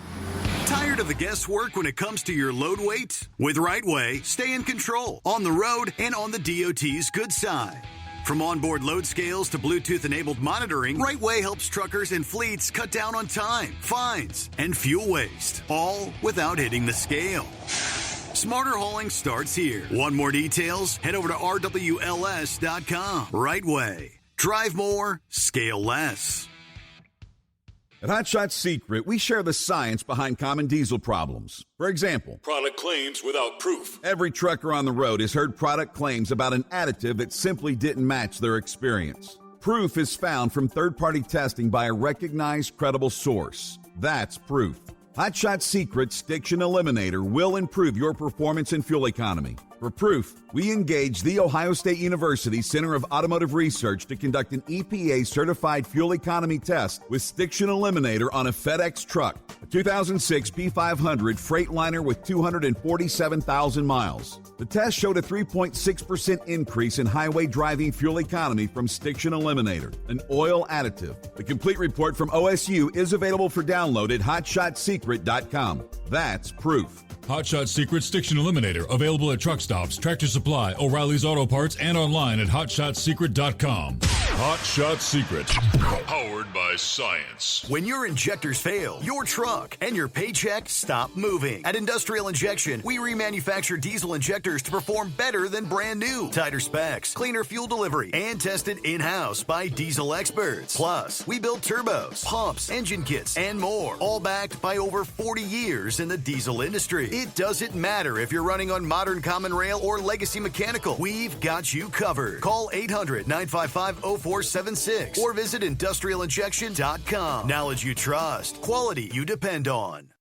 Tired of the guesswork when it comes to your load weight? With RightWay, stay in control, on the road and on the DOT's good side. From onboard load scales to Bluetooth-enabled monitoring, RightWay helps truckers and fleets cut down on time, fines, and fuel waste, all without hitting the scale. Smarter hauling starts here. Want more details? Head over to RWLS.com. RightWay. Drive more, scale less. At Hot Shot Secret, we share the science behind common diesel problems. For example, product claims without proof. Every trucker on the road has heard product claims about an additive that simply didn't match their experience. Proof is found from third-party testing by a recognized, credible source. That's proof. Hot Shot Secret's Stiction Eliminator will improve your performance and fuel economy. For proof, we engaged the Ohio State University Center of Automotive Research to conduct an EPA-certified fuel economy test with Stiction Eliminator on a FedEx truck, a 2006 P500 Freightliner with 247,000 miles. The test showed a 3.6% increase in highway driving fuel economy from Stiction Eliminator, an oil additive. The complete report from OSU is available for download at hotshotsecret.com. That's proof. Hot Shot Secret Stiction Eliminator, available at truck stops, Tractor Supply, O'Reilly's Auto Parts, and online at hotshotsecret.com. Hot Shot Secret, powered by science. When your injectors fail, your truck and your paycheck stop moving. At Industrial Injection, we remanufacture diesel injectors to perform better than brand new. Tighter specs, cleaner fuel delivery, and tested in-house by diesel experts. Plus, we build turbos, pumps, engine kits, and more, all backed by over 40 years in the diesel industry. It doesn't matter if you're running on modern common rail or legacy mechanical. We've got you covered. Call 800-955-0476 or visit industrialinjection.com. Knowledge you trust. Quality you depend on.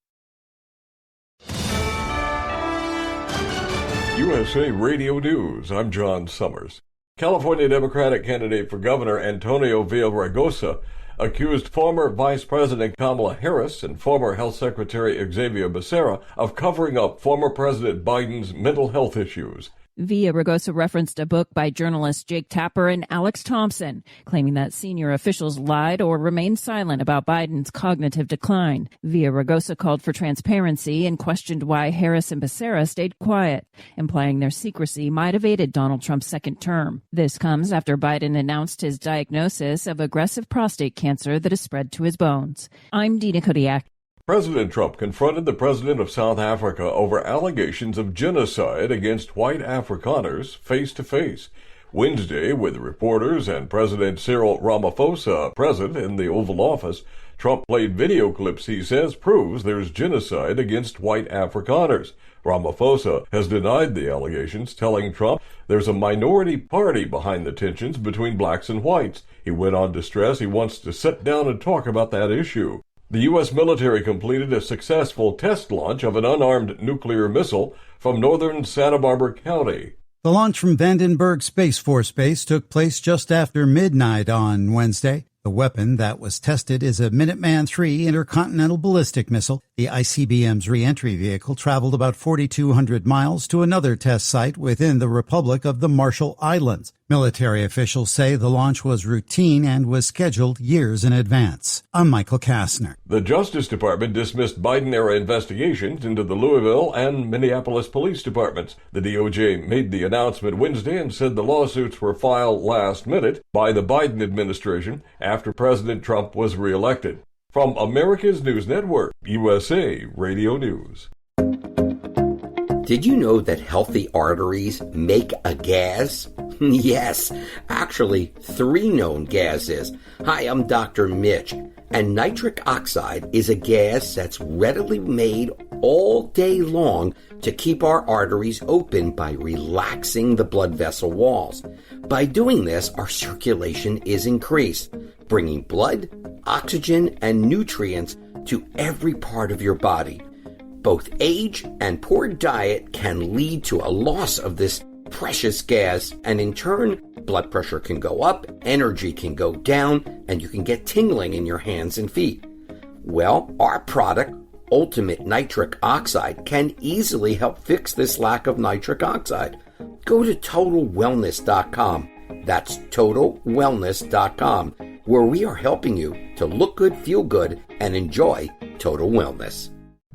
USA Radio News. I'm John Summers. California Democratic candidate for governor Antonio Villaraigosa accused former Vice President Kamala Harris and former Health Secretary Xavier Becerra of covering up former President Biden's mental health issues. Villaraigosa referenced a book by journalists Jake Tapper and Alex Thompson, claiming that senior officials lied or remained silent about Biden's cognitive decline. Villaraigosa called for transparency and questioned why Harris and Becerra stayed quiet, implying their secrecy might have aided Donald Trump's second term. This comes after Biden announced his diagnosis of aggressive prostate cancer that has spread to his bones. I'm Dina Kodiak. President Trump confronted the president of South Africa over allegations of genocide against white Afrikaners face-to-face. Wednesday, with reporters and President Cyril Ramaphosa present in the Oval Office, Trump played video clips he says proves there's genocide against white Afrikaners. Ramaphosa has denied the allegations, telling Trump there's a minority party behind the tensions between blacks and whites. He went on to stress he wants to sit down and talk about that issue. The U.S. military completed a successful test launch of an unarmed nuclear missile from northern Santa Barbara County. The launch from Vandenberg Space Force Base took place just after midnight on Wednesday. The weapon that was tested is a Minuteman III intercontinental ballistic missile. The ICBM's re-entry vehicle traveled about 4,200 miles to another test site within the Republic of the Marshall Islands. Military officials say the launch was routine and was scheduled years in advance. I'm Michael Kastner. The Justice Department dismissed Biden-era investigations into the Louisville and Minneapolis police departments. The DOJ made the announcement Wednesday and said the lawsuits were filed last minute by the Biden administration after President Trump was reelected. From America's News Network, USA Radio News. Did you know that healthy arteries make a gas? Yes, actually 3 known gases. Hi, I'm Dr. Mitch, and nitric oxide is a gas that's readily made all day long to keep our arteries open by relaxing the blood vessel walls. By doing this, our circulation is increased, bringing blood, oxygen, and nutrients to every part of your body. Both age and poor diet can lead to a loss of this precious gas, and in turn, blood pressure can go up, energy can go down, and you can get tingling in your hands and feet. Well, our product, Ultimate Nitric Oxide, can easily help fix this lack of nitric oxide. Go to TotalWellness.com. That's TotalWellness.com, where we are helping you to look good, feel good, and enjoy total wellness.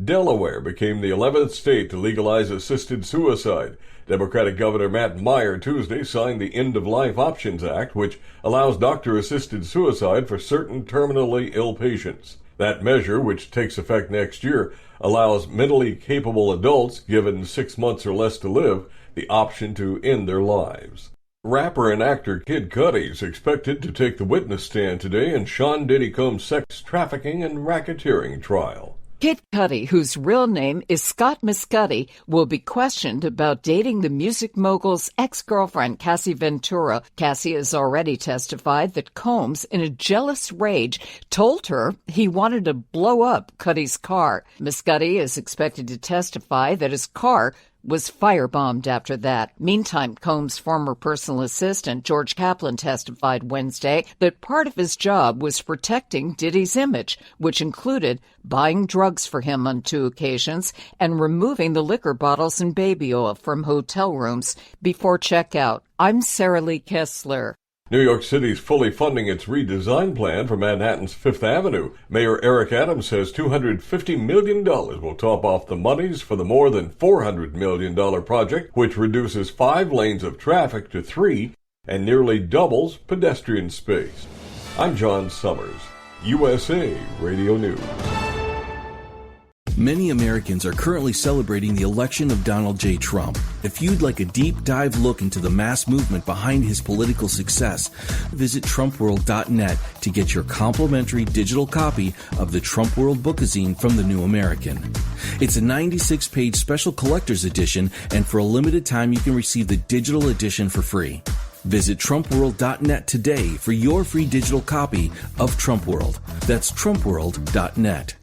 Delaware became the 11th state to legalize assisted suicide. Democratic Governor Matt Meyer Tuesday signed the End of Life Options Act, which allows doctor-assisted suicide for certain terminally ill patients. That measure, which takes effect next year, allows mentally capable adults given 6 months or less to live the option to end their lives. Rapper and actor Kid Cudi is expected to take the witness stand today in Sean Diddy Combs' sex trafficking and racketeering trial. Kid Cudi, whose real name is Scott Mescudi, will be questioned about dating the music mogul's ex-girlfriend, Cassie Ventura. Cassie has already testified that Combs, in a jealous rage, told her he wanted to blow up Cudi's car. Mescudi is expected to testify that his car was firebombed after that. Meantime, Combs' former personal assistant, George Kaplan, testified Wednesday that part of his job was protecting Diddy's image, which included buying drugs for him on 2 occasions and removing the liquor bottles and baby oil from hotel rooms before checkout. I'm Sarah Lee Kessler. New York City is fully funding its redesign plan for Manhattan's Fifth Avenue. Mayor Eric Adams says $250 million will top off the monies for the more than $400 million project, which reduces 5 lanes of traffic to 3 and nearly doubles pedestrian space. I'm John Summers, USA Radio News. Many Americans are currently celebrating the election of Donald J. Trump. If you'd like a deep dive look into the mass movement behind his political success, visit TrumpWorld.net to get your complimentary digital copy of the Trump World Bookazine from The New American. It's a 96-page special collector's edition, and for a limited time you can receive the digital edition for free. Visit TrumpWorld.net today for your free digital copy of Trump World. That's TrumpWorld.net.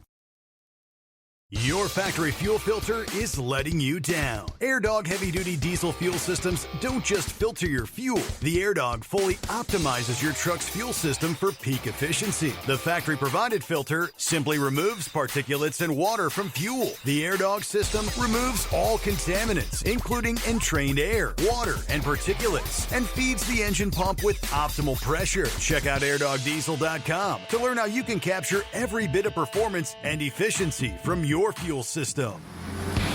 Your factory fuel filter is letting you down. AirDog heavy-duty diesel fuel systems don't just filter your fuel. The AirDog fully optimizes your truck's fuel system for peak efficiency. The factory-provided filter simply removes particulates and water from fuel. The AirDog system removes all contaminants, including entrained air, water, and particulates, and feeds the engine pump with optimal pressure. Check out AirDogDiesel.com to learn how you can capture every bit of performance and efficiency from your fuel system.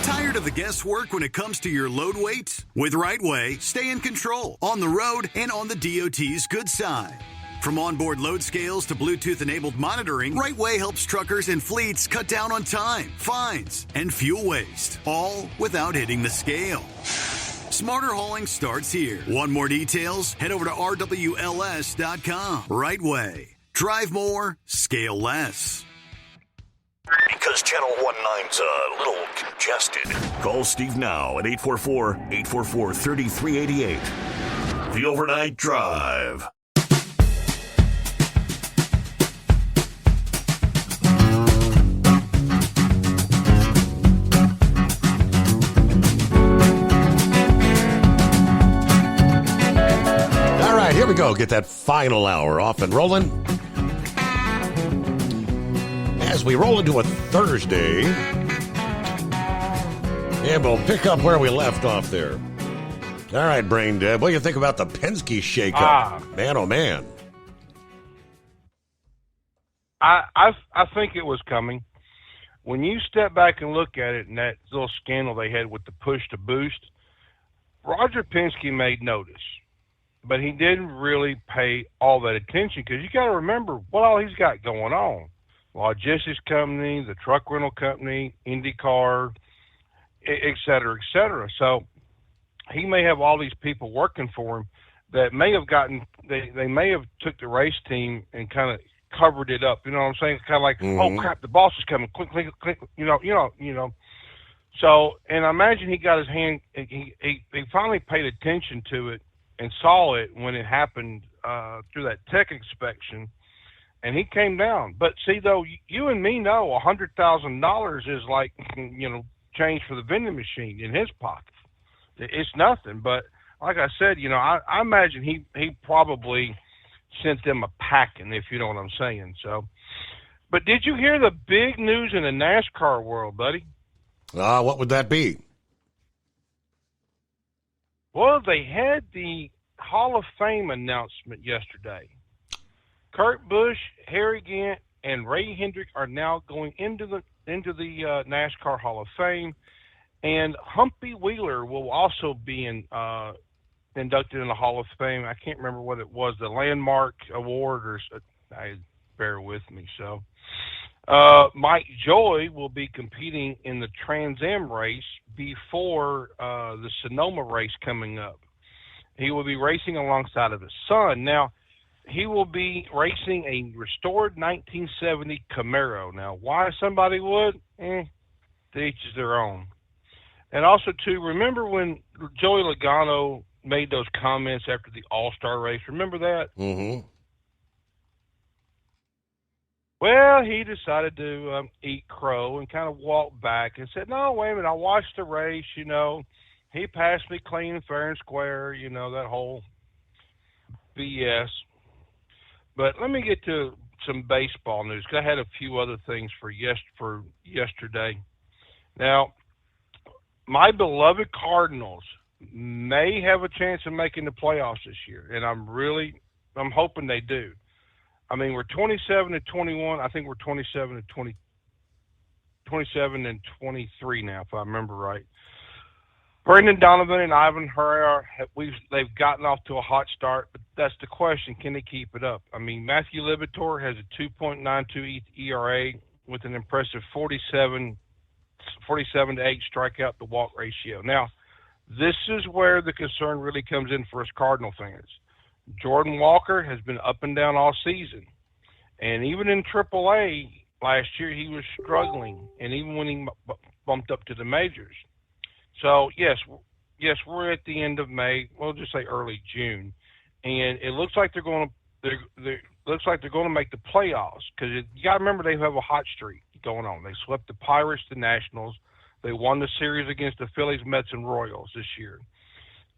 Tired of the guesswork when it comes to your load weight? With RightWay, stay in control on the road and on the DOT's good side. From onboard load scales to Bluetooth-enabled monitoring, RightWay helps truckers and fleets cut down on time, fines, and fuel waste, all without hitting the scale. Smarter hauling starts here. Want more details? Head over to RWLS.com. RightWay. Drive more, scale less. Because Channel 19's a little congested. Call Steve now at 844-844-3388. The Overnight Drive. All right, here we go. Get that final hour off and rolling. As we roll into a Thursday, and we'll pick up where we left off there. All right, Brain Dead, what do you think about the Penske shakeup? Man, oh man. I think it was coming. When you step back and look at it, and that little scandal they had with the push to boost, Roger Penske made notice, but he didn't really pay all that attention because you got to remember what all he's got going on. Logistics company, the truck rental company, IndyCar, et cetera, et cetera. So he may have all these people working for him that may have they may have took the race team and kind of covered it up. You know what I'm saying? It's kind of like, oh crap, the boss is coming, quick, you know. So, and I imagine he got his hand, he finally paid attention to it and saw it when it happened through that tech inspection. And he came down. But see, though, you and me know $100,000 is like, change for the vending machine in his pocket. It's nothing. But like I said, I imagine he probably sent them a packing, if you know what I'm saying. So, but did you hear the big news in the NASCAR world, buddy? What would that be? Well, they had the Hall of Fame announcement yesterday. Kurt Busch, Harry Gant, and Ray Hendrick are now going into the NASCAR Hall of Fame, and Humpy Wheeler will also be inducted in the Hall of Fame. I can't remember what it was, the Landmark Award, or bear with me. So, Mike Joy will be competing in the Trans Am race before the Sonoma race coming up. He will be racing alongside of his son. Now, he will be racing a restored 1970 Camaro. Now, why somebody would? To each is their own. And also, too, remember when Joey Logano made those comments after the All-Star race? Remember that? Mm-hmm. Well, he decided to eat crow and kind of walk back and said, no, wait a minute, I watched the race, He passed me clean, fair, and square, that whole BS. But let me get to some baseball news, because I had a few other things for yesterday. Now, my beloved Cardinals may have a chance of making the playoffs this year, and I'm hoping they do. I mean, we're 27-21. I think we're 27 and 23 now, if I remember right. Brendan Donovan and Ivan Herrera, they've gotten off to a hot start, but that's the question. Can they keep it up? I mean, Matthew Libator has a 2.92 ERA with an impressive 47 to 8 strikeout to walk ratio. Now, this is where the concern really comes in for us Cardinal fans. Jordan Walker has been up and down all season. And even in AAA last year, he was struggling, and even when he bumped up to the majors. So, yes, we're at the end of May. We'll just say early June. And it looks like they're going to make the playoffs because you got to remember they have a hot streak going on. They swept the Pirates, the Nationals. They won the series against the Phillies, Mets, and Royals this year.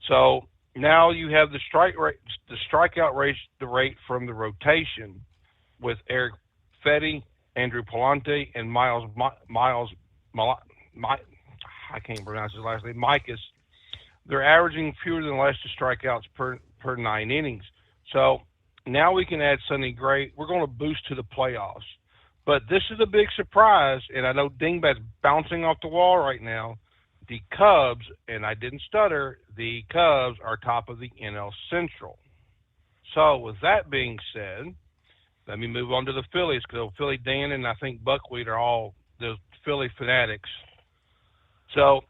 So now you have the strikeout rate from the rotation with Eric Fetty, Andrew Palante, and I can't pronounce his last name, Micas. They're averaging fewer than less strikeouts per 9 innings. So now we can add Sonny Gray. We're going to boost to the playoffs. But this is a big surprise, and I know Dingbat's bouncing off the wall right now. The Cubs, and I didn't stutter, the Cubs are top of the NL Central. So with that being said, let me move on to the Phillies, because Philly Dan and I think Buckwheat are all the Philly fanatics. So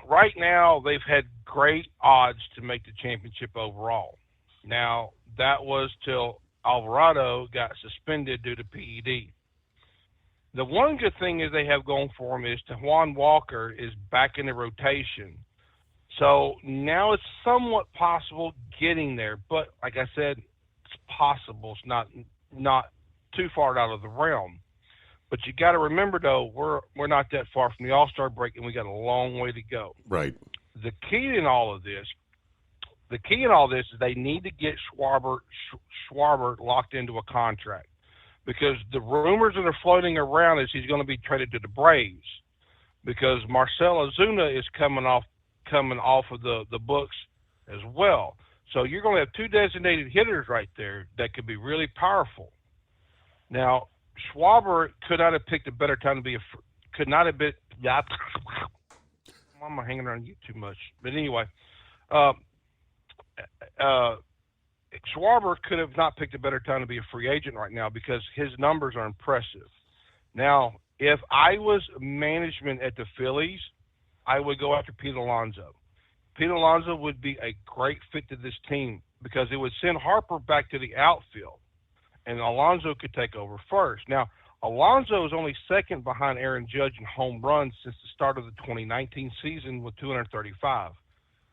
right now they've had great odds to make the championship overall. Now, that was till Alvarado got suspended due to PED. The one good thing is they have going for them is Juan Walker is back in the rotation. So now it's somewhat possible getting there. But like I said, it's possible. It's not too far out of the realm. But you got to remember, though, we're not that far from the All-Star break, and we got a long way to go. Right. The key in all of this is they need to get Schwarber locked into a contract, because the rumors that are floating around is he's going to be traded to the Braves, because Marcell Ozuna is coming off of the books as well. So you're going to have two designated hitters right there that could be really powerful. Now, Schwarber could not have picked a better time to be could not have been. I'm hanging around you too much, but anyway, Schwarber could have not picked a better time to be a free agent right now because his numbers are impressive. Now, if I was management at the Phillies, I would go after Pete Alonso. Pete Alonso would be a great fit to this team because it would send Harper back to the outfield, and Alonso could take over first. Now, Alonso is only second behind Aaron Judge in home runs since the start of the 2019 season with 235.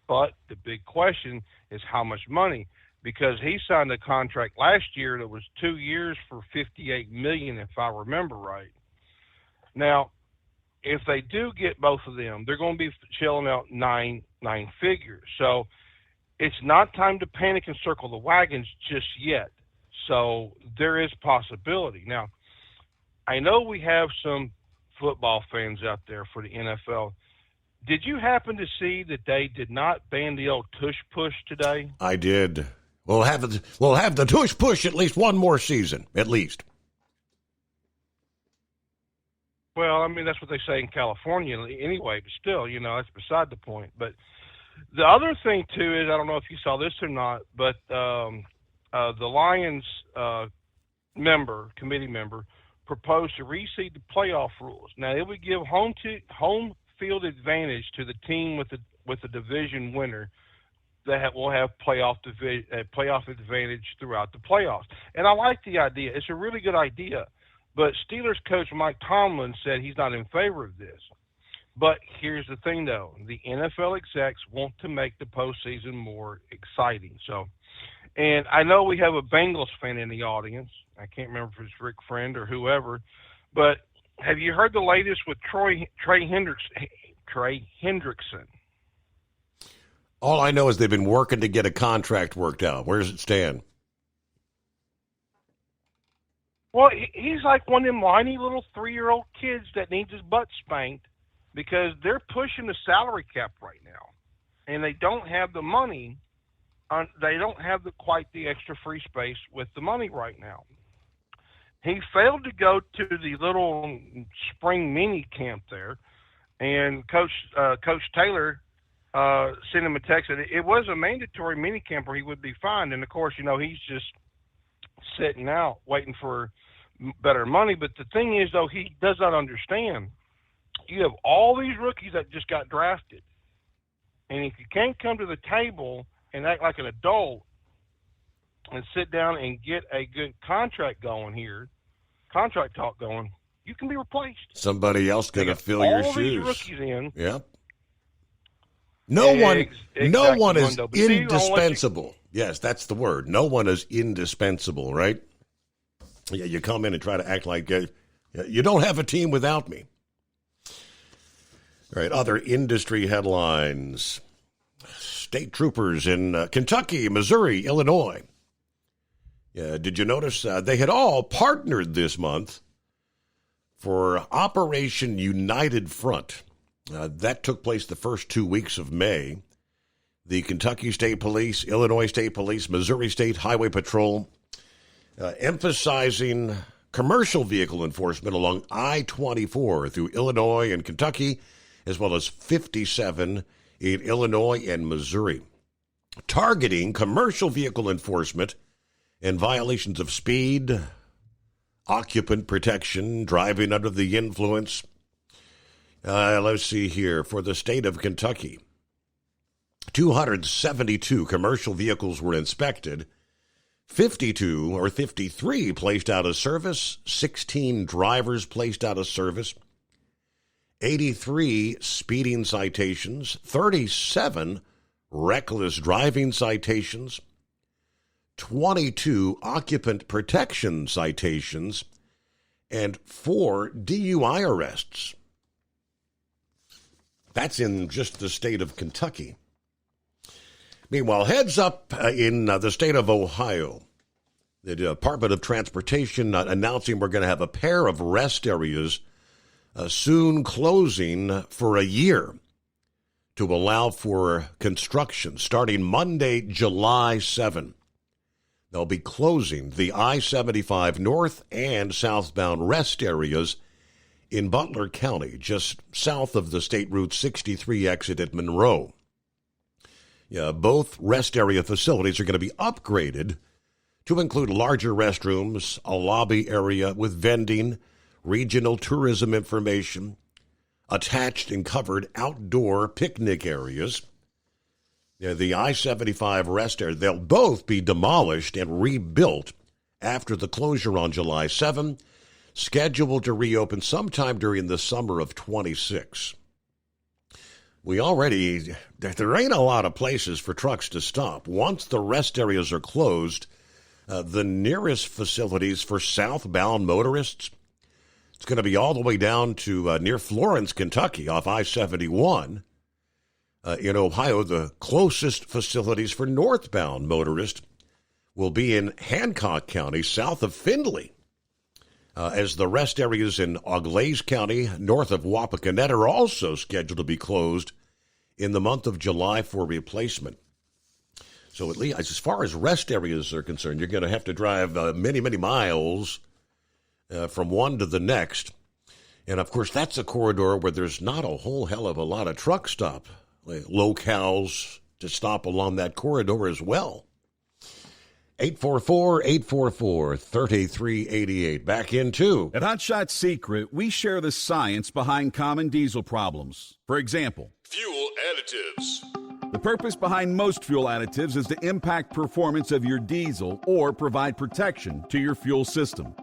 But the big question is how much money, because he signed a contract last year that was 2 years for $58 million, if I remember right. Now, if they do get both of them, they're going to be shelling out nine figures. So it's not time to panic and circle the wagons just yet. So there is possibility. Now, I know we have some football fans out there for the NFL. Did you happen to see that they did not ban the old tush push today? I did. We'll have the tush push at least one more season, at least. Well, I mean, that's what they say in California anyway, but still, that's beside the point. But the other thing, too, is I don't know if you saw this or not, but the Lions committee member, proposed to reseed the playoff rules. Now, it would give home field advantage to the team with the division winner that will have playoff advantage throughout the playoffs. And I like the idea. It's a really good idea. But Steelers coach Mike Tomlin said he's not in favor of this. But here's the thing, though. The NFL execs want to make the postseason more exciting. So, and I know we have a Bengals fan in the audience. I can't remember if it's Rick Friend or whoever. But have you heard the latest with Trey Hendrickson? All I know is they've been working to get a contract worked out. Where does it stand? Well, he's like one of them whiny little 3-year-old kids that needs his butt spanked because they're pushing the salary cap right now, and they don't have the money. They don't have quite the extra free space with the money right now. He failed to go to the little spring mini camp there, and Coach Taylor send him a text. It was a mandatory minicamp where he would be fined. And, of course, he's just sitting out waiting for better money. But the thing is, though, he does not understand. You have all these rookies that just got drafted. And if you can't come to the table and act like an adult and sit down and get a good contract going here, contract talk going, you can be replaced. Somebody else going to fill your shoes. All these rookies in. Yep. No one is indispensable. Yes, that's the word. No one is indispensable, right? Yeah, you come in and try to act like you don't have a team without me. All right, other industry headlines. State troopers in Kentucky, Missouri, Illinois. Did you notice they had all partnered this month for Operation United Front? That took place the first 2 weeks of May. The Kentucky State Police, Illinois State Police, Missouri State Highway Patrol, emphasizing commercial vehicle enforcement along I-24 through Illinois and Kentucky, as well as 57 in Illinois and Missouri, targeting commercial vehicle enforcement and violations of speed, occupant protection, driving under the influence. Let's see here. For the state of Kentucky, 272 commercial vehicles were inspected, 53 placed out of service, 16 drivers placed out of service, 83 speeding citations, 37 reckless driving citations, 22 occupant protection citations, and 4 DUI arrests. That's in just the state of Kentucky. Meanwhile, heads up in the state of Ohio. The Department of Transportation announcing we're going to have a pair of rest areas soon closing for a year to allow for construction starting Monday, July 7. They'll be closing the I-75 north and southbound rest areas in Butler County, just south of the State Route 63 exit at Monroe. Both rest area facilities are going to be upgraded to include larger restrooms, a lobby area with vending, regional tourism information, attached and covered outdoor picnic areas. The I-75 rest area, they'll both be demolished and rebuilt after the closure on July 7, scheduled to reopen sometime during the summer of 26. There ain't a lot of places for trucks to stop. Once the rest areas are closed, the nearest facilities for southbound motorists, it's going to be all the way down to near Florence, Kentucky, off I-71. In Ohio, the closest facilities for northbound motorists will be in Hancock County, south of Findlay, as the rest areas in Auglaize County, north of Wapakoneta, are also scheduled to be closed in the month of July for replacement. So at least as far as rest areas are concerned, you're going to have to drive many, many miles from one to the next. And, of course, that's a corridor where there's not a whole hell of a lot of truck stop locales to stop along that corridor as well. 844-844-3388. Back in two. At Hot Shot Secret, we share the science behind common diesel problems. For example, fuel additives. The purpose behind most fuel additives is to impact performance of your diesel or provide protection to your fuel system.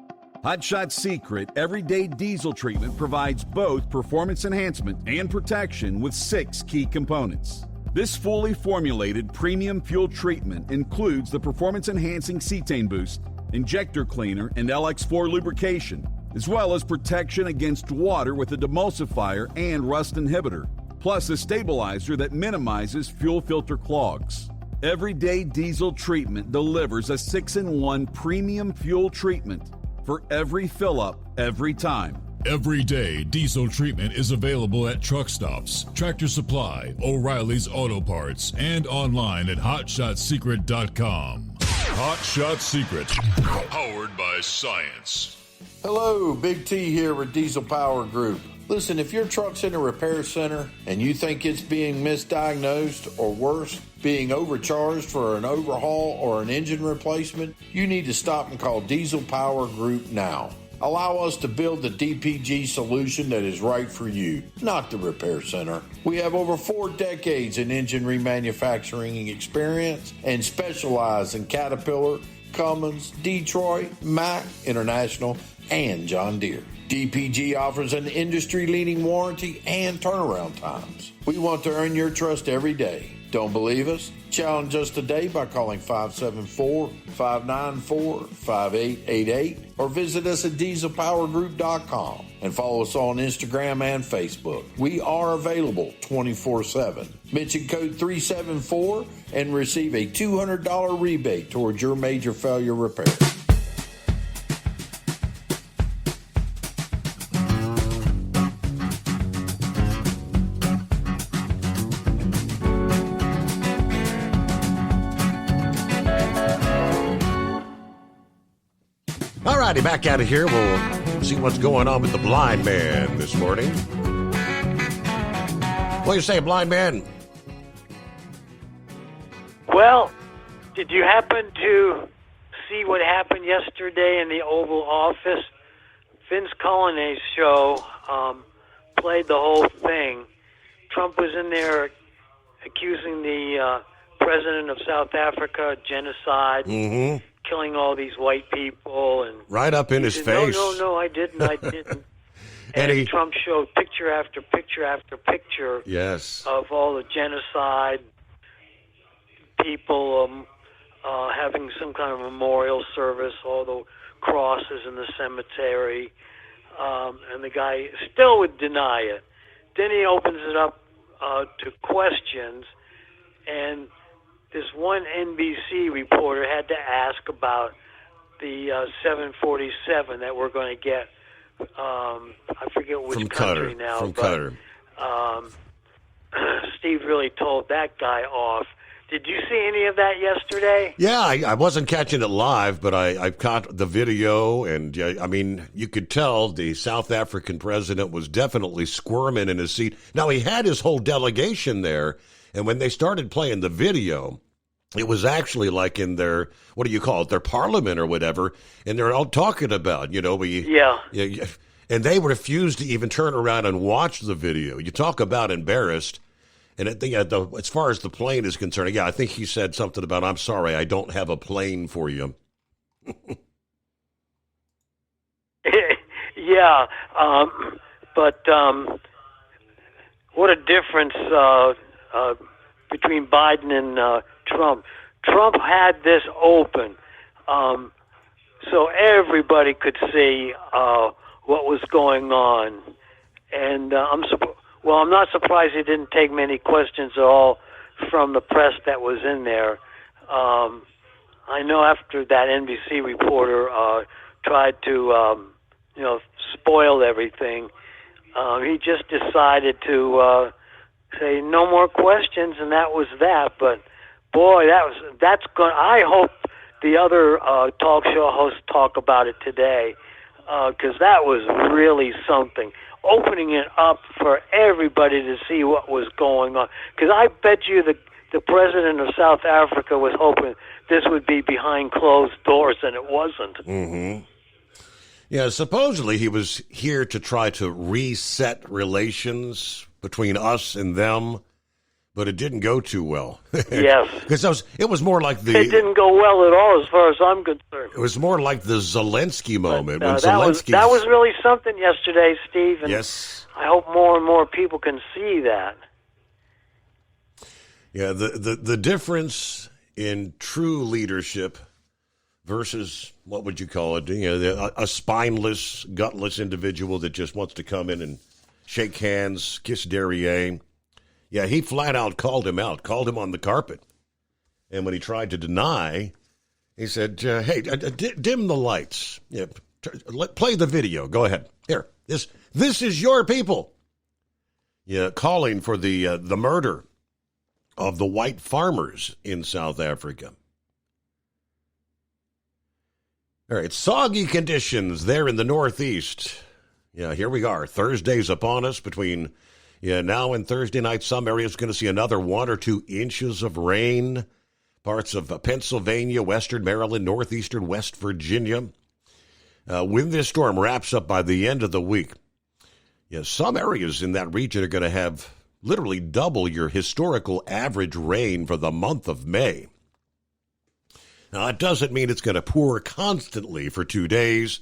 Hot Shot Secret Everyday Diesel Treatment provides both performance enhancement and protection with 6 key components. This fully formulated premium fuel treatment includes the performance-enhancing cetane boost, injector cleaner, and LX4 lubrication, as well as protection against water with a demulsifier and rust inhibitor, plus a stabilizer that minimizes fuel filter clogs. Everyday Diesel Treatment delivers a 6-in-1 premium fuel treatment for every fill-up, every time. Everyday Diesel Treatment is available at truck stops, Tractor Supply, O'Reilly's Auto Parts, and online at HotShotSecret.com. Hot Shot Secret, powered by science. Hello, Big T here with Diesel Power Group. Listen, if your truck's in a repair center and you think it's being misdiagnosed or worse, being overcharged for an overhaul or an engine replacement, you need to stop and call Diesel Power Group now. Allow us to build the DPG solution that is right for you, not the repair center. We have over 4 decades in engine remanufacturing experience and specialize in Caterpillar, Cummins, Detroit, Mack, International, and John Deere. DPG offers an industry-leading warranty and turnaround times. We want to earn your trust every day. Don't believe us? Challenge us today by calling 574-594-5888 or visit us at dieselpowergroup.com and follow us on Instagram and Facebook. We are available 24/7. Mention code 374 and receive a $200 rebate towards your major failure repair. All righty, back out of here. We'll see what's going on with the blind man this morning. What do you say, blind man? Well, did you happen to see what happened yesterday in the Oval Office? Vince Cogliane's show played the whole thing. Trump was in there accusing the president of South Africa of genocide, killing all these white people, and right up in his said, face. No, I didn't. And Trump showed picture after picture after picture of all the genocide, people having some kind of memorial service, all the crosses in the cemetery, and the guy still would deny it. Then he opens it up to questions, and this one NBC reporter had to ask about the 747 that we're going to get. I forget which from country Qatar, now. from but, Qatar. Steve really told that guy off. Did you see any of that yesterday? Yeah, I wasn't catching it live, but I caught the video, and I mean, you could tell the South African president was definitely squirming in his seat. Now, he had his whole delegation there, and when they started playing the video, it was actually like in their, what do you call it, their parliament or whatever, and they're all talking about, and they refused to even turn around and watch the video. You talk about embarrassed. And as far as the plane is concerned, I think he said something about, I'm sorry, I don't have a plane for you. But what a difference between Biden and Trump. Trump had this open, so everybody could see what was going on. And I'm not surprised he didn't take many questions at all from the press that was in there. I know after that NBC reporter tried to, spoil everything, he just decided to say no more questions, and that was that. But boy, that's going. I hope the other talk show hosts talk about it today, because that was really something. Opening it up for everybody to see what was going on. Because I bet you the president of South Africa was hoping this would be behind closed doors, and it wasn't. Mm-hmm. Yeah, supposedly he was here to try to reset relations between us and them, but it didn't go too well. Yes. Because it was more like It didn't go well at all as far as I'm concerned. It was more like the Zelensky moment. When that was really something yesterday, Steve. And yes. I hope more and more people can see that. Yeah, the difference in true leadership versus, what would you call it, a spineless, gutless individual that just wants to come in and shake hands, kiss derriere. Yeah, he flat out called him out, called him on the carpet. And when he tried to deny, he said, hey, dim the lights. Yeah, play the video. Go ahead. Here, this is your people. Yeah, calling for the murder of the white farmers in South Africa. All right, soggy conditions there in the Northeast. Yeah, here we are. Thursday's upon us. Between now and Thursday night, some areas going to see another 1 or 2 inches of rain. Parts of Pennsylvania, western Maryland, northeastern West Virginia. When this storm wraps up by the end of the week, some areas in that region are going to have literally double your historical average rain for the month of May. Now, it doesn't mean it's going to pour constantly for 2 days.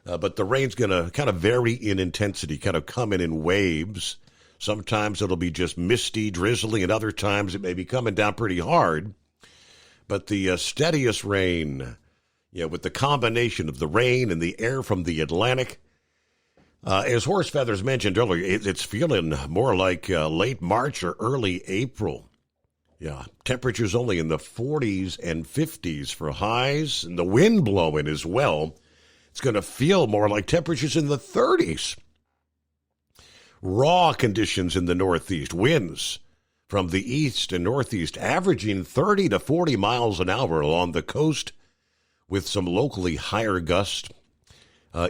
But the rain's going to kind of vary in intensity, kind of come in waves. Sometimes it'll be just misty, drizzly, and other times it may be coming down pretty hard. But the steadiest rain, with the combination of the rain and the air from the Atlantic, as Horse Feathers mentioned earlier, it's feeling more like late March or early April. Yeah, temperatures only in the 40s and 50s for highs, and the wind blowing as well. It's going to feel more like temperatures in the 30s. Raw conditions in the Northeast. Winds from the east and northeast averaging 30 to 40 miles an hour along the coast with some locally higher gusts.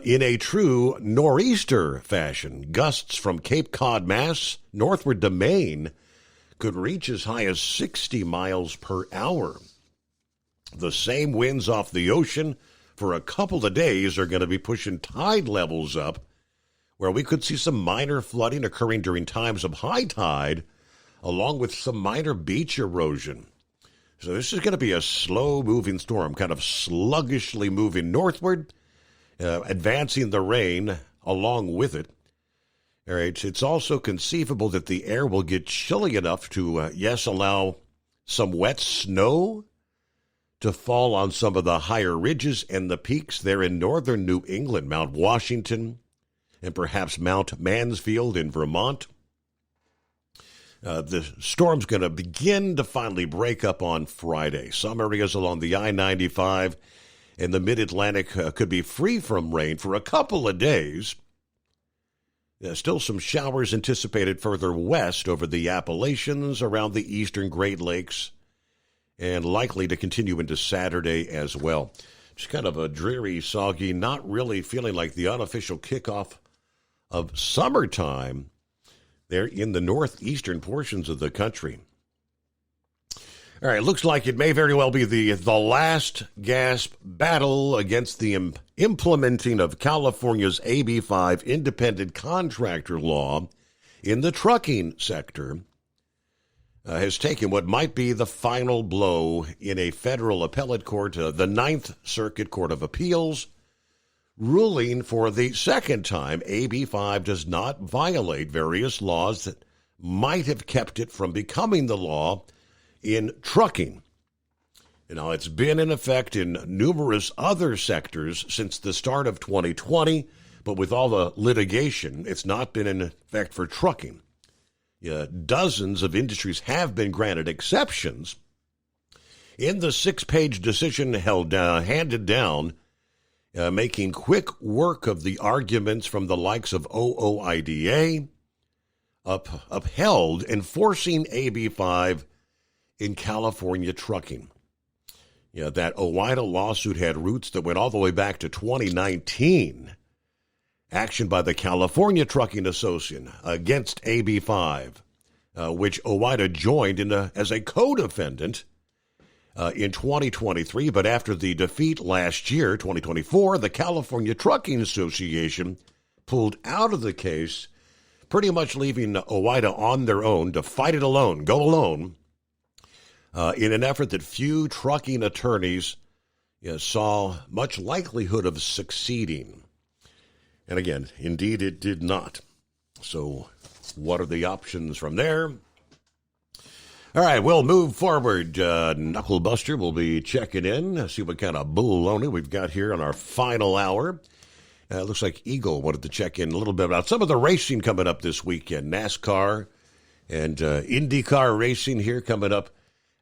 In a true nor'easter fashion, gusts from Cape Cod, Mass, northward to Maine could reach as high as 60 miles per hour. The same winds off the ocean for a couple of days are going to be pushing tide levels up, where we could see some minor flooding occurring during times of high tide, along with some minor beach erosion. So this is going to be a slow-moving storm, kind of sluggishly moving northward, advancing the rain along with it. All right, it's also conceivable that the air will get chilly enough to, allow some wet snow to fall on some of the higher ridges and the peaks there in northern New England, Mount Washington, and perhaps Mount Mansfield in Vermont. The storm's going to begin to finally break up on Friday. Some areas along the I-95 and the Mid-Atlantic could be free from rain for a couple of days. Still some showers anticipated further west over the Appalachians, around the eastern Great Lakes, and likely to continue into Saturday as well. Just kind of a dreary, soggy, not really feeling like the unofficial kickoff of summertime there in the northeastern portions of the country. All right, looks like it may very well be the last gasp battle against the implementing of California's AB 5 independent contractor law in the trucking sector. Has taken what might be the final blow in a federal appellate court, the Ninth Circuit Court of Appeals, ruling for the second time AB 5 does not violate various laws that might have kept it from becoming the law in trucking. Now, it's been in effect in numerous other sectors since the start of 2020, but with all the litigation, it's not been in effect for trucking. Dozens of industries have been granted exceptions. In the 6-page decision handed down, making quick work of the arguments from the likes of OOIDA, upheld enforcing AB 5 in California trucking. That OOIDA lawsuit had roots that went all the way back to 2019. Action by the California Trucking Association against AB 5, which OOIDA joined as a co-defendant in 2023. But after the defeat last year, 2024, the California Trucking Association pulled out of the case, pretty much leaving OOIDA on their own to fight it alone, go alone, in an effort that few trucking attorneys saw much likelihood of succeeding. And again, indeed, it did not. So what are the options from there? All right, we'll move forward. Knucklebuster will be checking in, see what kind of baloney we've got here on our final hour. Looks like Eagle wanted to check in a little bit about some of the racing coming up this weekend. NASCAR and IndyCar racing here coming up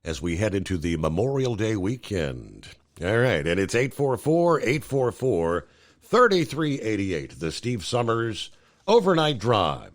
as we head into the Memorial Day weekend. All right, and it's 844-844-3388, the Steve Summers Overnight Drive.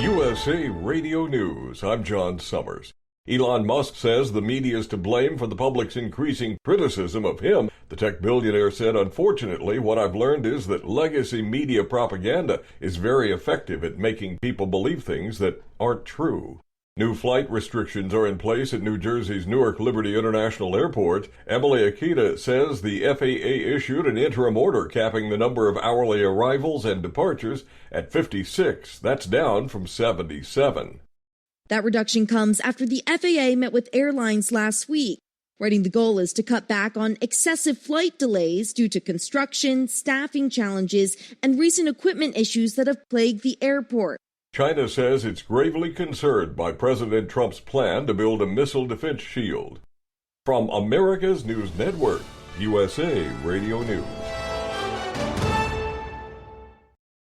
USA Radio News, I'm John Summers. Elon Musk says the media is to blame for the public's increasing criticism of him. The tech billionaire said, "Unfortunately, what I've learned is that legacy media propaganda is very effective at making people believe things that aren't true." New flight restrictions are in place at New Jersey's Newark Liberty International Airport. Emily Akita says the FAA issued an interim order capping the number of hourly arrivals and departures at 56. That's down from 77. That reduction comes after the FAA met with airlines last week, writing the goal is to cut back on excessive flight delays due to construction, staffing challenges, and recent equipment issues that have plagued the airport. China says it's gravely concerned by President Trump's plan to build a missile defense shield. From America's News Network, USA Radio News.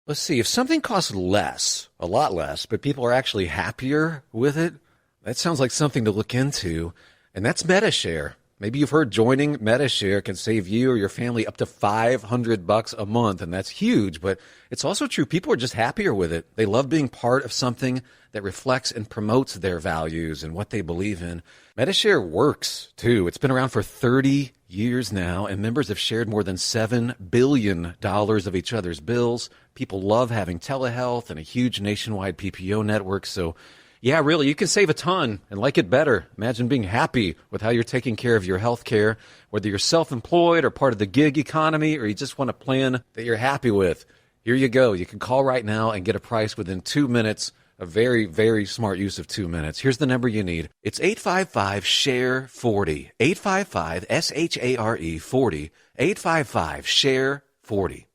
Let's see, if something costs less, a lot less, but people are actually happier with it, that sounds like something to look into, and that's MediShare. Maybe you've heard joining MediShare can save you or your family up to $500 a month, and that's huge, but it's also true. People are just happier with it. They love being part of something that reflects and promotes their values and what they believe in. MediShare works, too. It's been around for 30 years now, and members have shared more than $7 billion of each other's bills. People love having telehealth and a huge nationwide PPO network, so yeah, really, you can save a ton and like it better. Imagine being happy with how you're taking care of your health care, whether you're self-employed or part of the gig economy, or you just want a plan that you're happy with. Here you go. You can call right now and get a price within 2 minutes. A very, very smart use of 2 minutes. Here's the number you need. It's 855-SHARE-40. 855-SHARE-40. 855-SHARE-40.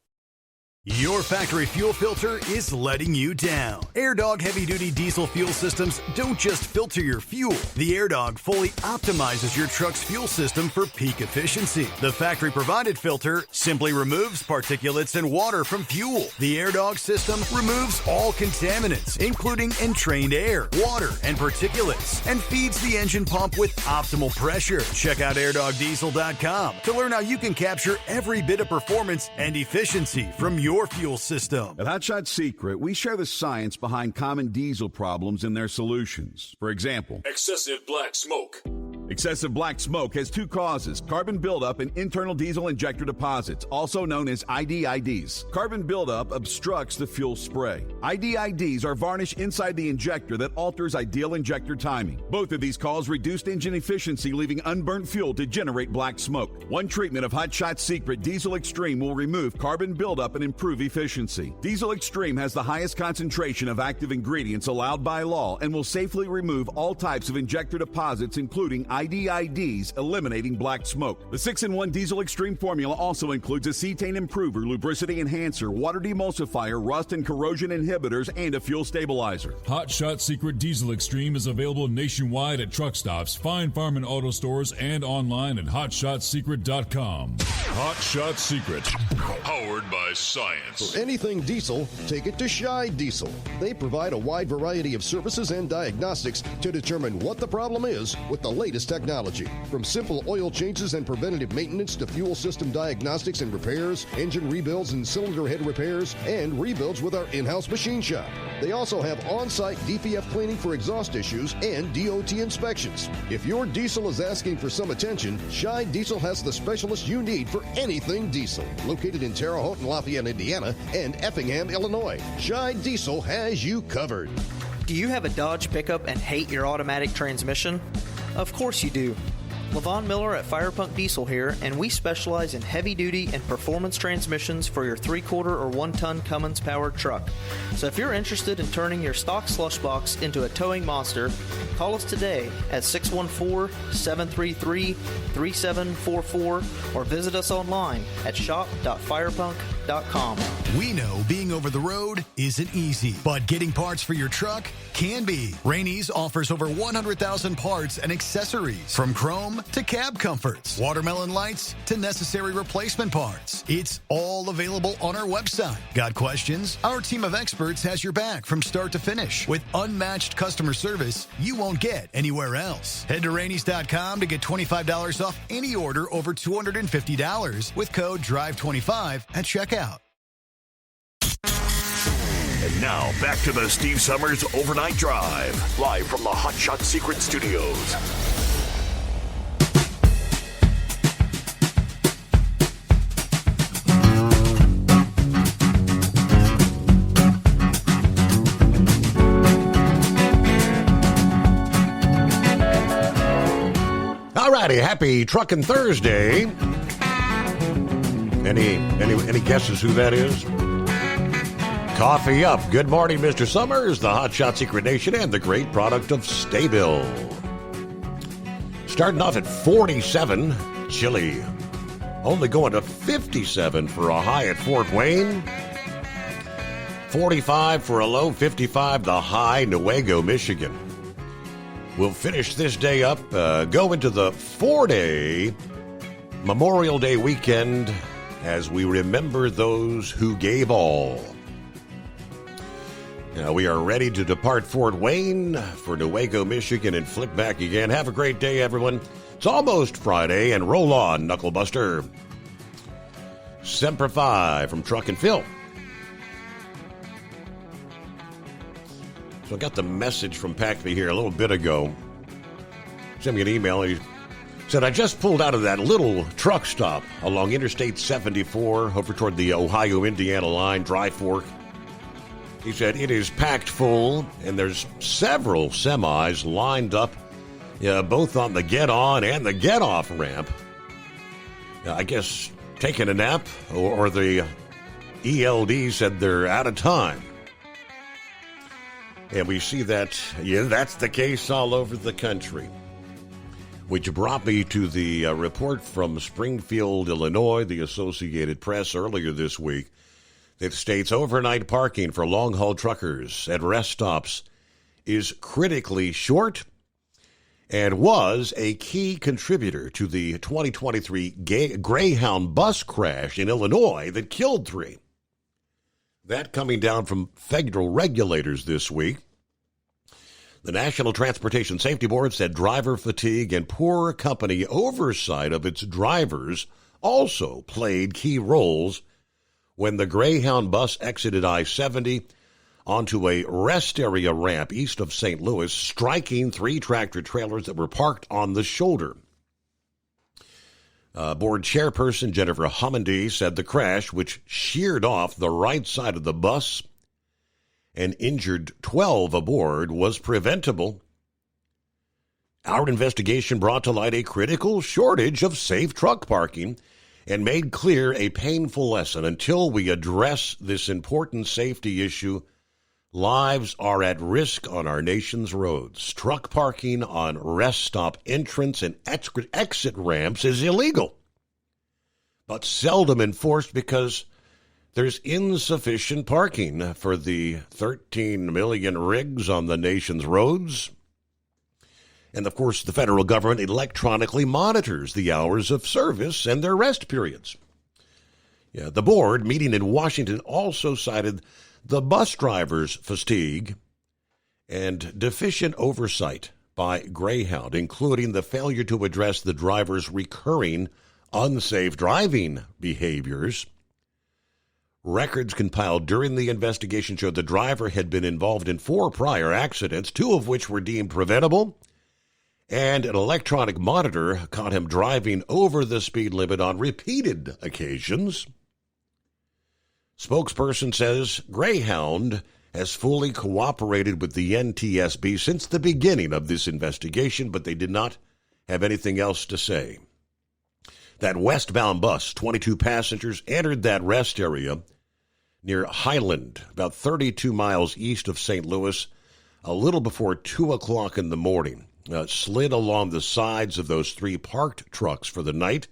Your factory fuel filter is letting you down. AirDog heavy-duty diesel fuel systems don't just filter your fuel. The AirDog fully optimizes your truck's fuel system for peak efficiency. The factory-provided filter simply removes particulates and water from fuel. The AirDog system removes all contaminants, including entrained air, water, and particulates, and feeds the engine pump with optimal pressure. Check out airdogdiesel.com to learn how you can capture every bit of performance and efficiency from your fuel system. At Hotshot Secret, we share the science behind common diesel problems and their solutions. For example, excessive black smoke. Excessive black smoke has two causes: carbon buildup and internal diesel injector deposits, also known as IDIDs. Carbon buildup obstructs the fuel spray. IDIDs are varnish inside the injector that alters ideal injector timing. Both of these cause reduced engine efficiency, leaving unburnt fuel to generate black smoke. One treatment of Hotshot Secret Diesel Extreme will remove carbon buildup and improve efficiency. Diesel Extreme has the highest concentration of active ingredients allowed by law and will safely remove all types of injector deposits, including IDIDs, eliminating black smoke. The 6-in-1 Diesel Extreme formula also includes a cetane improver, lubricity enhancer, water demulsifier, rust and corrosion inhibitors, and a fuel stabilizer. Hotshot Secret Diesel Extreme is available nationwide at truck stops, Fine Farm and auto stores, and online at hotshotsecret.com. Hotshot Secret, powered by science. For anything diesel, take it to Scheid Diesel. They provide a wide variety of services and diagnostics to determine what the problem is with the latest technology. From simple oil changes and preventative maintenance to fuel system diagnostics and repairs, engine rebuilds and cylinder head repairs, and rebuilds with our in-house machine shop. They also have on-site DPF cleaning for exhaust issues and DOT inspections. If your diesel is asking for some attention, Scheid Diesel has the specialist you need for anything diesel. Located in Terre Haute and Lafayette, Indiana, and Effingham, Illinois, Scheid Diesel has you covered. Do you have a Dodge pickup and hate your automatic transmission? Of course you do. Levon Miller at Firepunk Diesel here, and we specialize in heavy-duty and performance transmissions for your 3-quarter or 1-ton Cummins-powered truck. So if you're interested in turning your stock slush box into a towing monster, call us today at 614-733-3744 or visit us online at shop.firepunk.com. We know being over the road isn't easy, but getting parts for your truck can be. Rainey's offers over 100,000 parts and accessories, from chrome to cab comforts, watermelon lights to necessary replacement parts. It's all available on our website. Got questions? Our team of experts has your back from start to finish with unmatched customer service you won't get anywhere else. Head to Rainey's.com to get $25 off any order over $250 with code DRIVE25 at checkout. And now, back to the Steve Summers Overnight Drive, live from the Hot Shot Secret Studios. Alrighty, happy Truckin' Thursday. Any guesses who that is? Coffee up. Good morning, Mr. Summers, the Hot Shot Secret Nation, and the great product of Staybill. Starting off at 47, chilly. Only going to 57 for a high at Fort Wayne. 45 for a low, 55 the high, Newaygo, Michigan. We'll finish this day up, go into the 4-day Memorial Day weekend as we remember those who gave all. Now, we are ready to depart Fort Wayne for Newaygo, Michigan, and flip back again. Have a great day, everyone. It's almost Friday, and roll on, Knucklebuster. Semper Fi from Truck and Phil. So I got the message from Packme here a little bit ago. Sent me an email. He said, I just pulled out of that little truck stop along Interstate 74 over toward the Ohio-Indiana line, Dry Fork. He said, it is packed full, and there's several semis lined up, both on the get-on and the get-off ramp. I guess taking a nap, or the ELD said they're out of time. And we see that, that's the case all over the country. Which brought me to the report from Springfield, Illinois, the Associated Press earlier this week, that states overnight parking for long-haul truckers at rest stops is critically short and was a key contributor to the 2023 Greyhound bus crash in Illinois that killed 3. That coming down from federal regulators this week. The National Transportation Safety Board said driver fatigue and poor company oversight of its drivers also played key roles when the Greyhound bus exited I-70 onto a rest area ramp east of St. Louis, striking 3 tractor trailers that were parked on the shoulder. Board chairperson Jennifer Homendy said the crash, which sheared off the right side of the bus and injured 12 aboard, was preventable. Our investigation brought to light a critical shortage of safe truck parking and made clear a painful lesson. Until we address this important safety issue, lives are at risk on our nation's roads. Truck parking on rest stop entrance and exit ramps is illegal, but seldom enforced because there's insufficient parking for the 13 million rigs on the nation's roads. And, of course, the federal government electronically monitors the hours of service and their rest periods. The board, meeting in Washington, also cited the bus drivers' fatigue and deficient oversight by Greyhound, including the failure to address the drivers' recurring unsafe driving behaviors. Records compiled during the investigation showed the driver had been involved in 4 prior accidents, 2 of which were deemed preventable, and an electronic monitor caught him driving over the speed limit on repeated occasions. Spokesperson says Greyhound has fully cooperated with the NTSB since the beginning of this investigation, but they did not have anything else to say. That westbound bus, 22 passengers, entered that rest area near Highland, about 32 miles east of St. Louis, a little before 2 o'clock in the morning. Slid along the sides of those 3 parked trucks for the night.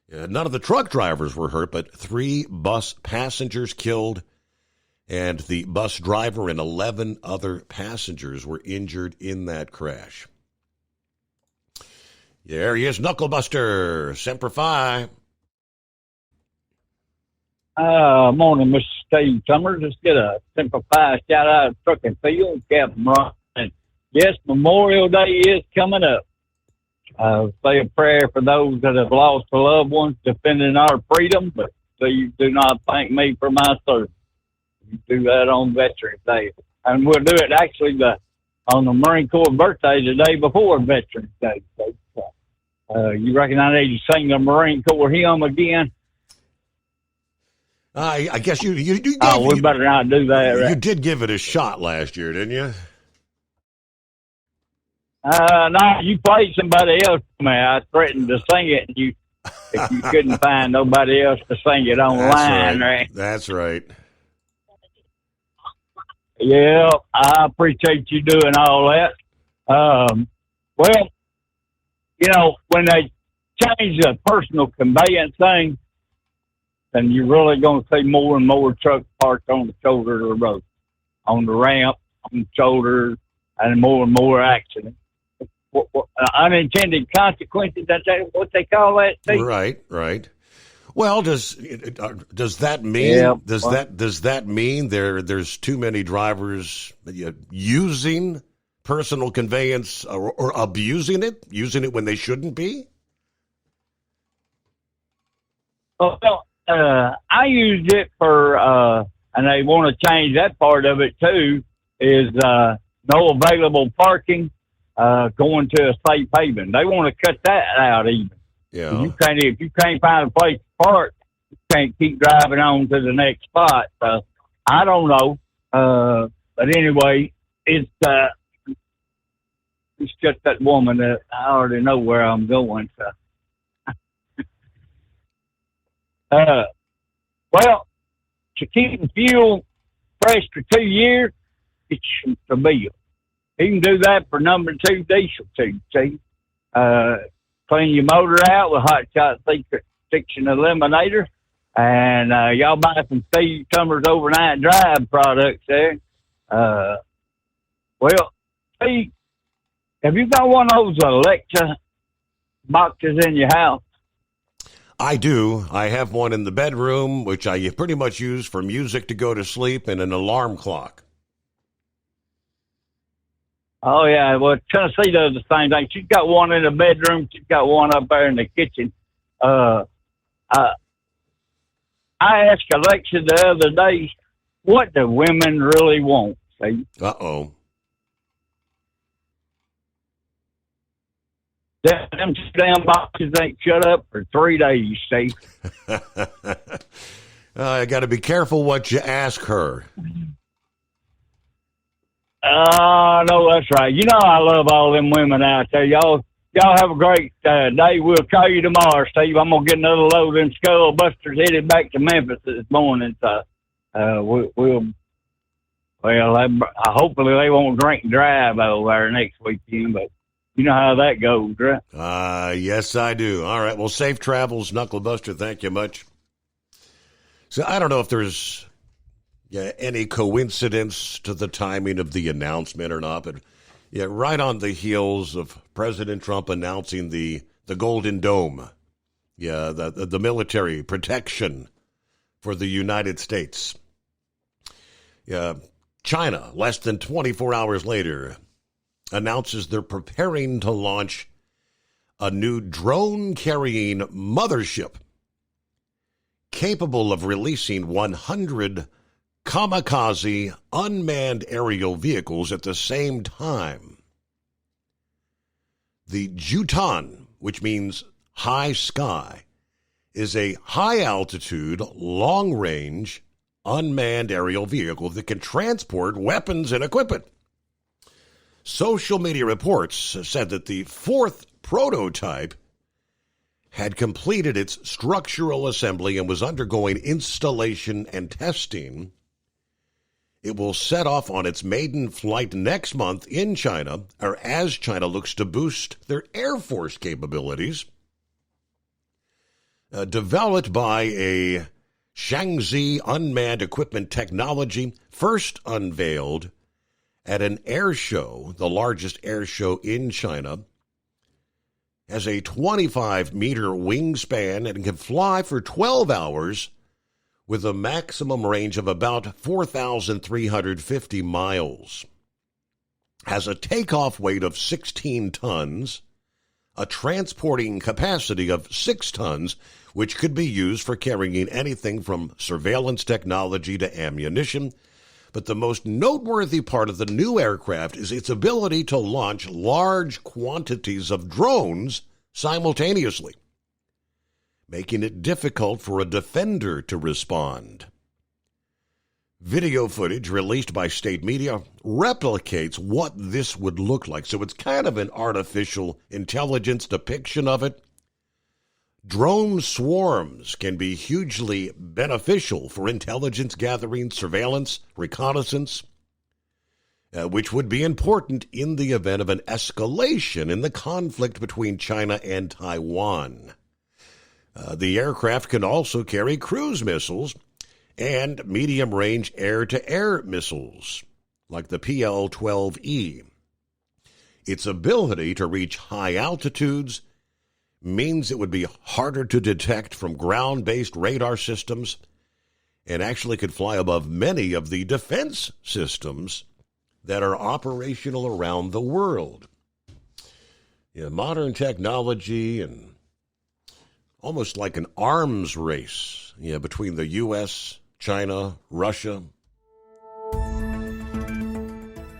None of the truck drivers were hurt, but 3 bus passengers killed, and the bus driver and 11 other passengers were injured in that crash. There he is, Knucklebuster, Semper Fi. Morning, Mr. Steve Summers. Let's get a Semper Fi shout out of Truck and Field, Captain Ron. Yes, Memorial Day is coming up. Say a prayer for those that have lost their loved ones defending our freedom, but please do not thank me for my service. We do that on Veterans Day. And we'll do it actually on the Marine Corps birthday the day before Veterans Day. So, you reckon I need to sing the Marine Corps hymn again? I guess you gave, we better not do that. Right? You did give it a shot last year, didn't you? No, you played somebody else for me. I threatened to sing it, and if you couldn't find nobody else to sing it online, right? That's right. Yeah, I appreciate you doing all that. Well, when they change the personal conveyance thing, then you're really going to see more and more trucks parked on the shoulder of the road, on the ramp, on the shoulder, and more accidents. Unintended consequences, that's what they call that thing? Right. Well, does that mean does that mean there's too many drivers using personal conveyance or using it when they shouldn't be? Well, I used it for, and they want to change that part of it too, is no available parking going to a safe haven. They want to cut that out even. Yeah. If you can't find a place to park, you can't keep driving on to the next spot. I don't know. But anyway, it's just that woman that I already know where I'm going. So. Well, to keep the fuel fresh for 2 years, it shoots a bill. You can do that for number 2 diesel too. See, clean your motor out with Hot Shot Secret Fiction Eliminator, and y'all buy some Steve Summers Overnight Drive products there. Well, Steve, have you got one of those Alexa boxes in your house? I do. I have one in the bedroom, which I pretty much use for music to go to sleep, and an alarm clock. Oh, yeah. Well, Tennessee does the same thing. She's got one in the bedroom. She's got one up there in the kitchen. I asked Alexa the other day, what do women really want? See? Uh-oh. Them damn boxes ain't shut up for 3 days, Steve. I got to be careful what you ask her. No, that's right. You know I love all them women out there. Y'all have a great day. We'll call you tomorrow, Steve. I'm going to get another load of them Skull Busters headed back to Memphis this morning. So hopefully they won't drink and drive over there next weekend, but you know how that goes, right? Yes, I do. All right. Well, safe travels, Knucklebuster. Thank you much. So I don't know if there's any coincidence to the timing of the announcement or not, but right on the heels of President Trump announcing the Golden Dome, the military protection for the United States. China, less than 24 hours later, announces they're preparing to launch a new drone-carrying mothership capable of releasing 100 kamikaze unmanned aerial vehicles at the same time. The Zhutan, which means high sky, is a high-altitude, long-range, unmanned aerial vehicle that can transport weapons and equipment. Social media reports said that the fourth prototype had completed its structural assembly and was undergoing installation and testing. It will set off on its maiden flight next month in China, or as China looks to boost their Air Force capabilities. Developed by a Shangzi Unmanned Equipment Technology, first unveiled at an air show, the largest air show in China, has a 25-meter wingspan and can fly for 12 hours with a maximum range of about 4,350 miles. Has a takeoff weight of 16 tons, a transporting capacity of 6 tons, which could be used for carrying anything from surveillance technology to ammunition. But the most noteworthy part of the new aircraft is its ability to launch large quantities of drones simultaneously, making it difficult for a defender to respond. Video footage released by state media replicates what this would look like, so it's kind of an artificial intelligence depiction of it. Drone swarms can be hugely beneficial for intelligence gathering, surveillance, reconnaissance, which would be important in the event of an escalation in the conflict between China and Taiwan. The aircraft can also carry cruise missiles and medium-range air-to-air missiles, like the PL-12E. Its ability to reach high altitudes means it would be harder to detect from ground-based radar systems and actually could fly above many of the defense systems that are operational around the world. Modern technology and almost like an arms race between the U.S., China, Russia.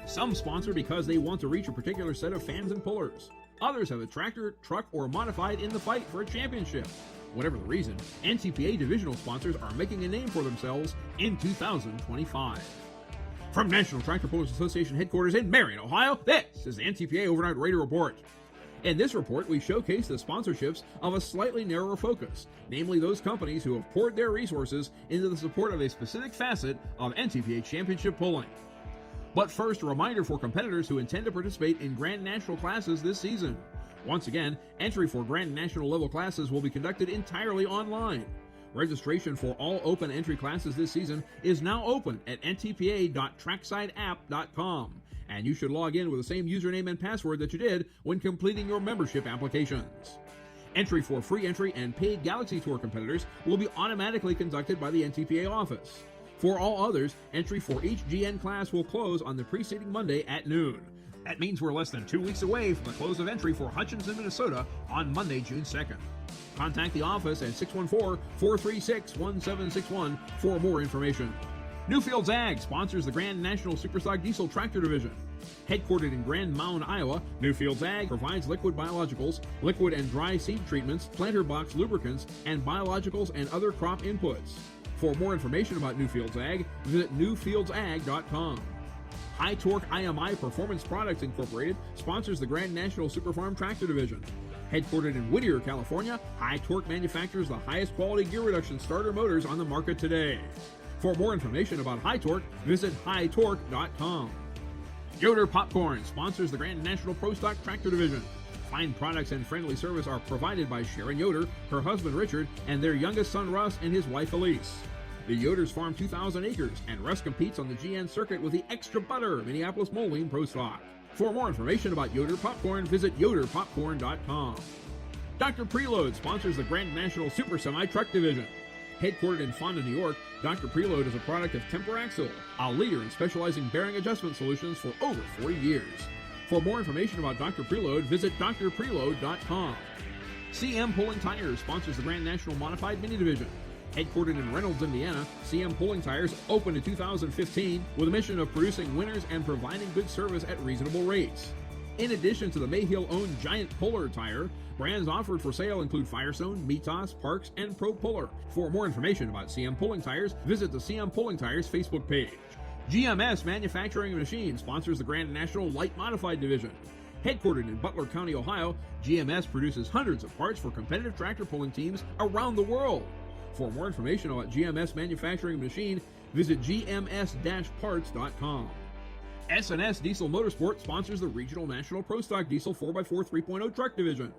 Some sponsor because they want to reach a particular set of fans and pullers. Others have a tractor, truck, or modified in the fight for a championship. Whatever the reason, NTPA divisional sponsors are making a name for themselves in 2025. From National Tractor Pullers Association headquarters in Marion, Ohio, this is the NTPA Overnight Radio Report. In this report, we showcase the sponsorships of a slightly narrower focus, namely those companies who have poured their resources into the support of a specific facet of NTPA championship pulling. But first, a reminder for competitors who intend to participate in Grand National classes this season. Once again, entry for Grand National level classes will be conducted entirely online. Registration for all open entry classes this season is now open at ntpa.tracksideapp.com. And you should log in with the same username and password that you did when completing your membership applications. Entry for free entry and paid Galaxy Tour competitors will be automatically conducted by the NTPA office. For all others, entry for each GN class will close on the preceding Monday at noon. That means we're less than 2 weeks away from the close of entry for Hutchinson, Minnesota on Monday, June 2nd. Contact the office at 614-436-1761 for more information. Newfields Ag sponsors the Grand National Superstock Diesel Tractor Division. Headquartered in Grand Mound, Iowa, Newfields Ag provides liquid biologicals, liquid and dry seed treatments, planter box lubricants, and biologicals and other crop inputs. For more information about Newfields Ag, visit newfieldsag.com. High Torque IMI Performance Products Incorporated sponsors the Grand National Superfarm Tractor Division. Headquartered in Whittier, California, High Torque manufactures the highest quality gear reduction starter motors on the market today. For more information about High Torque, visit hightorque.com. Yoder Popcorn sponsors the Grand National Pro Stock Tractor Division. Fine products and friendly service are provided by Sharon Yoder, her husband Richard, and their youngest son Russ and his wife Elise. The Yoders farm 2,000 acres, and Russ competes on the GN circuit with the Extra Butter Minneapolis Moline Pro Stock. For more information about Yoder Popcorn, visit yoderpopcorn.com. Dr. Preload sponsors the Grand National Super Semi Truck Division. Headquartered in Fonda, New York, Dr. Preload is a product of Temperaxle, a leader in specializing bearing adjustment solutions for over 40 years. For more information about Dr. Preload, visit drpreload.com. CM Pulling Tires sponsors the Grand National Modified Mini Division. Headquartered in Reynolds, Indiana, CM Pulling Tires opened in 2015 with a mission of producing winners and providing good service at reasonable rates. In addition to the Mayhill-owned Giant Puller tire, brands offered for sale include Firestone, Mitas, Parks, and Pro Puller. For more information about CM Pulling Tires, visit the CM Pulling Tires Facebook page. GMS Manufacturing Machines sponsors the Grand National Light Modified Division. Headquartered in Butler County, Ohio, GMS produces hundreds of parts for competitive tractor pulling teams around the world. For more information about GMS Manufacturing Machine, visit gms-parts.com. S&S Diesel Motorsport sponsors the Regional National Pro Stock Diesel 4x4 3.0 Truck Division.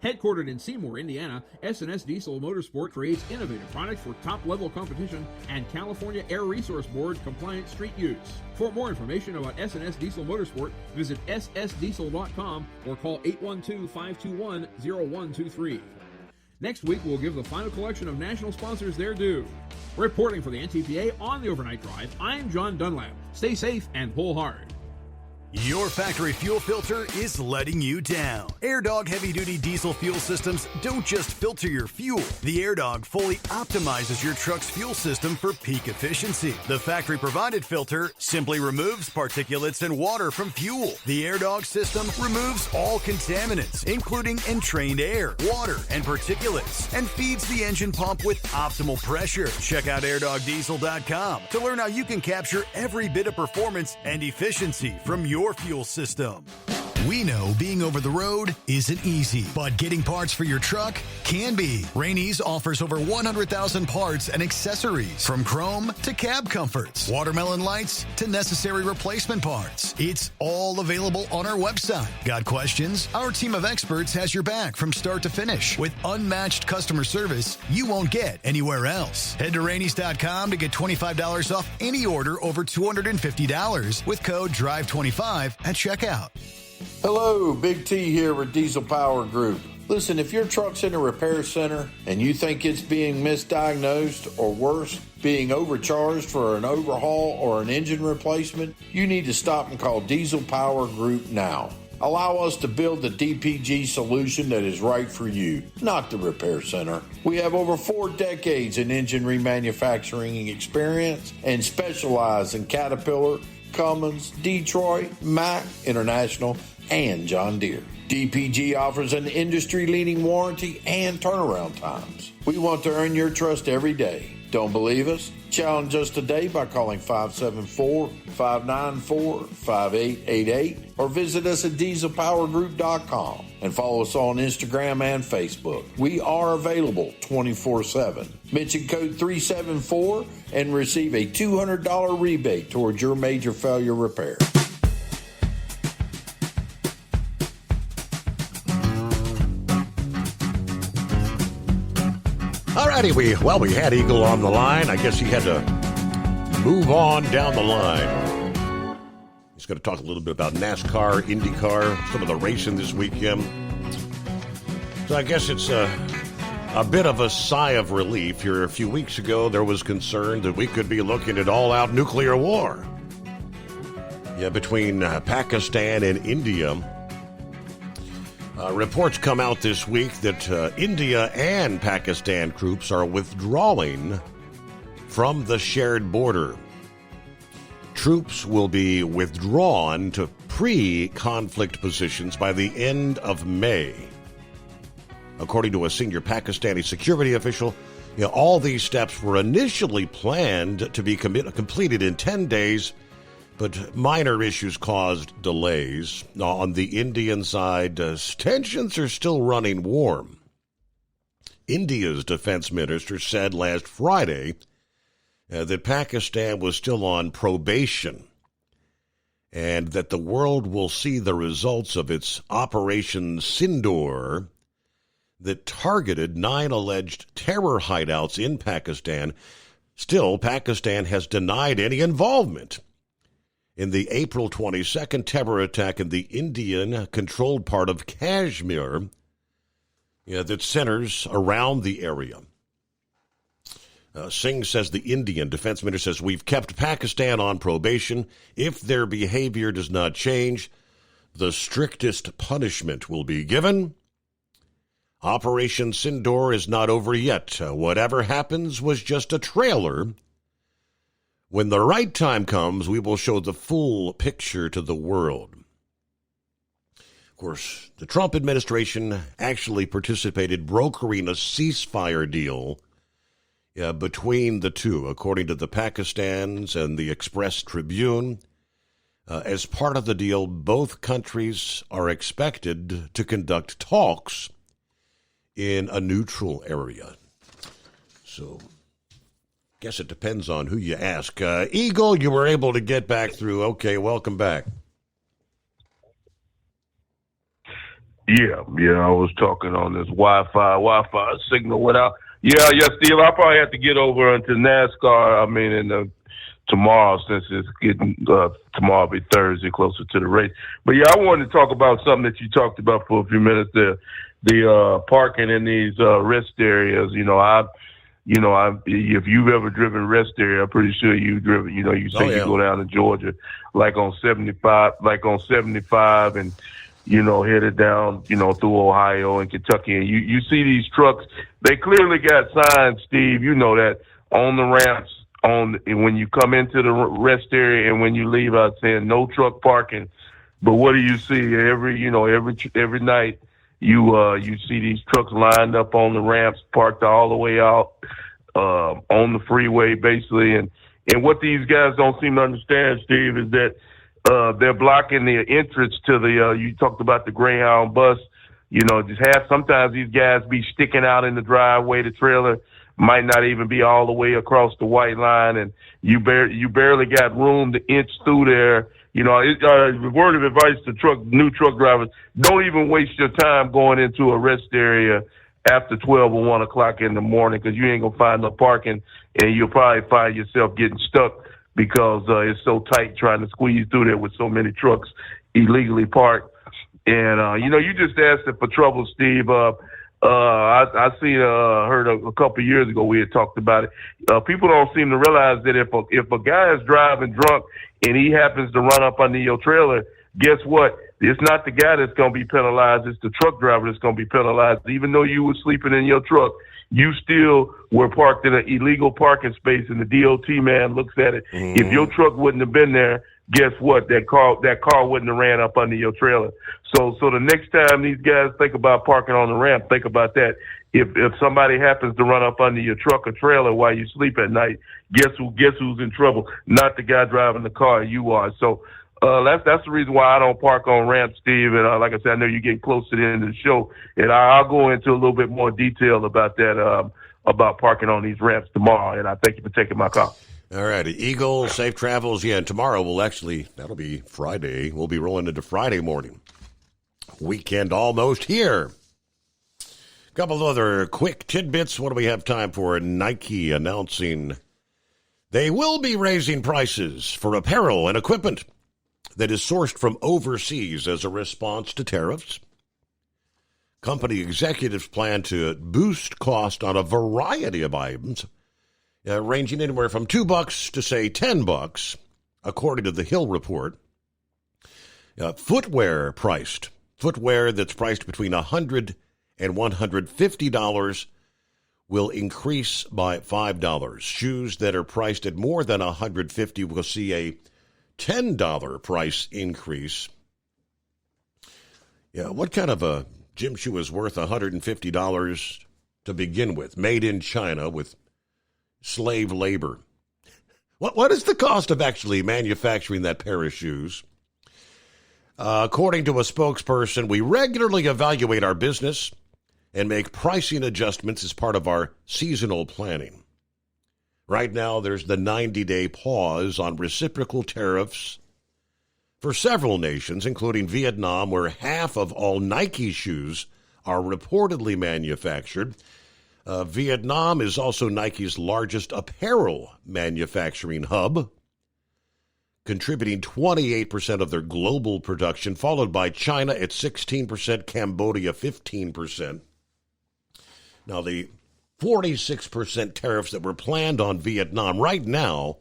Headquartered in Seymour, Indiana, S&S Diesel Motorsport creates innovative products for top-level competition and California Air Resource Board compliant street use. For more information about S&S Diesel Motorsport, visit ssdiesel.com or call 812-521-0123. Next week, we'll give the final collection of national sponsors their due. Reporting for the NTPA on the Overnight Drive, I'm John Dunlap. Stay safe and pull hard. Your factory fuel filter is letting you down. AirDog heavy-duty diesel fuel systems don't just filter your fuel. The AirDog fully optimizes your truck's fuel system for peak efficiency. The factory-provided filter simply removes particulates and water from fuel. The AirDog system removes all contaminants, including entrained air, water, and particulates, and feeds the engine pump with optimal pressure. Check out airdogdiesel.com to learn how you can capture every bit of performance and efficiency from your fuel system. We know being over the road isn't easy, but getting parts for your truck can be. Rainey's offers over 100,000 parts and accessories, from chrome to cab comforts, watermelon lights to necessary replacement parts. It's all available on our website. Got questions? Our team of experts has your back from start to finish with unmatched customer service you won't get anywhere else. Head to Rainey's.com to get $25 off any order over $250 with code DRIVE25 at checkout. Hello, Big T here with Diesel Power Group. Listen, if your truck's in a repair center and you think it's being misdiagnosed or worse, being overcharged for an overhaul or an engine replacement, you need to stop and call Diesel Power Group now. Allow us to build the DPG solution that is right for you, not the repair center. We have over 4 decades in engine remanufacturing experience and specialize in Caterpillar, Cummins, Detroit, Mack, International, and John Deere. DPG offers an industry-leading warranty and turnaround times. We want to earn your trust every day. Don't believe us? Challenge us today by calling 574-594-5888 or visit us at dieselpowergroup.com and follow us on Instagram and Facebook. We are available 24/7. Mention code 374 and receive a $200 rebate towards your major failure repair. Alrighty, we had Eagle on the line. I guess he had to move on down the line. He's going to talk a little bit about NASCAR, IndyCar, some of the racing this weekend. So I guess it's a bit of a sigh of relief. Here a few weeks ago, there was concern that we could be looking at all-out nuclear war. Yeah, between Pakistan and India. Reports come out this week that India and Pakistan troops are withdrawing from the shared border. Troops will be withdrawn to pre-conflict positions by the end of May. According to a senior Pakistani security official, all these steps were initially planned to be completed in 10 days, but minor issues caused delays. On the Indian side, tensions are still running warm. India's defense minister said last Friday that Pakistan was still on probation and that the world will see the results of its Operation Sindoor that targeted 9 alleged terror hideouts in Pakistan. Still, Pakistan has denied any involvement in the April 22nd terror attack in the Indian-controlled part of Kashmir that centers around the area. Singh says the Indian defense minister says, we've kept Pakistan on probation. If their behavior does not change, the strictest punishment will be given. Operation Sindoor is not over yet. Whatever happens was just a trailer. When the right time comes, we will show the full picture to the world. Of course, the Trump administration actually participated brokering a ceasefire deal between the two, according to the Pakistans and the Express Tribune. As part of the deal, both countries are expected to conduct talks in a neutral area. So, guess it depends on who you ask. Eagle, you were able to get back through. Okay, welcome back. Yeah, I was talking on this Wi-Fi signal went out. Yeah, Steve, I'll probably have to get over into NASCAR, tomorrow, since it's getting, tomorrow will be Thursday, closer to the race. But yeah, I wanted to talk about something that you talked about for a few minutes there, the parking in these rest areas. if you've ever driven rest area, I'm pretty sure you've driven. You go down to Georgia, like on 75, and headed down, through Ohio and Kentucky, and you see these trucks. They clearly got signs, Steve. You know that on the ramps, when you come into the rest area and when you leave out, saying no truck parking. But what do you see every night? You see these trucks lined up on the ramps, parked all the way out on the freeway, basically. And what these guys don't seem to understand, Steve, is that they're blocking the entrance to the. You talked about the Greyhound bus. Sometimes these guys be sticking out in the driveway. The trailer might not even be all the way across the white line, and you barely got room to inch through there. Word of advice to new truck drivers: don't even waste your time going into a rest area after 12 or 1 o'clock in the morning, because you ain't gonna find no parking, and you'll probably find yourself getting stuck because it's so tight trying to squeeze through there with so many trucks illegally parked. And you just asked it for trouble, Steve. I heard a couple of years ago we had talked about it. People don't seem to realize that if a guy is driving drunk and he happens to run up under your trailer, guess what? It's not the guy that's going to be penalized. It's the truck driver that's going to be penalized. Even though you were sleeping in your truck, you still were parked in an illegal parking space, and the DOT man looks at it. Mm-hmm. If your truck wouldn't have been there, guess what? That car wouldn't have ran up under your trailer. So the next time these guys think about parking on the ramp, think about that. If somebody happens to run up under your truck or trailer while you sleep at night, guess who's in trouble? Not the guy driving the car, you are. So that's the reason why I don't park on ramps, Steve. And like I said, I know you're getting close to the end of the show, and I'll go into a little bit more detail about that, about parking on these ramps tomorrow. And I thank you for taking my call. All right, Eagle, safe travels. Yeah, and tomorrow that'll be Friday. We'll be rolling into Friday morning. Weekend almost here. A couple of other quick tidbits. What do we have time for? Nike announcing they will be raising prices for apparel and equipment that is sourced from overseas as a response to tariffs. Company executives plan to boost cost on a variety of items, ranging anywhere from $2 to, say, $10, according to the Hill report. Footwear that's priced between $100 and $150 will increase by $5. Shoes that are priced at more than $150 will see a $10 price increase. Yeah, what kind of a gym shoe is worth $150 to begin with, made in China with slave labor? What is the cost of actually manufacturing that pair of shoes? According to a spokesperson, we regularly evaluate our business and make pricing adjustments as part of our seasonal planning. Right now, there's the 90-day pause on reciprocal tariffs for several nations, including Vietnam, where half of all Nike shoes are reportedly manufactured. Vietnam is also Nike's largest apparel manufacturing hub, contributing 28% of their global production, followed by China at 16%, Cambodia 15%. Now, the 46% tariffs that were planned on Vietnam right now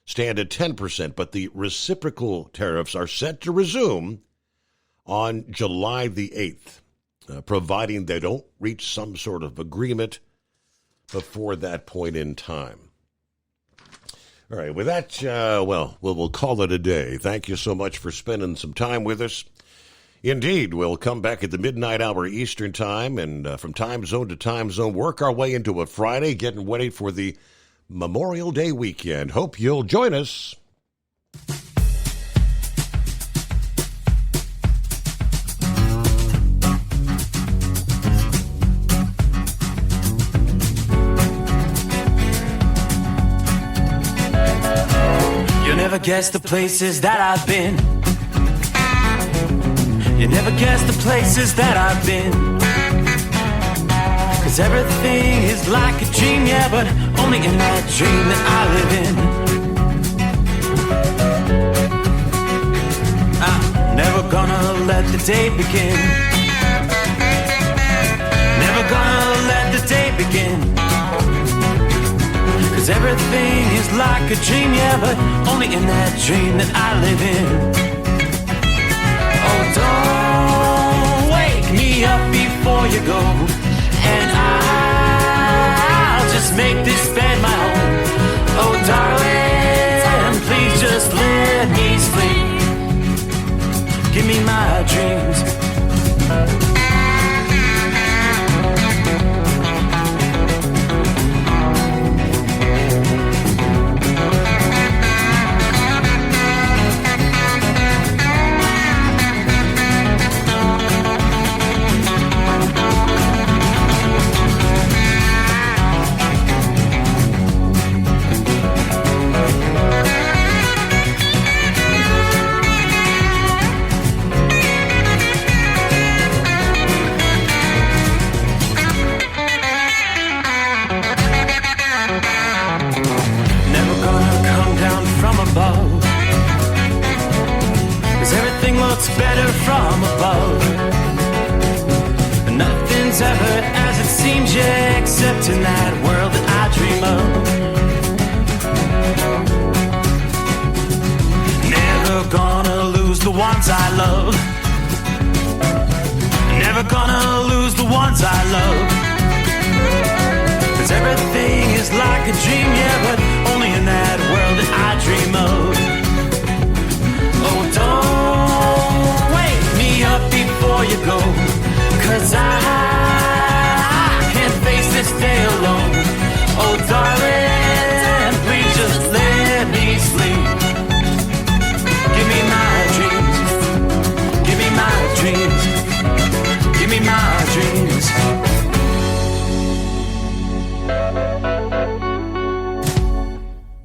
stand at 10%, but the reciprocal tariffs are set to resume on July the 8th, providing they don't reach some sort of agreement before that point in time. All right, with that, we'll call it a day. Thank you so much for spending some time with us. Indeed, we'll come back at the midnight hour Eastern time, and from time zone to time zone, work our way into a Friday, getting ready for the Memorial Day weekend. Hope you'll join us. You'll never guess the places that I've been. You never guess the places that I've been. 'Cause everything is like a dream, yeah, but only in that dream that I live in. I'm never gonna let the day begin. Never gonna let the day begin like a dream, yeah, but only in that dream that I live in. Oh, don't wake me up before you go, and I'll just make this bed my home. Oh, darling, please just let me sleep. Give me my dreams. Looks better from above. Nothing's ever as it seems, yeah, except in that world that I dream of. Never gonna lose the ones I love. Never gonna lose the ones I love. 'Cause everything is like a dream, yeah.